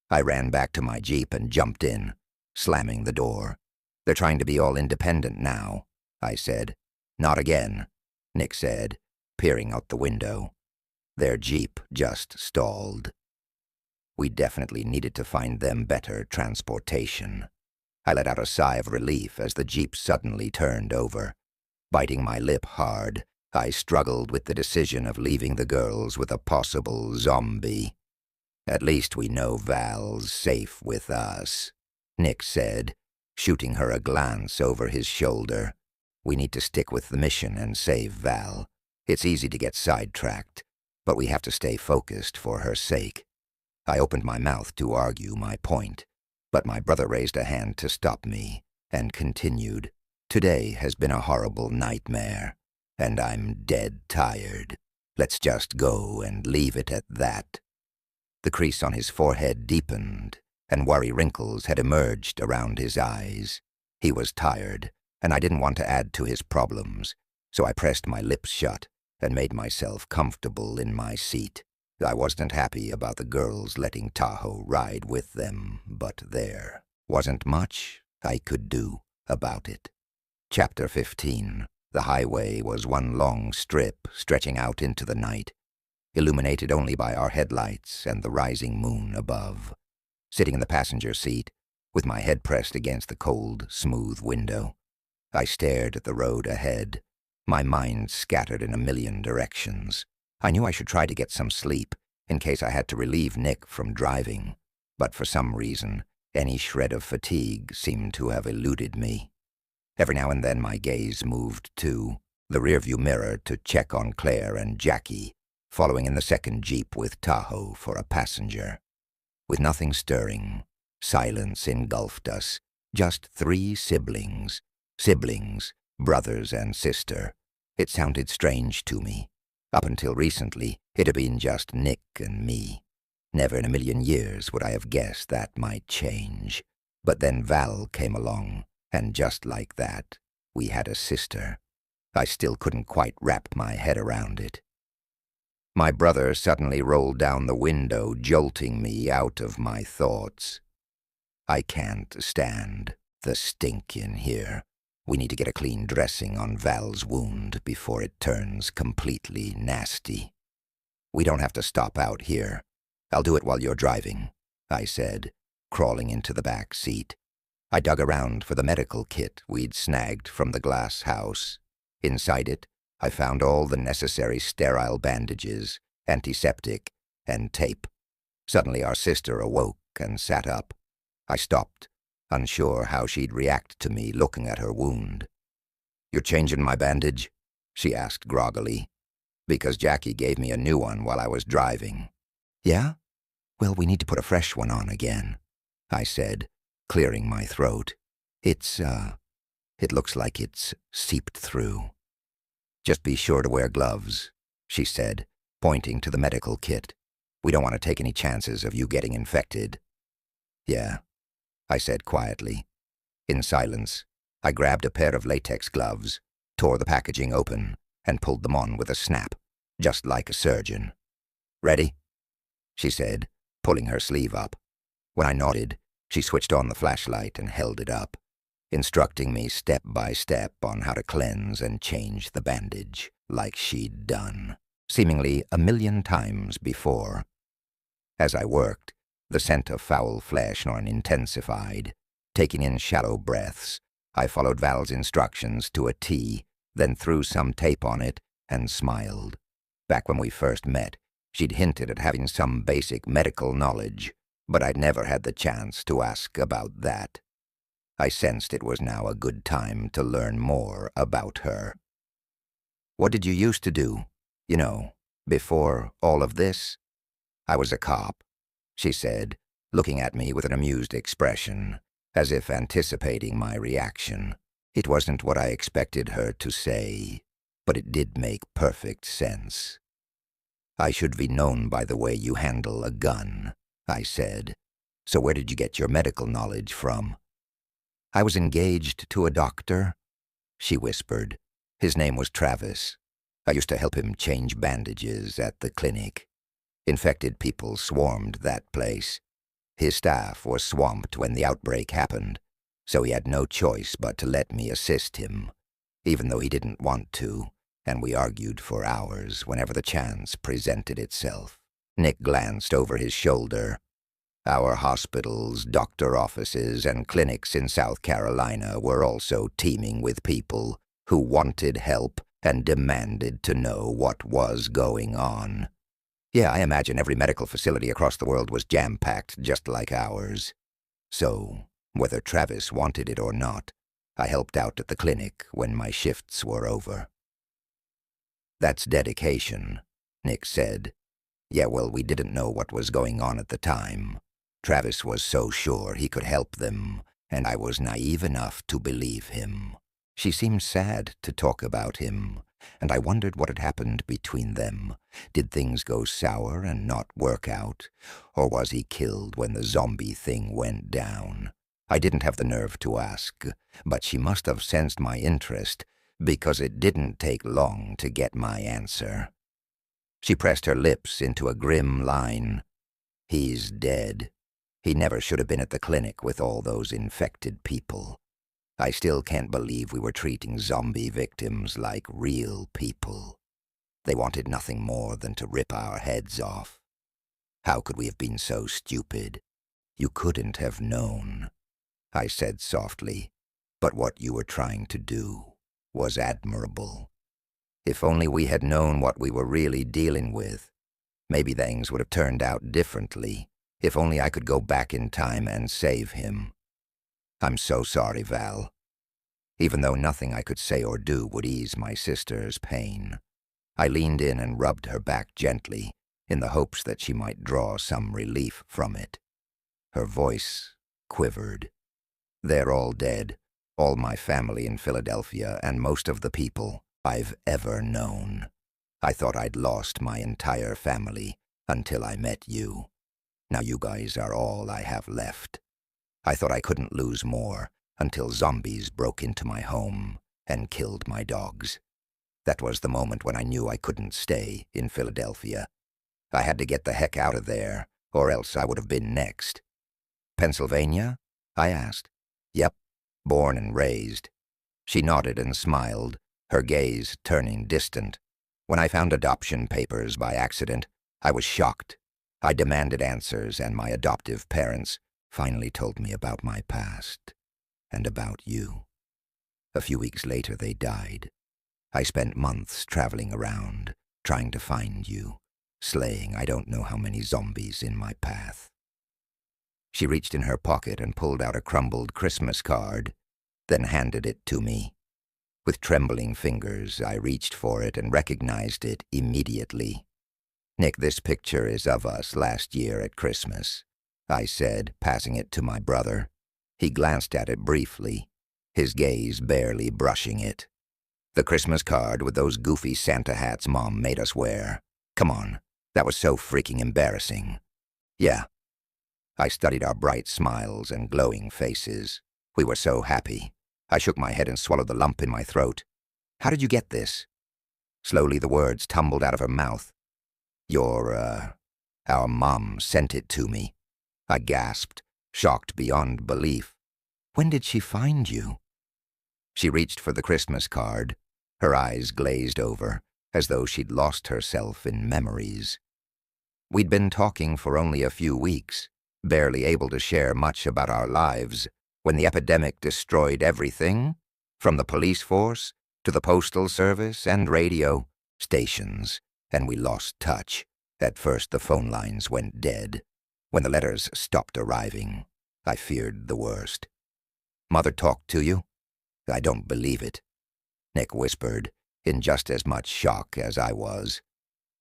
I ran back to my Jeep and jumped in, slamming the door. "They're trying to be all independent now," I said. "Not again," Nick said, peering out the window. Their Jeep just stalled. We definitely needed to find them better transportation. I let out a sigh of relief as the Jeep suddenly turned over. Biting my lip hard, I struggled with the decision of leaving the girls with a possible zombie. "At least we know Val's safe with us," Nick said, shooting her a glance over his shoulder. "We need to stick with the mission and save Val. It's easy to get sidetracked, but we have to stay focused for her sake." I opened my mouth to argue my point, but my brother raised a hand to stop me and continued. "Today has been a horrible nightmare, and I'm dead tired. Let's just go and leave it at that." The crease on his forehead deepened, and worry wrinkles had emerged around his eyes. He was tired, and I didn't want to add to his problems, so I pressed my lips shut and made myself comfortable in my seat. I wasn't happy about the girls letting Tahoe ride with them, but there wasn't much I could do about it. Chapter 15. The highway was one long strip stretching out into the night, illuminated only by our headlights and the rising moon above. Sitting in the passenger seat, with my head pressed against the cold, smooth window, I stared at the road ahead, my mind scattered in a million directions. I knew I should try to get some sleep in case I had to relieve Nick from driving, but for some reason, any shred of fatigue seemed to have eluded me. Every now and then my gaze moved to the rearview mirror to check on Claire and Jackie, following in the second Jeep with Tahoe for a passenger. With nothing stirring, silence engulfed us, just three siblings, brothers and sister. It sounded strange to me. Up until recently, it had been just Nick and me. Never in a million years would I have guessed that might change. But then Val came along, and just like that, we had a sister. I still couldn't quite wrap my head around it. My brother suddenly rolled down the window, jolting me out of my thoughts. "I can't stand the stink in here. We need to get a clean dressing on Val's wound before it turns completely nasty. We don't have to stop out here. I'll do it while you're driving," I said, crawling into the back seat. I dug around for the medical kit we'd snagged from the glass house. Inside it, I found all the necessary sterile bandages, antiseptic, and tape. Suddenly our sister awoke and sat up. I stopped, unsure how she'd react to me looking at her wound. "You're changing my bandage?" she asked groggily. "Because Jackie gave me a new one while I was driving." "Yeah? Well, we need to put a fresh one on again," I said, clearing my throat. It looks like it's seeped through." "Just be sure to wear gloves," she said, pointing to the medical kit. "We don't want to take any chances of you getting infected." "Yeah," I said quietly. In silence, I grabbed a pair of latex gloves, tore the packaging open, and pulled them on with a snap, just like a surgeon. "Ready?" she said, pulling her sleeve up. When I nodded, she switched on the flashlight and held it up. instructing me step by step on how to cleanse and change the bandage, like she'd done, seemingly 1,000,000 times before. As I worked, the scent of foul flesh intensified. Taking in shallow breaths, I followed Val's instructions to a T, then threw some tape on it and smiled. Back when we first met, she'd hinted at having some basic medical knowledge, but I'd never had the chance to ask about that. I sensed it was now a good time to learn more about her. "What did you used to do, before all of this?" "I was a cop," she said, looking at me with an amused expression, as if anticipating my reaction. It wasn't what I expected her to say, but it did make perfect sense. "I should be known by the way you handle a gun," I said. "So where did you get your medical knowledge from?" "I was engaged to a doctor," she whispered. "His name was Travis. I used to help him change bandages at the clinic. Infected people swarmed that place. His staff was swamped when the outbreak happened, so he had no choice but to let me assist him, even though he didn't want to, and we argued for hours whenever the chance presented itself." Nick glanced over his shoulder. Our hospitals, doctor offices, and clinics in South Carolina were also teeming with people who wanted help and demanded to know what was going on. Yeah, I imagine every medical facility across the world was jam-packed just like ours. So, whether Travis wanted it or not, I helped out at the clinic when my shifts were over. "That's dedication," Nick said. "Yeah, well, we didn't know what was going on at the time. Travis was so sure he could help them, and I was naive enough to believe him." She seemed sad to talk about him, and I wondered what had happened between them. Did things go sour and not work out, or was he killed when the zombie thing went down? I didn't have the nerve to ask, but she must have sensed my interest, because it didn't take long to get my answer. She pressed her lips into a grim line. "He's dead. He never should have been at the clinic with all those infected people. I still can't believe we were treating zombie victims like real people. They wanted nothing more than to rip our heads off. How could we have been so stupid? You couldn't have known," I said softly, "but what you were trying to do was admirable. If only we had known what we were really dealing with, maybe things would have turned out differently. If only I could go back in time and save him. I'm so sorry, Val." Even though nothing I could say or do would ease my sister's pain, I leaned in and rubbed her back gently, in the hopes that she might draw some relief from it. Her voice quivered. "They're all dead, all my family in Philadelphia, and most of the people I've ever known. I thought I'd lost my entire family until I met you. Now you guys are all I have left. I thought I couldn't lose more until zombies broke into my home and killed my dogs. That was the moment when I knew I couldn't stay in Philadelphia. I had to get the heck out of there, or else I would have been next." "Pennsylvania?" I asked. "Yep, born and raised." She nodded and smiled, her gaze turning distant. "When I found adoption papers by accident, I was shocked. I demanded answers, and my adoptive parents finally told me about my past, and about you. A few weeks later, they died. I spent months traveling around, trying to find you, slaying I don't know how many zombies in my path." She reached in her pocket and pulled out a crumbled Christmas card, then handed it to me. With trembling fingers, I reached for it and recognized it immediately. "Nick, this picture is of us last year at Christmas," I said, passing it to my brother. He glanced at it briefly, his gaze barely brushing it. "The Christmas card with those goofy Santa hats Mom made us wear. Come on, that was so freaking embarrassing." "Yeah." I studied our bright smiles and glowing faces. We were so happy. I shook my head and swallowed the lump in my throat. "How did you get this?" Slowly the words tumbled out of her mouth. Our mom sent it to me." I gasped, shocked beyond belief. When did she find you?" She reached for the Christmas card, her eyes glazed over, as though she'd lost herself in memories. We'd been talking for only a few weeks, barely able to share much about our lives, when the epidemic destroyed everything, from the police force to the postal service and radio stations, and we lost touch. At first the phone lines went dead. When the letters stopped arriving, I feared the worst. "Mother talked to you?" "I don't believe it," Nick whispered, in just as much shock as I was.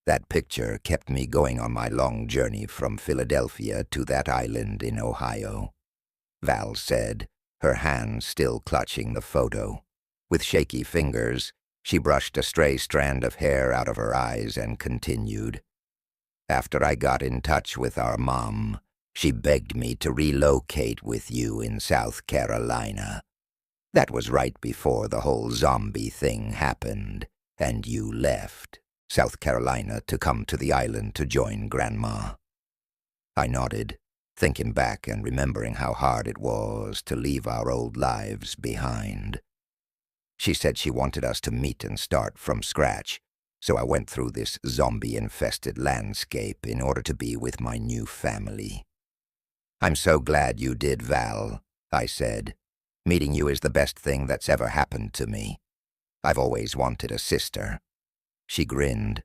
"That picture kept me going on my long journey from Philadelphia to that island in Ohio," Val said, her hand still clutching the photo. With shaky fingers, she brushed a stray strand of hair out of her eyes and continued. "After I got in touch with our mom, she begged me to relocate with you in South Carolina. That was right before the whole zombie thing happened, and you left South Carolina to come to the island to join Grandma." I nodded, thinking back and remembering how hard it was to leave our old lives behind. She said she wanted us to meet and start from scratch, so I went through this zombie-infested landscape in order to be with my new family. "I'm so glad you did, Val," I said. "Meeting you is the best thing that's ever happened to me. I've always wanted a sister." She grinned,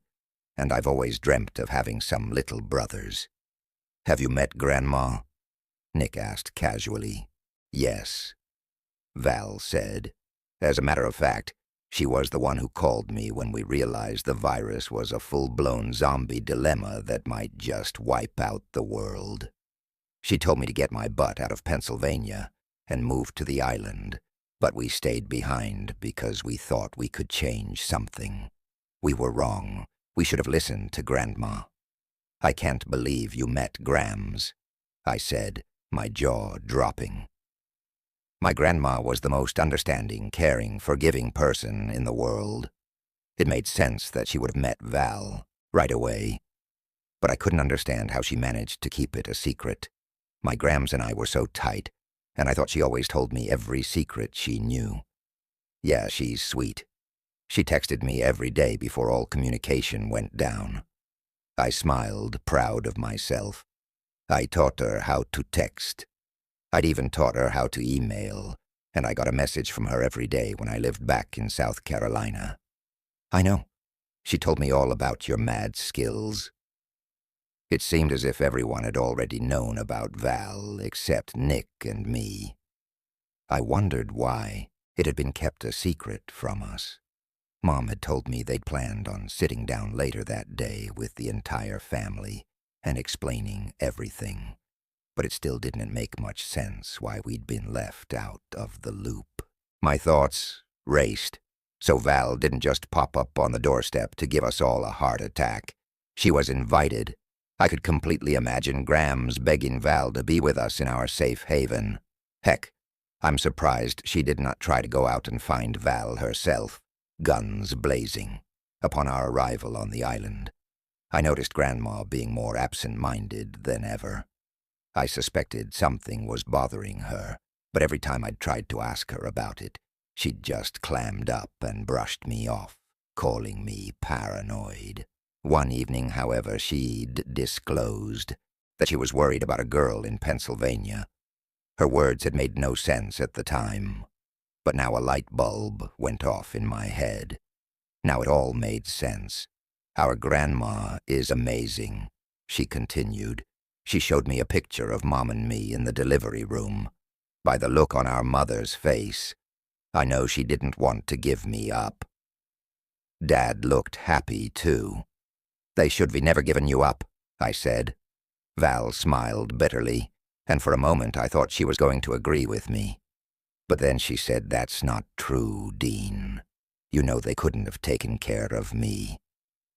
"And I've always dreamt of having some little brothers." "Have you met Grandma?" Nick asked casually. "Yes," Val said. "As a matter of fact, she was the one who called me when we realized the virus was a full-blown zombie dilemma that might just wipe out the world. She told me to get my butt out of Pennsylvania and move to the island, but we stayed behind because we thought we could change something. We were wrong. We should have listened to Grandma." "I can't believe you met Grams," I said, my jaw dropping. My grandma was the most understanding, caring, forgiving person in the world. It made sense that she would have met Val right away, but I couldn't understand how she managed to keep it a secret. My Grams and I were so tight, and I thought she always told me every secret she knew. Yeah, she's sweet. She texted me every day before all communication went down. I smiled, proud of myself. I taught her how to text. I'd even taught her how to email, and I got a message from her every day when I lived back in South Carolina. "I know. She told me all about your mad skills." It seemed as if everyone had already known about Val except Nick and me. I wondered why it had been kept a secret from us. Mom had told me they'd planned on sitting down later that day with the entire family and explaining everything, but it still didn't make much sense why we'd been left out of the loop. My thoughts raced, so Val didn't just pop up on the doorstep to give us all a heart attack. She was invited. I could completely imagine Grams begging Val to be with us in our safe haven. Heck, I'm surprised she did not try to go out and find Val herself, guns blazing, upon our arrival on the island. I noticed Grandma being more absent-minded than ever. I suspected something was bothering her, but every time I'd tried to ask her about it, she'd just clammed up and brushed me off, calling me paranoid. One evening, however, she'd disclosed that she was worried about a girl in Pennsylvania. Her words had made no sense at the time, but now a light bulb went off in my head. Now it all made sense. "Our grandma is amazing," she continued. "She showed me a picture of Mom and me in the delivery room. By the look on our mother's face, I know she didn't want to give me up. Dad looked happy, too." "They should be never given you up," I said. Val smiled bitterly, and for a moment I thought she was going to agree with me. But then she said, "That's not true, Dean. You know they couldn't have taken care of me.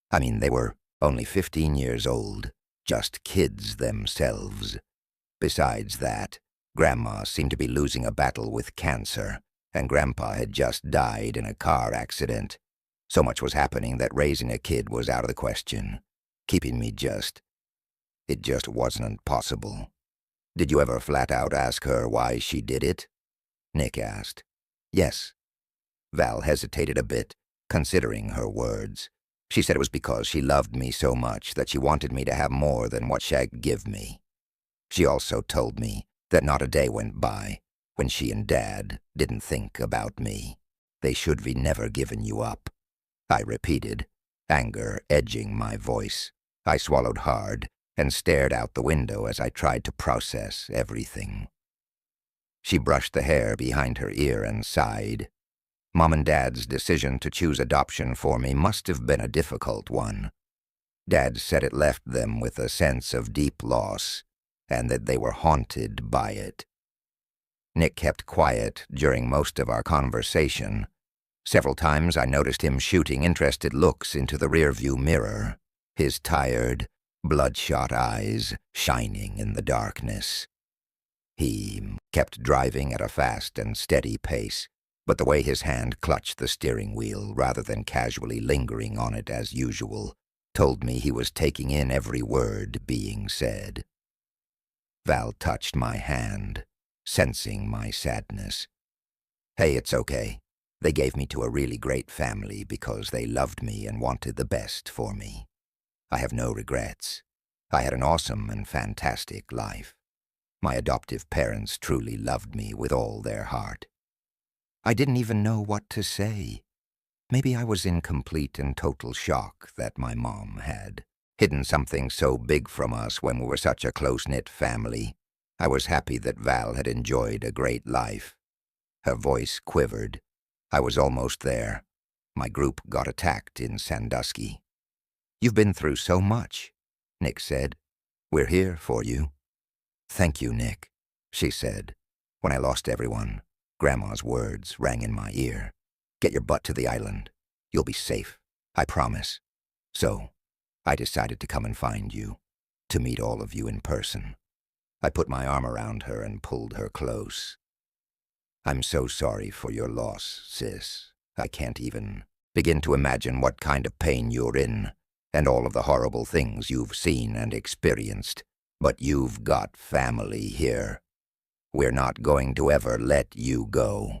I mean, they were only 15 years old, just kids themselves. Besides that, Grandma seemed to be losing a battle with cancer, and Grandpa had just died in a car accident. So much was happening that raising a kid was out of the question. Keeping me it just wasn't possible." "Did you ever flat out ask her why she did it?" Nick asked. Yes. Val hesitated a bit, considering her words. She said it was because she loved me so much that she wanted me to have more than what she'd give me. She also told me that not a day went by when she and Dad didn't think about me. They should be never given you up. I repeated, anger edging my voice. I swallowed hard and stared out the window as I tried to process everything. She brushed the hair behind her ear and sighed. Mom and Dad's decision to choose adoption for me must have been a difficult one. Dad said it left them with a sense of deep loss, and that they were haunted by it. Nick kept quiet during most of our conversation. Several times I noticed him shooting interested looks into the rearview mirror, his tired, bloodshot eyes shining in the darkness. He kept driving at a fast and steady pace, but the way his hand clutched the steering wheel rather than casually lingering on it as usual told me he was taking in every word being said. Val touched my hand, sensing my sadness. Hey, it's okay. They gave me to a really great family because they loved me and wanted the best for me. I have no regrets. I had an awesome and fantastic life. My adoptive parents truly loved me with all their heart. I didn't even know what to say. Maybe I was in complete and total shock that my mom had hidden something so big from us when we were such a close-knit family. I was happy that Val had enjoyed a great life. Her voice quivered. I was almost there. My group got attacked in Sandusky. You've been through so much, Nick said. We're here for you. Thank you, Nick, she said. When I lost everyone, Grandma's words rang in my ear. Get your butt to the island. You'll be safe, I promise. So, I decided to come and find you, to meet all of you in person. I put my arm around her and pulled her close. I'm so sorry for your loss, sis. I can't even begin to imagine what kind of pain you're in, and all of the horrible things you've seen and experienced. But you've got family here. We're not going to ever let you go.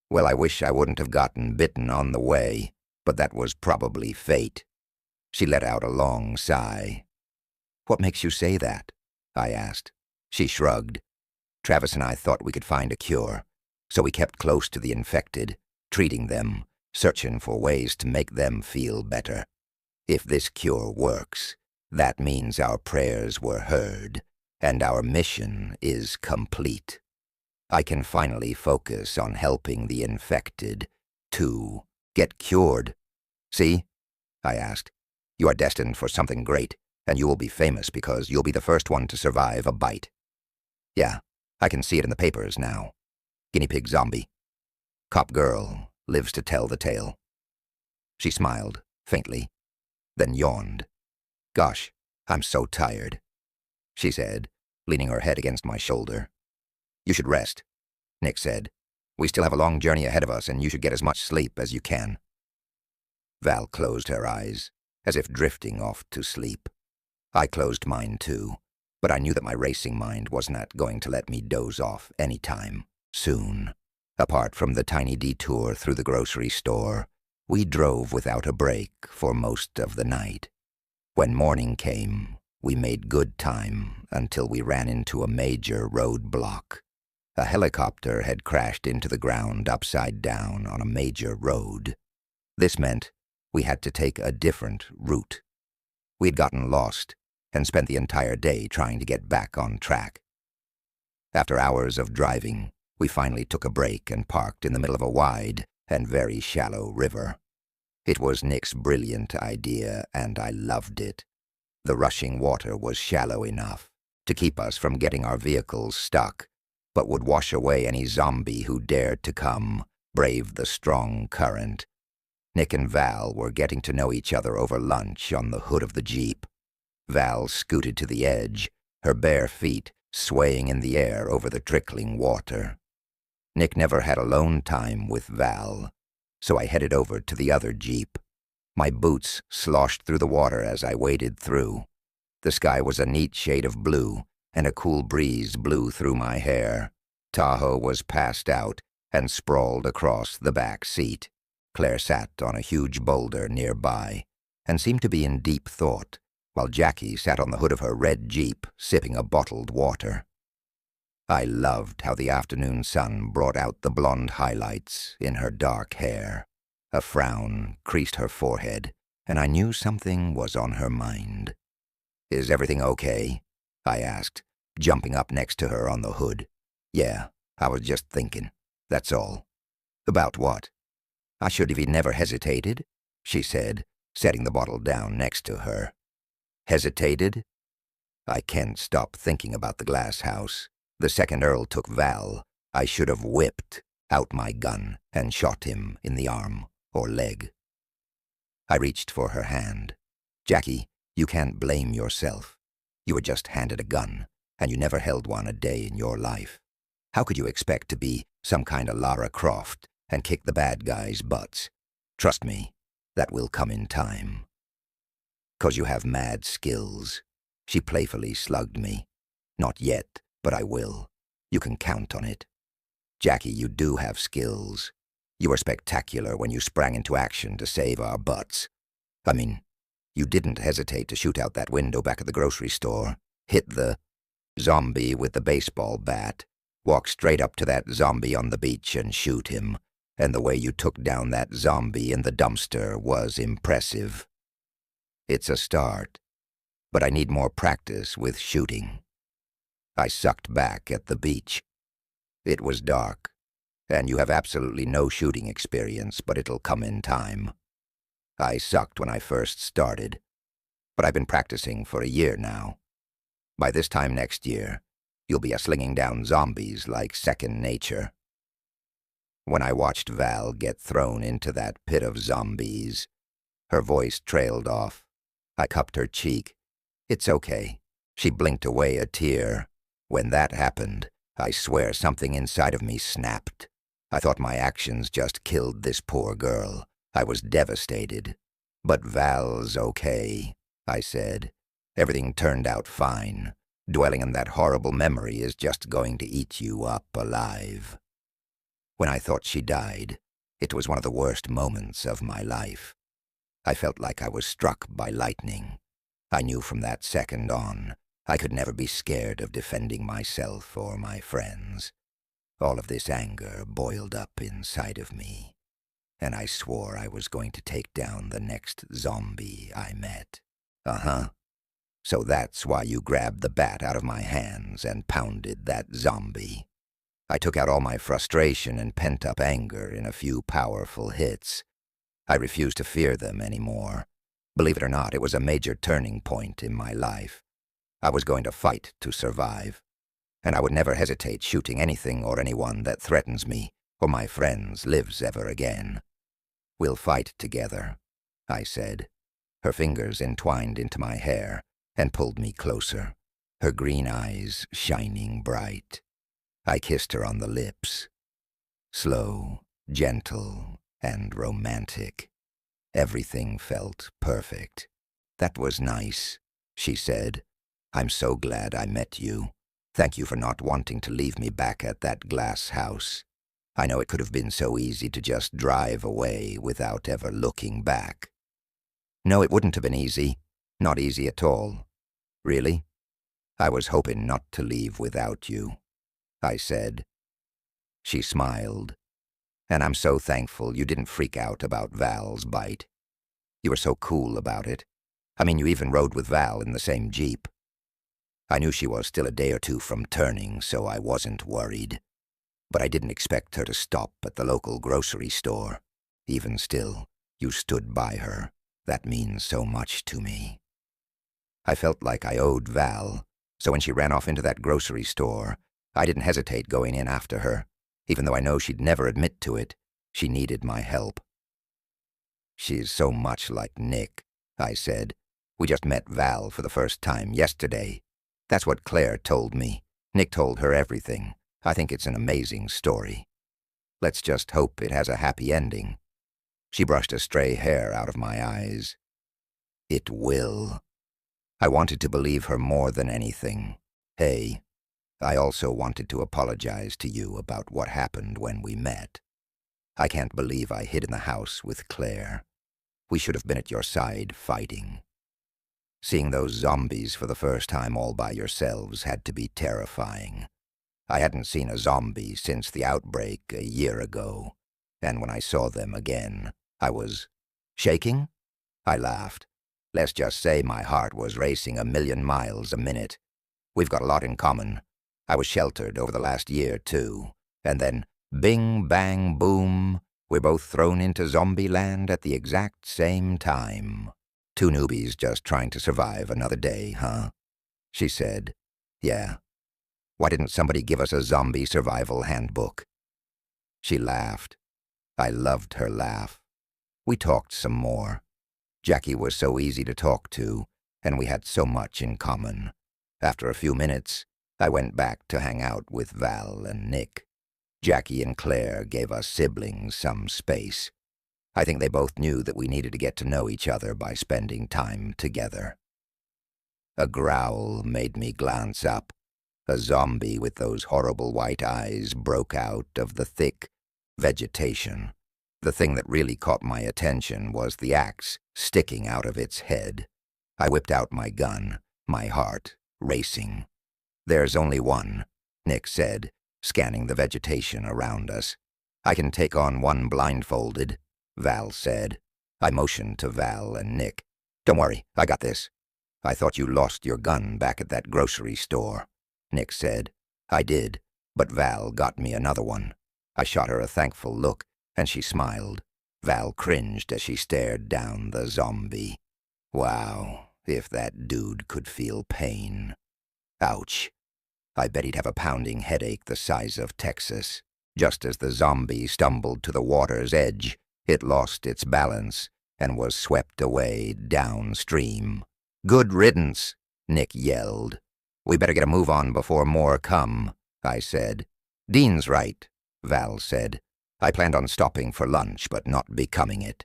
Well, I wish I wouldn't have gotten bitten on the way, but that was probably fate. She let out a long sigh. What makes you say that? I asked. She shrugged. Travis and I thought we could find a cure, so we kept close to the infected, treating them, searching for ways to make them feel better. If this cure works, that means our prayers were heard, and our mission is complete. I can finally focus on helping the infected to get cured. See? I asked. You are destined for something great, and you will be famous because you'll be the first one to survive a bite. Yeah, I can see it in the papers now. Guinea pig zombie. Cop girl lives to tell the tale. She smiled, faintly, then yawned. Gosh, I'm so tired, she said, leaning her head against my shoulder. You should rest, Nick said. We still have a long journey ahead of us, and you should get as much sleep as you can. Val closed her eyes, as if drifting off to sleep. I closed mine too, but I knew that my racing mind was not going to let me doze off any time soon. Apart from the tiny detour through the grocery store, we drove without a break for most of the night. When morning came, we made good time until we ran into a major roadblock. A helicopter had crashed into the ground upside down on a major road. This meant we had to take a different route. We'd gotten lost and spent the entire day trying to get back on track. After hours of driving, we finally took a break and parked in the middle of a wide and very shallow river. It was Nick's brilliant idea, and I loved it. The rushing water was shallow enough to keep us from getting our vehicles stuck, but would wash away any zombie who dared to come, brave the strong current. Nick and Val were getting to know each other over lunch on the hood of the Jeep. Val scooted to the edge, her bare feet swaying in the air over the trickling water. Nick never had alone time with Val, so I headed over to the other Jeep. My boots sloshed through the water as I waded through. The sky was a neat shade of blue, and a cool breeze blew through my hair. Tahoe was passed out and sprawled across the back seat. Claire sat on a huge boulder nearby and seemed to be in deep thought, while Jackie sat on the hood of her red Jeep sipping a bottled water. I loved how the afternoon sun brought out the blonde highlights in her dark hair. A frown creased her forehead, and I knew something was on her mind. "Is everything okay?" I asked, jumping up next to her on the hood. "Yeah, I was just thinking, that's all." "About what?" "I should if he'd never hesitated," she said, setting the bottle down next to her. "Hesitated?" I can't stop thinking about the glass house. The second Earl took Val, I should have whipped out my gun and shot him in the arm or leg. I reached for her hand. "Jackie, you can't blame yourself. You were just handed a gun, and you never held one a day in your life. How could you expect to be some kind of Lara Croft and kick the bad guys' butts? Trust me, that will come in time." "'Cause you have mad skills." She playfully slugged me. "Not yet, but I will. You can count on it. Jackie, you do have skills. You were spectacular when you sprang into action to save our butts. I mean, you didn't hesitate to shoot out that window back at the grocery store, hit the zombie with the baseball bat, walk straight up to that zombie on the beach and shoot him, and the way you took down that zombie in the dumpster was impressive. It's a start, but I need more practice with shooting." I sucked back at the beach. "It was dark, and you have absolutely no shooting experience, but it'll come in time. I sucked when I first started, but I've been practicing for a year now. By this time next year, you'll be slinging down zombies like second nature." When I watched Val get thrown into that pit of zombies, her voice trailed off. I cupped her cheek. "It's okay." She blinked away a tear. When that happened, I swear something inside of me snapped. I thought my actions just killed this poor girl. I was devastated. "But Val's okay," I said. "Everything turned out fine. Dwelling on that horrible memory is just going to eat you up alive." When I thought she died, it was one of the worst moments of my life. I felt like I was struck by lightning. I knew from that second on, I could never be scared of defending myself or my friends. All of this anger boiled up inside of me, and I swore I was going to take down the next zombie I met. "Uh-huh. So that's why you grabbed the bat out of my hands and pounded that zombie." I took out all my frustration and pent-up anger in a few powerful hits. I refused to fear them anymore. Believe it or not, it was a major turning point in my life. I was going to fight to survive, and I would never hesitate shooting anything or anyone that threatens me or my friends lives ever again. "We'll fight together," I said. Her fingers entwined into my hair and pulled me closer, her green eyes shining bright. I kissed her on the lips. Slow, gentle, and romantic. Everything felt perfect. "That was nice," she said. "I'm so glad I met you. Thank you for not wanting to leave me back at that glass house. I know it could have been so easy to just drive away without ever looking back." "No, it wouldn't have been easy. Not easy at all." "Really? I was hoping not to leave without you," I said. She smiled. "And I'm so thankful you didn't freak out about Val's bite. You were so cool about it. I mean, you even rode with Val in the same Jeep. I knew she was still a day or two from turning, so I wasn't worried. But I didn't expect her to stop at the local grocery store. Even still, you stood by her. That means so much to me." I felt like I owed Val, so when she ran off into that grocery store, I didn't hesitate going in after her. Even though I know she'd never admit to it, she needed my help. "She's so much like Nick," I said. "We just met Val for the first time yesterday. That's what Claire told me. Nick told her everything. I think it's an amazing story. Let's just hope it has a happy ending." She brushed a stray hair out of my eyes. "It will." I wanted to believe her more than anything. Hey, I also wanted to apologize to you about what happened when we met. I can't believe I hid in the house with Claire. We should have been at your side fighting. Seeing those zombies for the first time all by yourselves had to be terrifying. I hadn't seen a zombie since the outbreak a year ago, and when I saw them again, I was shaking? I laughed. Let's just say my heart was racing 1,000,000 miles a minute. We've got a lot in common. I was sheltered over the last year, too, and then bing, bang, boom, we're both thrown into zombie land at the exact same time. Two newbies just trying to survive another day, huh? She said, yeah. Why didn't somebody give us a zombie survival handbook? She laughed. I loved her laugh. We talked some more. Jackie was so easy to talk to, and we had so much in common. After a few minutes, I went back to hang out with Val and Nick. Jackie and Claire gave us siblings some space. I think they both knew that we needed to get to know each other by spending time together. A growl made me glance up. A zombie with those horrible white eyes broke out of the thick vegetation. The thing that really caught my attention was the axe sticking out of its head. I whipped out my gun, my heart racing. There's only one, Nick said, scanning the vegetation around us. I can take on one blindfolded, Val said. I motioned to Val and Nick. Don't worry, I got this. I thought you lost your gun back at that grocery store, Nick said. I did, but Val got me another one. I shot her a thankful look, and she smiled. Val cringed as she stared down the zombie. Wow, if that dude could feel pain. Ouch. I bet he'd have a pounding headache the size of Texas. Just as the zombie stumbled to the water's edge, it lost its balance and was swept away downstream. Good riddance, Nick yelled. We better get a move on before more come, I said. Dean's right, Val said. I planned on stopping for lunch, but not becoming it.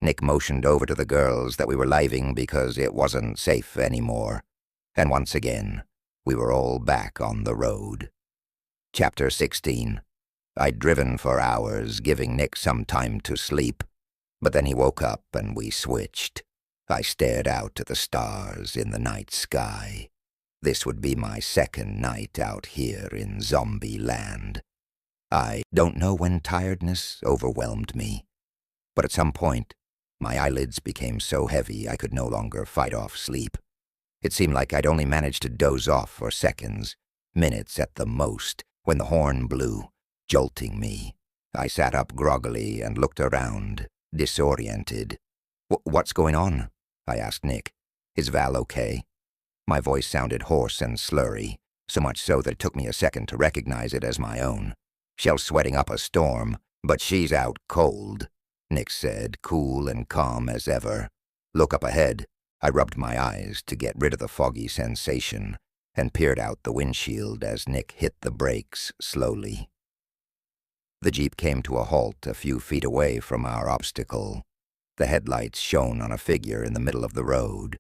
Nick motioned over to the girls that we were leaving because it wasn't safe anymore. And once again, we were all back on the road. Chapter 16. I'd driven for hours, giving Nick some time to sleep. But then he woke up and we switched. I stared out at the stars in the night sky. This would be my second night out here in zombie land. I don't know when tiredness overwhelmed me, but at some point, my eyelids became so heavy I could no longer fight off sleep. It seemed like I'd only managed to doze off for seconds, minutes at the most, when the horn blew, jolting me. I sat up groggily and looked around, disoriented. What's going on? I asked Nick. Is Val okay? My voice sounded hoarse and slurry, so much so that it took me a second to recognize it as my own. Shell's sweating up a storm, but she's out cold, Nick said, cool and calm as ever. Look up ahead. I rubbed my eyes to get rid of the foggy sensation and peered out the windshield as Nick hit the brakes slowly. The Jeep came to a halt a few feet away from our obstacle. The headlights shone on a figure in the middle of the road.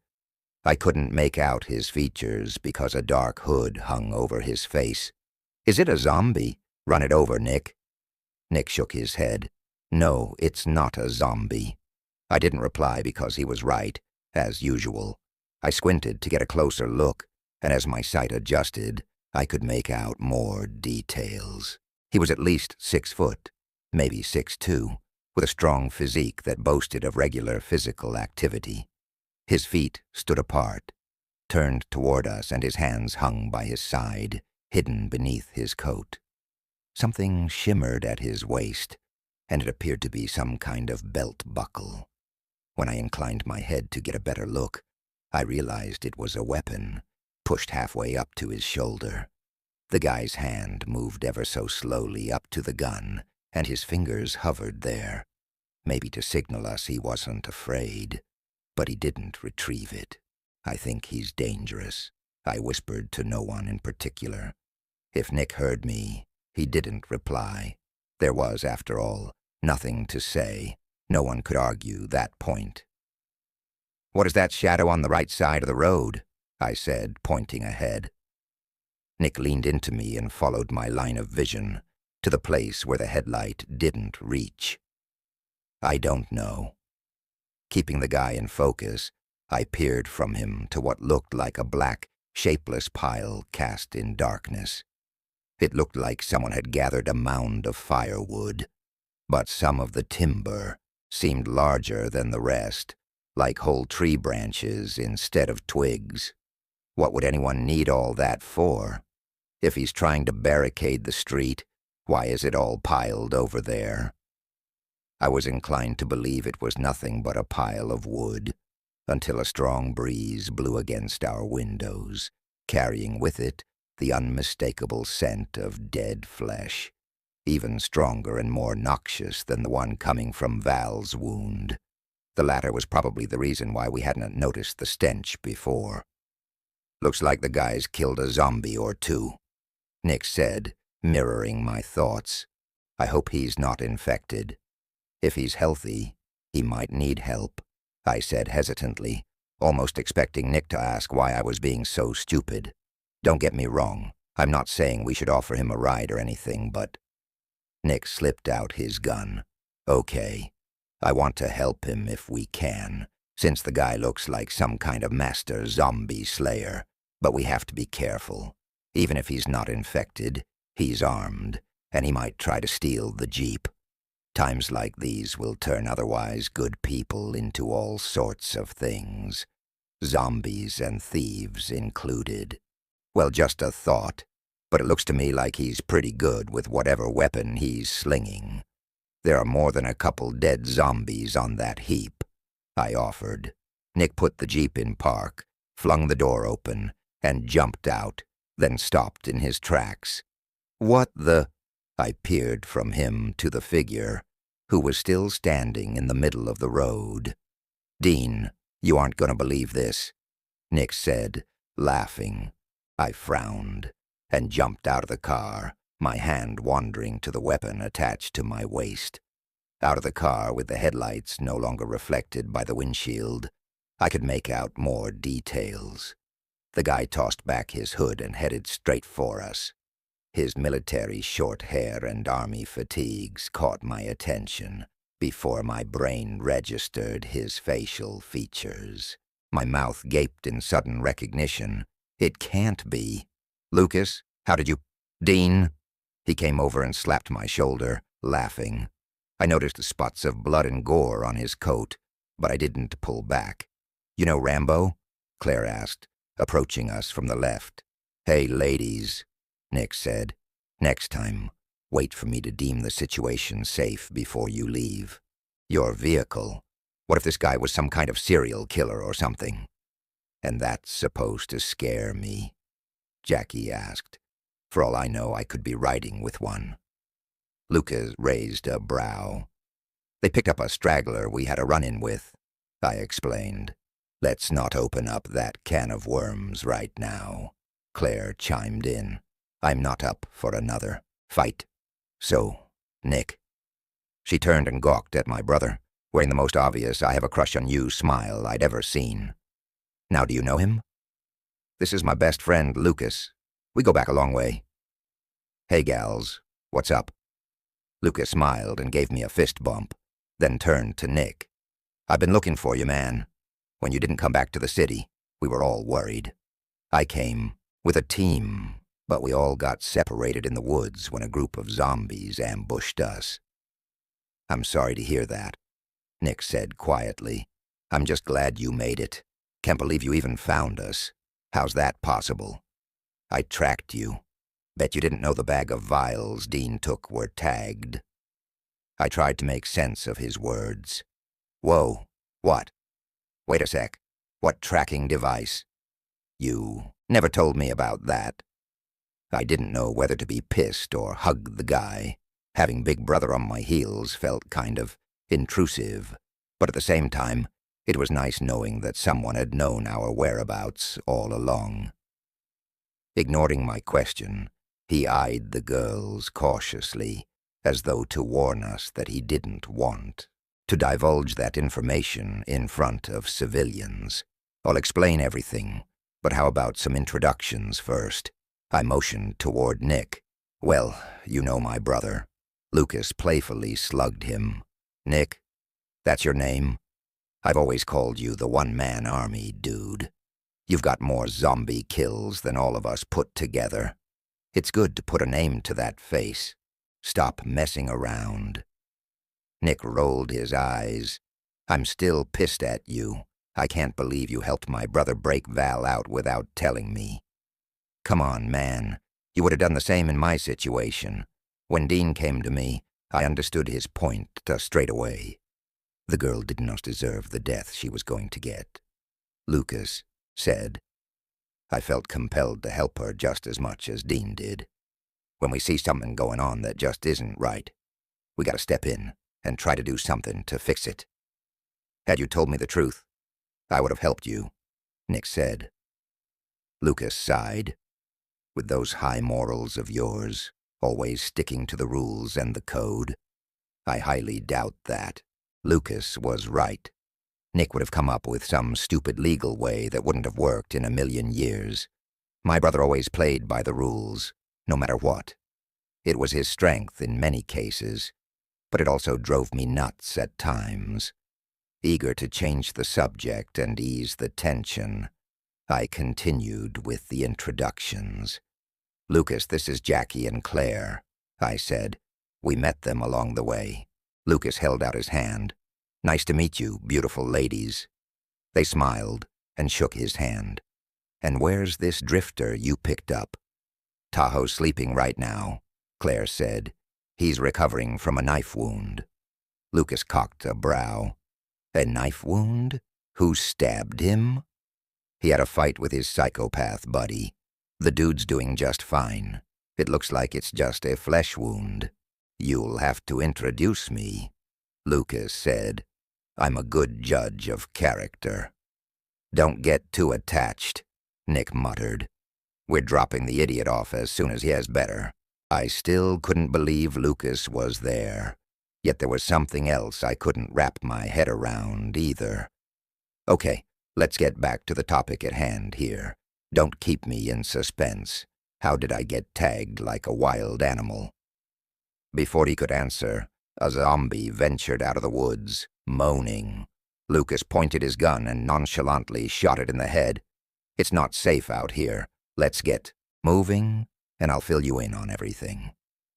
I couldn't make out his features because a dark hood hung over his face. Is it a zombie? Run it over, Nick. Nick shook his head. No, it's not a zombie. I didn't reply because he was right, as usual. I squinted to get a closer look, and as my sight adjusted, I could make out more details. He was at least 6 foot, maybe 6'2", with a strong physique that boasted of regular physical activity. His feet stood apart, turned toward us, and his hands hung by his side, hidden beneath his coat. Something shimmered at his waist, and it appeared to be some kind of belt buckle. When I inclined my head to get a better look, I realized it was a weapon, pushed halfway up to his shoulder. The guy's hand moved ever so slowly up to the gun, and his fingers hovered there, maybe to signal us he wasn't afraid. But he didn't retrieve it. I think he's dangerous, I whispered to no one in particular. If Nick heard me, he didn't reply. There was, after all, nothing to say. No one could argue that point. What is that shadow on the right side of the road? I said, pointing ahead. Nick leaned into me and followed my line of vision to the place where the headlight didn't reach. I don't know. Keeping the guy in focus, I peered from him to what looked like a black, shapeless pile cast in darkness. It looked like someone had gathered a mound of firewood, but some of the timber seemed larger than the rest, like whole tree branches instead of twigs. What would anyone need all that for? If he's trying to barricade the street, why is it all piled over there? I was inclined to believe it was nothing but a pile of wood, until a strong breeze blew against our windows, carrying with it the unmistakable scent of dead flesh, even stronger and more noxious than the one coming from Val's wound. The latter was probably the reason why we hadn't noticed the stench before. "Looks like the guy's killed a zombie or two," Nick said, mirroring my thoughts. "I hope he's not infected. If he's healthy, he might need help," I said hesitantly, almost expecting Nick to ask why I was being so stupid. "Don't get me wrong, I'm not saying we should offer him a ride or anything, but—" Nick slipped out his gun. "Okay, I want to help him if we can, since the guy looks like some kind of master zombie slayer, but we have to be careful. Even if he's not infected, he's armed, and he might try to steal the Jeep. Times like these will turn otherwise good people into all sorts of things, zombies and thieves included. Well, just a thought, but it looks to me like he's pretty good with whatever weapon he's slinging. There are more than a couple dead zombies on that heap," I offered. Nick put the Jeep in park, flung the door open, and jumped out, then stopped in his tracks. "What the—" I peered from him to the figure, who was still standing in the middle of the road. "Dean, you aren't going to believe this," Nick said, laughing. I frowned and jumped out of the car, my hand wandering to the weapon attached to my waist. Out of the car, with the headlights no longer reflected by the windshield, I could make out more details. The guy tossed back his hood and headed straight for us. His military short hair and army fatigues caught my attention before my brain registered his facial features. My mouth gaped in sudden recognition. It can't be. "Lucas, how did you—" "Dean." He came over and slapped my shoulder, laughing. I noticed the spots of blood and gore on his coat, but I didn't pull back. "You know Rambo?" Claire asked, approaching us from the left. "Hey, ladies," Nick said. "Next time, wait for me to deem the situation safe before you leave. Your vehicle. What if this guy was some kind of serial killer or something?" "And that's supposed to scare me?" Jackie asked. For all I know, I could be riding with one. Lucas raised a brow. "They picked up a straggler we had a run-in with," I explained. "Let's not open up that can of worms right now," Claire chimed in. "I'm not up for another fight. So, Nick." She turned and gawked at my brother, wearing the most obvious "I have a crush on you" smile I'd ever seen. "Now do you know him?" "This is my best friend, Lucas. We go back a long way." "Hey, gals, what's up?" Lucas smiled and gave me a fist bump, then turned to Nick. "I've been looking for you, man. When you didn't come back to the city, we were all worried. I came with a team, but we all got separated in the woods when a group of zombies ambushed us." "I'm sorry to hear that," Nick said quietly. "I'm just glad you made it. Can't believe you even found us. How's that possible? I tracked you. Bet you didn't know the bag of vials Dean took were tagged." I tried to make sense of his words. "Whoa, what? Wait a sec. What tracking device? You never told me about that." I didn't know whether to be pissed or hug the guy. Having Big Brother on my heels felt kind of intrusive, but at the same time, it was nice knowing that someone had known our whereabouts all along. Ignoring my question, he eyed the girls cautiously, as though to warn us that he didn't want to divulge that information in front of civilians. "I'll explain everything, but how about some introductions first?" I motioned toward Nick. Well, you know my brother. Lucas playfully slugged him. Nick, that's your name? I've always called you the one-man army, dude. You've got more zombie kills than all of us put together. It's good to put a name to that face. Stop messing around. Nick rolled his eyes. I'm still pissed at you. I can't believe you helped my brother break Val out without telling me. Come on, man. You would have done the same in my situation. When Dean came to me, I understood his point straight away. The girl did not deserve the death she was going to get. Lucas said. I felt compelled to help her just as much as Dean did. When we see something going on that just isn't right, we gotta step in and try to do something to fix it. Had you told me the truth, I would have helped you, Nick said. Lucas sighed. With those high morals of yours, always sticking to the rules and the code, I highly doubt that. Lucas was right. Nick would have come up with some stupid legal way that wouldn't have worked in a million years. My brother always played by the rules, no matter what. It was his strength in many cases, but it also drove me nuts at times. Eager to change the subject and ease the tension, I continued with the introductions. Lucas, this is Jackie and Claire, I said. We met them along the way. Lucas held out his hand. Nice to meet you, beautiful ladies. They smiled and shook his hand. And where's this drifter you picked up? Tahoe's sleeping right now, Claire said. He's recovering from a knife wound. Lucas cocked a brow. A knife wound? Who stabbed him? He had a fight with his psychopath buddy. The dude's doing just fine. It looks like it's just a flesh wound. You'll have to introduce me, Lucas said. I'm a good judge of character. Don't get too attached, Nick muttered. We're dropping the idiot off as soon as he has better. I still couldn't believe Lucas was there. Yet there was something else I couldn't wrap my head around either. Okay, let's get back to the topic at hand here. Don't keep me in suspense. How did I get tagged like a wild animal? Before he could answer, a zombie ventured out of the woods, moaning. Lucas pointed his gun and nonchalantly shot it in the head. It's not safe out here. Let's get moving, and I'll fill you in on everything.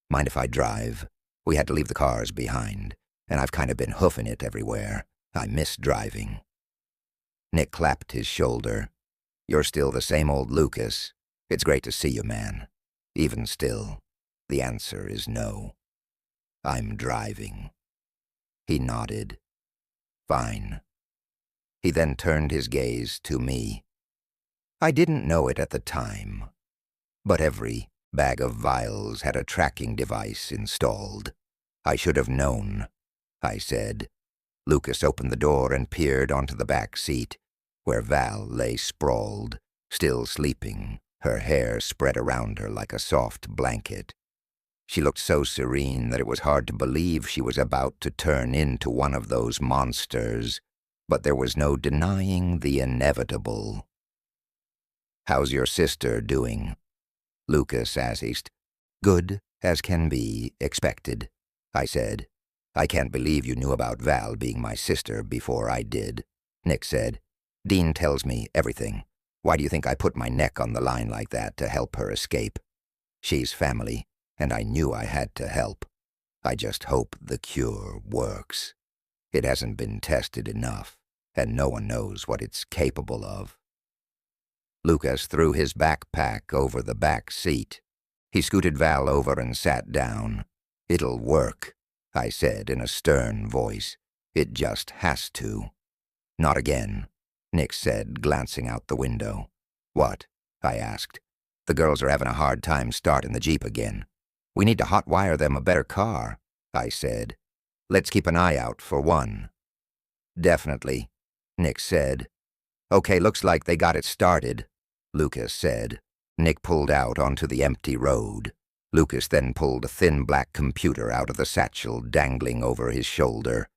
Mind if I drive? We had to leave the cars behind, and I've kind of been hoofing it everywhere. I miss driving. Nick clapped his shoulder. You're still the same old Lucas. It's great to see you, man. Even still, the answer is no. I'm driving. He nodded. Fine. He then turned his gaze to me. I didn't know it at the time, but every bag of vials had a tracking device installed. I should have known, I said. Lucas opened the door and peered onto the back seat, where Val lay sprawled, still sleeping, her hair spread around her like a soft blanket. She looked so serene that it was hard to believe she was about to turn into one of those monsters, but there was no denying the inevitable. How's your sister doing? Lucas asked. Good as can be expected, I said. I can't believe you knew about Val being my sister before I did, Nick said. Dean tells me everything. Why do you think I put my neck on the line like that to help her escape? She's family, and I knew I had to help. I just hope the cure works. It hasn't been tested enough, and no one knows what it's capable of. Lucas threw his backpack over the back seat. He scooted Val over and sat down. It'll work, I said in a stern voice. It just has to. Not again, Nick said, glancing out the window. What? I asked. The girls are having a hard time starting the Jeep again. We need to hotwire them a better car, I said. Let's keep an eye out for one. Definitely, Nick said. Okay, looks like they got it started, Lucas said. Nick pulled out onto the empty road. Lucas then pulled a thin black computer out of the satchel dangling over his shoulder.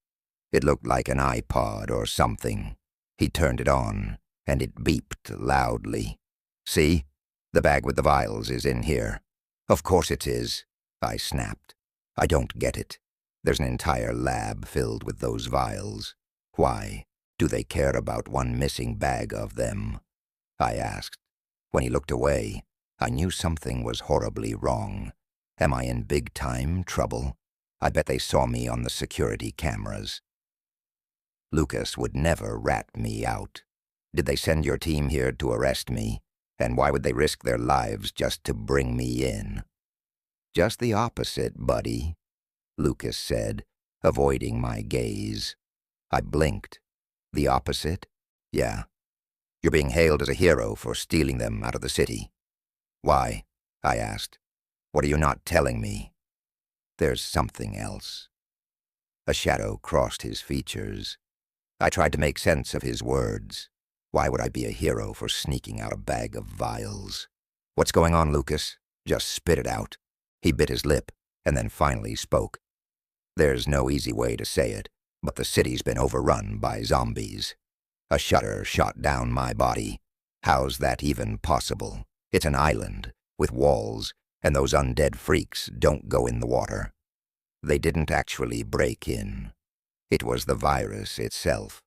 It looked like an iPod or something. He turned it on, and it beeped loudly. See? The bag with the vials is in here. Of course it is, I snapped. I don't get it. There's an entire lab filled with those vials. Why do they care about one missing bag of them? I asked. When he looked away, I knew something was horribly wrong. Am I in big-time trouble? I bet they saw me on the security cameras. Lucas would never rat me out. Did they send your team here to arrest me? And why would they risk their lives just to bring me in? Just the opposite, buddy, Lucas said, avoiding my gaze. I blinked. The opposite? Yeah. You're being hailed as a hero for stealing them out of the city. Why? I asked. What are you not telling me? There's something else. A shadow crossed his features. I tried to make sense of his words. Why would I be a hero for sneaking out a bag of vials? What's going on, Lucas? Just spit it out. He bit his lip, and then finally spoke. There's no easy way to say it, but the city's been overrun by zombies. A shudder shot down my body. How's that even possible? It's an island, with walls, and those undead freaks don't go in the water. They didn't actually break in. It was the virus itself.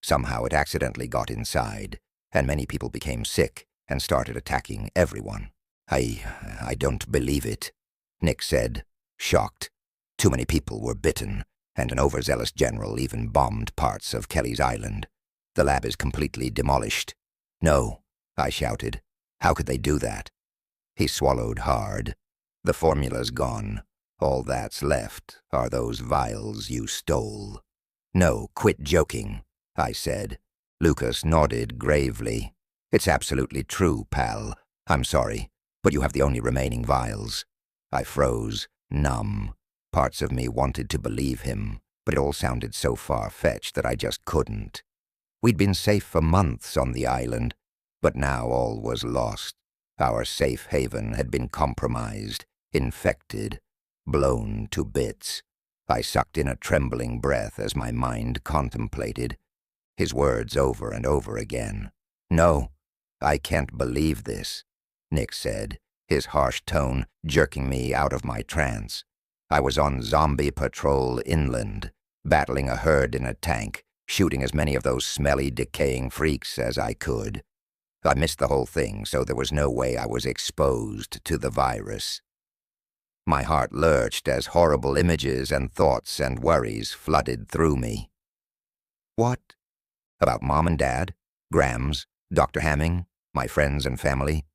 Somehow it accidentally got inside, and many people became sick and started attacking everyone. I don't believe it, Nick said, shocked. Too many people were bitten, and an overzealous general even bombed parts of Kelly's island. The lab is completely demolished. No, I shouted. How could they do that? He swallowed hard. The formula's gone. All that's left are those vials you stole. No, quit joking, I said. Lucas nodded gravely. It's absolutely true, pal. I'm sorry, but you have the only remaining vials. I froze, numb. Parts of me wanted to believe him, but it all sounded so far-fetched that I just couldn't. We'd been safe for months on the island, but now all was lost. Our safe haven had been compromised, infected, blown to bits. I sucked in a trembling breath as my mind contemplated his words over and over again. No, I can't believe this, Nick said, his harsh tone jerking me out of my trance. I was on zombie patrol inland, battling a herd in a tank, shooting as many of those smelly, decaying freaks as I could. I missed the whole thing, so there was no way I was exposed to the virus. My heart lurched as horrible images and thoughts and worries flooded through me. What? About Mom and Dad? Grams? Dr. Hamming? My friends and family?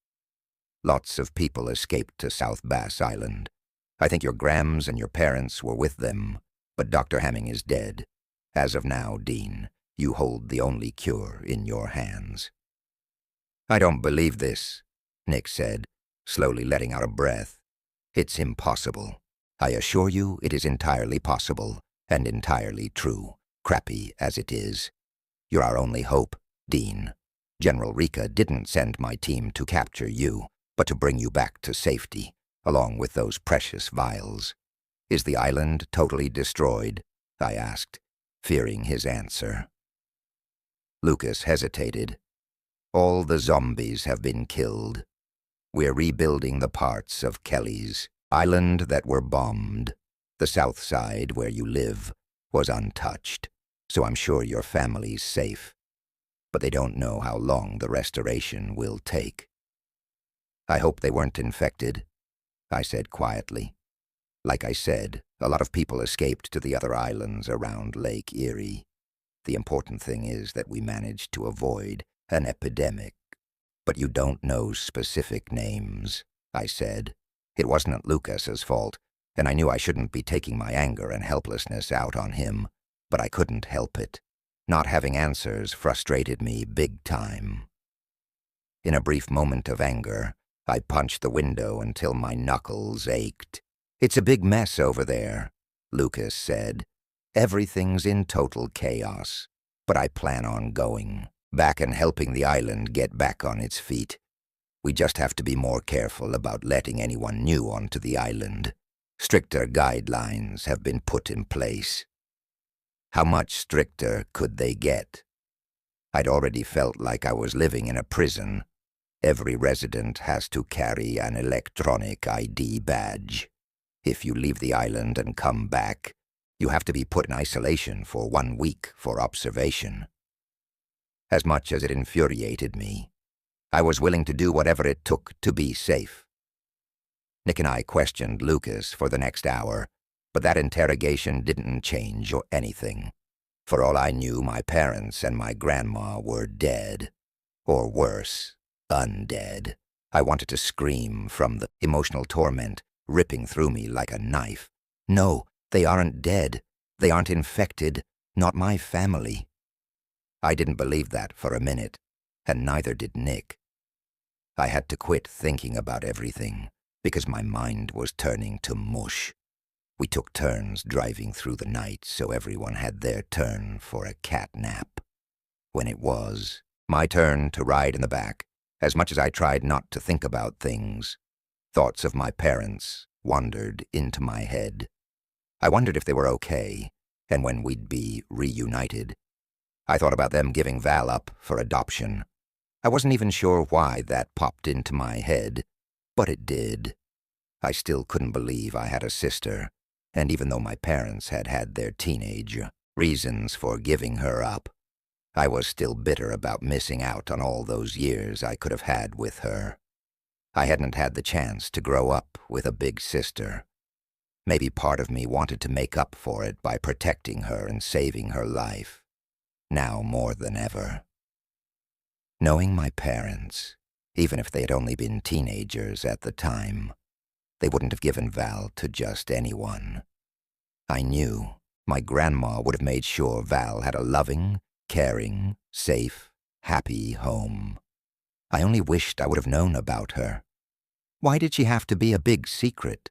Lots of people escaped to South Bass Island. I think your Grams and your parents were with them, but Dr. Hamming is dead. As of now, Dean, you hold the only cure in your hands. I don't believe this, Nick said, slowly letting out a breath. It's impossible. I assure you it is entirely possible and entirely true, crappy as it is. You're our only hope, Dean. General Rika didn't send my team to capture you, but to bring you back to safety, along with those precious vials. Is the island totally destroyed? I asked, fearing his answer. Lucas hesitated. All the zombies have been killed. We're rebuilding the parts of Kelly's island that were bombed. The south side, where you live, was untouched, so I'm sure your family's safe. But they don't know how long the restoration will take. I hope they weren't infected, I said quietly. Like I said, a lot of people escaped to the other islands around Lake Erie. The important thing is that we managed to avoid an epidemic. But you don't know specific names, I said. It wasn't Lucas's fault, and I knew I shouldn't be taking my anger and helplessness out on him, but I couldn't help it. Not having answers frustrated me big time. In a brief moment of anger, I punched the window until my knuckles ached. It's a big mess over there, Lucas said. Everything's in total chaos, but I plan on going back and helping the island get back on its feet. We just have to be more careful about letting anyone new onto the island. Stricter guidelines have been put in place. How much stricter could they get? I'd already felt like I was living in a prison. Every resident has to carry an electronic ID badge. If you leave the island and come back, you have to be put in isolation for 1 week for observation. As much as it infuriated me, I was willing to do whatever it took to be safe. Nick and I questioned Lucas for the next hour, but that interrogation didn't change or anything. For all I knew, my parents and my grandma were dead. Or worse, undead. I wanted to scream from the emotional torment ripping through me like a knife. No, they aren't dead. They aren't infected. Not my family. I didn't believe that for a minute, and neither did Nick. I had to quit thinking about everything, because my mind was turning to mush. We took turns driving through the night so everyone had their turn for a cat nap. When it was my turn to ride in the back, as much as I tried not to think about things, thoughts of my parents wandered into my head. I wondered if they were okay, and when we'd be reunited. I thought about them giving Val up for adoption. I wasn't even sure why that popped into my head, but it did. I still couldn't believe I had a sister, and even though my parents had had their teenage reasons for giving her up, I was still bitter about missing out on all those years I could have had with her. I hadn't had the chance to grow up with a big sister. Maybe part of me wanted to make up for it by protecting her and saving her life, now more than ever. Knowing my parents, even if they had only been teenagers at the time, they wouldn't have given Val to just anyone. I knew my grandma would have made sure Val had a loving, caring, safe, happy home. I only wished I would have known about her. Why did she have to be a big secret?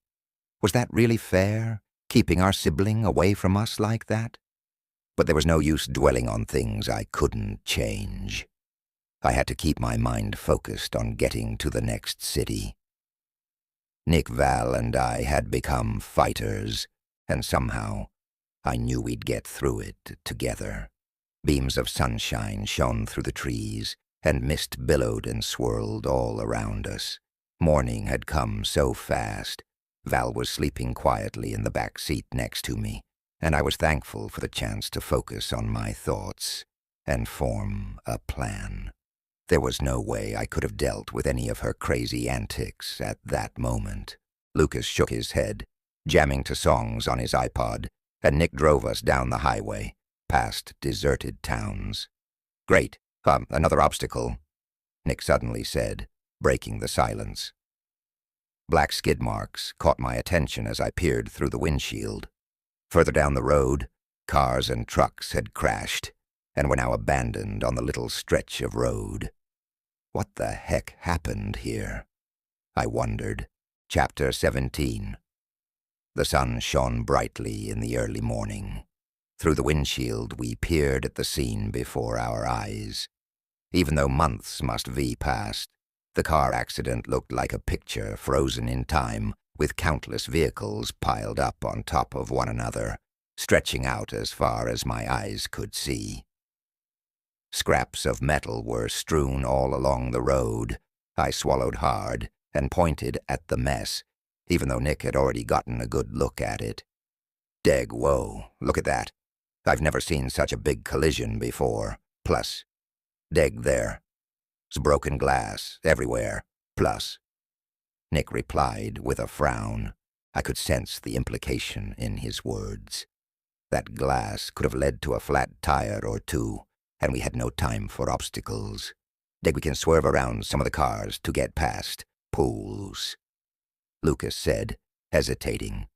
Was that really fair, keeping our sibling away from us like that? But there was no use dwelling on things I couldn't change. I had to keep my mind focused on getting to the next city. Nick, Val, and I had become fighters, and somehow I knew we'd get through it together. Beams of sunshine shone through the trees, and mist billowed and swirled all around us. Morning had come so fast. Val was sleeping quietly in the back seat next to me, and I was thankful for the chance to focus on my thoughts and form a plan. There was no way I could have dealt with any of her crazy antics at that moment. Lucas shook his head, jamming to songs on his iPod, and Nick drove us down the highway, past deserted towns. "Great, another obstacle," Nick suddenly said, breaking the silence. Black skid marks caught my attention as I peered through the windshield. Further down the road, cars and trucks had crashed, and were now abandoned on the little stretch of road. What the heck happened here? I wondered. Chapter 17. The sun shone brightly in the early morning. Through the windshield, we peered at the scene before our eyes. Even though months must be past, the car accident looked like a picture frozen in time, with countless vehicles piled up on top of one another, stretching out as far as my eyes could see. Scraps of metal were strewn all along the road. I swallowed hard and pointed at the mess, even though Nick had already gotten a good look at it. "Deg, whoa, look at that. I've never seen such a big collision before. Plus, deg there. It's broken glass everywhere. Plus." Nick replied with a frown. I could sense the implication in his words. That glass could have led to a flat tire or two, and we had no time for obstacles. "Deg, we can swerve around some of the cars to get past. Pools," Lucas said, hesitating.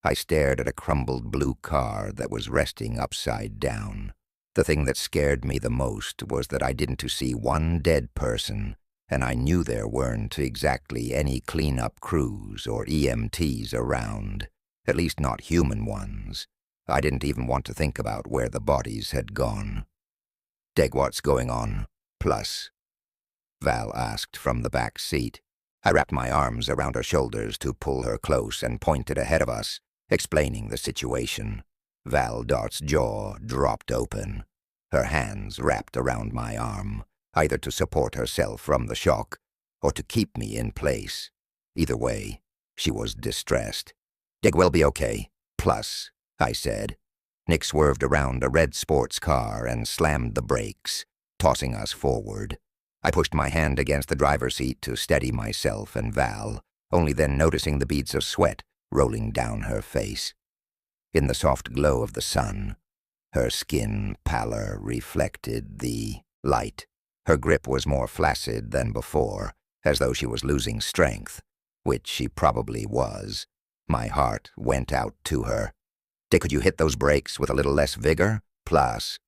I stared at a crumbled blue car that was resting upside down. The thing that scared me the most was that I didn't see one dead person, and I knew there weren't exactly any cleanup crews or EMTs around, at least not human ones. I didn't even want to think about where the bodies had gone. "Deg, what's going on? Plus?" Val asked from the back seat. I wrapped my arms around her shoulders to pull her close and pointed ahead of us, explaining the situation. Val Dart's jaw dropped open. Her hands wrapped around my arm, either to support herself from the shock or to keep me in place. Either way, she was distressed. "Dig will be okay. Plus," I said. Nick swerved around a red sports car and slammed the brakes, tossing us forward. I pushed my hand against the driver's seat to steady myself and Val, only then noticing the beads of sweat rolling down her face. In the soft glow of the sun, her skin pallor reflected the light. Her grip was more flaccid than before, as though she was losing strength, which she probably was. My heart went out to her. "Dick, could you hit those brakes with a little less vigor? Plus."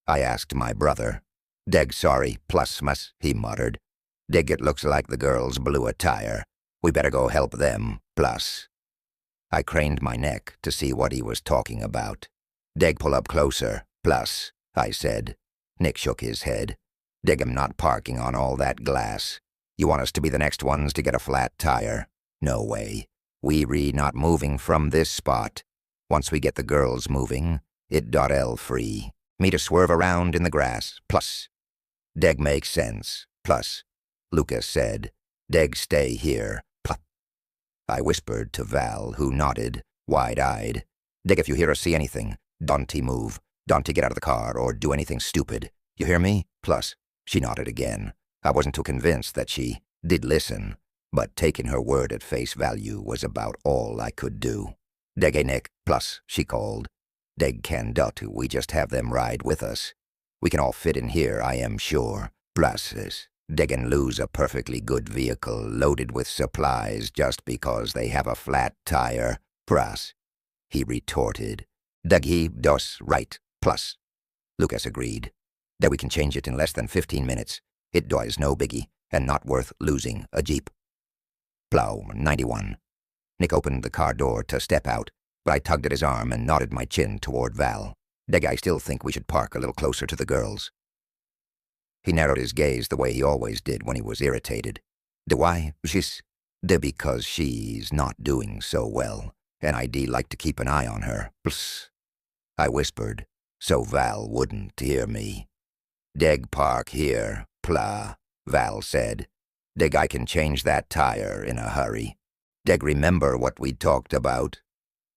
I asked my brother. "Deg, sorry, plus mus," he muttered. "Dig, it looks like the girls blew a tire. We better go help them, plus." I craned my neck to see what he was talking about. "Deg, pull up closer, plus," I said. Nick shook his head. "Dig, I'm not parking on all that glass. You want us to be the next ones to get a flat tire? No way. We not moving from this spot. Once we get the girls moving, it.l free. Me to swerve around in the grass, plus." "Deg makes sense, plus," Lucas said. "Deg stay here, plus." I whispered to Val, who nodded, wide-eyed. "Deg, if you hear or see anything, don't move. Don't get out of the car or do anything stupid. You hear me? Plus." She nodded again. I wasn't too convinced that she did listen, but taking her word at face value was about all I could do. "Deg, Nick, plus," she called. "Deg can do, we just have them ride with us. We can all fit in here, I am sure. Plus, Deg and lose a perfectly good vehicle loaded with supplies just because they have a flat tire. Plus," he retorted. "Deg he dos right, plus." Lucas agreed. "That we can change it in less than 15 minutes. It is no biggie, and not worth losing a Jeep." Plow 91. Nick opened the car door to step out, but I tugged at his arm and nodded my chin toward Val. "Deg, I still think we should park a little closer to the girls." He narrowed his gaze the way he always did when he was irritated. "Do why? She's because she's not doing so well, and I'd like to keep an eye on her. Psst." I whispered, so Val wouldn't hear me. "Deg park here, pla," Val said. "Deg, I can change that tire in a hurry. Deg, remember what we talked about?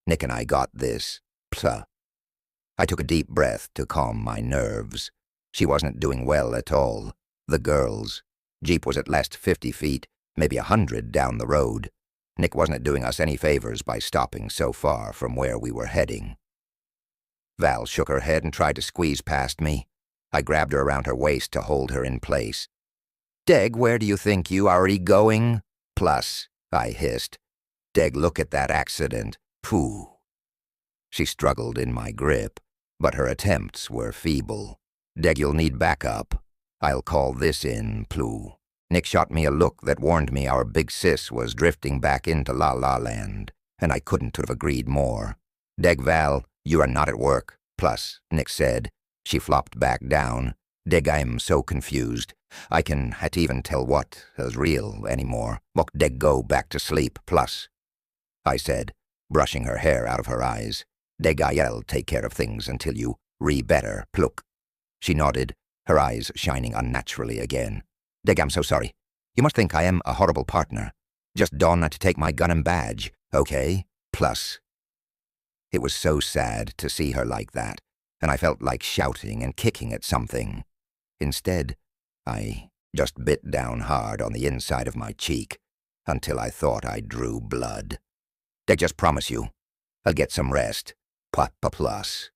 Nick and I got this, pla." I took a deep breath to calm my nerves. She wasn't doing well at all. The girls. Jeep was at least 50 feet, maybe 100 down the road. Nick wasn't doing us any favors by stopping so far from where we were heading. Val shook her head and tried to squeeze past me. I grabbed her around her waist to hold her in place. "Deg, where do you think you are going? Plus," I hissed. "Deg, look at that accident. Pooh." She struggled in my grip, but her attempts were feeble. "Deg, you'll need backup. I'll call this in, plu." Nick shot me a look that warned me our big sis was drifting back into La La Land, and I couldn't have agreed more. "Deg, Val, you are not at work, plus," Nick said. She flopped back down. "Deg, I'm so confused. I can't even tell what is real anymore. Mock, Deg, go back to sleep, plus," I said, brushing her hair out of her eyes. "Deg, I'll take care of things until you better, pluk." She nodded, her eyes shining unnaturally again. "Deg, I'm so sorry. You must think I am a horrible partner. Just don't to take my gun and badge, okay? Plus." It was so sad to see her like that, and I felt like shouting and kicking at something. Instead, I just bit down hard on the inside of my cheek until I thought I drew blood. "Deg, just promise you, I'll get some rest. Papa plus."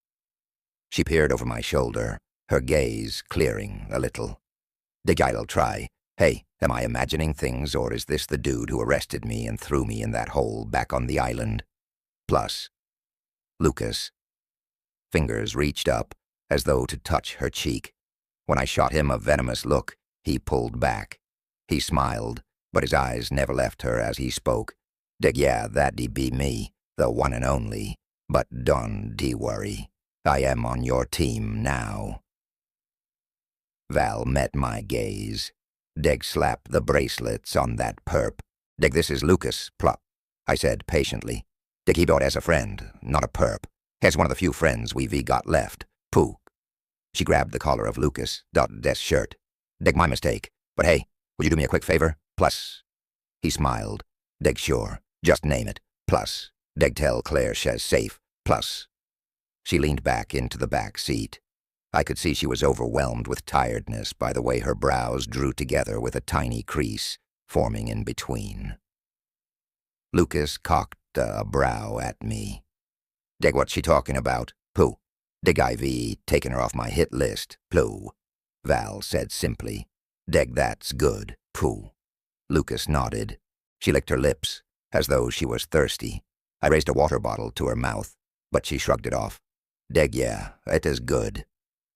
She peered over my shoulder, her gaze clearing a little. "Deg, I'll try. Hey, am I imagining things, or is this the dude who arrested me and threw me in that hole back on the island? Plus." Lucas. Fingers reached up, as though to touch her cheek. When I shot him a venomous look, he pulled back. He smiled, but his eyes never left her as he spoke. "Deg, yeah, that'd be me, the one and only. But don't worry. I am on your team now." Val met my gaze. "Deg, slap the bracelets on that perp. Deg, this is Lucas, plop," I said patiently. "Deg, he bought as a friend, not a perp. As one of the few friends we've got left. Pooh." She grabbed the collar of Lucas' shirt. "Deg, my mistake. But hey, Would you do me a quick favor? Plus. He smiled. Deg sure. Just name it. Plus. Deg tell Claire she's safe. Plus. She leaned back into the back seat. I could see she was overwhelmed with tiredness by the way her brows drew together with a tiny crease forming in between. Lucas cocked a brow at me. Deg, what's she talking about? Pooh. Deg IV taking her off my hit list. Pooh. Val said simply. Deg, that's good. Pooh. Lucas nodded. She licked her lips, as though she was thirsty. I raised a water bottle to her mouth, but she shrugged it off. Deg, yeah, it is good.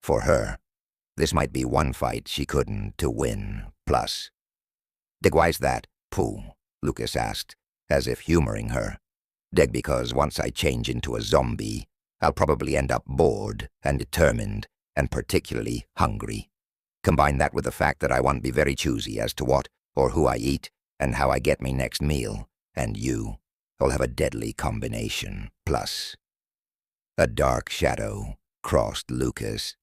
For her. This might be one fight she couldn't to win, plus. Deg, why's that? Pooh, Lucas asked, as if humoring her. Deg, because once I change into a zombie, I'll probably end up bored and determined, and particularly hungry. Combine that with the fact that I want to be very choosy as to what or who I eat and how I get me next meal, and you'll have a deadly combination, plus. A dark shadow crossed Lucas'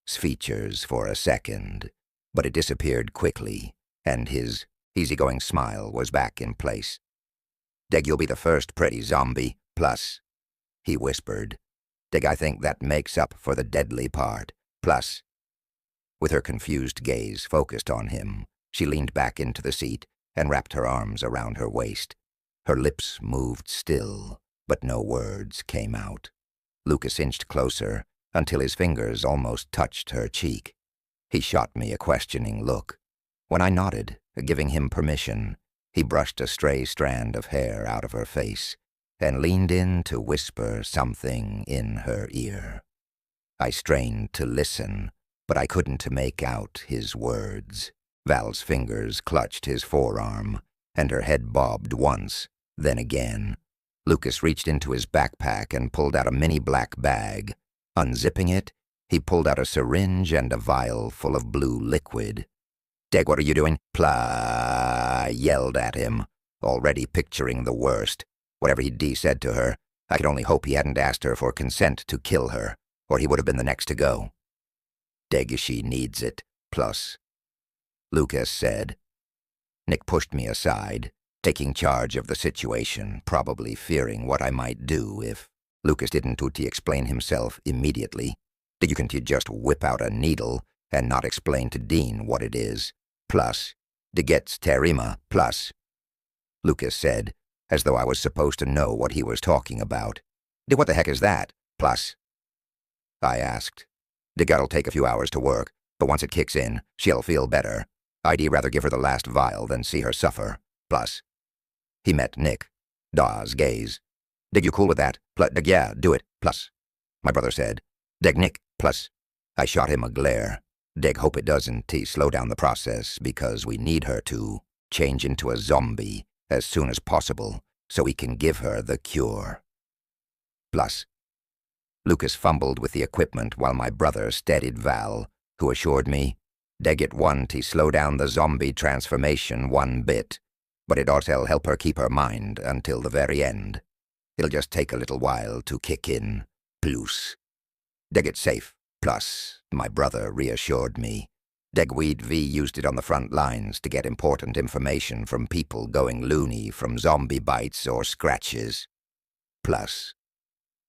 features for a second, but it disappeared quickly, and his easygoing smile was back in place. Deg, you'll be the first pretty zombie, plus, he whispered. Deg, I think that makes up for the deadly part, plus. With her confused gaze focused on him, she leaned back into the seat and wrapped her arms around her waist. Her lips moved still, but no words came out. Lucas inched closer until his fingers almost touched her cheek. He shot me a questioning look. When I nodded, giving him permission, he brushed a stray strand of hair out of her face and leaned in to whisper something in her ear. I strained to listen, but I couldn't make out his words. Val's fingers clutched his forearm, and her head bobbed once, then again. Lucas reached into his backpack and pulled out a mini black bag. Unzipping it, he pulled out a syringe and a vial full of blue liquid. Deg, what are you doing? I yelled at him, already picturing the worst. Whatever he'd said to her, I could only hope he hadn't asked her for consent to kill her, or he would have been the next to go. Deg, she needs it, plus, Lucas said. Nick pushed me aside, taking charge of the situation, probably fearing what I might do if Lucas didn't explain himself immediately. Did you continue to just whip out a needle and not explain to Dean what it is? Plus, de gets terima, plus, Lucas said, as though I was supposed to know what he was talking about. What the heck is that? Plus, I asked. De gut'll take a few hours to work, but once it kicks in, she'll feel better. I'd rather give her the last vial than see her suffer. Plus, he met Nick, Daw's gaze. Dig, you cool with that? Dig, yeah, do it. Plus, my brother said. Dig, Nick, plus. I shot him a glare. Dig, hope it doesn't slow down the process, because we need her to change into a zombie as soon as possible, so we can give her the cure. Plus, Lucas fumbled with the equipment while my brother steadied Val, who assured me, Deg it won't slow down the zombie transformation one bit, but it oughtt'll help her keep her mind until the very end. It'll just take a little while to kick in, plus. Deg it safe, plus, my brother reassured me. Degweed V used it on the front lines to get important information from people going loony from zombie bites or scratches. Plus,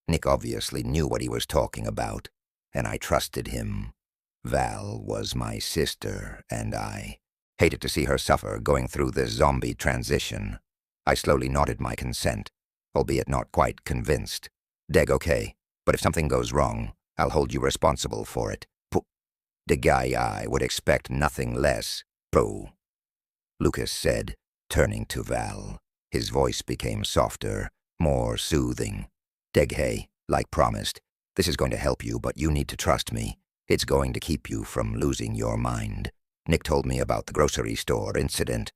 Nick obviously knew what he was talking about, and I trusted him. Val was my sister, and I hated to see her suffer going through this zombie transition. I slowly nodded my consent, albeit not quite convinced. Deg, okay, but if something goes wrong, I'll hold you responsible for it. The guy I would expect nothing less. Pooh, Lucas said, turning to Val. His voice became softer, more soothing. Deg, hey, like promised, this is going to help you, but you need to trust me. It's going to keep you from losing your mind. Nick told me about the grocery store incident.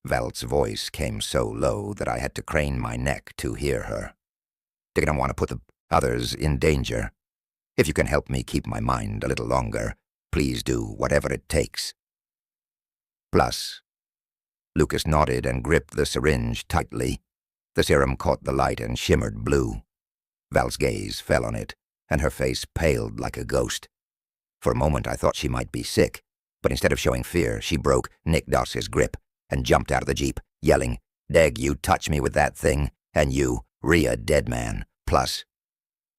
Val's voice came so low that I had to crane my neck to hear her. Deg, I don't want to put the others in danger. If you can help me keep my mind a little longer, please do whatever it takes. Plus, Lucas nodded and gripped the syringe tightly. The serum caught the light and shimmered blue. Val's gaze fell on it, and her face paled like a ghost. For a moment I thought she might be sick, But instead of showing fear, she broke Nick Doss's grip and jumped out of the Jeep, yelling, "Deg, you touch me with that thing, and you, Rhea, dead man, plus."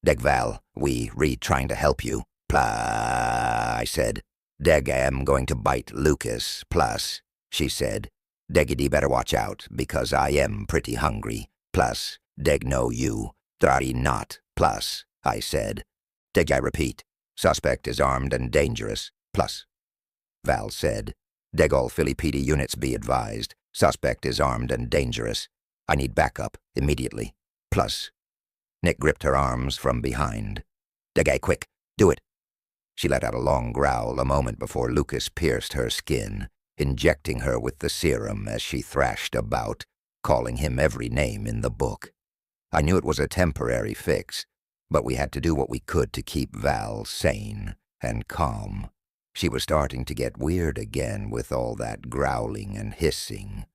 "Deg, Val, we trying to help you, I said. "Deg, I am going to bite Lucas, plus," she said. "Deggy better watch out, because I am pretty hungry, plus. Deg, no you, Thrari not, plus," I said. "Deg, I repeat, suspect is armed and dangerous, plus." Val said, "Deg, all Philly PD units be advised, suspect is armed and dangerous. I need backup, immediately, plus." Nick gripped her arms from behind. "Deg, quick, do it." She let out a long growl a moment before Lucas pierced her skin, injecting her with the serum as she thrashed about, calling him every name in the book. I knew it was a temporary fix, but we had to do what we could to keep Val sane and calm. She was starting to get weird again with all that growling and hissing.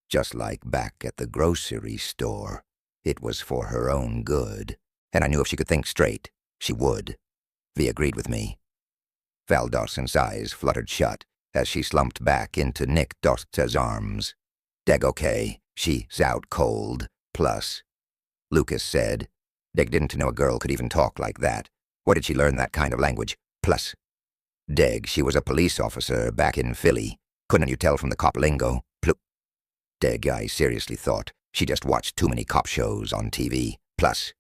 Just like back at the grocery store. It was for her own good, and I knew if she could think straight, she would. Vi agreed with me. Val Dawson's eyes fluttered shut as she slumped back into Nick Dawson's arms. "Deg, okay, she's out cold, plus." Lucas said. "Deg didn't know a girl could even talk like that. Where did she learn that kind of language, plus?" "Deg, she was a police officer back in Philly. Couldn't you tell from the cop lingo, Deg, I seriously thought she just watched too many cop shows on TV, plus."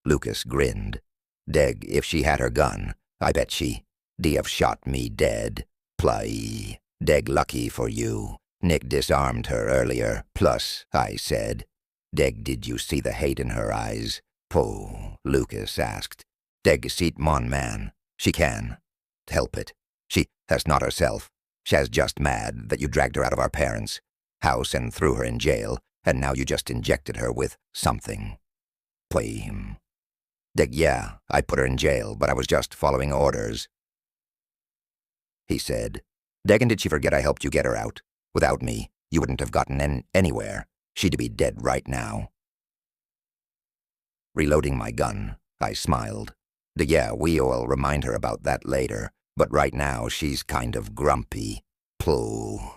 Lucas grinned. "Deg, if she had her gun, I bet she'd have shot me dead. Play. Deg, lucky for you. Nick disarmed her earlier, plus," I said. "Deg, did you see the hate in her eyes?" Lucas asked. "Deg, seat mon man. She can. Help it. That's not herself. She's just mad that you dragged her out of our parents' house and threw her in jail, and now you just injected her with something." "Deg, yeah, I put her in jail, but I was just following orders," he said. "Deg, and did she forget I helped you get her out? Without me, you wouldn't have gotten anywhere. She'd be dead right now." Reloading my gun, I smiled. "Deg, yeah, we'll remind her about that later, but right now she's kind of grumpy."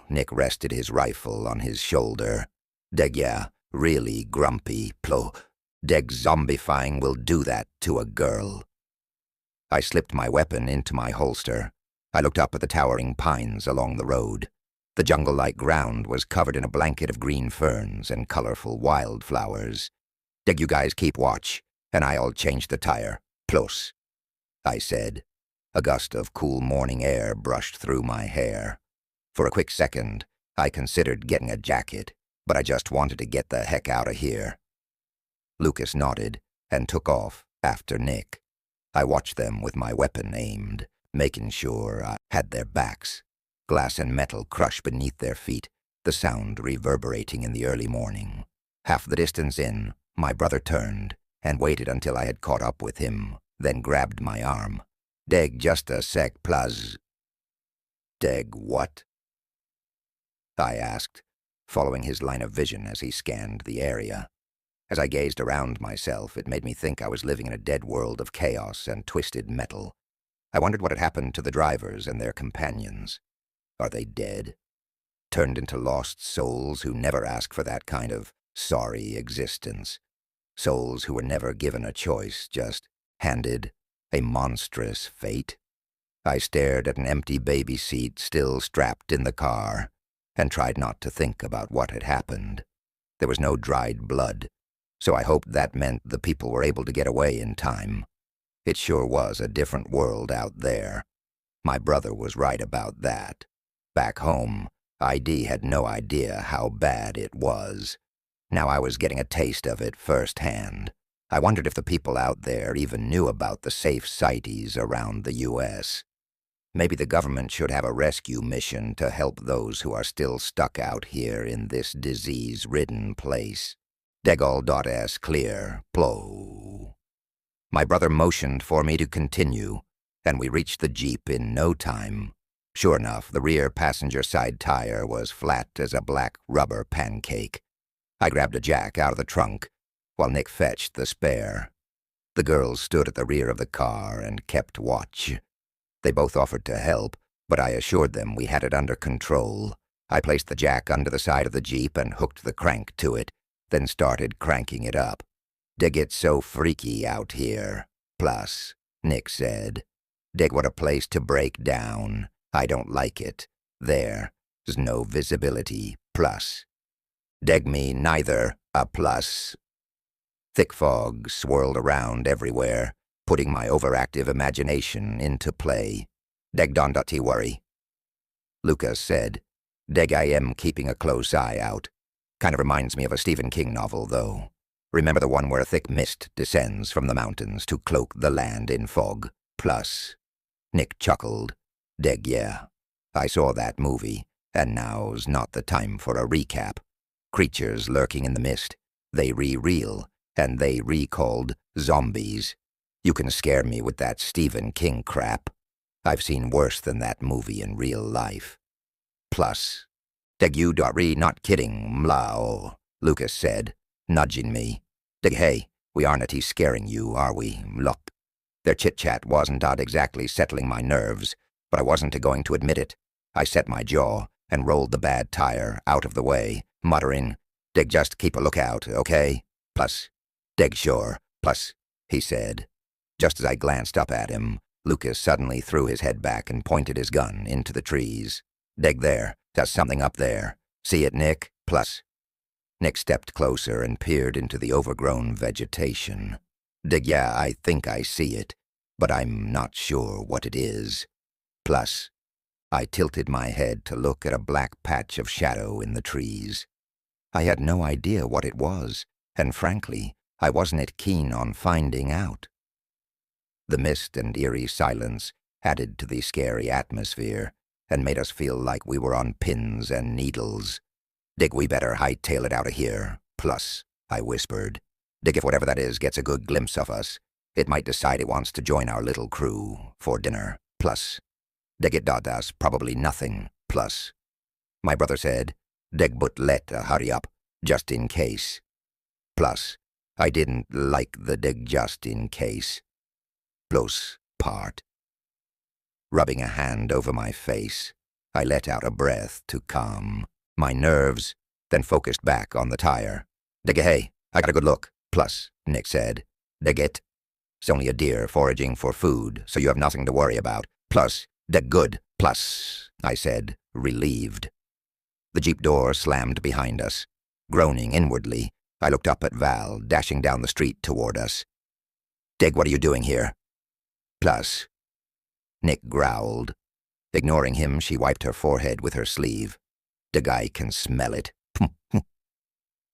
Nick rested his rifle on his shoulder. "Deg, yeah, really grumpy, Deg, zombifying will do that to a girl." I slipped my weapon into my holster. I looked up at the towering pines along the road. The jungle-like ground was covered in a blanket of green ferns and colorful wildflowers. "Deg, you guys keep watch, and I'll change the tire, plus," I said. A gust of cool morning air brushed through my hair. For a quick second, I considered getting a jacket, but I just wanted to get the heck out of here. Lucas nodded and took off after Nick. I watched them with my weapon aimed, making sure I had their backs. Glass and metal crushed beneath their feet, the sound reverberating in the early morning. Half the distance in, my brother turned and waited until I had caught up with him, then grabbed my arm. "Deg, just a sec, plus." "Deg, what?" I asked, following his line of vision as he scanned the area. As I gazed around myself, it made me think I was living in a dead world of chaos and twisted metal. I wondered what had happened to the drivers and their companions. Are they dead? Turned into lost souls who never ask for that kind of sorry existence. Souls who were never given a choice, just handed a monstrous fate. I stared at an empty baby seat still strapped in the car, and tried not to think about what had happened. There was no dried blood, so I hoped that meant the people were able to get away in time. It sure was a different world out there. My brother was right about that. Back home, ID had no idea how bad it was. Now I was getting a taste of it firsthand. I wondered if the people out there even knew about the safe sites around the U.S. Maybe the government should have a rescue mission to help those who are still stuck out here in this disease-ridden place. Degall.s clear, plow. My brother motioned for me to continue, and we reached the Jeep in no time. Sure enough, the rear passenger side tire was flat as a black rubber pancake. I grabbed a jack out of the trunk, while Nick fetched the spare. The girls stood at the rear of the car and kept watch. They both offered to help, but I assured them we had it under control. I placed the jack under the side of the Jeep and hooked the crank to it, then started cranking it up. "Dig, it's so freaky out here. Plus," Nick said. "Dig, what a place to break down. I don't like it. There's no visibility. Plus. Dig me neither a plus." Thick fog swirled around everywhere, putting my overactive imagination into play. "Deg don't worry," Lucas said. "Deg, I am keeping a close eye out. Kind of reminds me of a Stephen King novel, though. Remember the one where a thick mist descends from the mountains to cloak the land in fog? Plus." Nick chuckled. "Deg, yeah. I saw that movie, and now's not the time for a recap. Creatures lurking in the mist. They re-reel, and they recalled zombies. You can scare me with that Stephen King crap. I've seen worse than that movie in real life. Plus, Deg, you not kidding, mlao," Lucas said, nudging me. "Deg, hey, we aren't scaring you, are we, look?" Their chit-chat wasn't exactly settling my nerves, but I wasn't going to admit it. I set my jaw and rolled the bad tire out of the way, muttering, "Deg, just keep a lookout, okay? Plus, Deg, sure, plus," he said. Just as I glanced up at him, Lucas suddenly threw his head back and pointed his gun into the trees. "Deg, there's something up there. See it, Nick? Plus." Nick stepped closer and peered into the overgrown vegetation. "Deg, yeah, I think I see it, but I'm not sure what it is. Plus." I tilted my head to look at a black patch of shadow in the trees. I had no idea what it was, and frankly, I wasn't keen on finding out. The mist and eerie silence added to the scary atmosphere and made us feel like we were on pins and needles. "Dig, we better hightail it out of here. Plus," I whispered. "Dig, if whatever that is gets a good glimpse of us, it might decide it wants to join our little crew for dinner. Plus. Dig, it does probably nothing. Plus." My brother said, "Dig, but let hurry up, just in case." Plus, I didn't like the dig just in case. Plus part. Rubbing a hand over my face, I let out a breath to calm my nerves, then focused back on the tire. "Dig, hey, I got a good look." Plus, Nick said. "Dig it. It's only a deer foraging for food, so you have nothing to worry about. Plus, dig good. Plus," I said, relieved. The Jeep door slammed behind us. Groaning inwardly, I looked up at Val, dashing down the street toward us. "Dig, what are you doing here?" Plus. Nick growled. Ignoring him, she wiped her forehead with her sleeve. "Dig, I can smell it."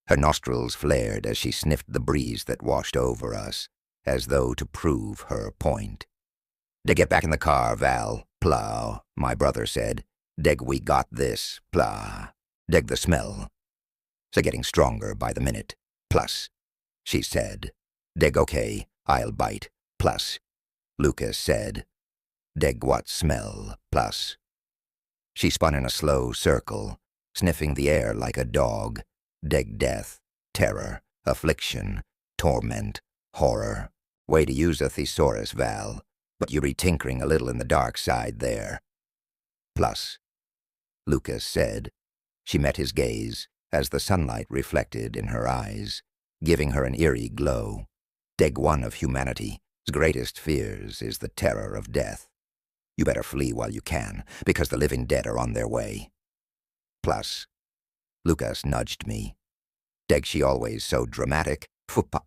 Her nostrils flared as she sniffed the breeze that washed over us, as though to prove her point. "Dig, get back in the car, Val. Plow," my brother said. "Dig, we got this. Plah. Dig, the smell. So getting stronger by the minute. Plus," she said. "Dig, okay, I'll bite. Plus," Lucas said. "Dig, what smell? Plus." She spun in a slow circle, sniffing the air like a dog. Dig, death, terror, affliction, torment, horror. Way to use a thesaurus, Val, but you're tinkering a little in the dark side there. Plus, Lucas said. She met his gaze as the sunlight reflected in her eyes, giving her an eerie glow. Dig, one of humanity's greatest fears is the terror of death. You better flee while you can, because the living dead are on their way. Plus, Lucas nudged me. Dig, she always so dramatic. Fupa.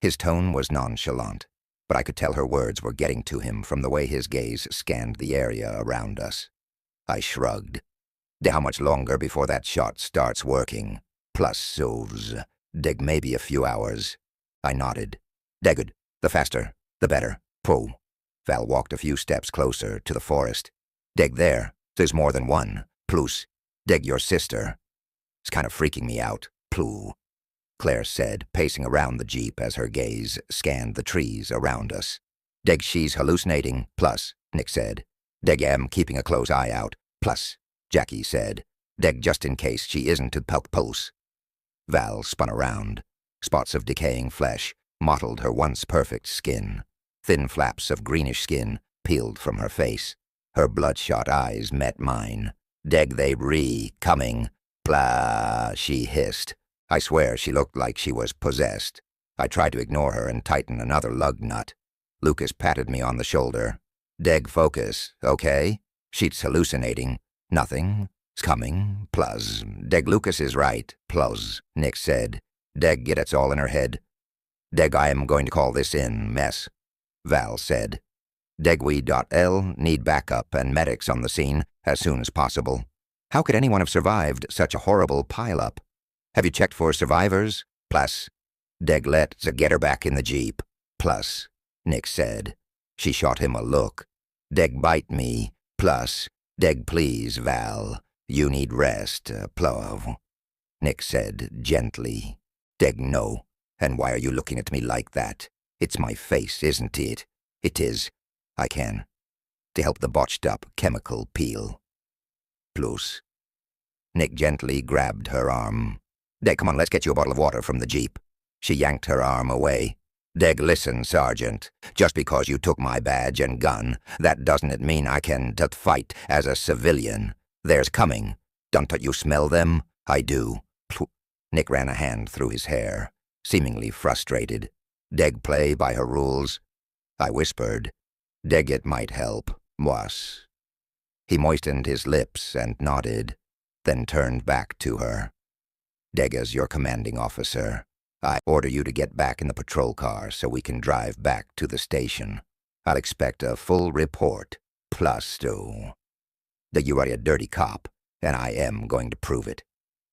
His tone was nonchalant, but I could tell her words were getting to him from the way his gaze scanned the area around us. I shrugged. How much longer before that shot starts working? Plus, souls. Dig, maybe a few hours. I nodded. Good. The faster, the better. Pooh. Val walked a few steps closer to the forest. Dig, there's more than one. Plus, Dig, your sister. It's kind of freaking me out. Pooh. Claire said, pacing around the Jeep as her gaze scanned the trees around us. Dig, she's hallucinating. Plus, Nick said. Dig, am keeping a close eye out. Plus, Jackie said. Dig, just in case she isn't to pulse. Val spun around. Spots of decaying flesh mottled her once perfect skin. Thin flaps of greenish skin peeled from her face. Her bloodshot eyes met mine. "Deg they coming. Blah," she hissed. I swear she looked like she was possessed. I tried to ignore her and tighten another lug nut. Lucas patted me on the shoulder. "Deg focus, okay? She's hallucinating. Nothing's coming, plus. Deg Lucas is right, plus," Nick said. "Deg get it's all in her head. Deg I am going to call this in mess," Val said. "Deg we.L need backup and medics on the scene as soon as possible. How could anyone have survived such a horrible pileup? Have you checked for survivors? Plus. Deg let's get her back in the jeep. Plus," Nick said. She shot him a look. "Deg bite me. Plus. Deg please, Val. You need rest, plov," Nick said gently. "Deg no. And why are you looking at me like that? It's my face, isn't it? It is. I can. To help the botched up chemical peel. Plus." Nick gently grabbed her arm. "Deg, come on, let's get you a bottle of water from the jeep." She yanked her arm away. "Deg, listen, Sergeant. Just because you took my badge and gun, that doesn't mean I can fight as a civilian. There's coming. Don't you smell them? I do." Nick ran a hand through his hair, seemingly frustrated. "Deg play by her rules?" I whispered. "Deg it might help, was." He moistened his lips and nodded, then turned back to her. "Deg as your commanding officer, I order you to get back in the patrol car so we can drive back to the station. I'll expect a full report, plus two. That you are a dirty cop, and I am going to prove it.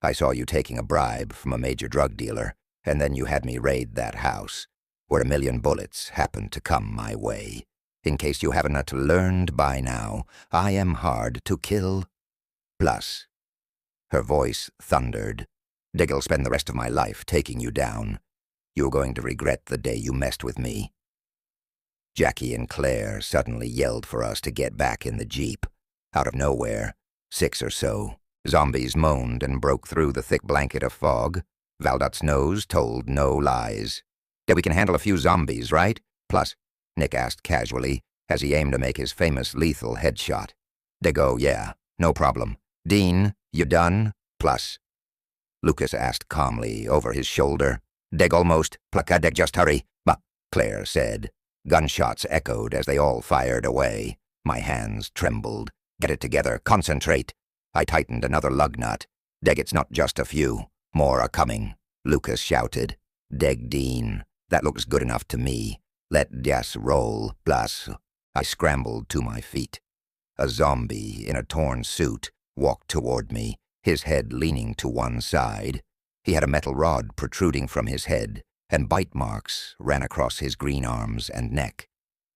I saw you taking a bribe from a major drug dealer, and then you had me raid that house, where 1,000,000 bullets happened to come my way. In case you haven't learned by now, I am hard to kill. Plus." Her voice thundered. "Deg'll spend the rest of my life taking you down. You're going to regret the day you messed with me." Jackie and Claire suddenly yelled for us to get back in the jeep. Out of nowhere, 6 or so, zombies moaned and broke through the thick blanket of fog. Valdot's nose told no lies. "That we can handle a few zombies, right? Plus," Nick asked casually, as he aimed to make his famous lethal headshot. "They go, yeah, no problem. Dean, you done? Plus." Lucas asked calmly over his shoulder. "Deg almost. Plaka deg just hurry." "But," Claire said. Gunshots echoed as they all fired away. My hands trembled. "Get it together. Concentrate." I tightened another lug nut. "Deg it's not just a few. More are coming," Lucas shouted. "Deg Dean. That looks good enough to me. Let gas roll. Plus." I scrambled to my feet. A zombie in a torn suit walked toward me, his head leaning to one side. He had a metal rod protruding from his head, and bite marks ran across his green arms and neck.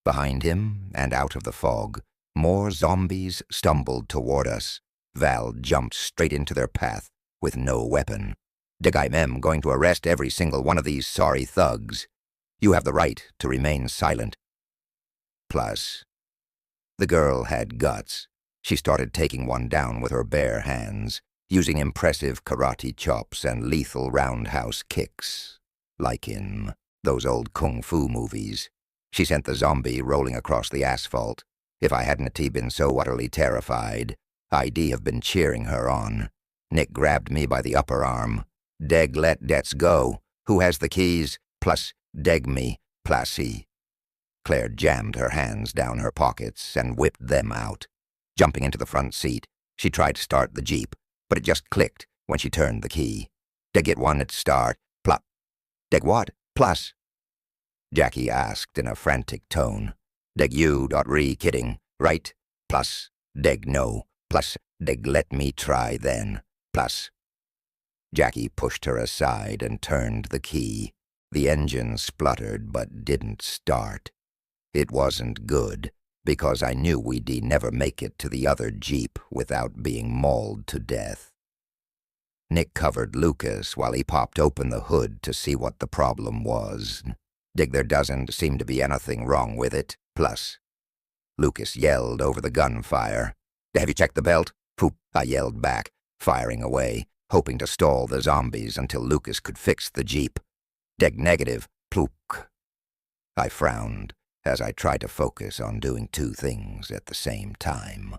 Behind him, and out of the fog, more zombies stumbled toward us. Val jumped straight into their path with no weapon. "Deg I'm going to arrest every single one of these sorry thugs. You have the right to remain silent." Plus, the girl had guts. She started taking one down with her bare hands, using impressive karate chops and lethal roundhouse kicks, like in those old kung fu movies. She sent the zombie rolling across the asphalt. If I hadn't been so utterly terrified, I'd have been cheering her on. Nick grabbed me by the upper arm. "Deg let's go. Who has the keys? Plus, deg me, plassy." Claire jammed her hands down her pockets and whipped them out. Jumping into the front seat, she tried to start the jeep, but it just clicked when she turned the key. "Deg get one at start. Plop." "Deg what? Plus?" Jackie asked in a frantic tone. "Deg you.re-kidding, right? Plus, deg no. Plus, deg let me try then. Plus." Jackie pushed her aside and turned the key. The engine spluttered but didn't start. It wasn't good, because I knew we'd never make it to the other jeep without being mauled to death. Nick covered Lucas while he popped open the hood to see what the problem was. "Dig, there doesn't seem to be anything wrong with it. Plus." Lucas yelled over the gunfire. "Have you checked the belt?" "Poop," I yelled back, firing away, hoping to stall the zombies until Lucas could fix the jeep. "Deg negative. Plook." I frowned as I tried to focus on doing two things at the same time.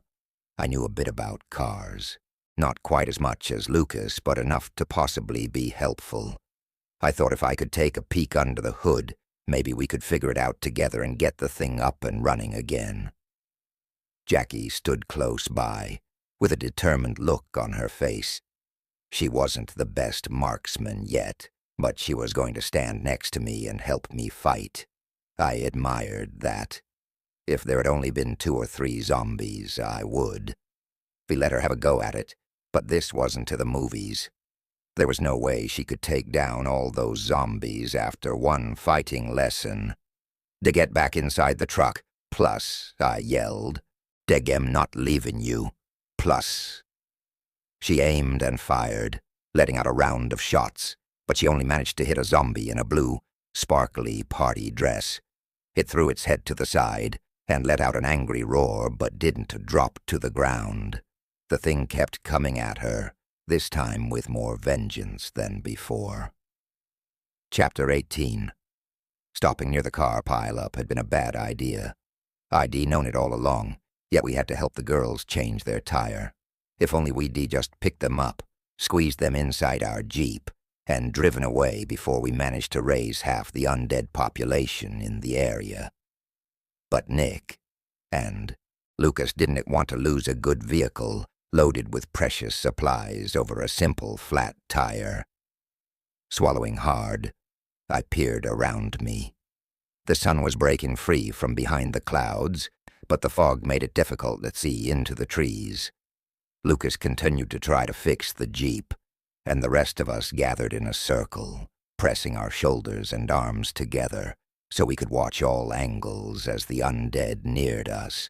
I knew a bit about cars. Not quite as much as Lucas, but enough to possibly be helpful. I thought if I could take a peek under the hood, maybe we could figure it out together and get the thing up and running again. Jackie stood close by, with a determined look on her face. She wasn't the best marksman yet, but she was going to stand next to me and help me fight. I admired that. If there had only been 2 or 3 zombies, I would. We let her have a go at it, but this wasn't to the movies. There was no way she could take down all those zombies after one fighting lesson. "To get back inside the truck, plus," I yelled. "Deg am not leaving you, plus." She aimed and fired, letting out a round of shots, but she only managed to hit a zombie in a blue, sparkly party dress. It threw its head to the side and let out an angry roar, but didn't drop to the ground. The thing kept coming at her, this time with more vengeance than before. Chapter 18. Stopping near the car pile-up had been a bad idea. I'd known it all along, yet we had to help the girls change their tire. If only we'd just picked them up, squeezed them inside our Jeep, and driven away before we managed to raise half the undead population in the area. But Nick and Lucas didn't want to lose a good vehicle loaded with precious supplies over a simple flat tire. Swallowing hard, I peered around me. The sun was breaking free from behind the clouds, but the fog made it difficult to see into the trees. Lucas continued to try to fix the Jeep, and the rest of us gathered in a circle, pressing our shoulders and arms together so we could watch all angles as the undead neared us,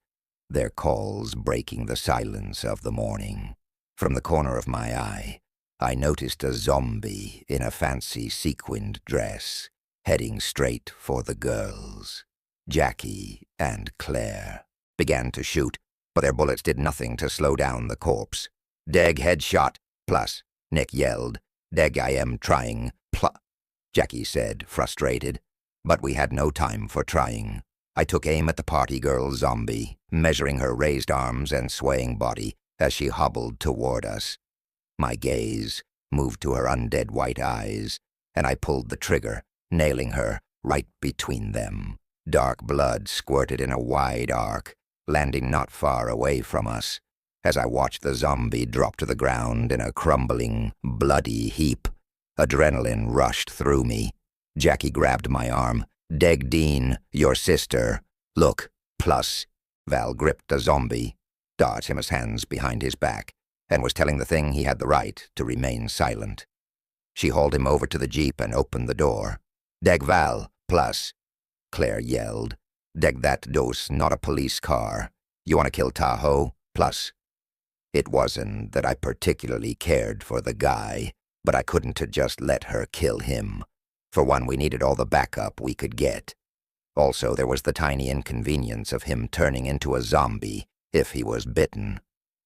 their calls breaking the silence of the morning. From the corner of my eye, I noticed a zombie in a fancy sequined dress, heading straight for the girls. Jackie and Claire began to shoot, but their bullets did nothing to slow down the corpse. "Deg headshot, plus," Nick yelled. "Deg I am trying, plus," Jackie said, frustrated. But we had no time for trying. I took aim at the party girl zombie, measuring her raised arms and swaying body as she hobbled toward us. My gaze moved to her undead white eyes, and I pulled the trigger, nailing her right between them. Dark blood squirted in a wide arc, landing not far away from us. As I watched the zombie drop to the ground in a crumbling, bloody heap, adrenaline rushed through me. Jackie grabbed my arm. "Deg Dean, your sister. Look, plus." Val gripped the zombie, dodged him his hands behind his back, and was telling the thing he had the right to remain silent. She hauled him over to the Jeep and opened the door. "Deg Val, plus," Claire yelled. "Deg that dose, not a police car. You want to kill Tahoe, plus." It wasn't that I particularly cared for the guy, but I couldn't just let her kill him. For one, we needed all the backup we could get. Also, there was the tiny inconvenience of him turning into a zombie if he was bitten.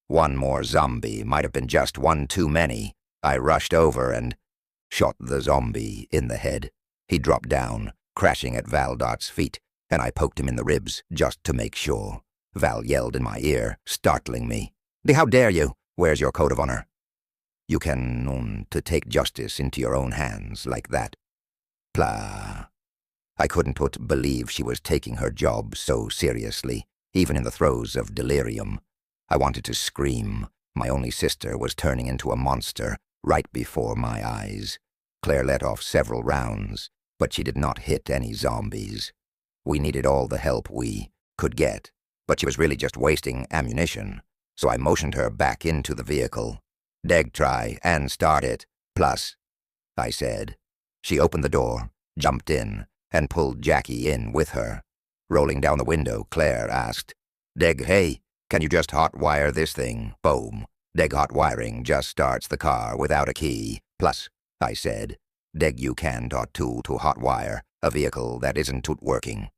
One more zombie might have been just one too many. I rushed over and shot the zombie in the head. He dropped down, crashing at Valdot's feet, and I poked him in the ribs just to make sure. Val yelled in my ear, startling me. "How dare you? Where's your code of honor? You can, to take justice into your own hands like that." Blah. I couldn't believe she was taking her job so seriously, even in the throes of delirium. I wanted to scream. My only sister was turning into a monster right before my eyes. Claire let off several rounds, but she did not hit any zombies. We needed all the help we could get, but she was really just wasting ammunition, so I motioned her back into the vehicle. "Deg try and start it, plus," I said. She opened the door, jumped in, and pulled Jackie in with her. Rolling down the window, Claire asked, "Deg, hey, can you just hot-wire this thing?" Boom. "Deg hot wiring just starts the car without a key, plus," I said. "Deg you can tool to hot-wire a vehicle that isn't working."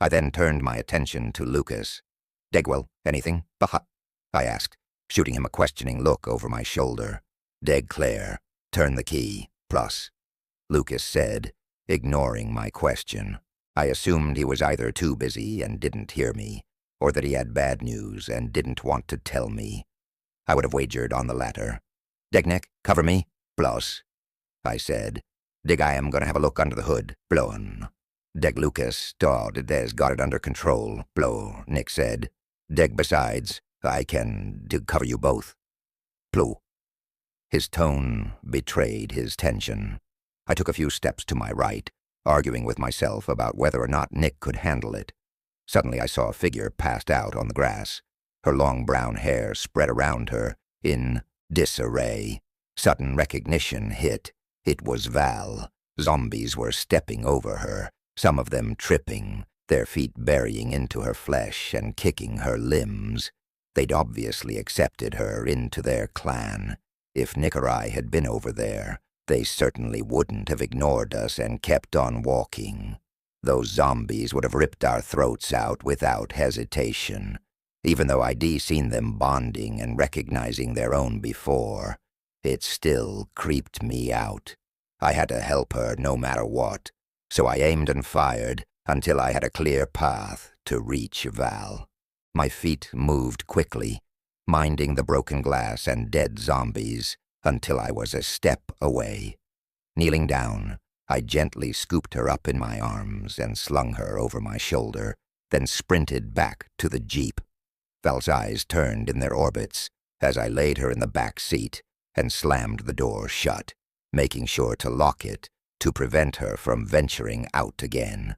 I then turned my attention to Lucas. "Deg, well, anything, bah?" I asked, shooting him a questioning look over my shoulder. "Deg Claire, turn the key, plus," Lucas said, ignoring my question. I assumed he was either too busy and didn't hear me, or that he had bad news and didn't want to tell me. I would have wagered on the latter. "Dig, Nick, cover me, blows," I said. "Dig, I am going to have a look under the hood, blown." "Dig, Lucas, Des got it under control, blow," Nick said. "Dig, besides, I can cover you both, plu." His tone betrayed his tension. I took a few steps to my right, arguing with myself about whether or not Nick could handle it. Suddenly I saw a figure passed out on the grass. Her long brown hair spread around her in disarray. Sudden recognition hit. It was Val. Zombies were stepping over her, some of them tripping, their feet burying into her flesh and kicking her limbs. They'd obviously accepted her into their clan. If Nick or I had been over there, they certainly wouldn't have ignored us and kept on walking. Those zombies would have ripped our throats out without hesitation. Even though I'd seen them bonding and recognizing their own before, it still creeped me out. I had to help her no matter what, so I aimed and fired until I had a clear path to reach Val. My feet moved quickly, minding the broken glass and dead zombies, until I was a step away. Kneeling down, I gently scooped her up in my arms and slung her over my shoulder, then sprinted back to the Jeep. Val's eyes turned in their orbits as I laid her in the back seat and slammed the door shut, making sure to lock it to prevent her from venturing out again.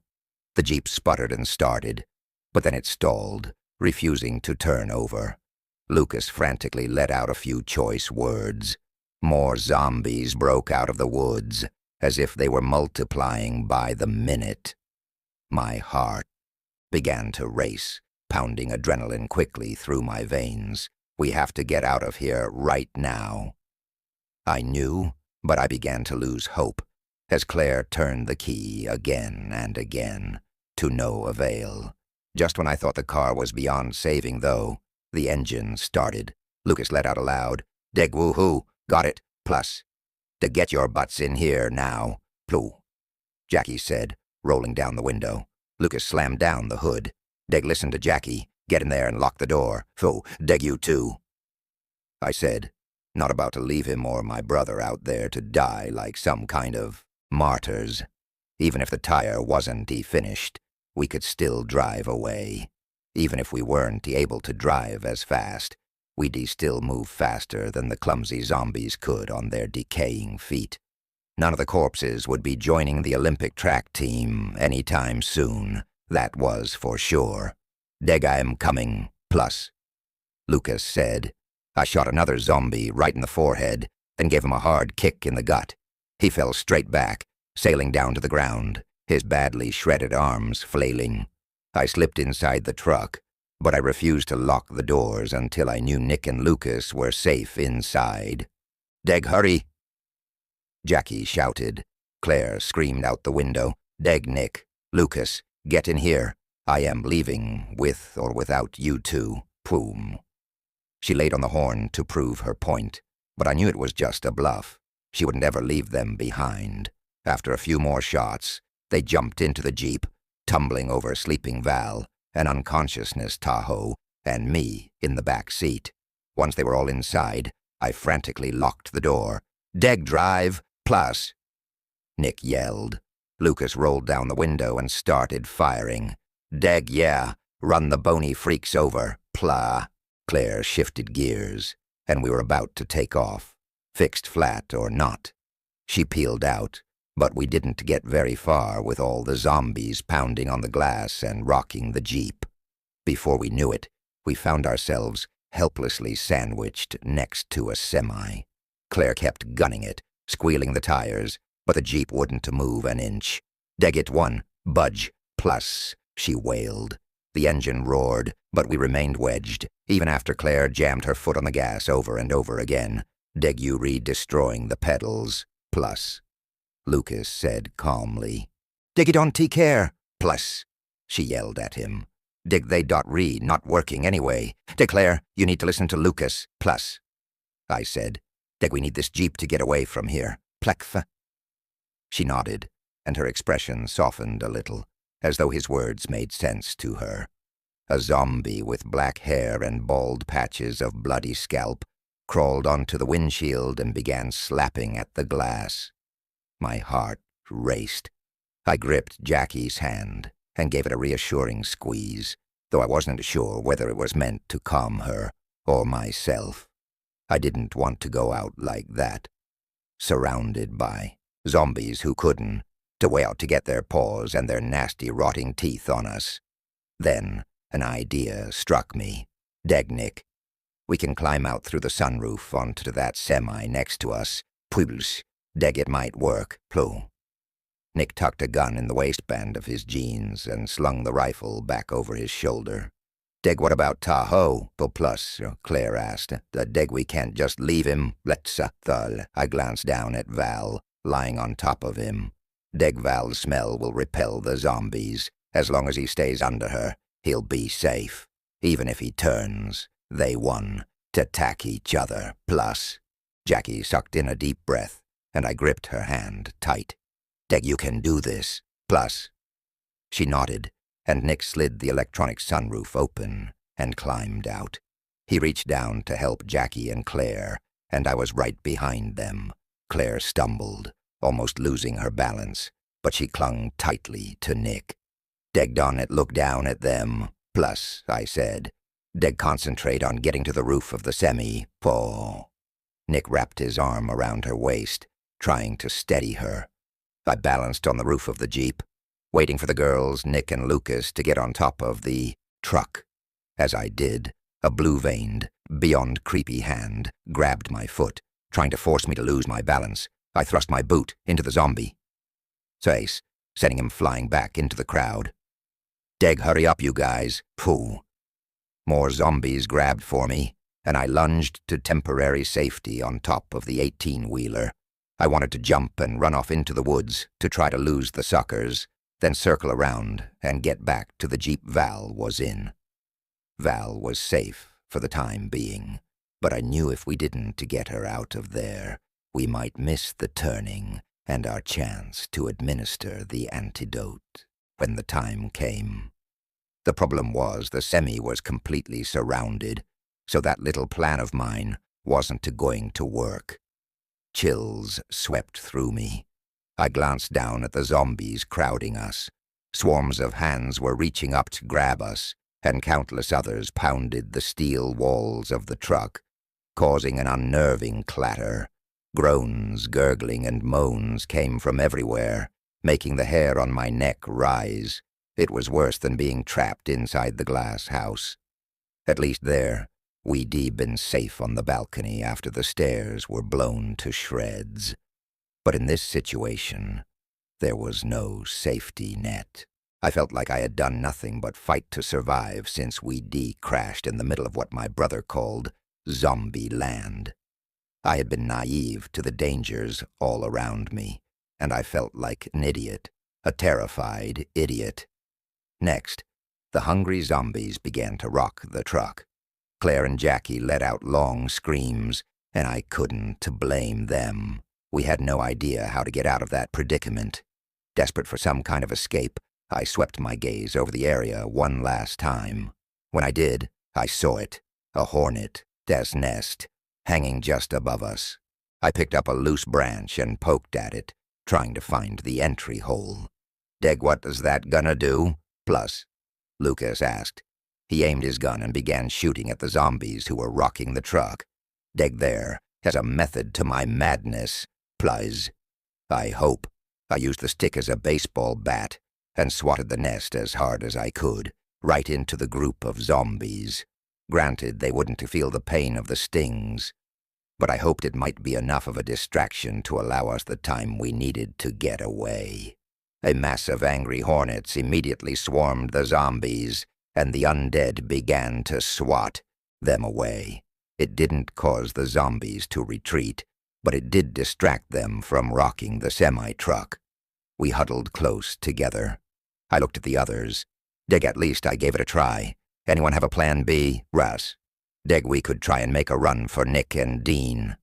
The Jeep sputtered and started, but then it stalled, refusing to turn over. Lucas frantically let out a few choice words. More zombies broke out of the woods, as if they were multiplying by the minute. My heart began to race, pounding adrenaline quickly through my veins. We have to get out of here right now. I knew, but I began to lose hope, as Claire turned the key again and again, to no avail. Just when I thought the car was beyond saving, though, the engine started. Lucas let out a loud, "Dig, woohoo, got it, plus. To get your butts in here now, plu," Jackie said, rolling down the window. Lucas slammed down the hood. "Dig, listen to Jackie. Get in there and lock the door. Phew, Dig, you too," I said, not about to leave him or my brother out there to die like some kind of martyrs. Even if the tire wasn't finished, we could still drive away. Even if we weren't able to drive as fast, we'd still move faster than the clumsy zombies could on their decaying feet. None of the corpses would be joining the Olympic track team anytime soon, that was for sure. "Dig, I'm coming, plus," Lucas said. I shot another zombie right in the forehead, then gave him a hard kick in the gut. He fell straight back, sailing down to the ground, his badly shredded arms flailing. I slipped inside the truck, but I refused to lock the doors until I knew Nick and Lucas were safe inside. "Dig, hurry!" Jackie shouted. Claire screamed out the window. "Dig, Nick, Lucas, get in here. I am leaving, with or without you two. Poom." She laid on the horn to prove her point, but I knew it was just a bluff. She wouldn't ever leave them behind. After a few more shots, they jumped into the Jeep, tumbling over sleeping Val, an unconsciousness Tahoe, and me in the back seat. Once they were all inside, I frantically locked the door. "Dig, drive, plus," Nick yelled. Lucas rolled down the window and started firing. "Dig, yeah, run the bony freaks over, plah." Claire shifted gears, and we were about to take off, fixed flat or not. She peeled out, but we didn't get very far with all the zombies pounding on the glass and rocking the Jeep. Before we knew it, we found ourselves helplessly sandwiched next to a semi. Claire kept gunning it, squealing the tires, but the Jeep wouldn't move an inch. "Dig it one, budge, plus," she wailed. The engine roared, but we remained wedged, even after Claire jammed her foot on the gas over and over again. "Dig, you destroying the pedals, plus," Lucas said calmly. "Dig it on care, plus," she yelled at him. "Dig they not working anyway. Declare you need to listen to Lucas, plus," I said. "Dig, we need this Jeep to get away from here. Plekfa." She nodded, and her expression softened a little. as though his words made sense to her. A zombie with black hair and bald patches of bloody scalp crawled onto the windshield and began slapping at the glass. My heart raced. I gripped Jackie's hand and gave it a reassuring squeeze, though I wasn't sure whether it was meant to calm her or myself. I didn't want to go out like that, surrounded by zombies who couldn't, to way out to get their paws and their nasty rotting teeth on us. Then an idea struck me. Nick, we can climb out through the sunroof onto that semi next to us. Puls, it might work. Plu. Nick tucked a gun in the waistband of his jeans and slung the rifle back over his shoulder. What about Tahoe? Plus, Claire asked. We can't just leave him. Let's thul. I glanced down at Val, lying on top of him. Val's smell will repel the zombies. As long as he stays under her, he'll be safe. Even if he turns, they won. To attack each other. Plus. Jackie sucked in a deep breath, and I gripped her hand tight. You can do this. Plus. She nodded, and Nick slid the electronic sunroof open and climbed out. He reached down to help Jackie and Claire, and I was right behind them. Claire stumbled, almost losing her balance, but she clung tightly to Nick. Daggone, look down at them. Plus, I said. Concentrate on getting to the roof of the semi. Paw. Nick wrapped his arm around her waist, trying to steady her. I balanced on the roof of the Jeep, waiting for the girls, Nick and Lucas, to get on top of the truck. As I did, a blue-veined, beyond creepy hand grabbed my foot, trying to force me to lose my balance. I thrust my boot into the zombie. Face, sending him flying back into the crowd. Hurry up, you guys. Pooh. More zombies grabbed for me, and I lunged to temporary safety on top of the 18-wheeler. I wanted to jump and run off into the woods to try to lose the suckers, then circle around and get back to the Jeep Val was in. Val was safe for the time being, but I knew if we didn't get her out of there, we might miss the turning and our chance to administer the antidote when the time came. The problem was the semi was completely surrounded, so that little plan of mine wasn't going to work. Chills swept through me. I glanced down at the zombies crowding us. Swarms of hands were reaching up to grab us, and countless others pounded the steel walls of the truck, causing an unnerving clatter. Groans, gurgling, and moans came from everywhere, making the hair on my neck rise. It was worse than being trapped inside the glass house. At least there, we'd been safe on the balcony after the stairs were blown to shreds. But in this situation, there was no safety net. I felt like I had done nothing but fight to survive since we'd crashed in the middle of what my brother called zombie land. I had been naive to the dangers all around me, and I felt like an idiot, a terrified idiot. Next, the hungry zombies began to rock the truck. Claire and Jackie let out long screams, and I couldn't blame them. We had no idea how to get out of that predicament. Desperate for some kind of escape, I swept my gaze over the area one last time. When I did, I saw it, a hornet, das nest, hanging just above us. I picked up a loose branch and poked at it, trying to find the entry hole. What is that gonna do? Plus, Lucas asked. He aimed his gun and began shooting at the zombies who were rocking the truck. There has a method to my madness. Plus, I hope. I used the stick as a baseball bat and swatted the nest as hard as I could, right into the group of zombies. Granted, they wouldn't feel the pain of the stings, but I hoped it might be enough of a distraction to allow us the time we needed to get away. A mass of angry hornets immediately swarmed the zombies, and the undead began to swat them away. It didn't cause the zombies to retreat, but it did distract them from rocking the semi-truck. We huddled close together. I looked at the others. At least I gave it a try. Anyone have a plan B? Russ. We could try and make a run for Nick and Dean.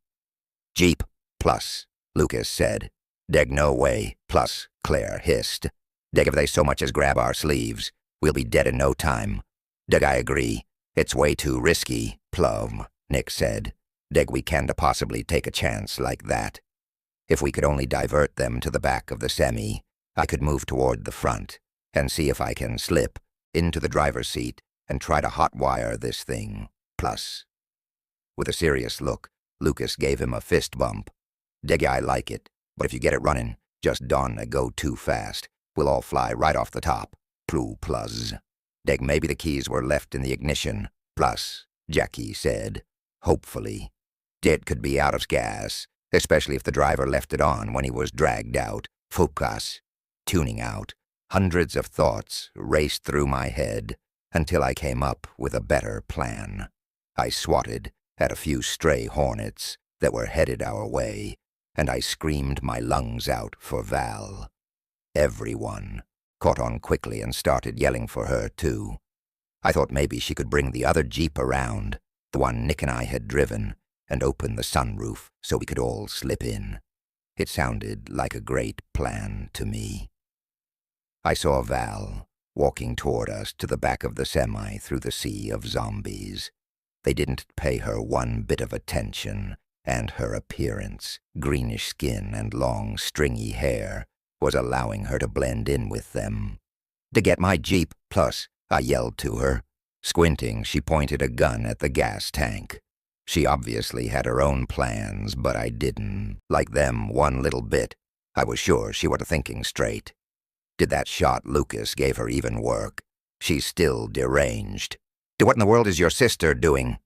Jeep, plus, Lucas said. No way, plus, Claire hissed. Deg, if they so much as grab our sleeves, we'll be dead in no time. Deg, I agree. It's way too risky, Plum, Nick said. Deg, we can't possibly take a chance like that. If we could only divert them to the back of the semi, I could move toward the front and see if I can slip into the driver's seat and try to hotwire this thing. Plus. With a serious look, Lucas gave him a fist bump. Deg, I like it, but if you get it running, just don't go too fast. We'll all fly right off the top. Plus. Deg, maybe the keys were left in the ignition. Plus, Jackie said. Hopefully. It could be out of gas, especially if the driver left it on when he was dragged out. Focus. Tuning out. Hundreds of thoughts raced through my head until I came up with a better plan. I swatted at a few stray hornets that were headed our way, and I screamed my lungs out for Val. Everyone caught on quickly and started yelling for her, too. I thought maybe she could bring the other Jeep around, the one Nick and I had driven, and open the sunroof so we could all slip in. It sounded like a great plan to me. I saw Val walking toward us to the back of the semi through the sea of zombies. They didn't pay her one bit of attention, and her appearance, greenish skin and long, stringy hair, was allowing her to blend in with them. To get my Jeep, plus, I yelled to her. Squinting, she pointed a gun at the gas tank. She obviously had her own plans, but I didn't like them one little bit. I was sure she wasn't thinking straight. Did that shot Lucas gave her even work? She's still deranged. What in the world is your sister doing?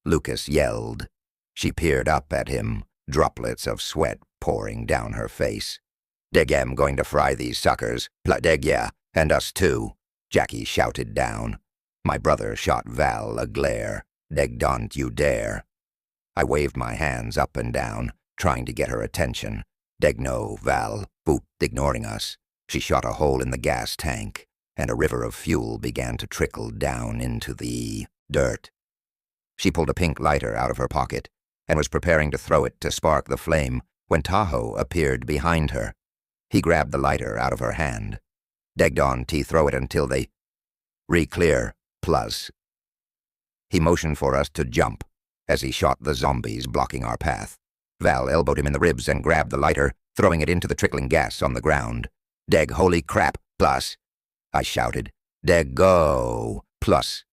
Lucas yelled. She peered up at him, droplets of sweat pouring down her face. Deg, am going to fry these suckers. Deg, yeah, and us too, Jackie shouted down. My brother shot Val a glare. Deg, don't you dare. I waved my hands up and down, trying to get her attention. Deg, no, Val, boot, ignoring us. She shot a hole in the gas tank, and a river of fuel began to trickle down into the dirt. She pulled a pink lighter out of her pocket and was preparing to throw it to spark the flame when Tahoe appeared behind her. He grabbed the lighter out of her hand. Degged on T, throw it until they re-clear, plus. He motioned for us to jump as he shot the zombies blocking our path. Val elbowed him in the ribs and grabbed the lighter, throwing it into the trickling gas on the ground. Deg, holy crap, plus. I shouted. Deg, go, plus.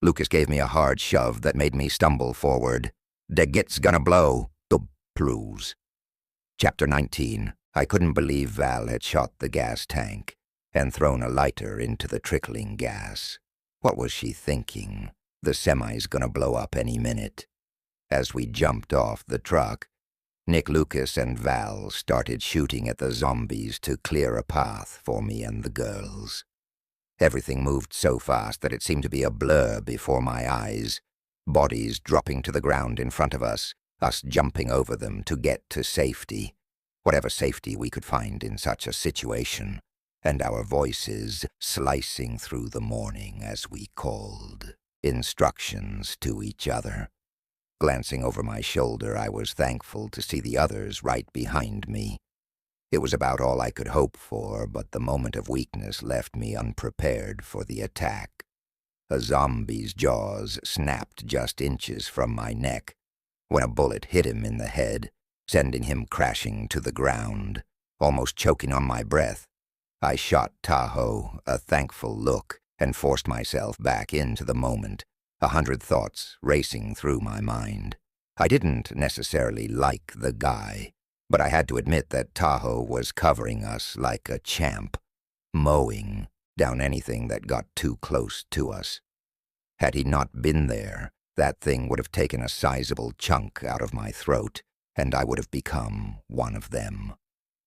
Lucas gave me a hard shove that made me stumble forward. Deg, it's gonna blow, the plus. Chapter 19. I couldn't believe Val had shot the gas tank and thrown a lighter into the trickling gas. What was she thinking? The semi's gonna blow up any minute. As we jumped off the truck, Nick, Lucas, and Val started shooting at the zombies to clear a path for me and the girls. Everything moved so fast that it seemed to be a blur before my eyes, bodies dropping to the ground in front of us jumping over them to get to safety, whatever safety we could find in such a situation, and our voices slicing through the morning as we called instructions to each other. Glancing over my shoulder, I was thankful to see the others right behind me. It was about all I could hope for, but the moment of weakness left me unprepared for the attack. A zombie's jaws snapped just inches from my neck when a bullet hit him in the head, sending him crashing to the ground, almost choking on my breath. I shot Tahoe a thankful look and forced myself back into the moment, 100 thoughts racing through my mind. I didn't necessarily like the guy, but I had to admit that Tahoe was covering us like a champ, mowing down anything that got too close to us. Had he not been there, that thing would have taken a sizable chunk out of my throat, and I would have become one of them.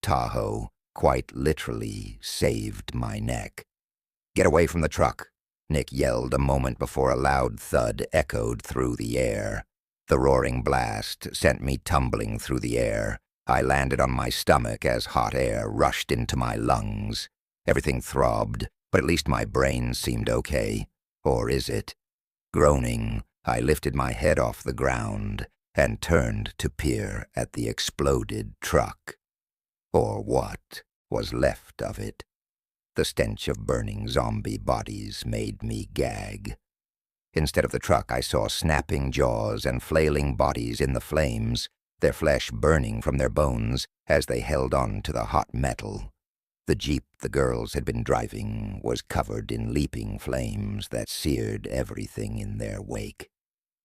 Tahoe quite literally saved my neck. Get away from the truck, Nick yelled a moment before a loud thud echoed through the air. The roaring blast sent me tumbling through the air. I landed on my stomach as hot air rushed into my lungs. Everything throbbed, but at least my brain seemed okay. Or is it? Groaning, I lifted my head off the ground and turned to peer at the exploded truck. Or what was left of it. The stench of burning zombie bodies made me gag. Instead of the truck, I saw snapping jaws and flailing bodies in the flames, their flesh burning from their bones as they held on to the hot metal. The jeep the girls had been driving was covered in leaping flames that seared everything in their wake.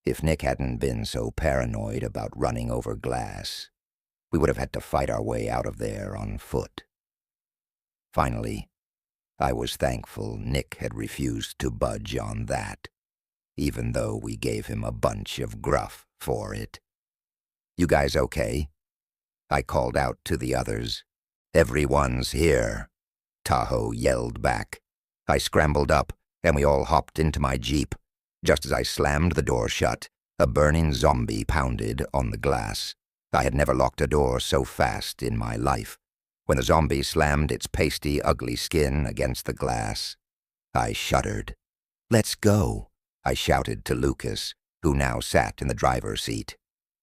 If Nick hadn't been so paranoid about running over glass, we would have had to fight our way out of there on foot. Finally, I was thankful Nick had refused to budge on that, even though we gave him a bunch of gruff for it. "You guys okay?" I called out to the others. "Everyone's here," Tahoe yelled back. I scrambled up, and we all hopped into my jeep. Just as I slammed the door shut, a burning zombie pounded on the glass. I had never locked a door so fast in my life. When the zombie slammed its pasty, ugly skin against the glass, I shuddered. "Let's go," I shouted to Lucas, who now sat in the driver's seat.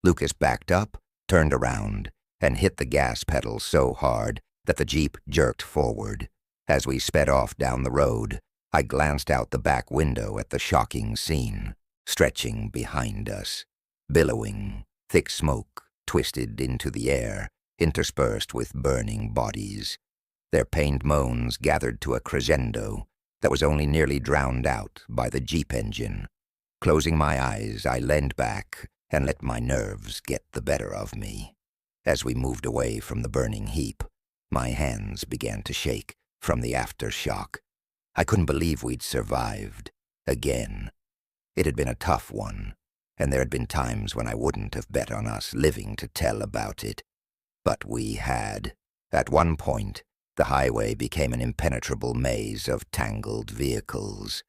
Lucas backed up, turned around, and hit the gas pedal so hard that the jeep jerked forward. As we sped off down the road, I glanced out the back window at the shocking scene, stretching behind us. Billowing, thick smoke twisted into the air, interspersed with burning bodies. Their pained moans gathered to a crescendo that was only nearly drowned out by the jeep engine. Closing my eyes, I leaned back and let my nerves get the better of me. As we moved away from the burning heap, my hands began to shake from the aftershock. I couldn't believe we'd survived. Again. It had been a tough one, and there had been times when I wouldn't have bet on us living to tell about it. But we had. At one point, the highway became an impenetrable maze of tangled vehicles.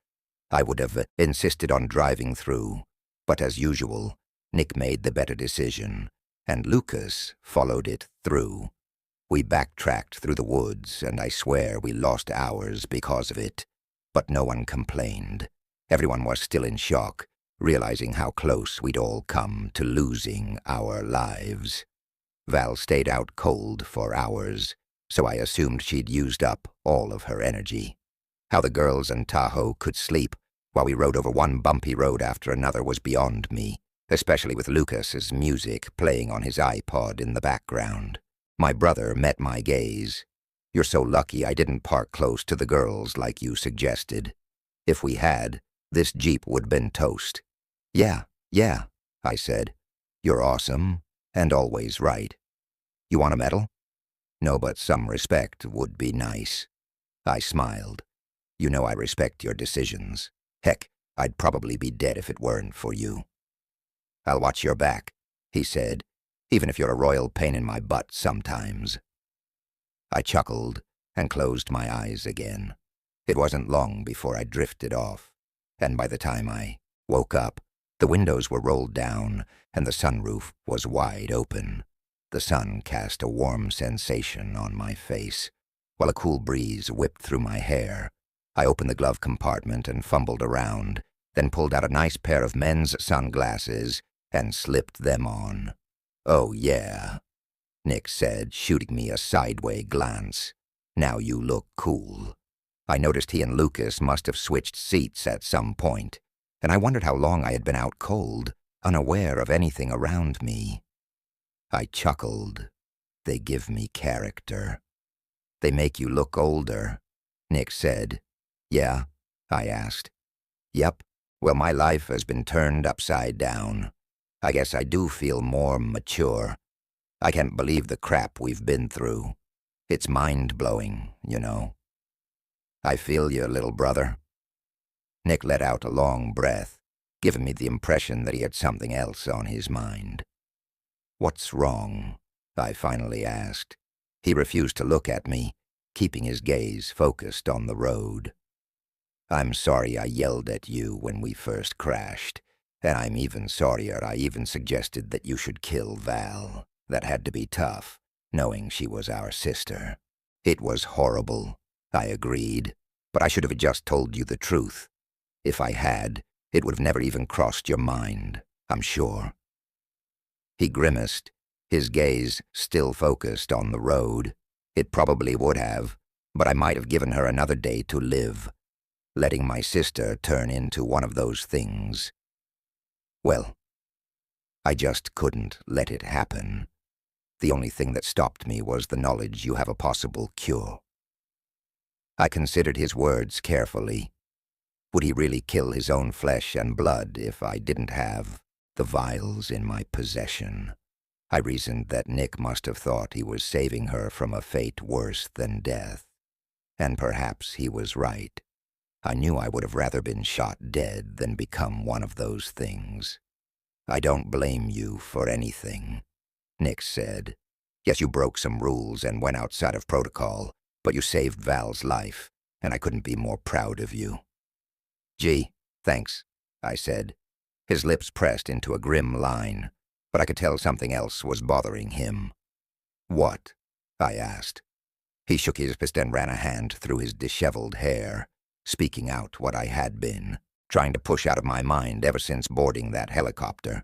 I would have insisted on driving through, but as usual, Nick made the better decision, and Lucas followed it through. We backtracked through the woods, and I swear we lost hours because of it. But no one complained. Everyone was still in shock, realizing how close we'd all come to losing our lives. Val stayed out cold for hours, so I assumed she'd used up all of her energy. How the girls and Tahoe could sleep while we rode over one bumpy road after another was beyond me, especially with Lucas's music playing on his iPod in the background. My brother met my gaze. "You're so lucky I didn't park close to the girls like you suggested. If we had, this jeep would been toast." Yeah, I said. "You're awesome, and always right. You want a medal?" "No, but some respect would be nice." I smiled. "You know I respect your decisions. Heck, I'd probably be dead if it weren't for you." "I'll watch your back," he said, "even if you're a royal pain in my butt sometimes." I chuckled and closed my eyes again. It wasn't long before I drifted off, and by the time I woke up, the windows were rolled down and the sunroof was wide open. The sun cast a warm sensation on my face, while a cool breeze whipped through my hair. I opened the glove compartment and fumbled around, then pulled out a nice pair of men's sunglasses and slipped them on. "Oh, yeah," Nick said, shooting me a sideway glance. "Now you look cool." I noticed he and Lucas must have switched seats at some point, and I wondered how long I had been out cold, unaware of anything around me. I chuckled. They give me character. "They make you look older," Nick said. "Yeah?" I asked. "Yep. Well, my life has been turned upside down. I guess I do feel more mature. I can't believe the crap we've been through. It's mind-blowing, you know." "I feel you, little brother." Nick let out a long breath, giving me the impression that he had something else on his mind. "What's wrong?" I finally asked. He refused to look at me, keeping his gaze focused on the road. "I'm sorry I yelled at you when we first crashed, and I'm even sorrier I even suggested that you should kill Val. That had to be tough, knowing she was our sister." "It was horrible," I agreed, "but I should have just told you the truth. If I had, it would have never even crossed your mind, I'm sure." He grimaced, his gaze still focused on the road. It probably would have, but I might have given her another day to live, letting my sister turn into one of those things. Well, I just couldn't let it happen. The only thing that stopped me was the knowledge you have a possible cure. I considered his words carefully. Would he really kill his own flesh and blood if I didn't have the vials in my possession? I reasoned that Nick must have thought he was saving her from a fate worse than death. And perhaps he was right. I knew I would have rather been shot dead than become one of those things. I don't blame you for anything, Nick said. Yes, you broke some rules and went outside of protocol, but you saved Val's life, and I couldn't be more proud of you. Gee, thanks, I said. His lips pressed into a grim line, but I could tell something else was bothering him. What? I asked. He shook his fist and ran a hand through his disheveled hair, speaking out what I had been, trying to push out of my mind ever since boarding that helicopter.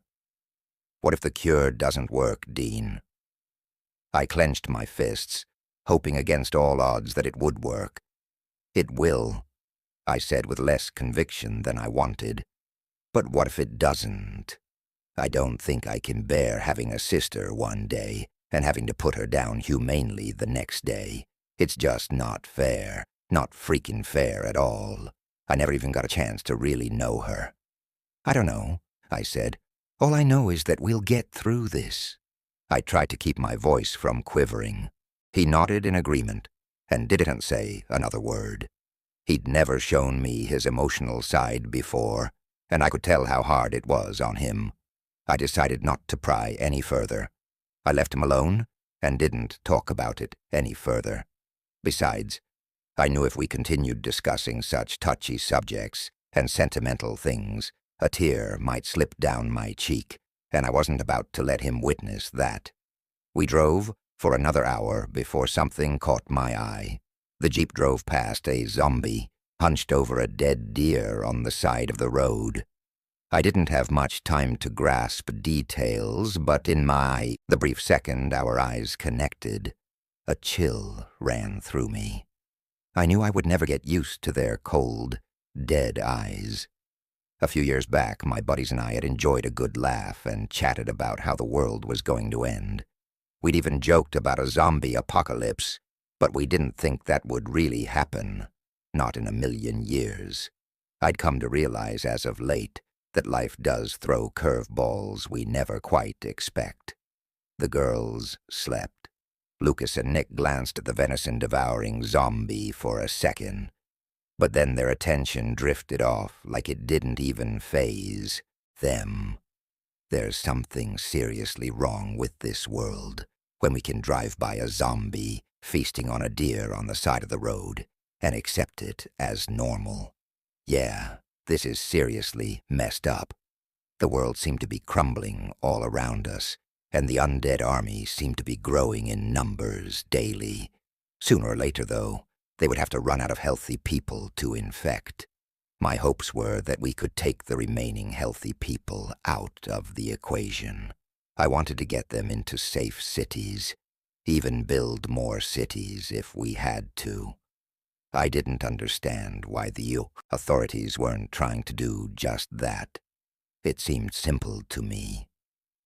What if the cure doesn't work, Dean? I clenched my fists, hoping against all odds that it would work. It will, I said with less conviction than I wanted. But what if it doesn't? I don't think I can bear having a sister one day and having to put her down humanely the next day. It's just not fair. Not freaking fair at all. I never even got a chance to really know her. I don't know, I said. All I know is that we'll get through this. I tried to keep my voice from quivering. He nodded in agreement and didn't say another word. He'd never shown me his emotional side before, and I could tell how hard it was on him. I decided not to pry any further. I left him alone and didn't talk about it any further. Besides, I knew if we continued discussing such touchy subjects and sentimental things, a tear might slip down my cheek, and I wasn't about to let him witness that. We drove for another hour before something caught my eye. The Jeep drove past a zombie, hunched over a dead deer on the side of the road. I didn't have much time to grasp details, but in the brief second our eyes connected, a chill ran through me. I knew I would never get used to their cold, dead eyes. A few years back, my buddies and I had enjoyed a good laugh and chatted about how the world was going to end. We'd even joked about a zombie apocalypse, but we didn't think that would really happen, not in a million years. I'd come to realize as of late that life does throw curveballs we never quite expect. The girls slept. Lucas and Nick glanced at the venison-devouring zombie for a second, but then their attention drifted off like it didn't even faze them. There's something seriously wrong with this world when we can drive by a zombie feasting on a deer on the side of the road and accept it as normal. Yeah, this is seriously messed up. The world seemed to be crumbling all around us, and the undead army seemed to be growing in numbers daily. Sooner or later, though, they would have to run out of healthy people to infect. My hopes were that we could take the remaining healthy people out of the equation. I wanted to get them into safe cities, even build more cities if we had to. I didn't understand why the authorities weren't trying to do just that. It seemed simple to me.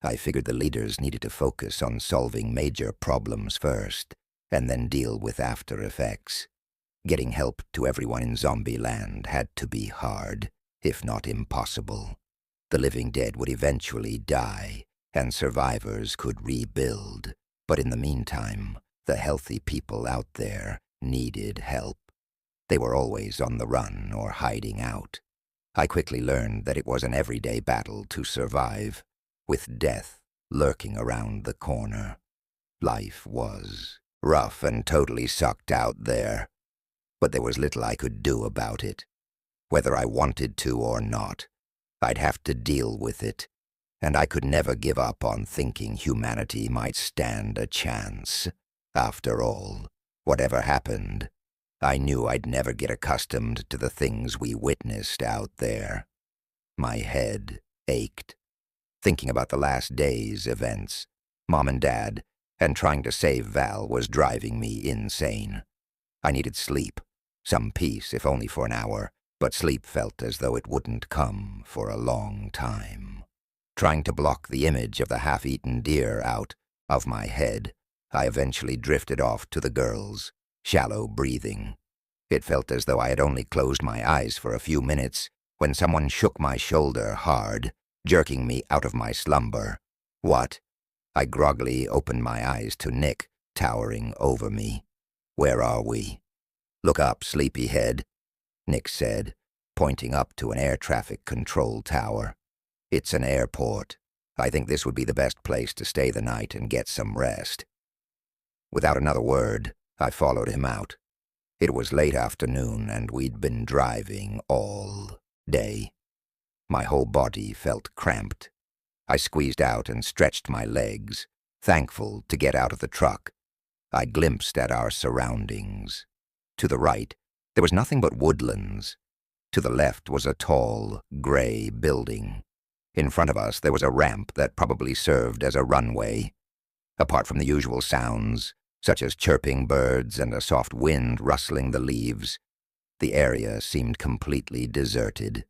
I figured the leaders needed to focus on solving major problems first, and then deal with after effects. Getting help to everyone in Zombieland had to be hard, if not impossible. The living dead would eventually die, and survivors could rebuild. But in the meantime, the healthy people out there needed help. They were always on the run or hiding out. I quickly learned that it was an everyday battle to survive, with death lurking around the corner. Life was rough and totally sucked out there, but there was little I could do about it. Whether I wanted to or not, I'd have to deal with it, and I could never give up on thinking humanity might stand a chance. After all, whatever happened, I knew I'd never get accustomed to the things we witnessed out there. My head ached, thinking about the last day's events. Mom and Dad and trying to save Val was driving me insane. I needed sleep, some peace if only for an hour, but sleep felt as though it wouldn't come for a long time. Trying to block the image of the half-eaten deer out of my head, I eventually drifted off to the girls, shallow breathing. It felt as though I had only closed my eyes for a few minutes when someone shook my shoulder hard, jerking me out of my slumber. What? I groggily opened my eyes to Nick, towering over me. "Where are we?" "Look up, sleepyhead," Nick said, pointing up to an air traffic control tower. "It's an airport. I think this would be the best place to stay the night and get some rest." Without another word, I followed him out. It was late afternoon, and we'd been driving all day. My whole body felt cramped. I squeezed out and stretched my legs, thankful to get out of the truck. I glimpsed at our surroundings. To the right, there was nothing but woodlands. To the left was a tall, gray building. In front of us, there was a ramp that probably served as a runway. Apart from the usual sounds, such as chirping birds and a soft wind rustling the leaves, the area seemed completely deserted.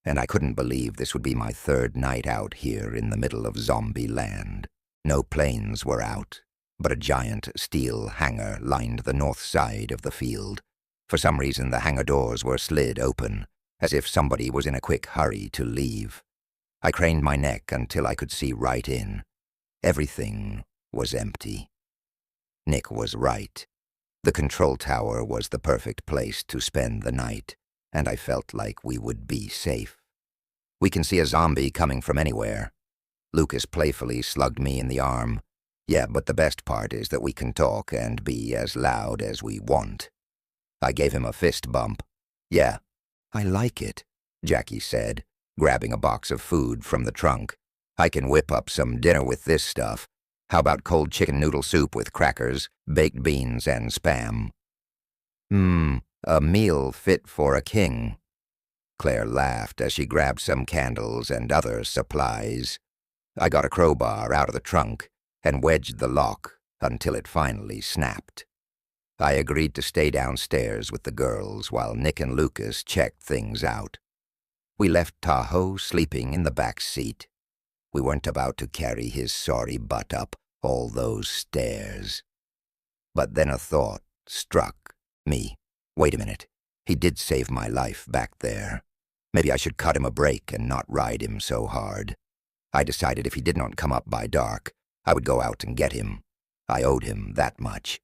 And I couldn't believe this would be my third night out here in the middle of zombie land. No planes were out, but a giant steel hangar lined the north side of the field. For some reason, the hangar doors were slid open, as if somebody was in a quick hurry to leave. I craned my neck until I could see right in. Everything was empty. Nick was right. The control tower was the perfect place to spend the night, and I felt like we would be safe. "We can see a zombie coming from anywhere." Lucas playfully slugged me in the arm. "Yeah, but the best part is that we can talk and be as loud as we want." I gave him a fist bump. "Yeah, I like it," Jackie said, grabbing a box of food from the trunk. "I can whip up some dinner with this stuff. How about cold chicken noodle soup with crackers, baked beans, and Spam?" A meal fit for a king." Claire laughed as she grabbed some candles and other supplies. I got a crowbar out of the trunk and wedged the lock until it finally snapped. I agreed to stay downstairs with the girls while Nick and Lucas checked things out. We left Tahoe sleeping in the back seat. We weren't about to carry his sorry butt up all those stairs. But then a thought struck me. Wait a minute. He did save my life back there. Maybe I should cut him a break and not ride him so hard. I decided if he did not come up by dark, I would go out and get him. I owed him that much.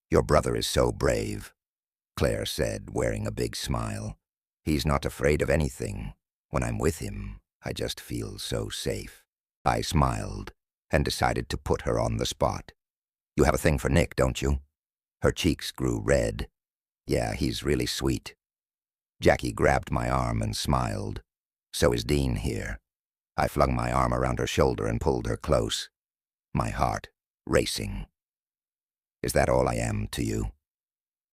"Your brother is so brave," Claire said, wearing a big smile. "He's not afraid of anything. When I'm with him, I just feel so safe." I smiled and decided to put her on the spot. "You have a thing for Nick, don't you?" Her cheeks grew red. "Yeah, he's really sweet." Jackie grabbed my arm and smiled. "So is Dean here." I flung my arm around her shoulder and pulled her close, my heart racing. "Is that all I am to you?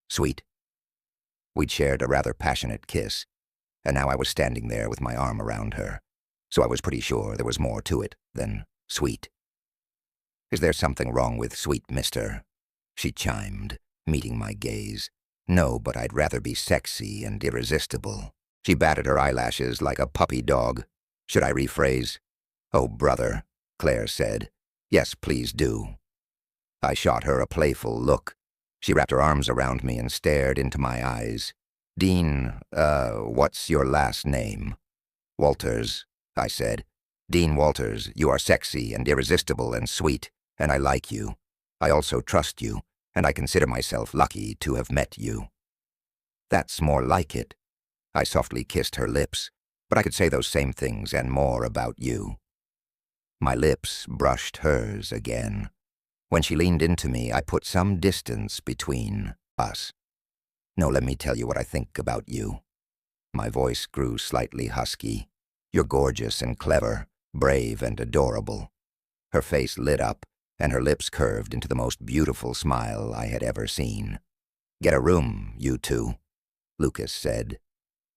Sweet?" We'd shared a rather passionate kiss, and now I was standing there with my arm around her, so I was pretty sure there was more to it than sweet. "Is there something wrong with sweet mister?" she chimed, meeting my gaze. "No, but I'd rather be sexy and irresistible." She batted her eyelashes like a puppy dog. Should I rephrase? "Oh, brother," Claire said. "Yes, please do." I shot her a playful look. She wrapped her arms around me and stared into my eyes. "Dean, what's your last name?" "Walters," I said. "Dean Walters, you are sexy and irresistible and sweet, and I like you. I also trust you, and I consider myself lucky to have met you." "That's more like it." I softly kissed her lips, but I could say those same things and more about you. My lips brushed hers again. When she leaned into me, I put some distance between us. "No, let me tell you what I think about you." My voice grew slightly husky. "You're gorgeous and clever, brave and adorable." Her face lit up, and her lips curved into the most beautiful smile I had ever seen. "Get a room, you two," Lucas said.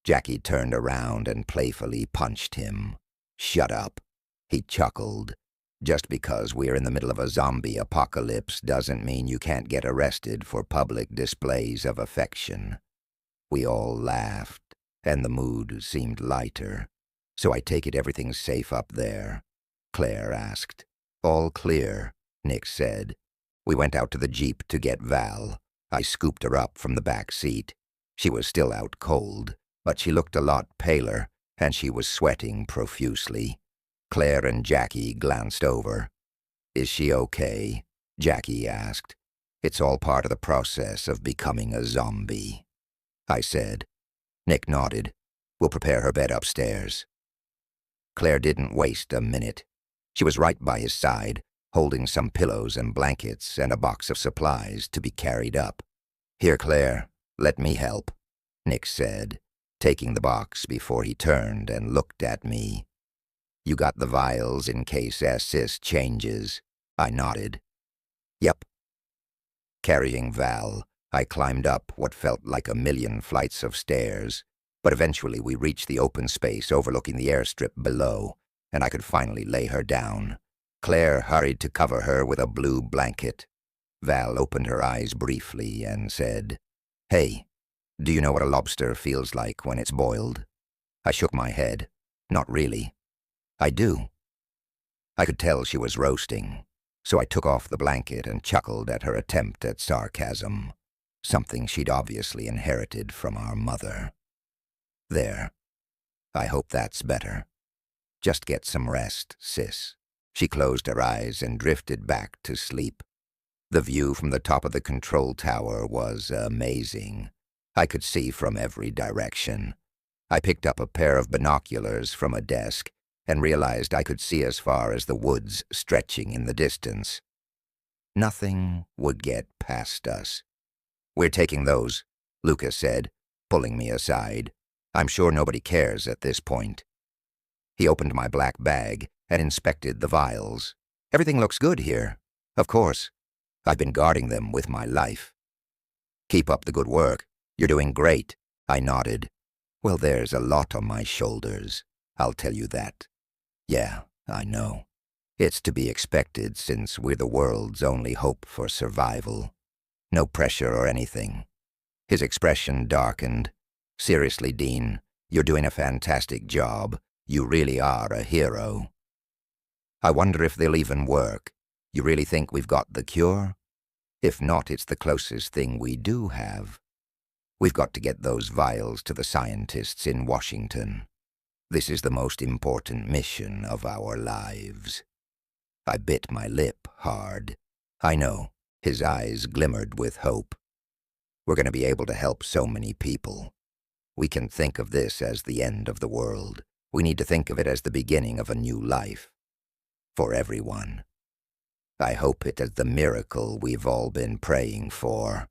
Jackie turned around and playfully punched him. "Shut up," he chuckled. Just because we're in the middle of a zombie apocalypse doesn't mean you can't get arrested for public displays of affection. We all laughed, and the mood seemed lighter. So I take it everything's safe up there? Claire asked. All clear, Nick said. We went out to the Jeep to get Val. I scooped her up from the back seat. She was still out cold, but she looked a lot paler, and she was sweating profusely. Claire and Jackie glanced over. Is she okay? Jackie asked. It's all part of the process of becoming a zombie, I said. Nick nodded. We'll prepare her bed upstairs. Claire didn't waste a minute. She was right by his side, holding some pillows and blankets and a box of supplies to be carried up. Here, Claire, let me help, Nick said, taking the box before he turned and looked at me. You got the vials in case Sis changes, I nodded. Yep. Carrying Val, I climbed up what felt like a million flights of stairs, but eventually we reached the open space overlooking the airstrip below, and I could finally lay her down. Claire hurried to cover her with a blue blanket. Val opened her eyes briefly and said, Hey, do you know what a lobster feels like when it's boiled? I shook my head. Not really. I do. I could tell she was roasting, so I took off the blanket and chuckled at her attempt at sarcasm, something she'd obviously inherited from our mother. There. I hope that's better. Just get some rest, sis. She closed her eyes and drifted back to sleep. The view from the top of the control tower was amazing. I could see from every direction. I picked up a pair of binoculars from a desk and realized I could see as far as the woods stretching in the distance. Nothing would get past us. We're taking those, Lucas said, pulling me aside. I'm sure nobody cares at this point. He opened my black bag and inspected the vials. Everything looks good here. Of course. I've been guarding them with my life. Keep up the good work. You're doing great, I nodded. Well, there's a lot on my shoulders. I'll tell you that. Yeah, I know. It's to be expected since we're the world's only hope for survival. No pressure or anything. His expression darkened. Seriously, Dean, you're doing a fantastic job. You really are a hero. I wonder if they'll even work. You really think we've got the cure? If not, it's the closest thing we do have. We've got to get those vials to the scientists in Washington. This is the most important mission of our lives. I bit my lip hard. I know, his eyes glimmered with hope. We're going to be able to help so many people. We can think of this as the end of the world. We need to think of it as the beginning of a new life. For everyone. I hope it is the miracle we've all been praying for.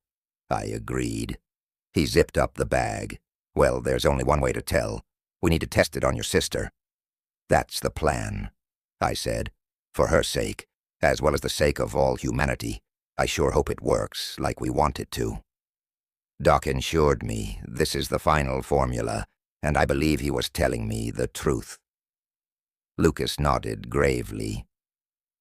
I agreed. He zipped up the bag. Well, there's only one way to tell. We need to test it on your sister. That's the plan, I said. For her sake, as well as the sake of all humanity, I sure hope it works like we want it to. Doc assured me this is the final formula, and I believe he was telling me the truth. Lucas nodded gravely.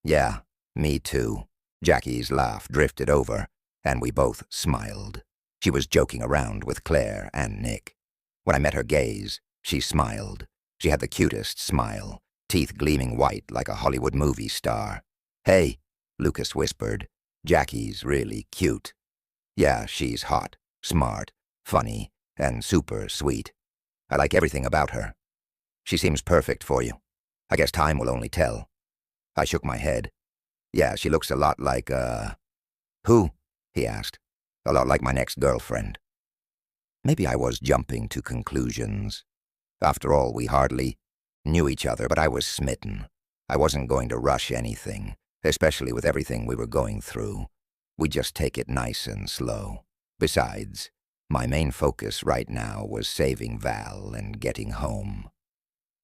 Yeah, me too. Jackie's laugh drifted over, and we both smiled. She was joking around with Claire and Nick. When I met her gaze, she smiled. She had the cutest smile, teeth gleaming white like a Hollywood movie star. Hey, Lucas whispered, Jackie's really cute. Yeah, she's hot, smart, funny, and super sweet. I like everything about her. She seems perfect for you. I guess time will only tell. I shook my head. Yeah, she looks a lot like, Who? He asked. A lot like my next girlfriend. Maybe I was jumping to conclusions. After all, we hardly knew each other, but I was smitten. I wasn't going to rush anything, especially with everything we were going through. We'd just take it nice and slow. Besides, my main focus right now was saving Val and getting home.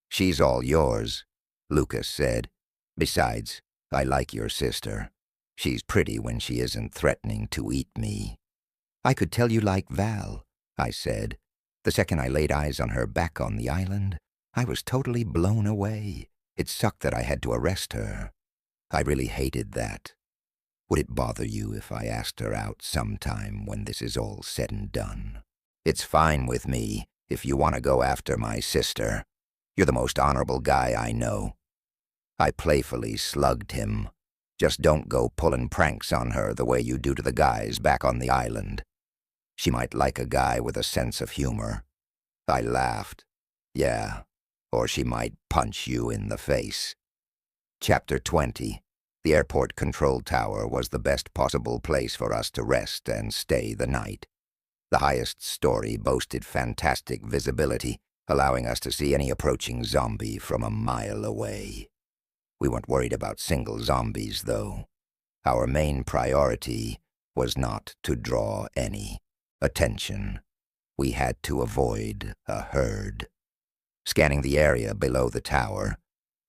She's all yours, Lucas said. Besides, I like your sister. She's pretty when she isn't threatening to eat me. I could tell you like Val, I said. The second I laid eyes on her back on the island, I was totally blown away. It sucked that I had to arrest her. I really hated that. Would it bother you if I asked her out sometime when this is all said and done? It's fine with me if you want to go after my sister. You're the most honorable guy I know. I playfully slugged him. Just don't go pulling pranks on her the way you do to the guys back on the island. She might like a guy with a sense of humor. I laughed. Yeah, or she might punch you in the face. Chapter 20. The airport control tower was the best possible place for us to rest and stay the night. The highest story boasted fantastic visibility, allowing us to see any approaching zombie from a mile away. We weren't worried about single zombies, though. Our main priority was not to draw any attention. We had to avoid a herd. Scanning the area below the tower,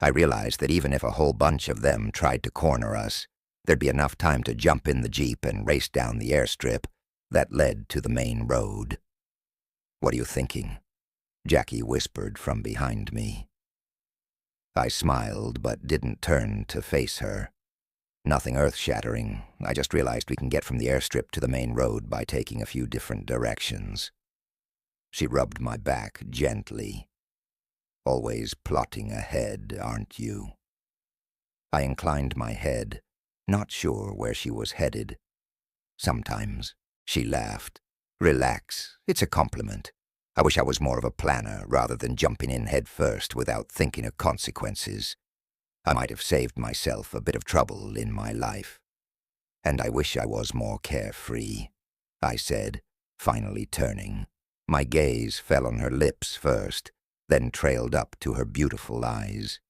I realized that even if a whole bunch of them tried to corner us, there'd be enough time to jump in the jeep and race down the airstrip that led to the main road. "What are you thinking?" Jackie whispered from behind me. I smiled but didn't turn to face her. Nothing earth-shattering. I just realized we can get from the airstrip to the main road by taking a few different directions. She rubbed my back gently. "Always plotting ahead, aren't you?" I inclined my head, not sure where she was headed. "Sometimes," she laughed. "Relax, it's a compliment. I wish I was more of a planner rather than jumping in head first without thinking of consequences. I might have saved myself a bit of trouble in my life. And I wish I was more carefree," I said, finally turning. My gaze fell on her lips first, then trailed up to her beautiful eyes.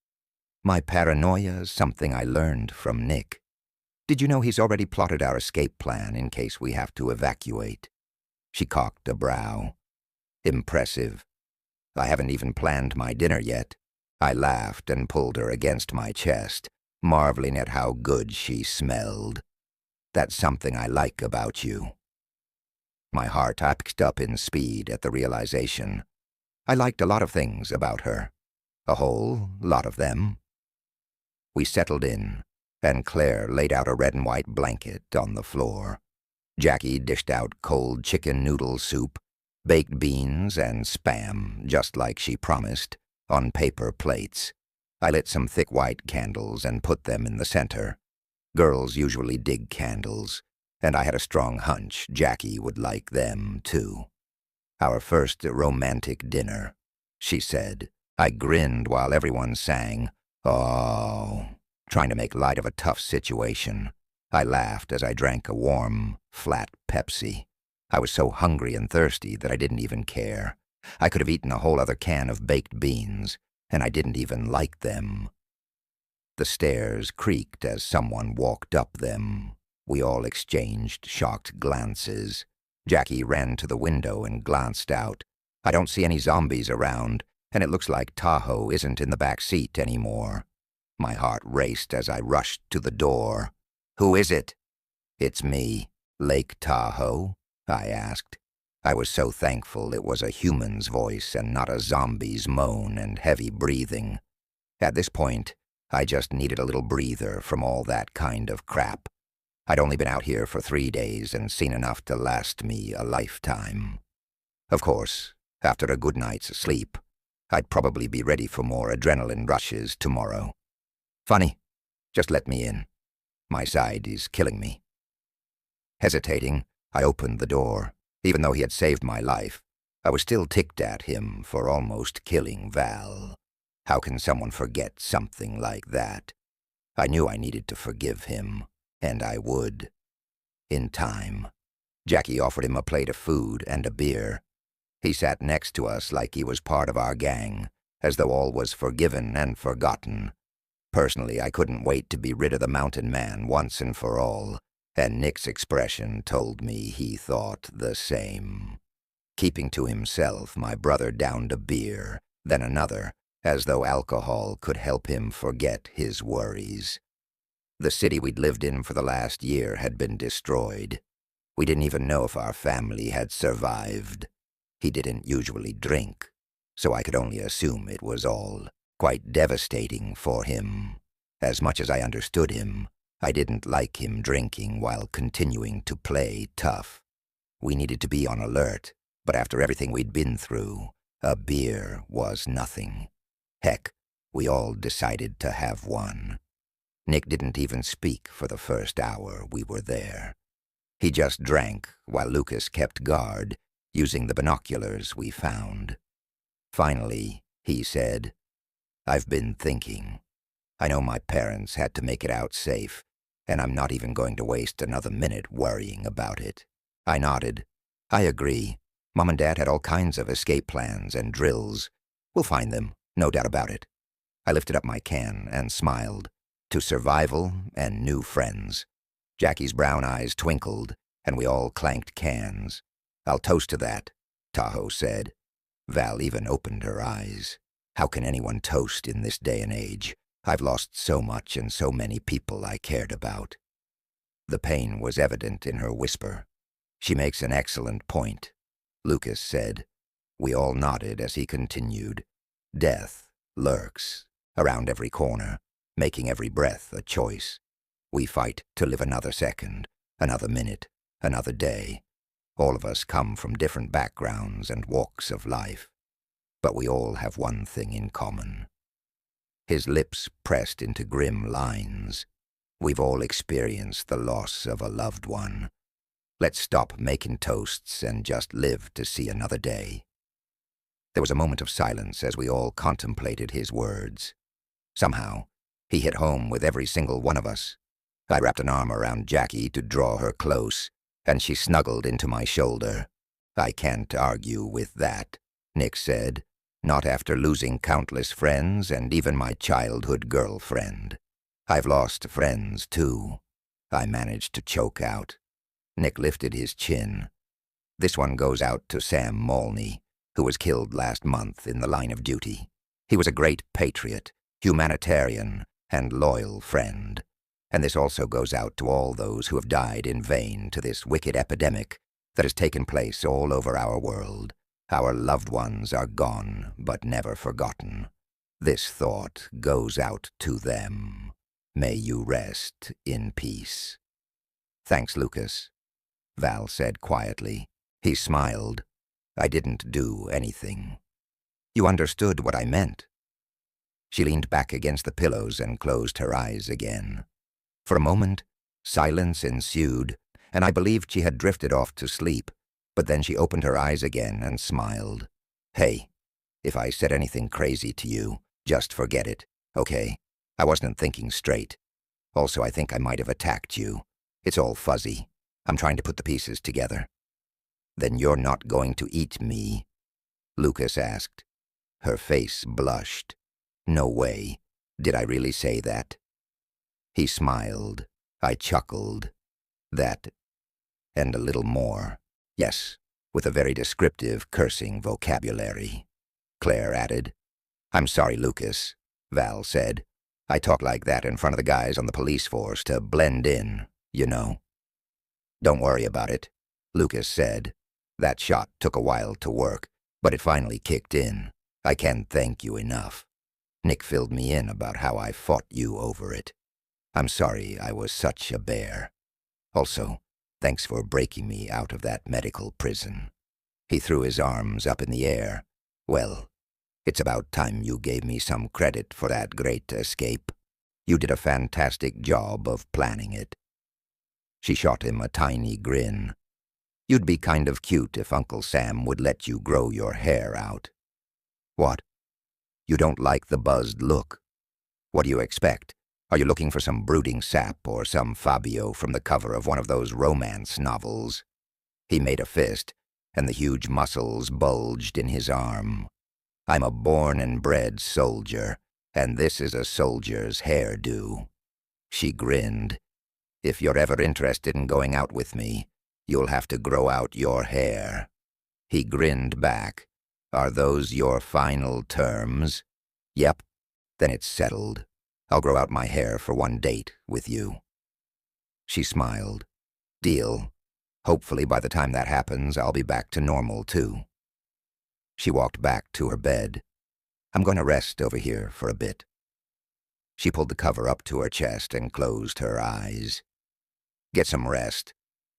"My paranoia is something I learned from Nick. Did you know he's already plotted our escape plan in case we have to evacuate?" She cocked a brow. "Impressive. I haven't even planned my dinner yet." I laughed and pulled her against my chest, marveling at how good she smelled. "That's something I like about you." My heart picked up in speed at the realization. I liked a lot of things about her. A whole lot of them. We settled in, and Claire laid out a red and white blanket on the floor. Jackie dished out cold chicken noodle soup, baked beans, and Spam, just like she promised, on paper plates. I lit some thick white candles and put them in the center. Girls usually dig candles, and I had a strong hunch Jackie would like them, too. "Our first romantic dinner," she said. I grinned while everyone sang, "Oh," trying to make light of a tough situation. I laughed as I drank a warm, flat Pepsi. I was so hungry and thirsty that I didn't even care. I could have eaten a whole other can of baked beans, and I didn't even like them. The stairs creaked as someone walked up them. We all exchanged shocked glances. Jackie ran to the window and glanced out. "I don't see any zombies around, and it looks like Tahoe isn't in the back seat anymore." My heart raced as I rushed to the door. "Who is it?" "It's me, Lake Tahoe?" I asked. I was so thankful it was a human's voice and not a zombie's moan and heavy breathing. At this point, I just needed a little breather from all that kind of crap. I'd only been out here for 3 days and seen enough to last me a lifetime. Of course, after a good night's sleep, I'd probably be ready for more adrenaline rushes tomorrow. "Funny, just let me in. My side is killing me." Hesitating, I opened the door. Even though he had saved my life, I was still ticked at him for almost killing Val. How can someone forget something like that? I knew I needed to forgive him, and I would. In time. Jackie offered him a plate of food and a beer. He sat next to us like he was part of our gang, as though all was forgiven and forgotten. Personally, I couldn't wait to be rid of the mountain man once and for all, and Nick's expression told me he thought the same. Keeping to himself, my brother downed a beer, then another, as though alcohol could help him forget his worries. The city we'd lived in for the last year had been destroyed. We didn't even know if our family had survived. He didn't usually drink, so I could only assume it was all quite devastating for him. As much as I understood him, I didn't like him drinking while continuing to play tough. We needed to be on alert, but after everything we'd been through, a beer was nothing. Heck, we all decided to have one. Nick didn't even speak for the first hour we were there. He just drank while Lucas kept guard, using the binoculars we found. Finally, he said, "I've been thinking. I know my parents had to make it out safe, and I'm not even going to waste another minute worrying about it." I nodded. "I agree. Mom and Dad had all kinds of escape plans and drills. We'll find them, no doubt about it." I lifted up my can and smiled. To survival and new friends. Jackie's brown eyes twinkled, and we all clanked cans. "I'll toast to that," Tahoe said. Val even opened her eyes. How can anyone toast in this day and age? I've lost so much and so many people I cared about. The pain was evident in her whisper. "She makes an excellent point," Lucas said. We all nodded as he continued. "Death lurks around every corner, making every breath a choice. We fight to live another second, another minute, another day. All of us come from different backgrounds and walks of life, but we all have one thing in common." His lips pressed into grim lines. "We've all experienced the loss of a loved one. Let's stop making toasts and just live to see another day." There was a moment of silence as we all contemplated his words. Somehow, he hit home with every single one of us. I wrapped an arm around Jackie to draw her close, and she snuggled into my shoulder. "I can't argue with that," Nick said. "Not after losing countless friends and even my childhood girlfriend. I've lost friends, too," I managed to choke out. Nick lifted his chin. "This one goes out to Sam Malney, who was killed last month in the line of duty. He was a great patriot, humanitarian, and loyal friend. And this also goes out to all those who have died in vain to this wicked epidemic that has taken place all over our world. Our loved ones are gone, but never forgotten. This thought goes out to them. May you rest in peace." "Thanks, Lucas," Val said quietly. He smiled. "I didn't do anything. You understood what I meant." She leaned back against the pillows and closed her eyes again. For a moment, silence ensued, and I believed she had drifted off to sleep, but then she opened her eyes again and smiled. "Hey, if I said anything crazy to you, just forget it, okay? I wasn't thinking straight. Also, I think I might have attacked you. It's all fuzzy. I'm trying to put the pieces together." "Then you're not going to eat me?" Lucas asked. Her face blushed. "No way. Did I really say that?" He smiled. I chuckled. "That, and a little more. Yes, with a very descriptive cursing vocabulary." Claire added. "I'm sorry, Lucas," Val said. "I talk like that in front of the guys on the police force to blend in, you know." "Don't worry about it," Lucas said. "That shot took a while to work, but it finally kicked in. I can't thank you enough. Nick filled me in about how I fought you over it. I'm sorry I was such a bear. Also, thanks for breaking me out of that medical prison." He threw his arms up in the air. "Well, it's about time you gave me some credit for that great escape. You did a fantastic job of planning it." She shot him a tiny grin. "You'd be kind of cute if Uncle Sam would let you grow your hair out." "What? You don't like the buzzed look? What do you expect? Are you looking for some brooding sap or some Fabio from the cover of one of those romance novels?" He made a fist, and the huge muscles bulged in his arm. "I'm a born and bred soldier, and this is a soldier's hairdo." She grinned. "If you're ever interested in going out with me, you'll have to grow out your hair." He grinned back. "Are those your final terms?" "Yep. Then it's settled. I'll grow out my hair for one date with you." She smiled. "Deal. Hopefully by the time that happens, I'll be back to normal, too." She walked back to her bed. "I'm going to rest over here for a bit." She pulled the cover up to her chest and closed her eyes. "Get some rest,"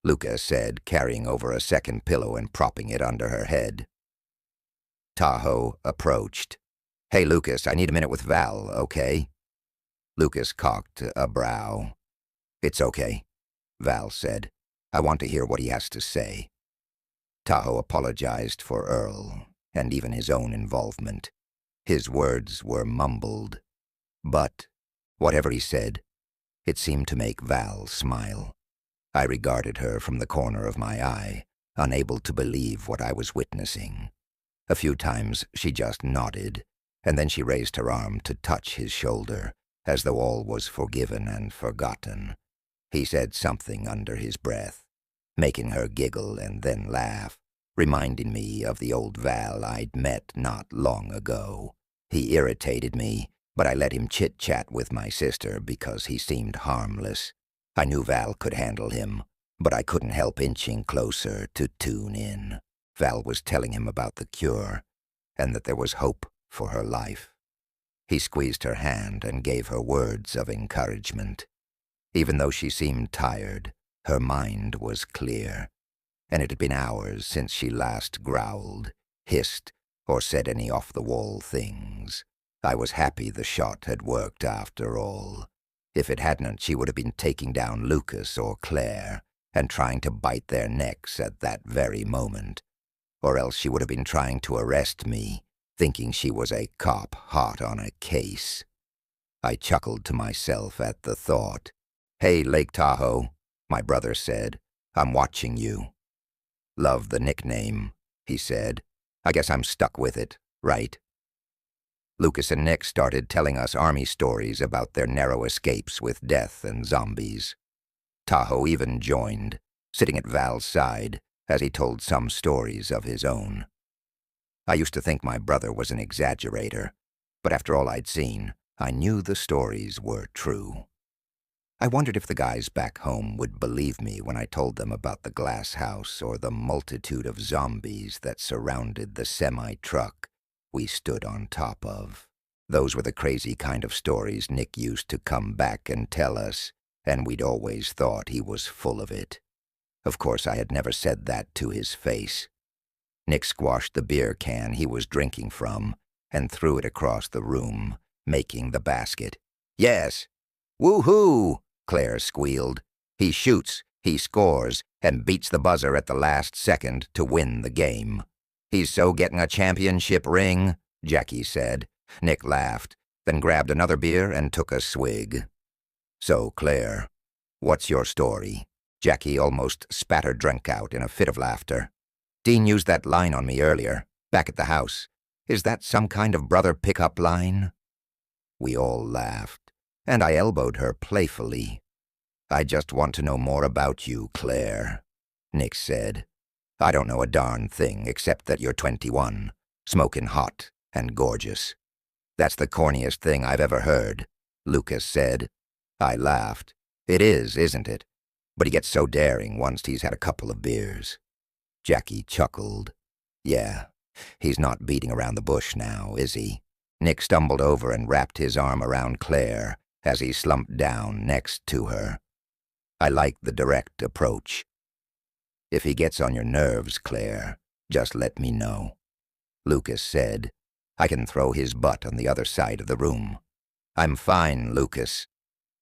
Lucas said, carrying over a second pillow and propping it under her head. Tahoe approached. "Hey, Lucas, I need a minute with Val, okay?" Lucas cocked a brow. "It's okay," Val said. "I want to hear what he has to say." Tahoe apologized for Earl, and even his own involvement. His words were mumbled. But, whatever he said, it seemed to make Val smile. I regarded her from the corner of my eye, unable to believe what I was witnessing. A few times she just nodded, and then she raised her arm to touch his shoulder, as though all was forgiven and forgotten. He said something under his breath, making her giggle and then laugh, reminding me of the old Val I'd met not long ago. He irritated me, but I let him chit-chat with my sister because he seemed harmless. I knew Val could handle him, but I couldn't help inching closer to tune in. Val was telling him about the cure, and that there was hope for her life. He squeezed her hand and gave her words of encouragement. Even though she seemed tired, her mind was clear, and it had been hours since she last growled, hissed, or said any off-the-wall things. I was happy the shot had worked after all. If it hadn't, she would have been taking down Lucas or Claire and trying to bite their necks at that very moment. Or else she would have been trying to arrest me, thinking she was a cop hot on a case. I chuckled to myself at the thought. "Hey, Lake Tahoe," my brother said. "I'm watching you." "Love the nickname," he said. "I guess I'm stuck with it, right?" Lucas and Nick started telling us army stories about their narrow escapes with death and zombies. Tahoe even joined, sitting at Val's side as he told some stories of his own. I used to think my brother was an exaggerator, but after all I'd seen, I knew the stories were true. I wondered if the guys back home would believe me when I told them about the glass house or the multitude of zombies that surrounded the semi-truck we stood on top of. Those were the crazy kind of stories Nick used to come back and tell us, and we'd always thought he was full of it. Of course, I had never said that to his face. Nick squashed the beer can he was drinking from and threw it across the room, making the basket. "Yes! Woo-hoo!" Claire squealed. "He shoots, he scores, and beats the buzzer at the last second to win the game." "He's so getting a championship ring," Jackie said. Nick laughed, then grabbed another beer and took a swig. "So, Claire, what's your story?" Jackie almost spat her drink out in a fit of laughter. "Dean used that line on me earlier, back at the house. Is that some kind of brother pickup line?" We all laughed, and I elbowed her playfully. "I just want to know more about you, Claire," Nick said. "I don't know a darn thing except that you're 21, smoking hot and gorgeous." "That's the corniest thing I've ever heard," Lucas said. I laughed. "It is, isn't it? But he gets so daring once he's had a couple of beers." Jackie chuckled. "Yeah, he's not beating around the bush now, is he?" Nick stumbled over and wrapped his arm around Claire as he slumped down next to her. I liked the direct approach. "If he gets on your nerves, Claire, just let me know," Lucas said. "I can throw his butt on the other side of the room." "I'm fine, Lucas."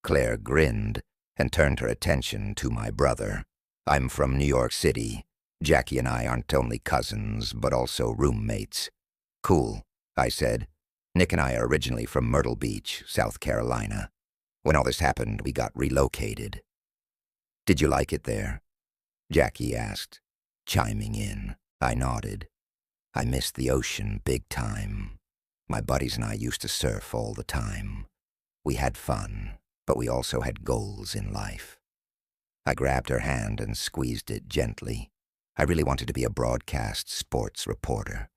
Claire grinned and turned her attention to my brother. "I'm from New York City. Jackie and I aren't only cousins, but also roommates." "Cool," I said. "Nick and I are originally from Myrtle Beach, South Carolina. When all this happened, we got relocated." "Did you like it there?" Jackie asked, chiming in. I nodded. "I missed the ocean big time. My buddies and I used to surf all the time. We had fun, but we also had goals in life." I grabbed her hand and squeezed it gently. I really wanted to be a broadcast sports reporter.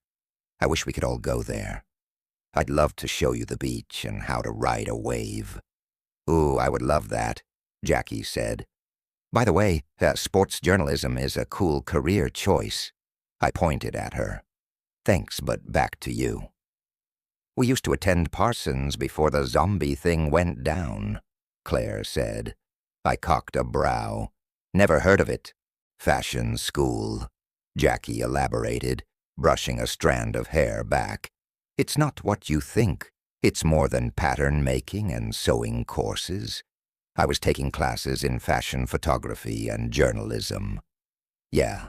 I wish we could all go there. I'd love to show you the beach and how to ride a wave. "Ooh, I would love that," Jackie said. "By the way, sports journalism is a cool career choice." I pointed at her. "Thanks, but back to you." We used to attend Parsons before the zombie thing went down, Claire said. I cocked a brow. Never heard of it. Fashion school, Jackie elaborated, brushing a strand of hair back. It's not what you think. It's more than pattern making and sewing courses. I was taking classes in fashion photography and journalism. Yeah,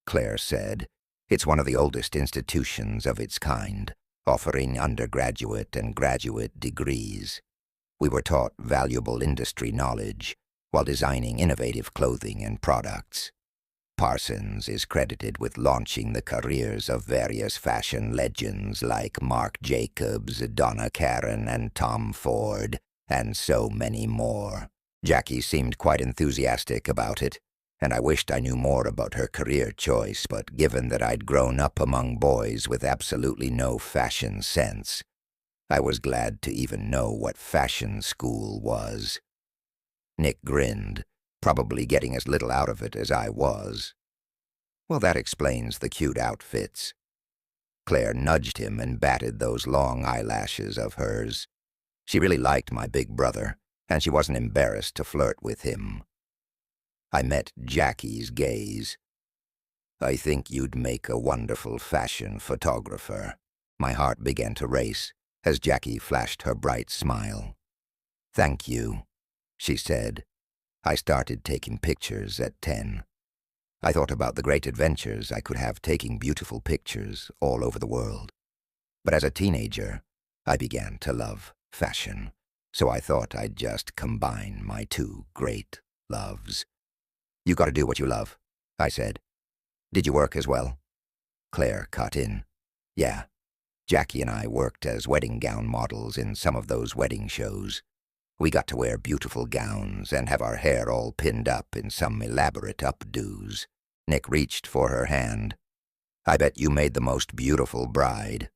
Claire said. It's one of the oldest institutions of its kind, offering undergraduate and graduate degrees. We were taught valuable industry knowledge while designing innovative clothing and products. Parsons is credited with launching the careers of various fashion legends like Marc Jacobs, Donna Karan, and Tom Ford, and so many more. Jackie seemed quite enthusiastic about it, and I wished I knew more about her career choice, but given that I'd grown up among boys with absolutely no fashion sense, I was glad to even know what fashion school was. Nick grinned, probably getting as little out of it as I was. Well, that explains the cute outfits. Claire nudged him and batted those long eyelashes of hers. She really liked my big brother, and she wasn't embarrassed to flirt with him. I met Jackie's gaze. I think you'd make a wonderful fashion photographer. My heart began to race as Jackie flashed her bright smile. Thank you, she said. I started taking pictures at 10. I thought about the great adventures I could have taking beautiful pictures all over the world. But as a teenager, I began to love fashion, so I thought I'd just combine my two great loves. You gotta do what you love, I said. Did you work as well? Claire cut in. Yeah. Jackie and I worked as wedding gown models in some of those wedding shows. We got to wear beautiful gowns and have our hair all pinned up in some elaborate updos. Nick reached for her hand. I bet you made the most beautiful bride.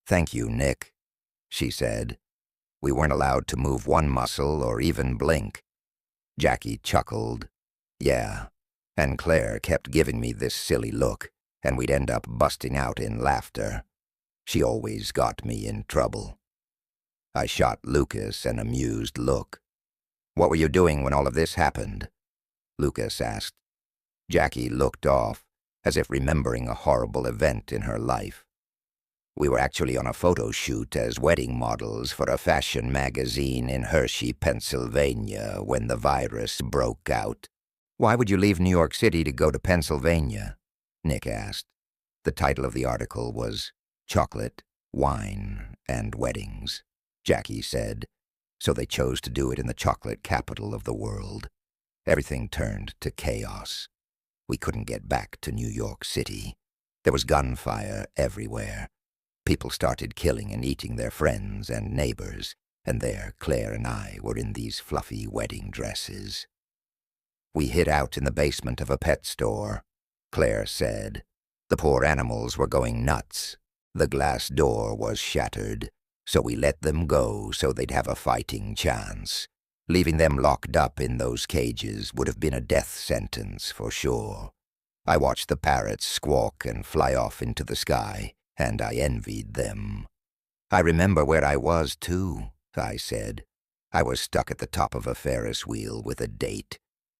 Thank you, Nick, she said. We weren't allowed to move one muscle or even blink. Jackie chuckled. Yeah, and Claire kept giving me this silly look, and we'd end up busting out in laughter. She always got me in trouble. I shot Lucas an amused look. What were you doing when all of this happened? Lucas asked. Jackie looked off, as if remembering a horrible event in her life. We were actually on a photo shoot as wedding models for a fashion magazine in Hershey, Pennsylvania, when the virus broke out. Why would you leave New York City to go to Pennsylvania? Nick asked. The title of the article was Chocolate, Wine, and Weddings, Jackie said. So they chose to do it in the chocolate capital of the world. Everything turned to chaos. We couldn't get back to New York City. There was gunfire everywhere. People started killing and eating their friends and neighbors, and there Claire and I were in these fluffy wedding dresses. We hid out in the basement of a pet store, Claire said. The poor animals were going nuts. The glass door was shattered, so we let them go so they'd have a fighting chance. Leaving them locked up in those cages would have been a death sentence for sure. I watched the parrots squawk and fly off into the sky, and I envied them. I remember where I was, too, I said. I was stuck at the top of a Ferris wheel with a date.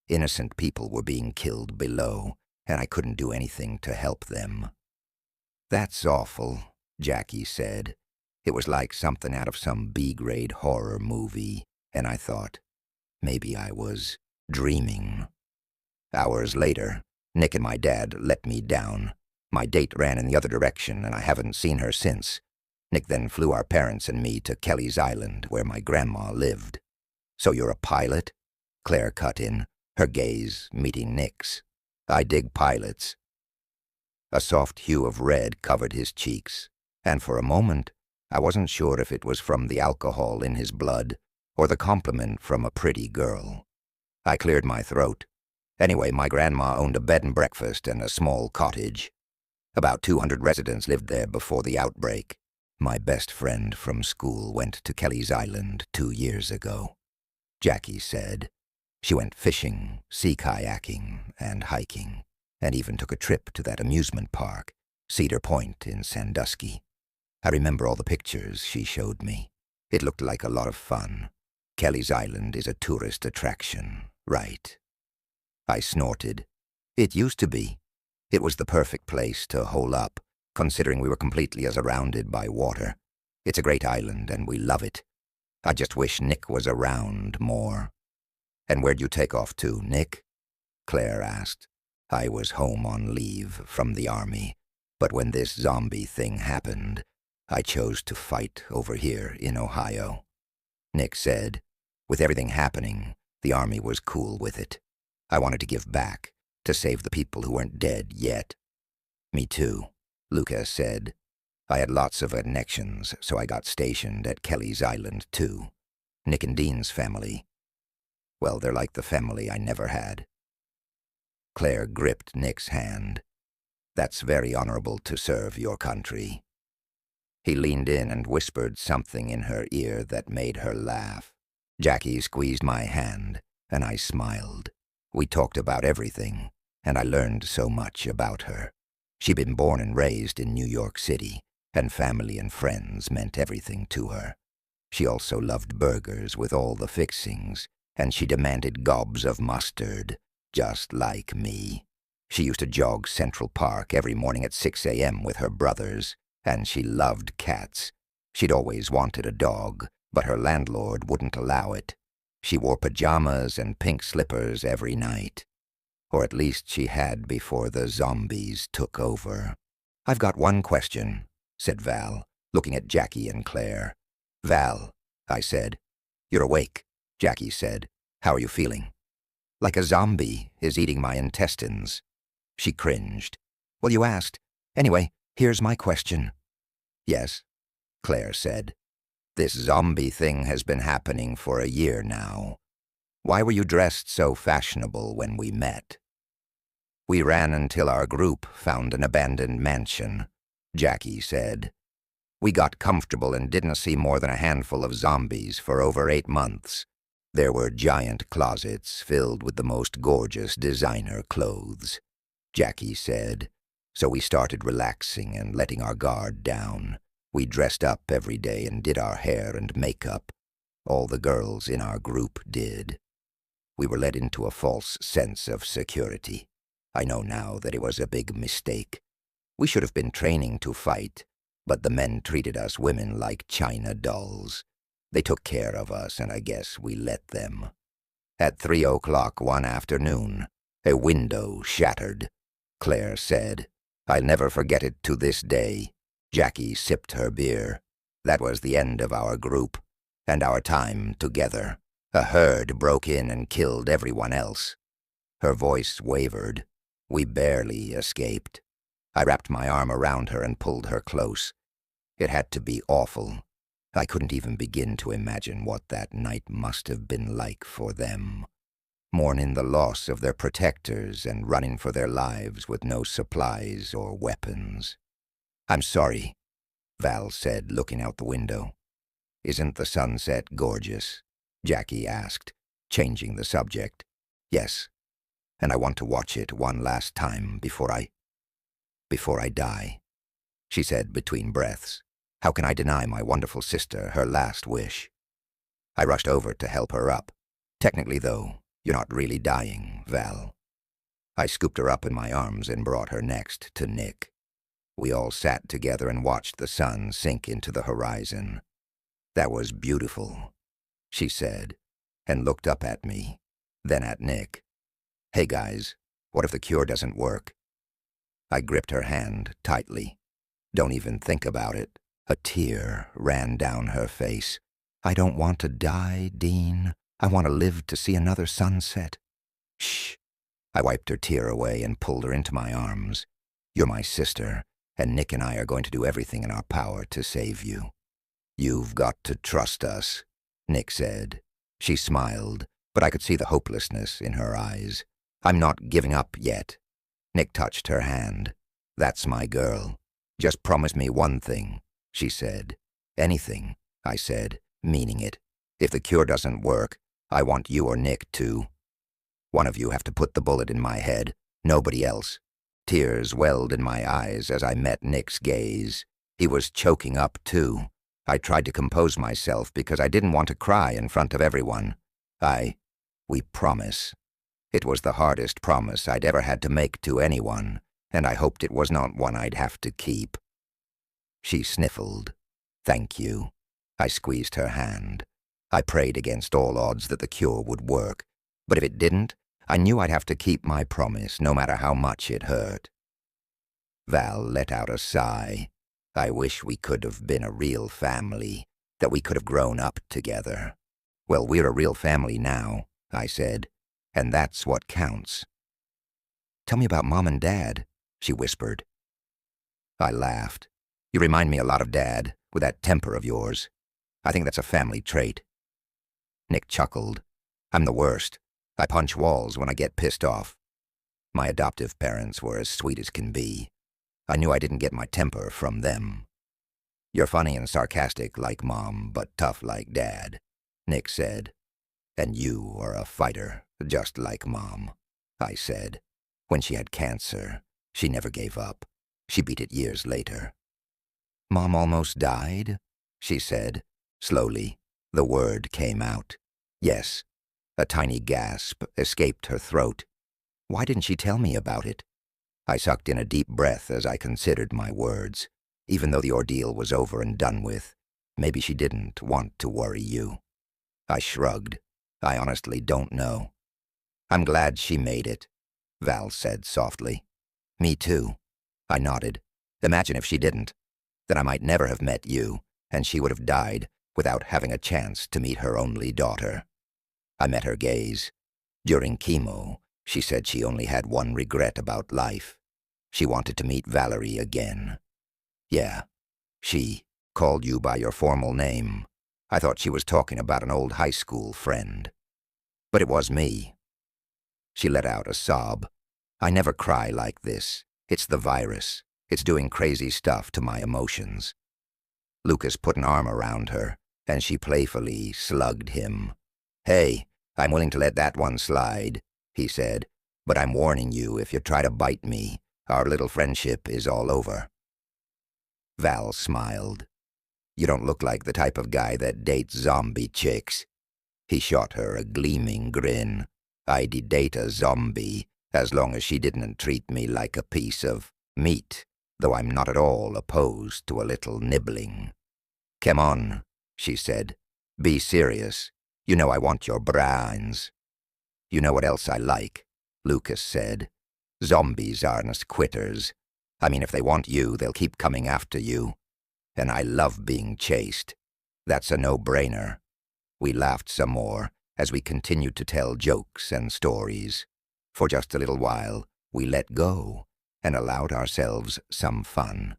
Innocent people were being killed below, and I couldn't do anything to help them. That's awful, Jackie said. It was like something out of some B-grade horror movie, and I thought, maybe I was dreaming. Hours later, Nick and my dad let me down. My date ran in the other direction, and I haven't seen her since. Nick then flew our parents and me to Kelly's Island, where my grandma lived. So you're a pilot? Claire cut in, her gaze meeting Nick's. I dig pilots. A soft hue of red covered his cheeks, and for a moment, I wasn't sure if it was from the alcohol in his blood or the compliment from a pretty girl. I cleared my throat. Anyway, my grandma owned a bed and breakfast and a small cottage. About 200 residents lived there before the outbreak. My best friend from school went to Kelly's Island 2 years ago, Jackie said. She went fishing, sea kayaking, and hiking, and even took a trip to that amusement park, Cedar Point in Sandusky. I remember all the pictures she showed me. It looked like a lot of fun. Kelly's Island is a tourist attraction, right? I snorted. It used to be. It was the perfect place to hole up, considering we were completely surrounded by water. It's a great island, and we love it. I just wish Nick was around more. And where'd you take off to, Nick? Claire asked. I was home on leave from the army, but when this zombie thing happened, I chose to fight over here in Ohio. Nick said, with everything happening, the army was cool with it. I wanted to give back, to save the people who weren't dead yet. Me too, Lucas said. I had lots of connections, so I got stationed at Kelly's Island too. Nick and Dean's family. Well, they're like the family I never had. Claire gripped Nick's hand. That's very honorable to serve your country. He leaned in and whispered something in her ear that made her laugh. Jackie squeezed my hand, and I smiled. We talked about everything, and I learned so much about her. She'd been born and raised in New York City, and family and friends meant everything to her. She also loved burgers with all the fixings, and she demanded gobs of mustard, just like me. She used to jog Central Park every morning at 6 a.m. with her brothers, and she loved cats. She'd always wanted a dog, but her landlord wouldn't allow it. She wore pajamas and pink slippers every night. Or at least she had before the zombies took over. I've got one question, said Val, looking at Jackie and Claire. Val, I said. You're awake, Jackie said. How are you feeling? Like a zombie is eating my intestines. She cringed. Well, you asked. Anyway, here's my question. Yes, Claire said. This zombie thing has been happening for a year now. Why were you dressed so fashionable when we met? We ran until our group found an abandoned mansion, Jackie said. We got comfortable and didn't see more than a handful of zombies for over 8 months. There were giant closets filled with the most gorgeous designer clothes, Jackie said. So we started relaxing and letting our guard down. We dressed up every day and did our hair and makeup. All the girls in our group did. We were led into a false sense of security. I know now that it was a big mistake. We should have been training to fight, but the men treated us women like china dolls. They took care of us, and I guess we let them. At 3 o'clock one afternoon, a window shattered, Claire said. I'll never forget it to this day. Jackie sipped her beer. That was the end of our group, and our time together. A herd broke in and killed everyone else. Her voice wavered. We barely escaped. I wrapped my arm around her and pulled her close. It had to be awful. I couldn't even begin to imagine what that night must have been like for them. Mourning the loss of their protectors and running for their lives with no supplies or weapons. I'm sorry, Val said, looking out the window. Isn't the sunset gorgeous? Jackie asked, changing the subject. Yes, and I want to watch it one last time before I die, she said between breaths. How can I deny my wonderful sister her last wish? I rushed over to help her up. Technically, though, you're not really dying, Val. I scooped her up in my arms and brought her next to Nick. We all sat together and watched the sun sink into the horizon. That was beautiful, she said, and looked up at me, then at Nick. Hey guys, what if the cure doesn't work? I gripped her hand tightly. Don't even think about it. A tear ran down her face. I don't want to die, Dean. I want to live to see another sunset. Shh. I wiped her tear away and pulled her into my arms. You're my sister, and Nick and I are going to do everything in our power to save you. You've got to trust us, Nick said. She smiled, but I could see the hopelessness in her eyes. I'm not giving up yet. Nick touched her hand. That's my girl. Just promise me one thing, she said. Anything, I said, meaning it. If the cure doesn't work, I want you or Nick to. One of you have to put the bullet in my head, nobody else. Tears welled in my eyes as I met Nick's gaze. He was choking up, too. I tried to compose myself because I didn't want to cry in front of everyone. We promise. It was the hardest promise I'd ever had to make to anyone, and I hoped it was not one I'd have to keep. She sniffled. Thank you. I squeezed her hand. I prayed against all odds that the cure would work, but if it didn't, I knew I'd have to keep my promise no matter how much it hurt. Val let out a sigh. I wish we could have been a real family, that we could have grown up together. Well, we're a real family now, I said, and that's what counts. Tell me about Mom and Dad, she whispered. I laughed. You remind me a lot of Dad, with that temper of yours. I think that's a family trait. Nick chuckled. I'm the worst. I punch walls when I get pissed off. My adoptive parents were as sweet as can be. I knew I didn't get my temper from them. You're funny and sarcastic like Mom, but tough like Dad, Nick said. And you are a fighter, just like Mom, I said. When she had cancer, she never gave up. She beat it years later. Mom almost died, she said. Slowly, the word came out. Yes. A tiny gasp escaped her throat. Why didn't she tell me about it? I sucked in a deep breath as I considered my words. Even though the ordeal was over and done with, maybe she didn't want to worry you. I shrugged. I honestly don't know. I'm glad she made it, Val said softly. Me too. I nodded. Imagine if she didn't. Then I might never have met you, and she would have died without having a chance to meet her only daughter. I met her gaze. During chemo, she said she only had one regret about life. She wanted to meet Valerie again. Yeah, she called you by your formal name. I thought she was talking about an old high school friend. But it was me. She let out a sob. I never cry like this. It's the virus. It's doing crazy stuff to my emotions. Lucas put an arm around her, and she playfully slugged him. Hey, I'm willing to let that one slide, he said, but I'm warning you, if you try to bite me, our little friendship is all over. Val smiled. You don't look like the type of guy that dates zombie chicks. He shot her a gleaming grin. I'd date a zombie, as long as she didn't treat me like a piece of meat, though I'm not at all opposed to a little nibbling. Come on, she said. Be serious. You know I want your brains. You know what else I like, Lucas said. Zombies aren't quitters. I mean, if they want you, they'll keep coming after you. And I love being chased. That's a no-brainer. We laughed some more as we continued to tell jokes and stories. For just a little while, we let go and allowed ourselves some fun.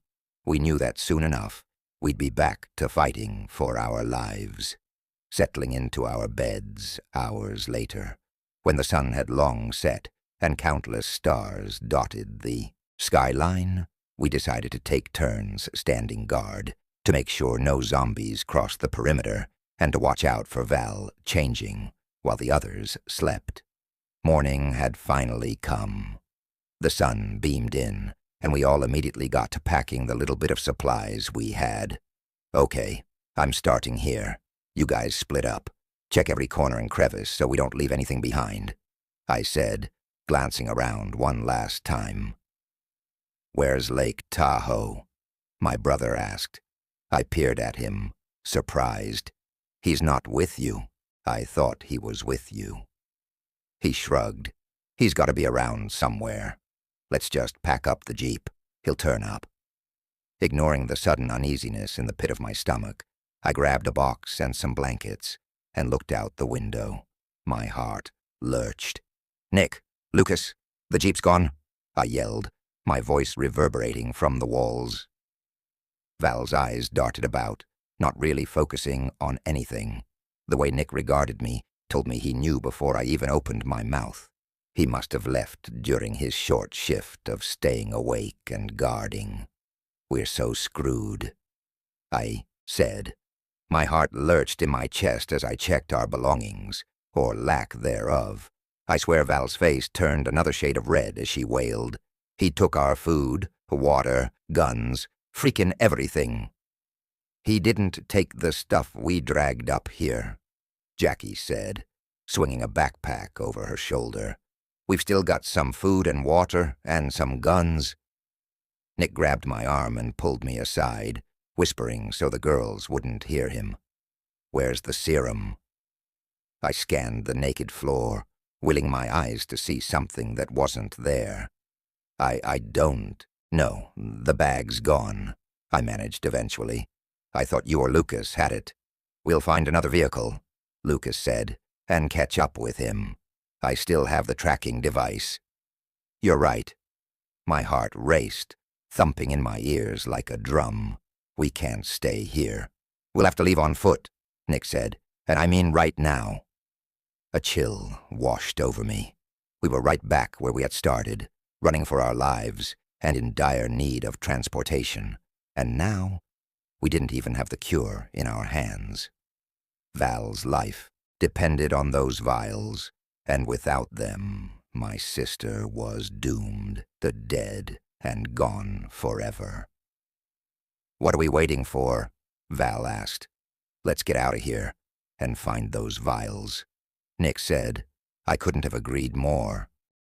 We knew that soon enough, we'd be back to fighting for our lives. Settling into our beds hours later, when the sun had long set and countless stars dotted the skyline, we decided to take turns standing guard to make sure no zombies crossed the perimeter and to watch out for Val changing while the others slept. Morning had finally come. The sun beamed in, and we all immediately got to packing the little bit of supplies we had. Okay, I'm starting here. You guys split up. Check every corner and crevice so we don't leave anything behind, I said, glancing around one last time. Where's Lake Tahoe? My brother asked. I peered at him, surprised. He's not with you. I thought he was with you. He shrugged. He's got to be around somewhere. Let's just pack up the Jeep. He'll turn up. Ignoring the sudden uneasiness in the pit of my stomach, I grabbed a box and some blankets and looked out the window. My heart lurched. Nick, Lucas, the Jeep's gone, I yelled, my voice reverberating from the walls. Val's eyes darted about, not really focusing on anything. The way Nick regarded me told me he knew before I even opened my mouth. He must have left during his short shift of staying awake and guarding. We're so screwed, I said. My heart lurched in my chest as I checked our belongings, or lack thereof. I swear Val's face turned another shade of red as she wailed. He took our food, water, guns, Freaking everything. He didn't take the stuff we dragged up here, Jackie said, swinging a backpack over her shoulder. We've still got some food and water and some guns. Nick grabbed my arm and pulled me aside, whispering so the girls wouldn't hear him. Where's the serum? I scanned the naked floor, willing my eyes to see something that wasn't there. I don't. No, the bag's gone, I managed eventually. I thought you or Lucas had it. We'll find another vehicle, Lucas said, and catch up with him. I still have the tracking device. You're right. My heart raced, thumping in my ears like a drum. We can't stay here. We'll have to leave on foot, Nick said, and I mean right now. A chill washed over me. We were right back where we had started, running for our lives and in dire need of transportation. And now, we didn't even have the cure in our hands. Val's life depended on those vials, and without them, my sister was doomed, dead and gone forever. What are we waiting for? Val asked. Let's get out of here and find those vials. Nick said. I couldn't have agreed more.